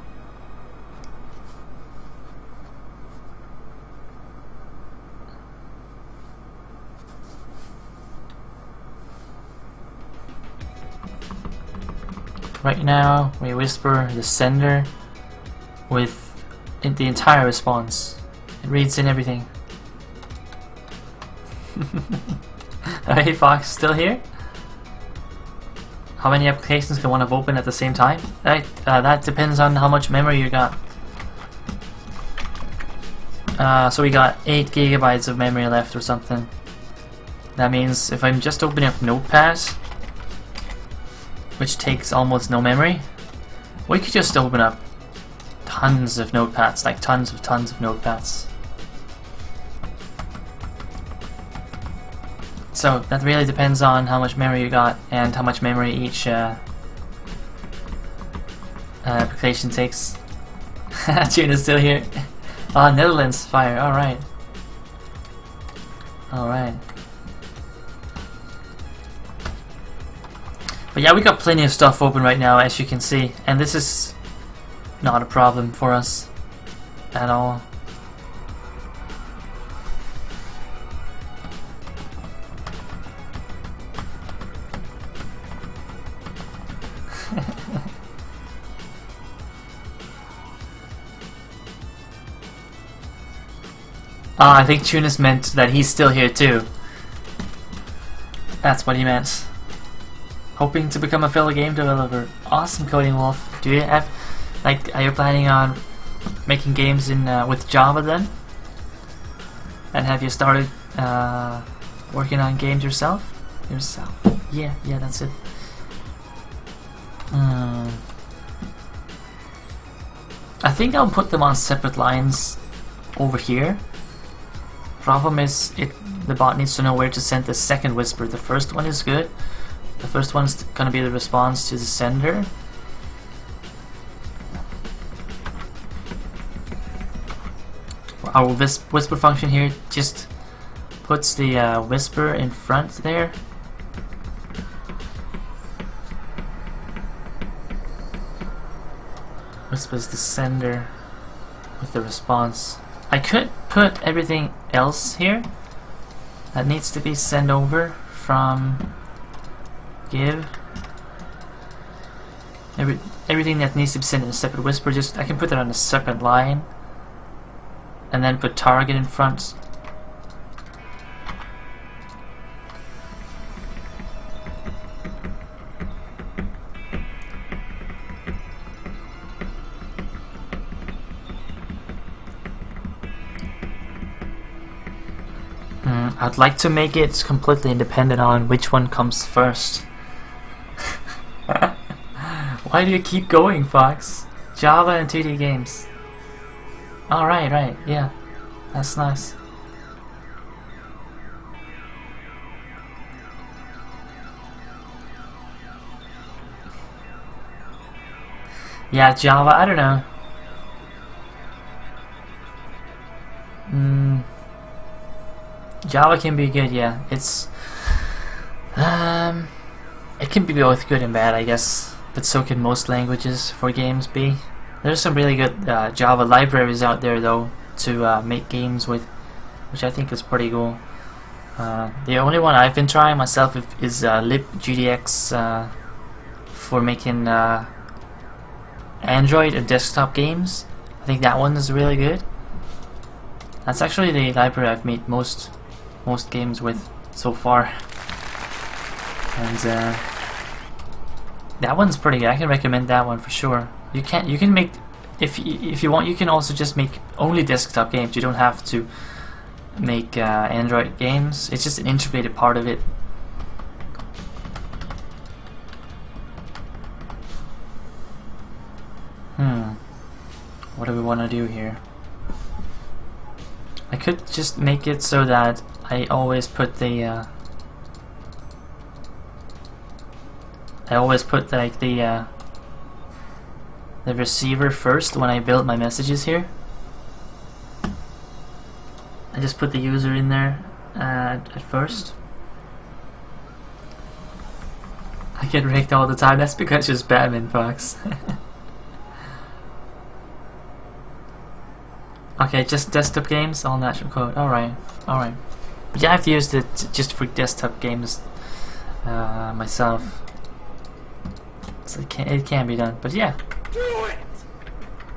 Right now, we whisper the sender with the entire response. It reads in everything. Hey Fox, still here? How many applications can one have open at the same time? Right, that depends on how much memory you got. So we got 8 gigabytes of memory left or something. That means if I'm just opening up Notepad, which takes almost no memory, we could just open up tons of notepads, like tons of notepads. So that really depends on how much memory you got and how much memory each application takes. Tune is still here. Netherlands fire. All right. All right. But yeah, we got plenty of stuff open right now, as you can see, and this is not a problem for us at all. I think Tunis meant that he's still here too. That's what he meant. Hoping to become a fellow game developer. Awesome, Coding Wolf. Do you have, like, are you planning on making games in with Java then? And have you started working on games yourself? Yeah, that's it. I think I'll put them on separate lines over here. Problem is, the bot needs to know where to send the second whisper. The first one is good. The first one's gonna be the response to the sender. Our whisper function here just puts the whisper in front there. Whispers the sender with the response. I could put everything else here that needs to be sent over from give. Everything that needs to be sent in a separate whisper, I can put it on a separate line and then put target in front. I'd like to make it completely independent on which one comes first. Why do you keep going, Fox? Java and 2D games. Oh, right, yeah. That's nice. Yeah, Java, I don't know. Java can be good, yeah. It can be both good and bad, I guess. But so can most languages for games be. There's some really good Java libraries out there, though, to make games with, which I think is pretty cool. The only one I've been trying myself is libgdx for making Android and desktop games. I think that one is really good. That's actually the library I've made most games with so far, and that one's pretty good. I can recommend that one for sure. You can make, if you want, you can also just make only desktop games. You don't have to make Android games. It's just an integrated part of it. What do we want to do here? I could just make it so that I always put the the receiver first when I build my messages here. I just put the user in there at first. I get rigged all the time. That's because it's just Batman, Fox. Okay, just desktop games, all natural code. Alright, alright. Yeah, I've used it just for desktop games myself. So it can be done, but yeah.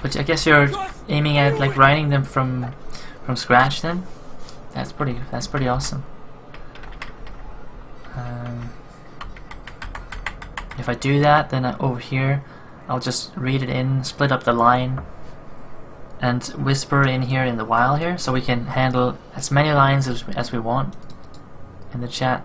But I guess you're aiming at like writing them from scratch then. That's pretty awesome. If I do that, then over here, I'll just read it in, split up the line, and whisper in here in the while here, so we can handle as many lines as we want in the chat.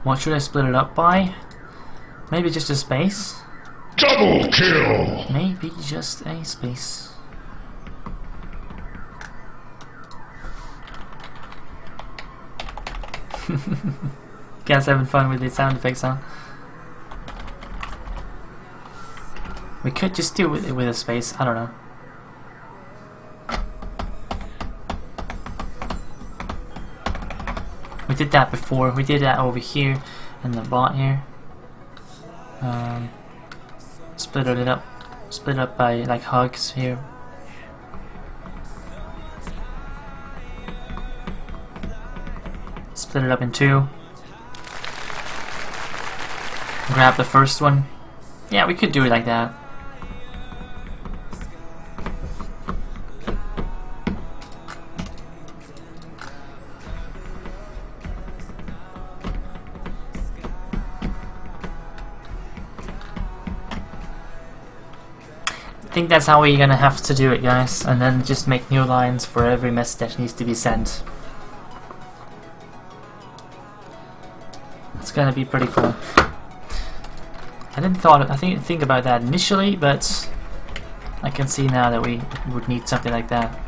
What should I split it up by? Maybe just a space? Double kill! Maybe just a space. Guys having fun with the sound effects, huh? We could just do it with a space, I don't know. We did that before. We did that over here in the bot here. Split up by like hugs here. Split it up in two. Grab the first one. Yeah, we could do it like that. I think that's how we're gonna have to do it, guys, and then just make new lines for every message that needs to be sent. It's gonna be pretty cool. I didn't think about that initially, but I can see now that we would need something like that.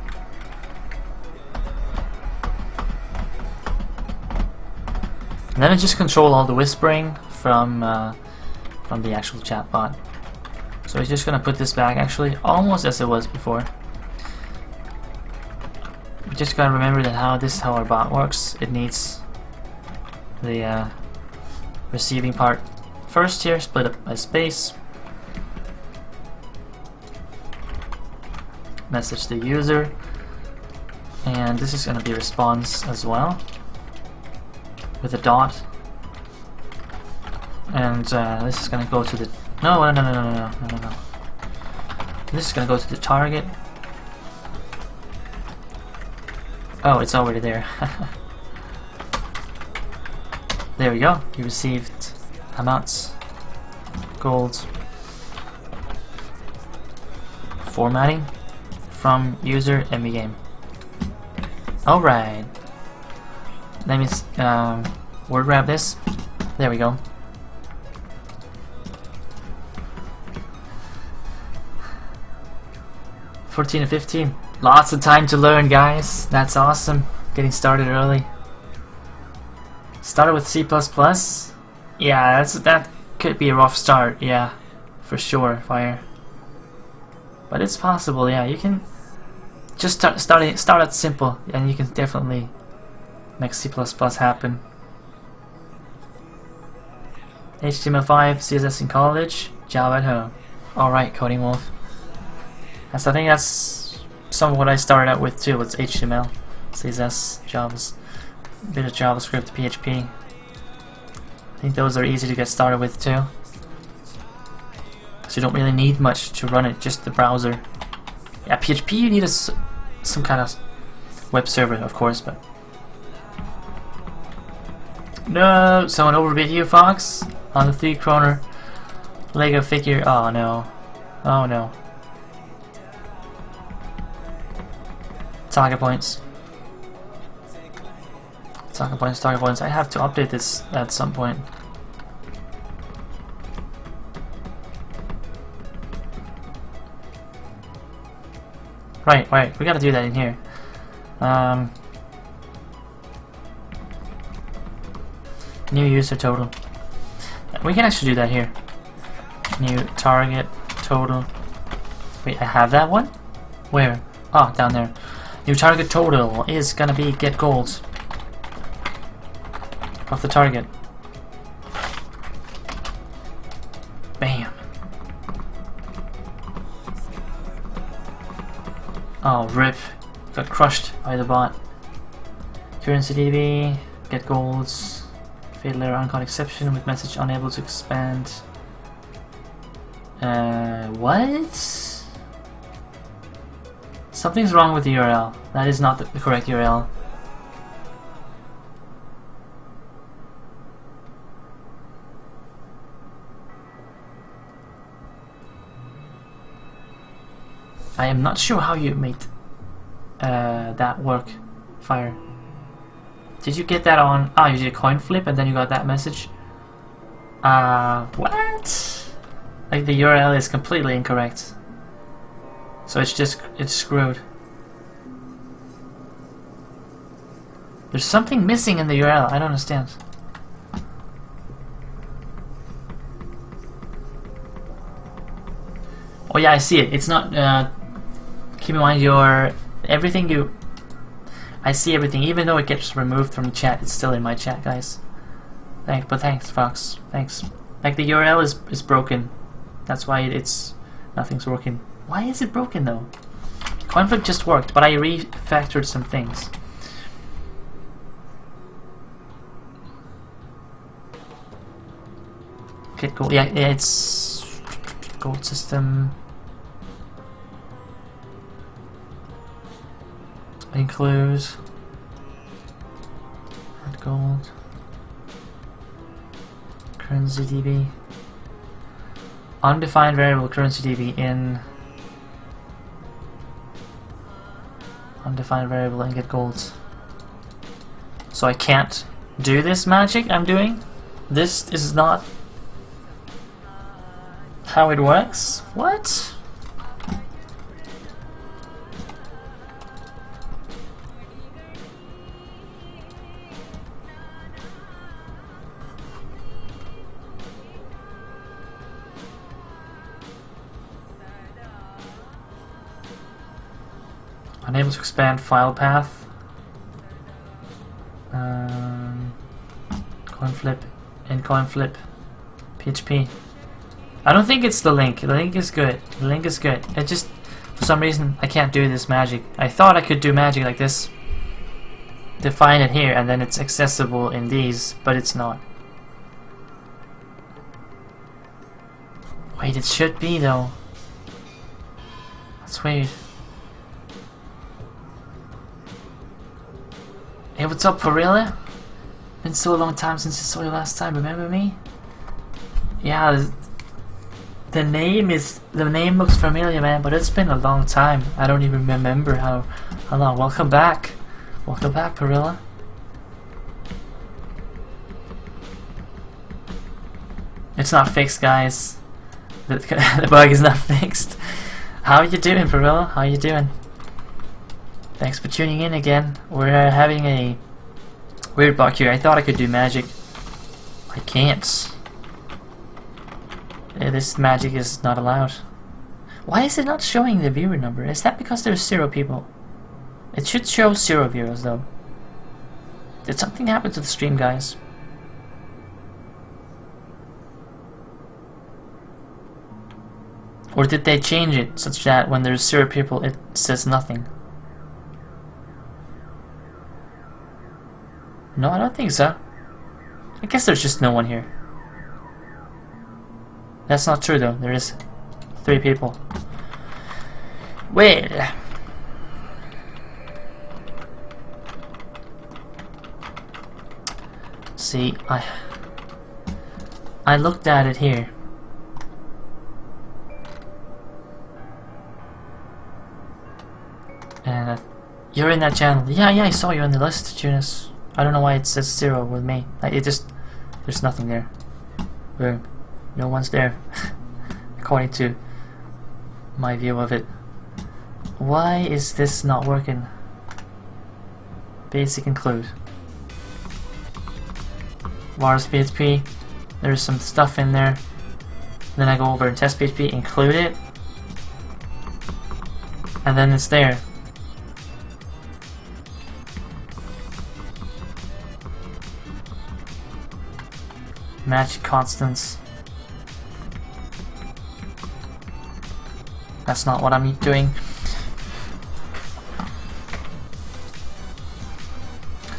And then I just control all the whispering from the actual chat bot. So we're just gonna put this back actually almost as it was before. We just gotta remember that how our bot works. It needs the receiving part first here, split up by space. Message the user, and this is gonna be response as well with a dot. And this is gonna go to the no. This is gonna go to the target. Oh, it's already there. There we go. You received amounts, gold, formatting from user ME game. All right. Let me word wrap this. There we go. $14 to $15. Lots of time to learn, guys. That's awesome. Getting started early. Started with C++. Yeah, that could be a rough start. Yeah, for sure, Fire. But it's possible. Yeah, you can just start out simple, and you can definitely make C++ happen. HTML5, CSS in college, Java at home. All right, Coding Wolf. I think that's some of what I started out with too. Was HTML, CSS, Javas, a bit of JavaScript, PHP. I think those are easy to get started with too. So you don't really need much to run it, just the browser. Yeah, PHP you need some kind of web server, of course, but no, someone overbid you, Fox, on the 3 kroner Lego figure. Oh no, Oh no. Target points. Target points, target points. I have to update this at some point. Right, we gotta do that in here. New user total. We can actually do that here. New target total. Wait, I have that one? Where? Ah, down there. New target total is gonna be get gold of the target. Bam. Oh, rip. Got crushed by the bot. Currency DB, get golds. Fatal error uncaught exception with message unable to expand. What? Something's wrong with the URL. That is not the correct URL. I am not sure how you made that work. Fire. Did you get that on? Ah, you did a coin flip and then you got that message? What? Like the URL is completely incorrect. So it's screwed. There's something missing in the URL. I don't understand. Oh yeah, I see it. It's not. Keep in mind everything you. I see everything, even though it gets removed from the chat. It's still in my chat, guys. Thanks, Fox. Thanks. Like the URL is broken. That's why nothing's working. Why is it broken though? Conflict just worked, but I refactored some things. Get gold. Yeah, it's gold system. Includes red gold. Currency DB. Undefined variable currency DB in undefined variable and get golds. So I can't do this magic I'm doing. This is not how it works. What? Unable to expand file path. Coin flip. In coin flip. PHP. I don't think it's the link. The link is good. The link is good. It just, for some reason, I can't do this magic. I thought I could do magic like this. Define it here, and then it's accessible in these, but it's not. Wait, it should be though. That's weird. Hey, what's up, Parilla? Been so long time since I saw you last time. Remember me? Yeah, the name looks familiar, man. But it's been a long time. I don't even remember how long. Welcome back, Parilla. It's not fixed, guys. The bug is not fixed. How you doing, Parilla? How you doing? Thanks for tuning in again. We're having a weird bug here. I thought I could do magic. I can't. This magic is not allowed. Why is it not showing the viewer number? Is that because there's 0 people? It should show 0 viewers though. Did something happen to the stream, guys? Or did they change it such that when there's 0 people it says nothing? No, I don't think so. I guess there's just no one here. That's not true though. There is 3 people. Well, see, I looked at it here. You're in that channel. Yeah, I saw you on the list, Tunis. I don't know why it says 0 with me. Like, it just... There's nothing there. Boom. No one's there. According to my view of it. Why is this not working? Basic include. Virus PHP. There's some stuff in there. Then I go over and test PHP, include it. And then it's there. Match constants. That's not what I'm doing.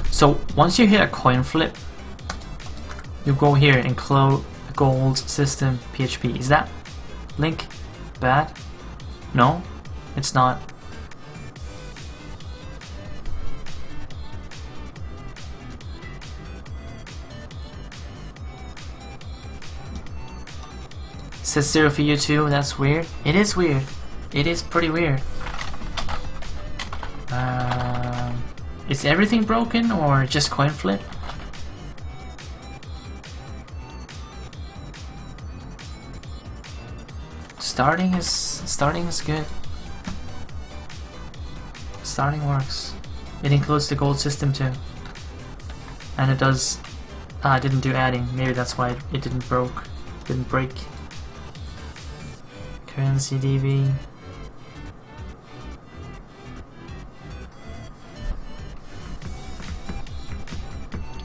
So once you hit a coin flip, you go here and close gold system PHP. Is that link bad? No, it's not. It says 0 for you too. That's weird. It is weird. It is pretty weird. Is everything broken or just coin flip? Starting is good. Starting works. It includes the gold system too. And it does. I didn't do adding. Maybe that's why it didn't break. Currency DB.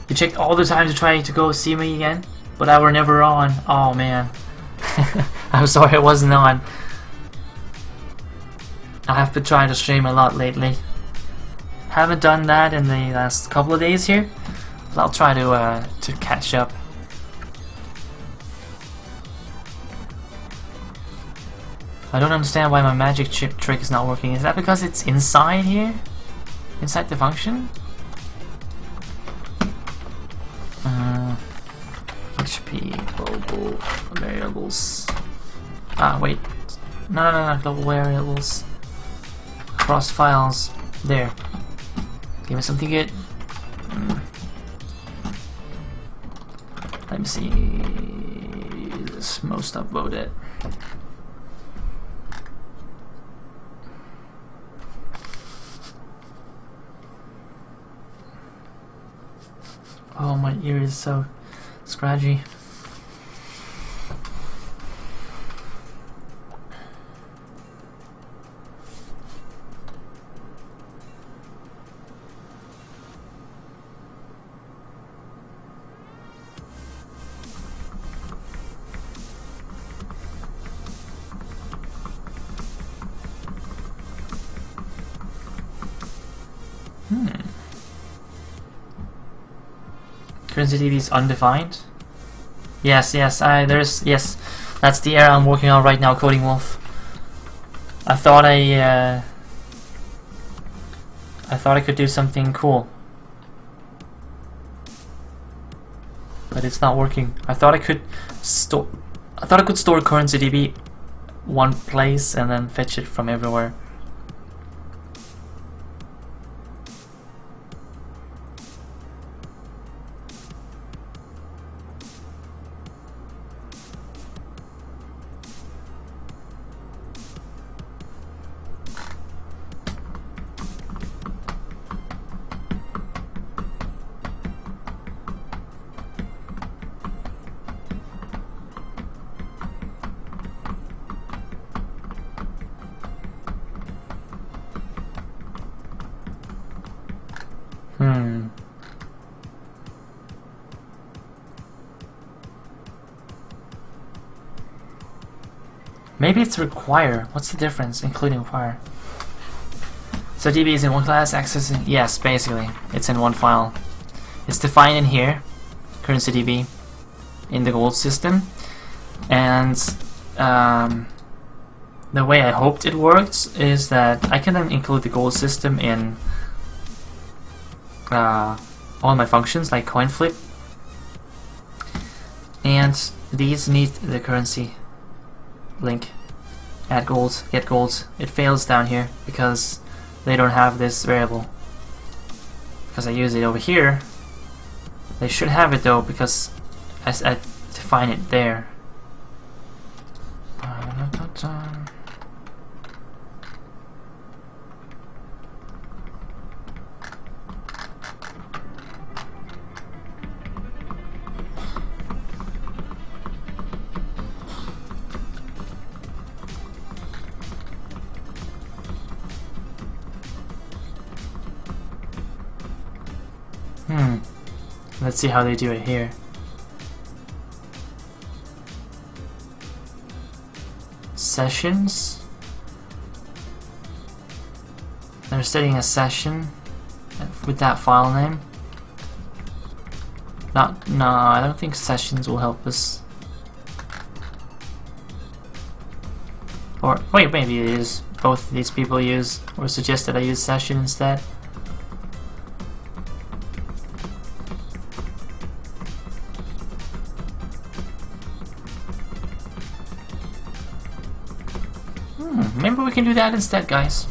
You checked all the time to try to go see me again, but I were never on. Oh man. I'm sorry I wasn't on. I have been trying to stream a lot lately. Haven't done that in the last couple of days here, but I'll try to catch up. I don't understand why my magic trick is not working. Is that because it's inside here? Inside the function? HP global variables. Ah, wait. No. Global variables. Cross files. There. Give me something good. Let me see. This most upvoted. Oh, my ear is so scratchy. Currency DB is undefined. Yes. That's the area I'm working on right now, Coding Wolf. I thought I could do something cool, but it's not working. I thought I could store currency DB one place and then fetch it from everywhere. Maybe it's require. What's the difference, including require? So DB is in one class, accessing. Yes, basically, it's in one file. It's defined in here, currency DB, in the gold system, and the way I hoped it works is that I can then include the gold system in all my functions, like coin flip, and these need the currency link. Add gold, get gold. It fails down here because they don't have this variable. Because I use it over here. They should have it though, because I define it there. Let's see how they do it here. Sessions. They're setting a session with that file name. No, I don't think sessions will help us. Or wait, maybe it is. Both of these people use or suggest that I use session instead. Maybe we can do that instead, guys.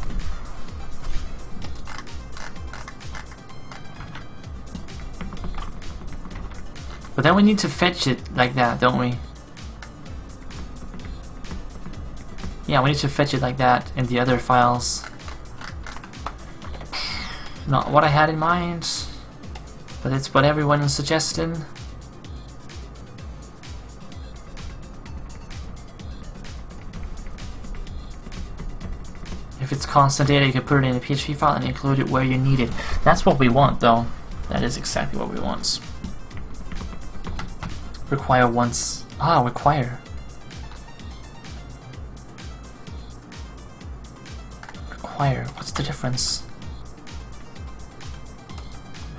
But then we need to fetch it like that, don't we? Yeah, we need to fetch it like that in the other files. Not what I had in mind, but it's what everyone is suggesting. If it's constant data, you can put it in a PHP file and include it where you need it. That's what we want, though. That is exactly what we want. Require once. Ah, require. Require. What's the difference?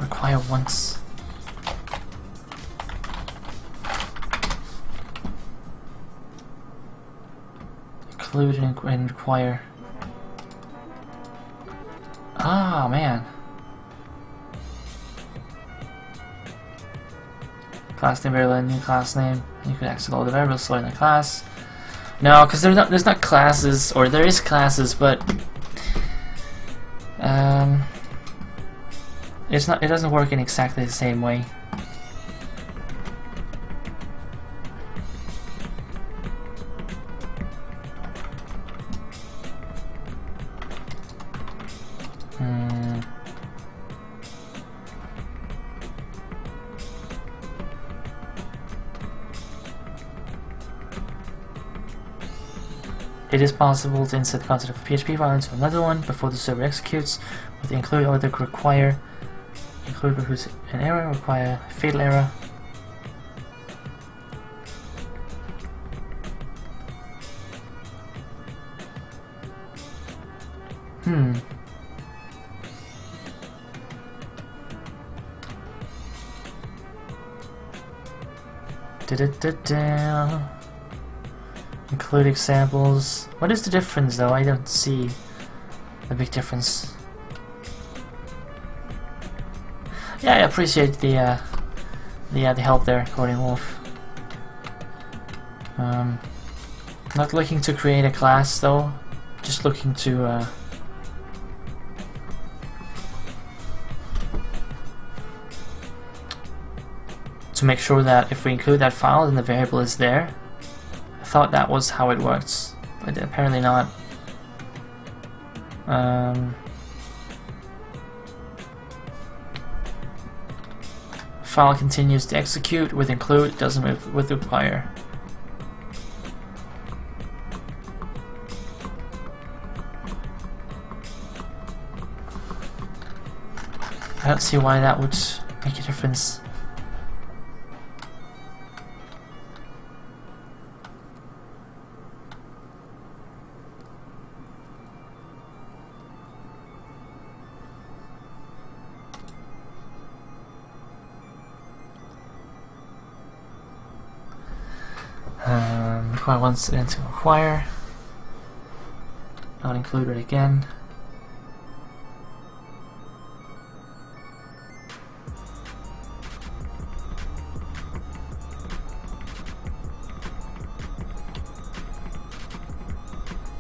Require once. Include and require. Ah, man. Class name variable and new class name. You can access all the variables stored in the class. No, because there's not classes, or there is classes, but it doesn't work in exactly the same way. It is possible to insert the content of a PHP file into another one before the server executes, with the include or the require. Include who's an error, require fatal error. Include examples. What is the difference, though? I don't see the big difference. Yeah, I appreciate the help there, Coding Wolf. Not looking to create a class, though. Just looking to make sure that if we include that file, then the variable is there. I thought that was how it works, but apparently not. File continues to execute with include, doesn't move with require. I don't see why that would make a difference. Require once and to require. Not included again.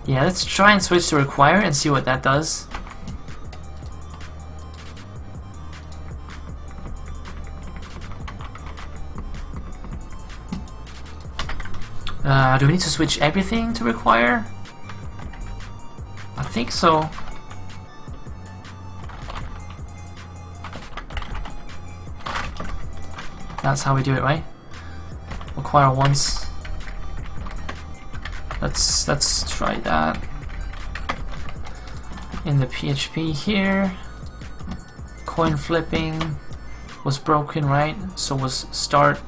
Yeah, let's try and switch to require and see what that does. Do we need to switch everything to require? I think so. That's how we do it, right? Acquire once. Let's try that. In the PHP here, coin flipping was broken, right? So was start.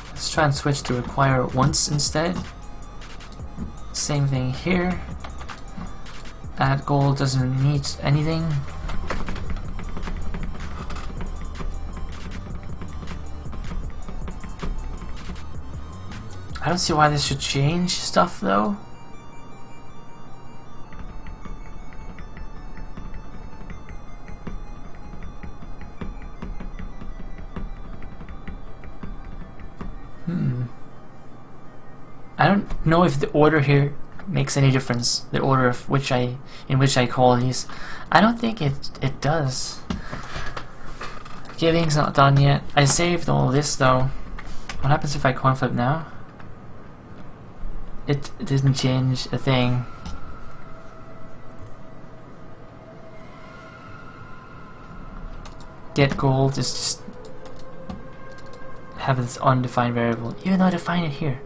Let's try and switch to require once instead. Same thing here. Add gold doesn't need anything. I don't see why this should change stuff though. I don't know if the order here makes any difference. The order of in which I call these. I don't think it does. Giving's not done yet. I saved all this though. What happens if I coin flip now? It didn't change a thing. Get gold is just have this undefined variable, even though I define it here.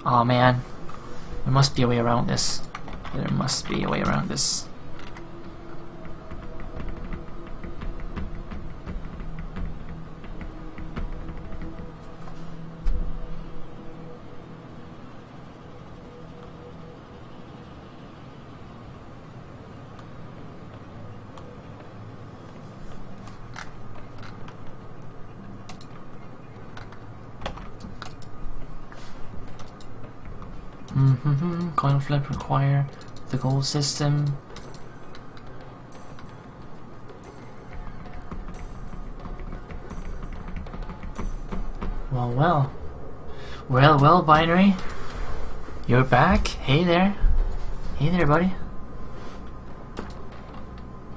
Oh man, there must be a way around this. There must be a way around this. Coin flip require the gold system. Well, Binary. You're back? Hey there, buddy.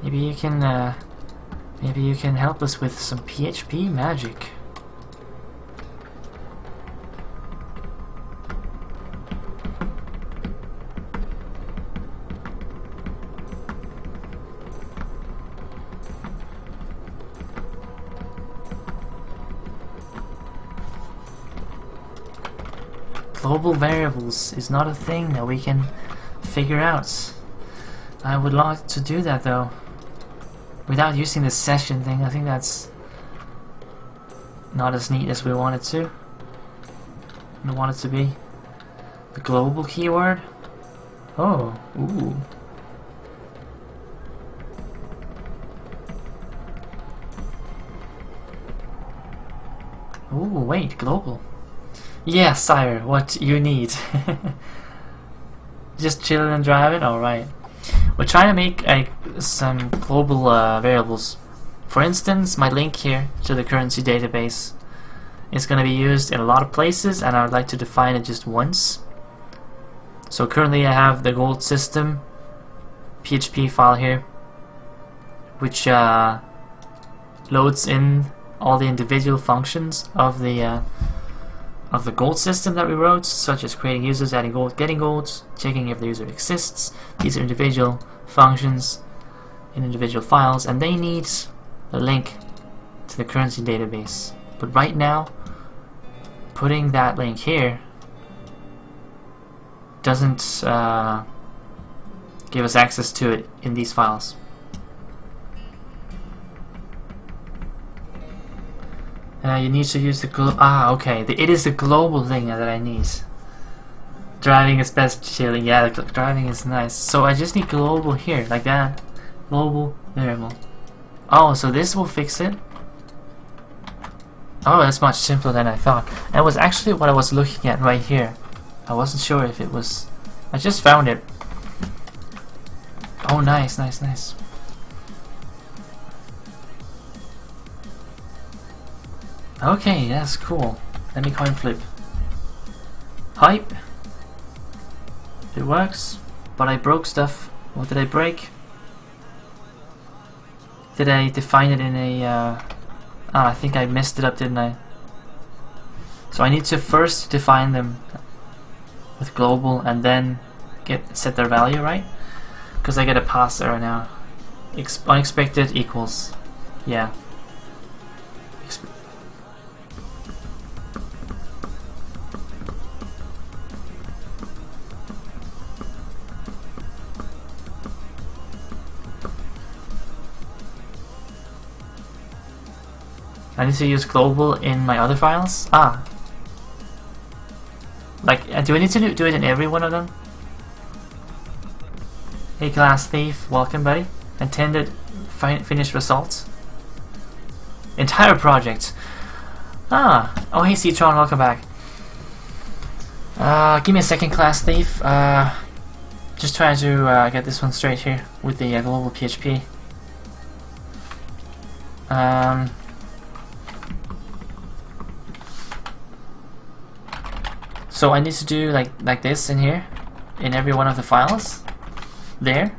Maybe you can help us with some PHP magic. Global variables is not a thing that we can figure out. I would like to do that though, without using the session thing. I think that's not as neat as we want it to. We want it to be. The global keyword. Oh, ooh. Ooh, wait, global. Yeah, sire, what you need. Just chilling and driving? Alright. We're trying to make some global variables. For instance, my link here to the currency database is going to be used in a lot of places, and I would like to define it just once. So currently I have the gold system PHP file here, which loads in all the individual functions of the gold system that we wrote, such as creating users, adding gold, getting gold, checking if the user exists. These are individual functions in individual files, and they need a link to the currency database. But right now, putting that link here doesn't give us access to it in these files. You need to use the okay. It is the global thing that I need. Driving is best chilling. Yeah, driving is nice. So I just need global here, like that. Global variable. Oh, so this will fix it. Oh, that's much simpler than I thought. That was actually what I was looking at right here. I wasn't sure if it was. I just found it. Oh, nice, nice, nice. Okay, that's cool. Let me coin flip. Hype. It works, but I broke stuff. What did I break? Did I define it in a Ah, I think I messed it up, didn't I? So I need to first define them with global and then set their value, right? Because I get a pass error now. Unexpected equals. Yeah. I need to use global in my other files. Ah. Like, do I need to do it in every one of them? Hey class thief, welcome buddy. Intended finished results. Entire project. Ah. Oh hey Citron, welcome back. Give me a second, class thief. Just trying to get this one straight here with the global PHP. So I need to do like this in here, in every one of the files. There.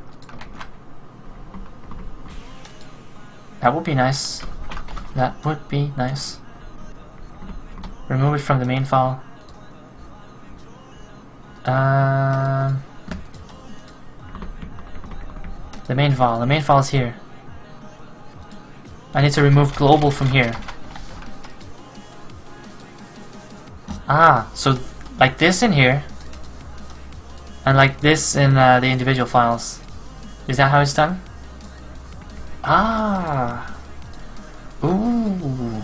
That would be nice. That would be nice. Remove it from the main file. The main file. The main file is here. I need to remove global from here. Ah, so like this in here, and like this in the individual files. Is that how it's done? Ah. Ooh.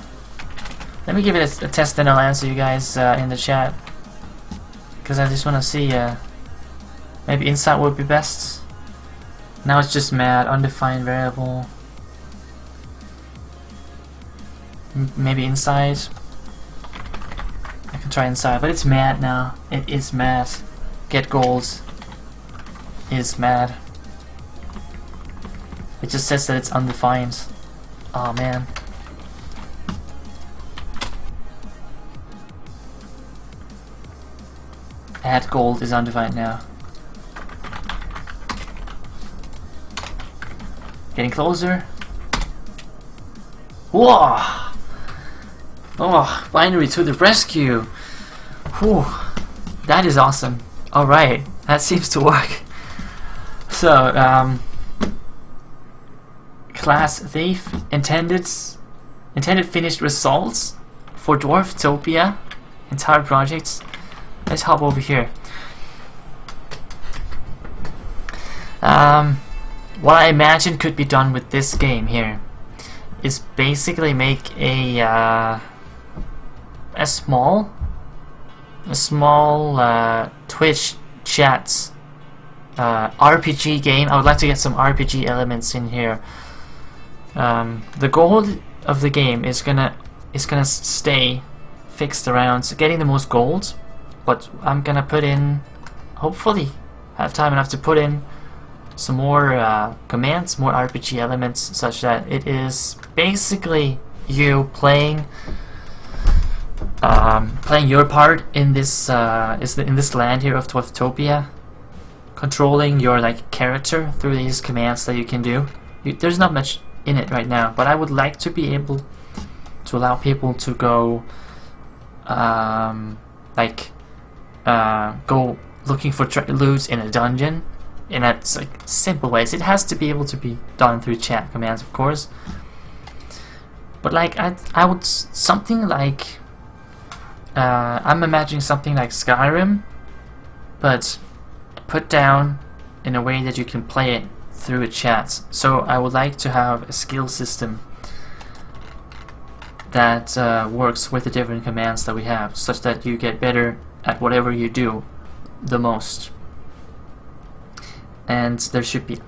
Let me give it a test and I'll answer you guys in the chat. Because I just want to see, maybe inside would be best. Now it's just mad, undefined variable. Maybe inside. I can try inside, but it's mad now. It is mad. Get goals is mad. It just says that it's undefined. Oh man. Add gold is undefined now. Getting closer. Whoa! Oh, binary to the rescue! Whew, that is awesome. Alright, that seems to work. So, class thief, intended finished results for Dwarftopia, entire projects. Let's hop over here. What I imagine could be done with this game here is basically make a small Twitch chats RPG game. I would like to get some RPG elements in here. The goal of the game is gonna stay fixed around getting the most gold, but I'm gonna put in, hopefully have time enough to put in some more commands, more RPG elements, such that it is basically you playing your part in this in this land here of Dwarftopia, controlling your character through these commands that you can do. There's not much in it right now, but I would like to be able to allow people to go go looking for loot in a dungeon in a simple ways. It has to be able to be done through chat commands, of course, but I would something like I'm imagining something like Skyrim, but put down in a way that you can play it through a chat. So I would like to have a skill system that works with the different commands that we have, such that you get better at whatever you do the most. And there should be,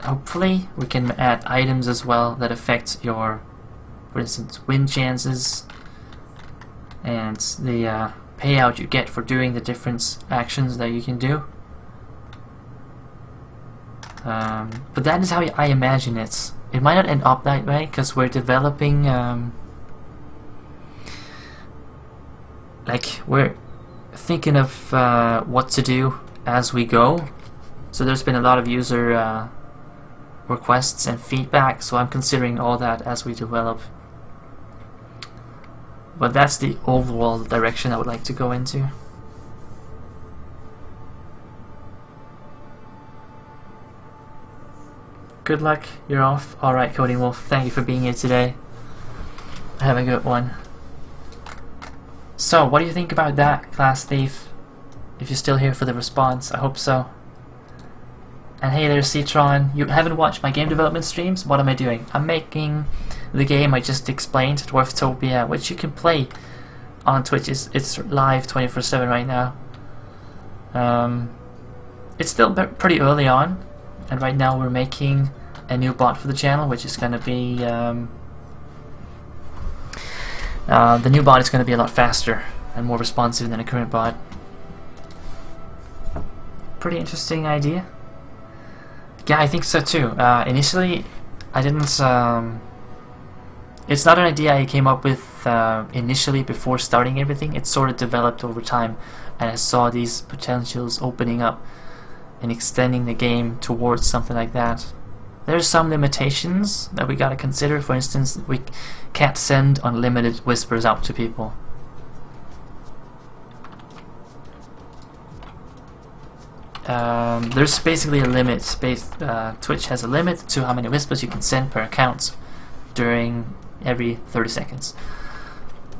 hopefully we can add items as well that affect your, for instance, win chances and the payout you get for doing the different actions that you can do. But that is how I imagine it. It might not end up that way because we're developing, we're thinking of what to do as we go. So there's been a lot of user requests and feedback, so I'm considering all that as we develop. but that's the overall direction I would like to go into. Good luck, you're off. Alright, Cody Wolf, thank you for being here today. Have a good one. So, what do you think about that, Class Thief? If you're still here for the response, I hope so. And hey there, Citron. You haven't watched my game development streams? What am I doing? I'm making the game I just explained, Dwarftopia, which you can play on Twitch. It's live 24/7 right now. It's still pretty early on, and right now we're making a new bot for the channel, which is going to be the new bot is going to be a lot faster and more responsive than a current bot. Pretty interesting idea. Yeah, I think so too. Initially, I didn't. It's not an idea I came up with initially before starting everything. It sort of developed over time, and I saw these potentials opening up and extending the game towards something like that. There's some limitations that we gotta consider. For instance, we can't send unlimited whispers out to people. There's basically a limit. Twitch has a limit to how many whispers you can send per account during every 30 seconds.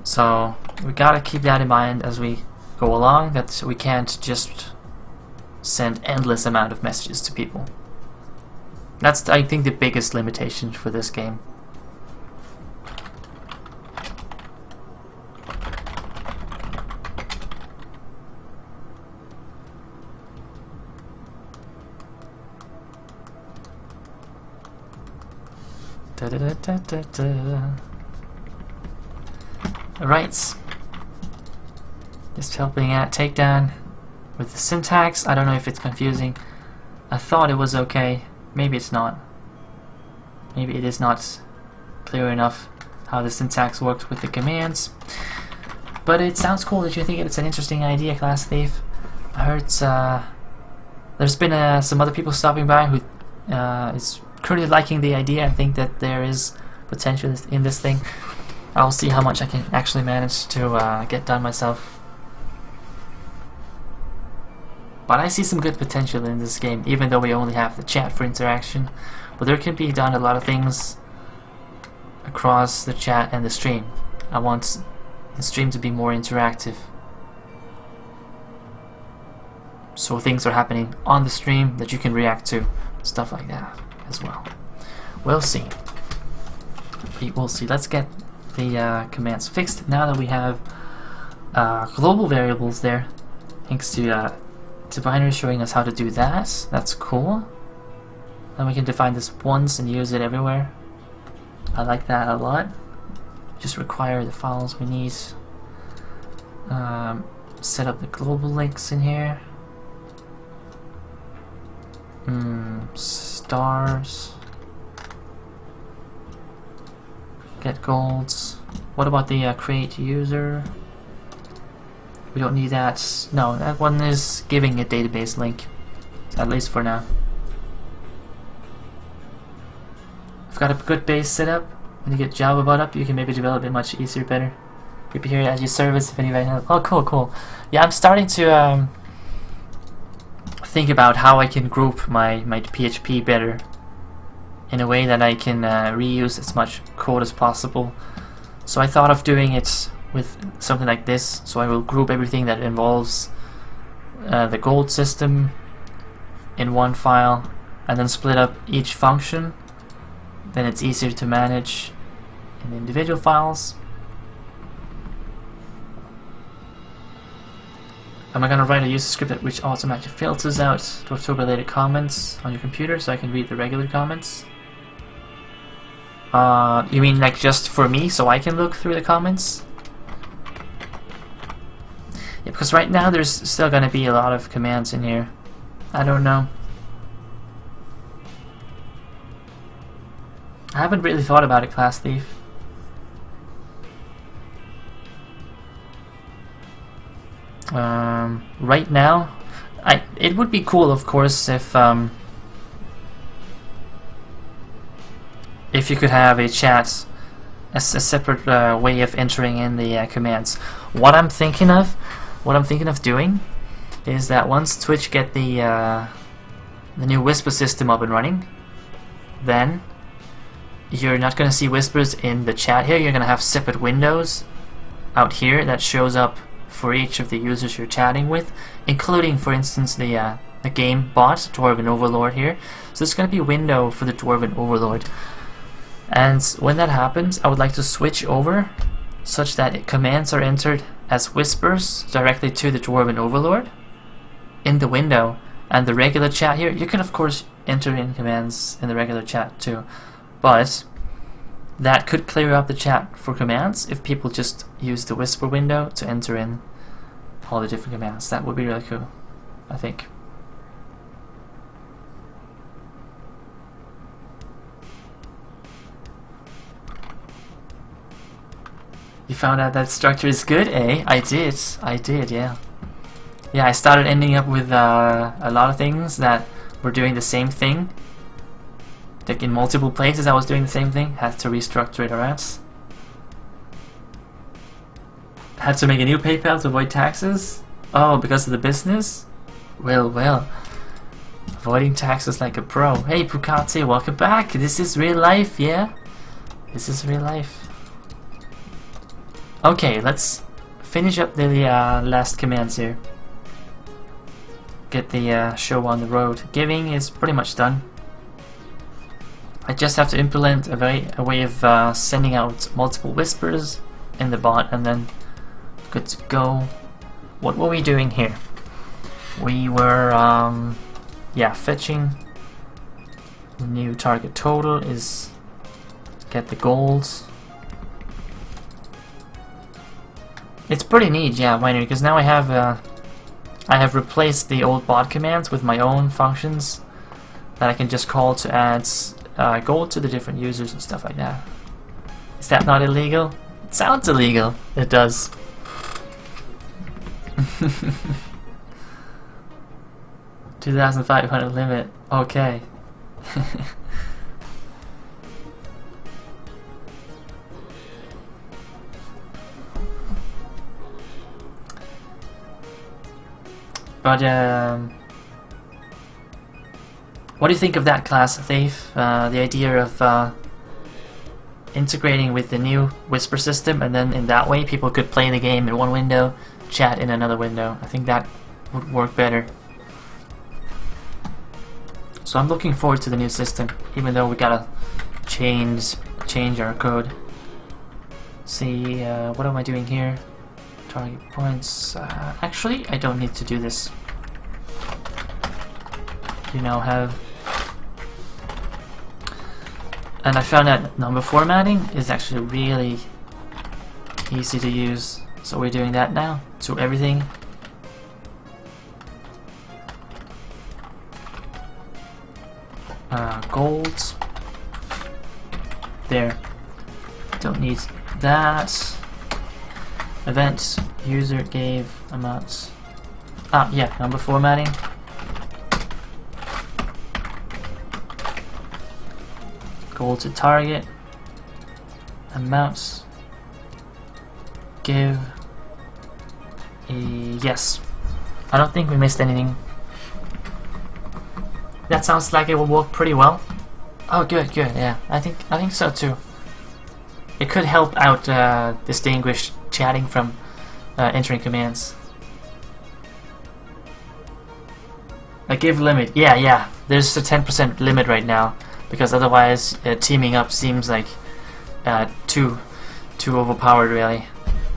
So we gotta keep that in mind as we go along, that we can't just send endless amount of messages to people. That's, I think, the biggest limitation for this game. Alright. Just helping out takedown with the syntax. I don't know if it's confusing. I thought it was okay. Maybe it's not. Maybe it is not clear enough how the syntax works with the commands. But it sounds cool that you think it's an interesting idea, Class Thief. I heard there's been some other people stopping by who is currently liking the idea. I think that there is potential in this thing. I'll see how much I can actually manage to get done myself. But I see some good potential in this game, even though we only have the chat for interaction. But there can be done a lot of things across the chat and the stream. I want the stream to be more interactive, so things are happening on the stream that you can react to, stuff like that as well. We'll see. We'll see. Let's get the commands fixed now that we have global variables there, thanks to binary showing us how to do that. That's cool. And we can define this once and use it everywhere. I like that a lot. Just require the files we need. Set up the global links in here. Stars. Get golds. What about the create user? We don't need that. No, that one is giving a database link, at least for now. I've got a good base set up. When you get Java bought up, you can maybe develop it much easier, better. Keep it here as your service if anybody knows. Oh, cool, cool. Yeah, I'm starting to think about how I can group my PHP better in a way that I can reuse as much code as possible. So I thought of doing it with something like this. So I will group everything that involves the gold system in one file, and then split up each function. Then it's easier to manage in individual files. Am I going to write a user script which automatically filters out Dwarftopia-related comments on your computer so I can read the regular comments? You mean like just for me, so I can look through the comments? Yeah, because right now there's still going to be a lot of commands in here. I don't know. I haven't really thought about it, Class Thief. Right now, it would be cool, of course, if you could have a chat a separate way of entering in the commands. What I'm thinking of doing is that once Twitch get the new whisper system up and running, then you're not going to see whispers in the chat here. You're going to have separate windows out here that shows up for each of the users you're chatting with, including, for instance, the game bot, Dwarven Overlord here. So there's going to be a window for the Dwarven Overlord. And when that happens, I would like to switch over such that commands are entered as whispers directly to the Dwarven Overlord in the window. And the regular chat here, you can of course enter in commands in the regular chat too, but that could clear up the chat for commands if people just use the whisper window to enter in all the different commands. That would be really cool, I think. You found out that structure is good, eh? I did, yeah. Yeah, I started ending up with a lot of things that were doing the same thing. Like in multiple places I was doing the same thing. Had to restructure it around. Had to make a new PayPal to avoid taxes. Oh, because of the business? Well. Avoiding taxes like a pro. Hey Pukati, welcome back. This is real life, yeah? This is real life. Okay, let's finish up the last commands here. Get the show on the road. Giving is pretty much done. I just have to implement a way of sending out multiple whispers in the bot, and then good to go. What were we doing here? We were fetching. New target total is get the golds. It's pretty neat, yeah, Winery, because now I have replaced the old bot commands with my own functions that I can just call to add gold to the different users and stuff like that. Is that not illegal? It sounds illegal. It does. $2,500 limit. Okay. But what do you think of that class, Thief? The idea of integrating with the new whisper system, and then in that way people could play the game in one window, chat in another window. I think that would work better. So I'm looking forward to the new system, even though we gotta change our code. See, what am I doing here? Target points. Actually, I don't need to do this. You now have. And I found that number formatting is actually really easy to use. So we're doing that now. So everything. Golds. There. Don't need that. Event user gave amounts. Yeah, number formatting. Goal to target. Amounts. Give. Yes. I don't think we missed anything. That sounds like it will work pretty well. Oh, good. Yeah, I think so too. It could help out distinguish chatting from entering commands. A give limit. Yeah. There's a 10% limit right now, because otherwise teaming up seems like too overpowered, really.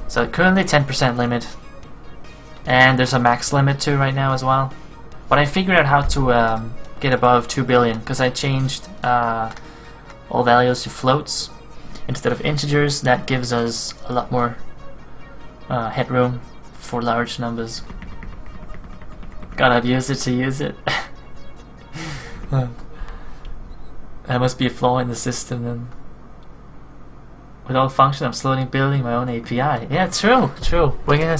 So currently 10% limit, and there's a max limit too right now as well. But I figured out how to get above 2 billion because I changed all values to floats instead of integers. That gives us a lot more headroom for large numbers. Gotta abuse it to use it. That must be a flaw in the system then. Without function, I'm slowly building my own API. Yeah, true. We're gonna.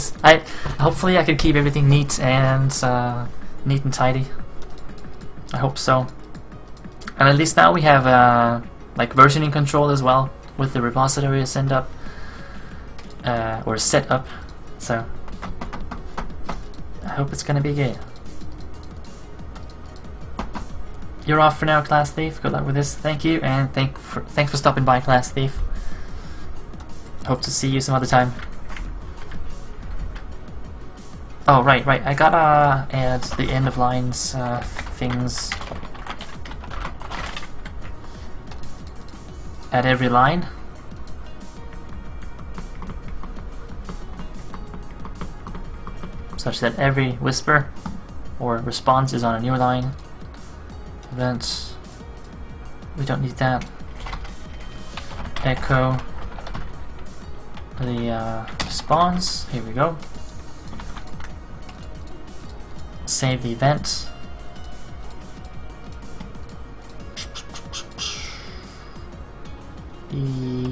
Hopefully I can keep everything neat and tidy. I hope so. And at least now we have like versioning control as well, with the repository set up, or set up. So I hope it's gonna be good. You're off for now, Class Thief. Good luck with this. Thank you, and thanks for stopping by, Class Thief. Hope to see you some other time. Oh, right. I gotta add the end of lines things at every line. Such that every whisper or response is on a new line. Events. We don't need that. Echo the response. Here we go. Save the event.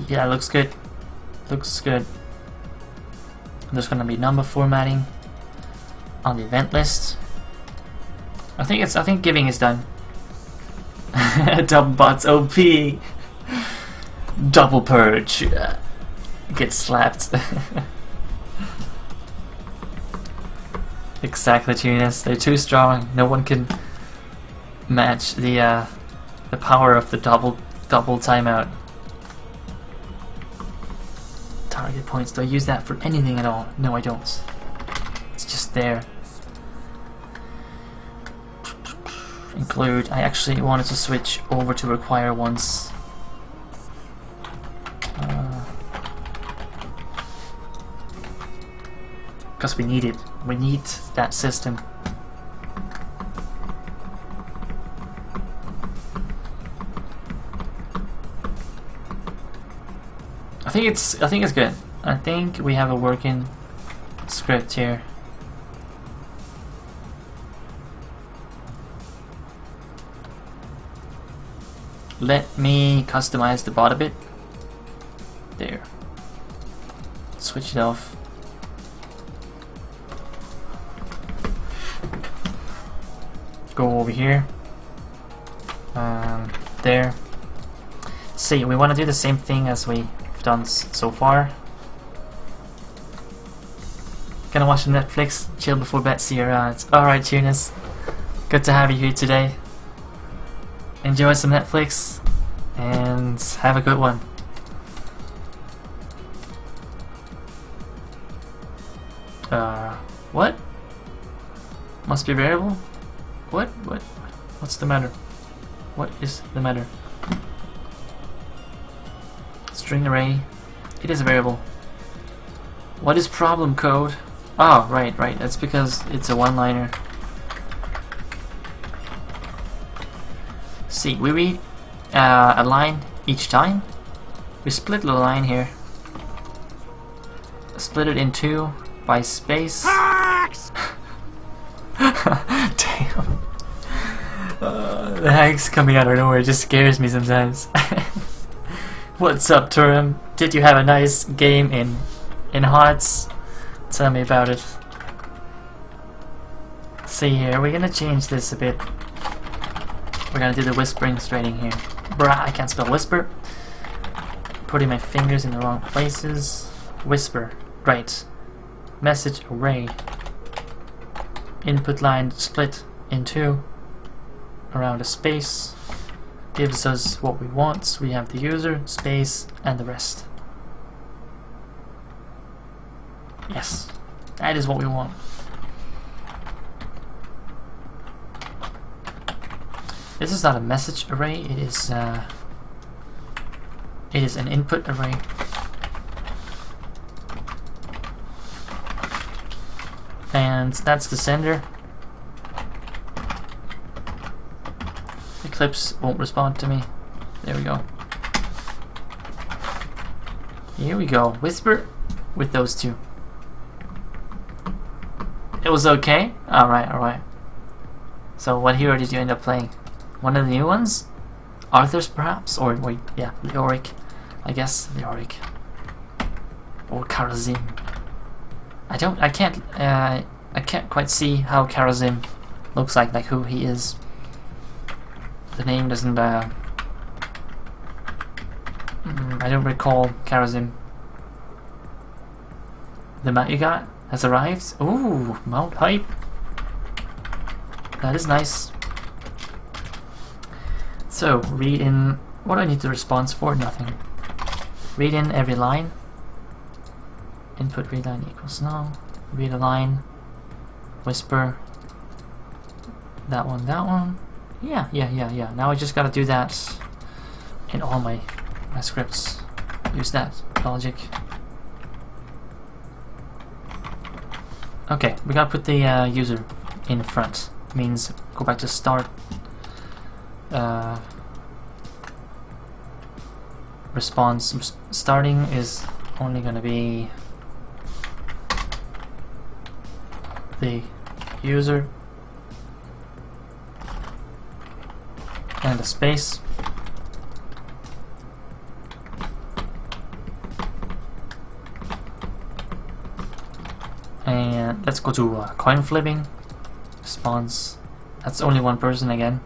Yeah, looks good. Looks good. There's gonna be number formatting on the event list. I think giving is done. Double bots OP. Double purge. Get slapped. Exactly, Tunis. They're too strong. No one can match the power of the double timeout. Target points. Do I use that for anything at all? No, I don't. It's just there. Include. I actually wanted to switch over to require once. Because we need it. We need that system. I think it's good. I think we have a working script here. Let me customize the bot a bit. There. Switch it off. Go over here. There. See, we want to do the same thing as we've done so far. Gonna watch some Netflix, chill before bed, see you around. Alright, Tunis. Good to have you here today. Enjoy some Netflix and have a good one. What? Must be variable? What? What's the matter? What is the matter? String array. It is a variable. What is problem code? Oh, right. That's because it's a one-liner. See, we read a line each time. We split the line here. Split it in two by space. Damn. The hacks coming out of nowhere just scares me sometimes. What's up, Turim? Did you have a nice game in HOTS? Tell me about it. See here, we're gonna change this a bit. We're gonna do the whispering straight in here. Bruh, I can't spell whisper. Putting my fingers in the wrong places. Whisper. Right. Message array. Input line split in two. Around a space. Gives us what we want. We have the user, space, and the rest. Yes. That is what we want. This is not a message array, it is an input array. And that's the sender. Eclipse won't respond to me. There we go. Here we go. Whisper with those two. It was okay? Alright. So what hero did you end up playing? One of the new ones? Arthur's perhaps? Or wait, yeah, Leoric. I guess Leoric. Or Karazim. I can't quite see how Karazim looks like who he is. The name doesn't I don't recall Karazim. The mount you got has arrived. Ooh, mount hype. That is nice. So, read in... What do I need the response for? Nothing. Read in every line. Input read line equals no. Read a line. Whisper. That one, that one. Yeah. Now I just gotta do that in all my scripts. Use that logic. Okay, we gotta put the user in front. Means go back to start. Response starting is only gonna be the user and a space. And let's go to coin flipping. Response. That's only one person again,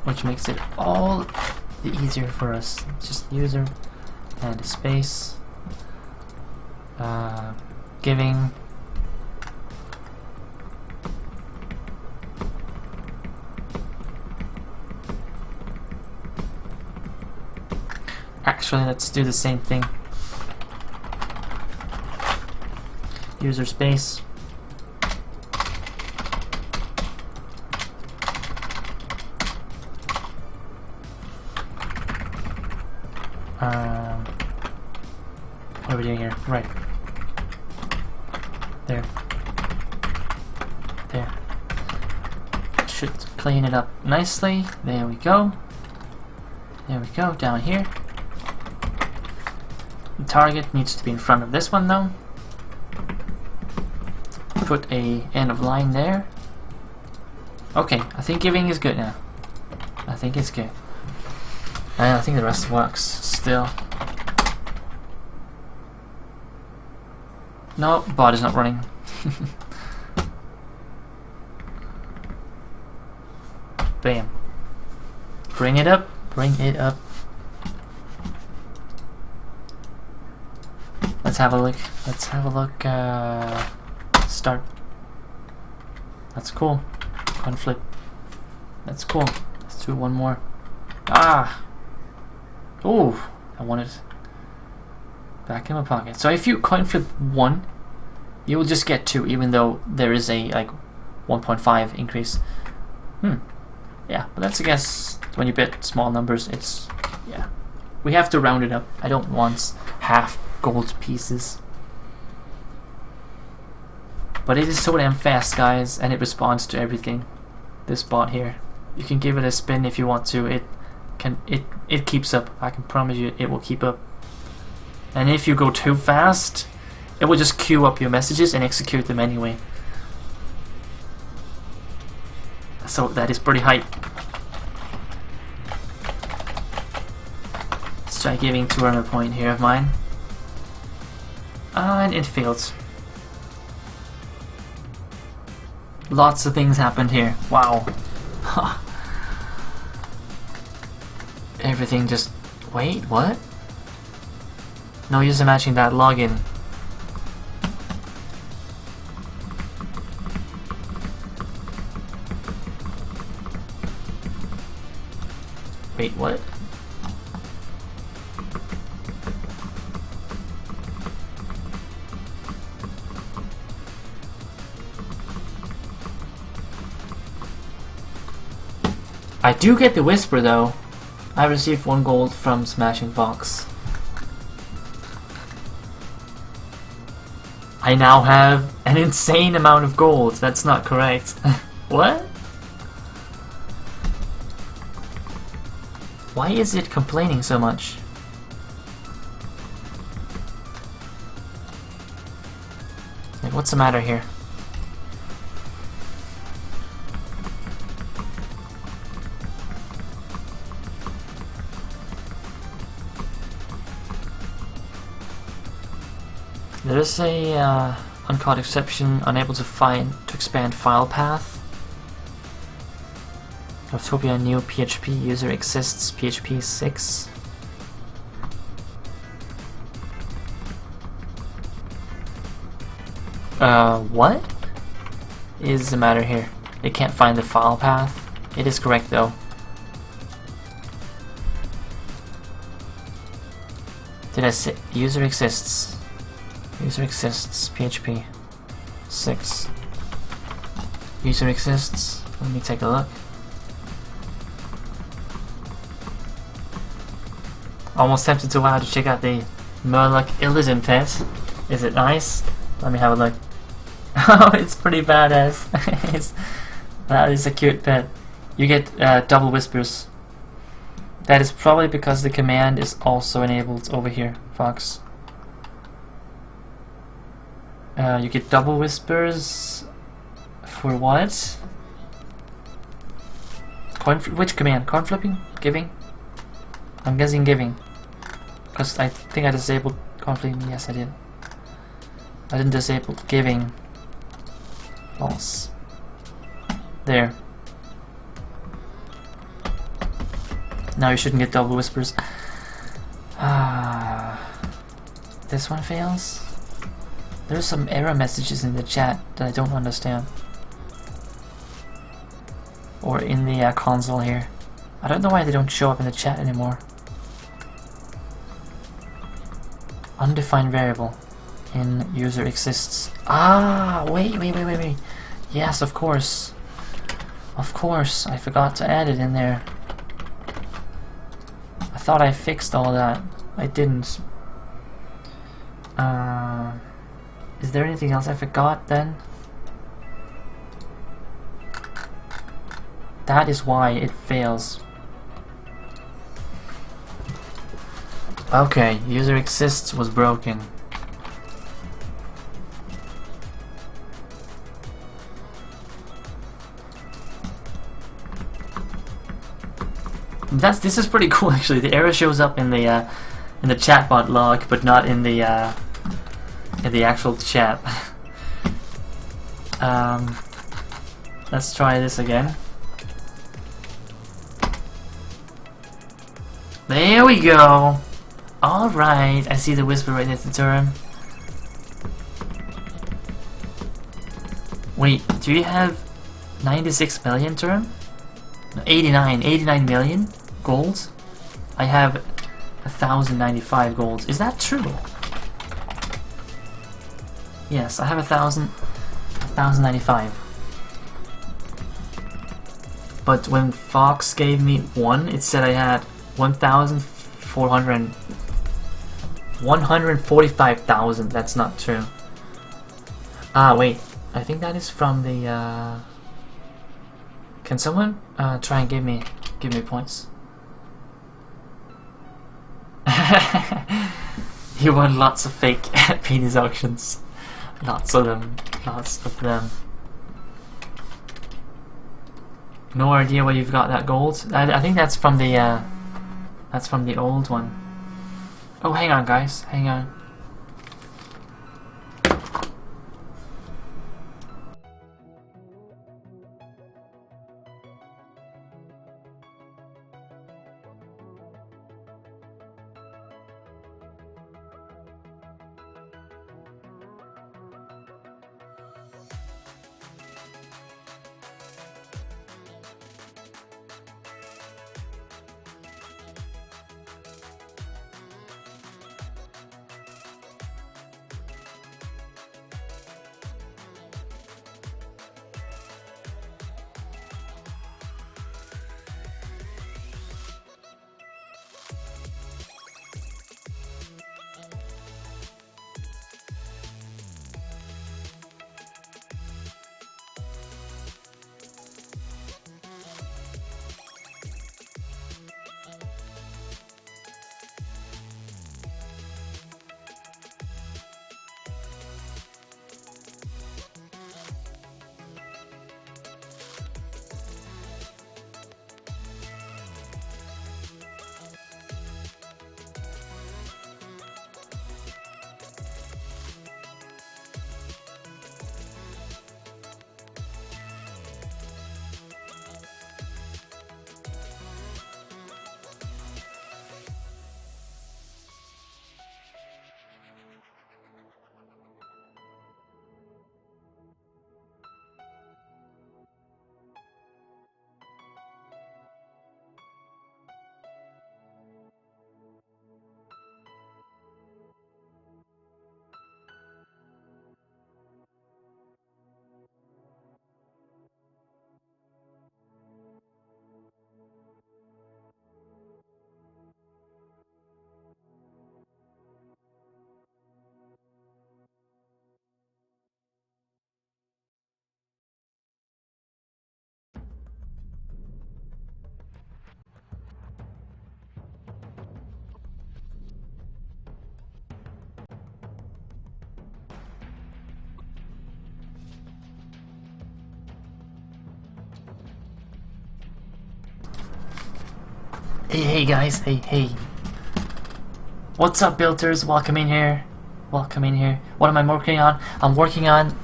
which makes it all the easier for us. Just user and a space. Giving. Actually, let's do the same thing. User space. What are we doing here? Right. There. There. Should clean it up nicely. There we go. There we go. Down here. The target needs to be in front of this one though. Put a end of line there. Okay, I think giving is good now. I think it's good. And I think the rest works still. No, bot is not running. Bam. Bring it up. Bring it up. Let's have a look. Let's have a look. Start. That's cool. Coin flip. That's cool. Let's do one more. Ah! Ooh! I want it back in my pocket. So if you coin flip 1, you will just get 2, even though there is a like 1.5 increase. Yeah, but that's, I guess, when you bet small numbers, it's, yeah. We have to round it up. I don't want half gold pieces. But it is so damn fast, guys, and it responds to everything. This bot here. You can give it a spin if you want to. It keeps up. I can promise you it will keep up. And if you go too fast, it will just queue up your messages and execute them anyway. So that is pretty hype. Let's try giving 200 point here of mine. And it failed. Lots of things happened here. Wow. Everything just... Wait, what? No use matching that login. Wait, what? I do get the whisper though. I received 1 gold from Smashing Fox. I now have an insane amount of gold. That's not correct. What? Why is it complaining so much? Like, what's the matter here? There is a uncaught exception, unable to expand file path. Dwarftopia new PHP user exists PHP 6. What is the matter here? It can't find the file path. It is correct though. Did I say user exists? User exists PHP 6. User exists. Let me take a look. Almost tempted to check out the Murloc Illidan pet. Is it nice? Let me have a look. Oh, it's pretty badass. That is a cute pet. You get double whispers. That is probably because the command is also enabled over here, Fox. You get double whispers for what? Which command? Coin flipping? Giving? I'm guessing giving. Because I think I disabled coin flipping. Yes, I did. I didn't disable giving. False. There. Now you shouldn't get double whispers. This one fails? There's some error messages in the chat that I don't understand. Or in the console here. I don't know why they don't show up in the chat anymore. Undefined variable in user exists. Wait. Yes, of course. Of course, I forgot to add it in there. I thought I fixed all that. I didn't. Is there anything else I forgot then? That is why it fails. Okay, user exists was broken. This is pretty cool actually. The error shows up in the chatbot log, but not in the actual chat. Let's try this again. There we go. All right, I see the whisper right next to the term. Wait, do you have 96 million term? 89 million gold? I have 1,095 gold. Is that true? Yes, I have 1,095. But when Fox gave me one, it said I had 145,000. That's not true. Wait. I think that is from the. Can someone try and give me points? You won lots of fake penis auctions. Lots of them. Lots of them. No idea where you've got that gold. I think that's from the old one. Oh, hang on, guys. Hang on. Hey guys, hey. What's up, builders? Welcome in here. Welcome in here. What am I working on? I'm working on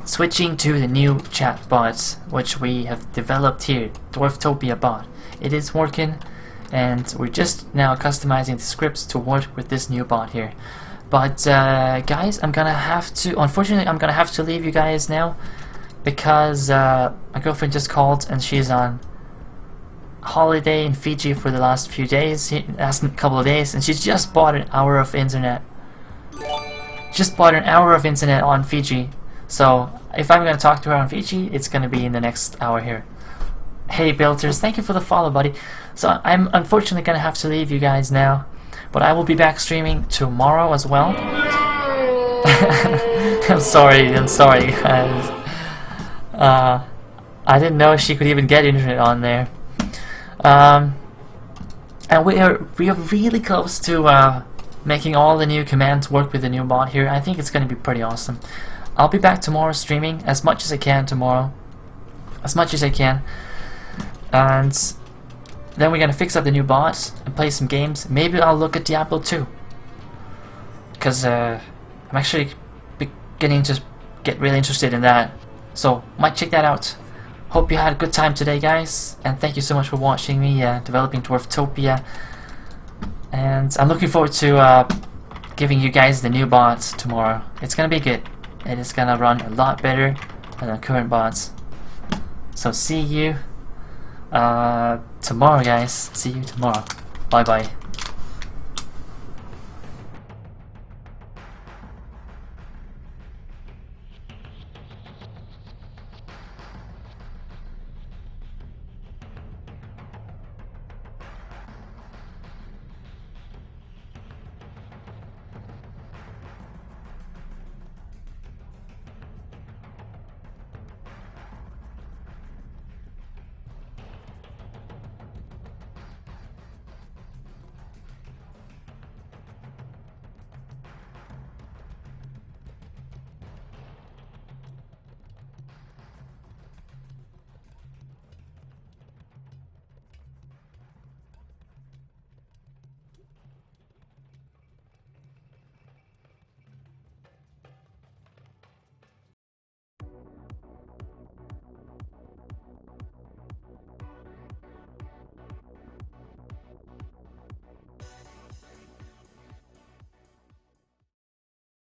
switching to the new chat bot, which we have developed here, Dwarftopia bot. It is working, and we're just now customizing the scripts to work with this new bot here. But guys, unfortunately, I'm gonna have to leave you guys now because my girlfriend just called and she's on holiday in Fiji for the last couple of days, and she's just bought an hour of internet. Just bought an hour of internet on Fiji. So if I'm gonna talk to her on Fiji, it's gonna be in the next hour here. Hey builders, thank you for the follow, buddy. So I'm unfortunately gonna have to leave you guys now, but I will be back streaming tomorrow as well. I'm sorry guys. I didn't know she could even get internet on there. And we are really close to making all the new commands work with the new bot here. I think it's going to be pretty awesome. I'll be back tomorrow streaming as much as I can tomorrow. As much as I can. And then we're going to fix up the new bot and play some games. Maybe I'll look at Diablo 2. Because I'm actually beginning to get really interested in that. So, might check that out. Hope you had a good time today, guys, and thank you so much for watching me developing Dwarftopia. And I'm looking forward to giving you guys the new bots tomorrow. It's gonna be good. It is gonna run a lot better than the current bots. So see you tomorrow, guys. See you tomorrow. Bye bye.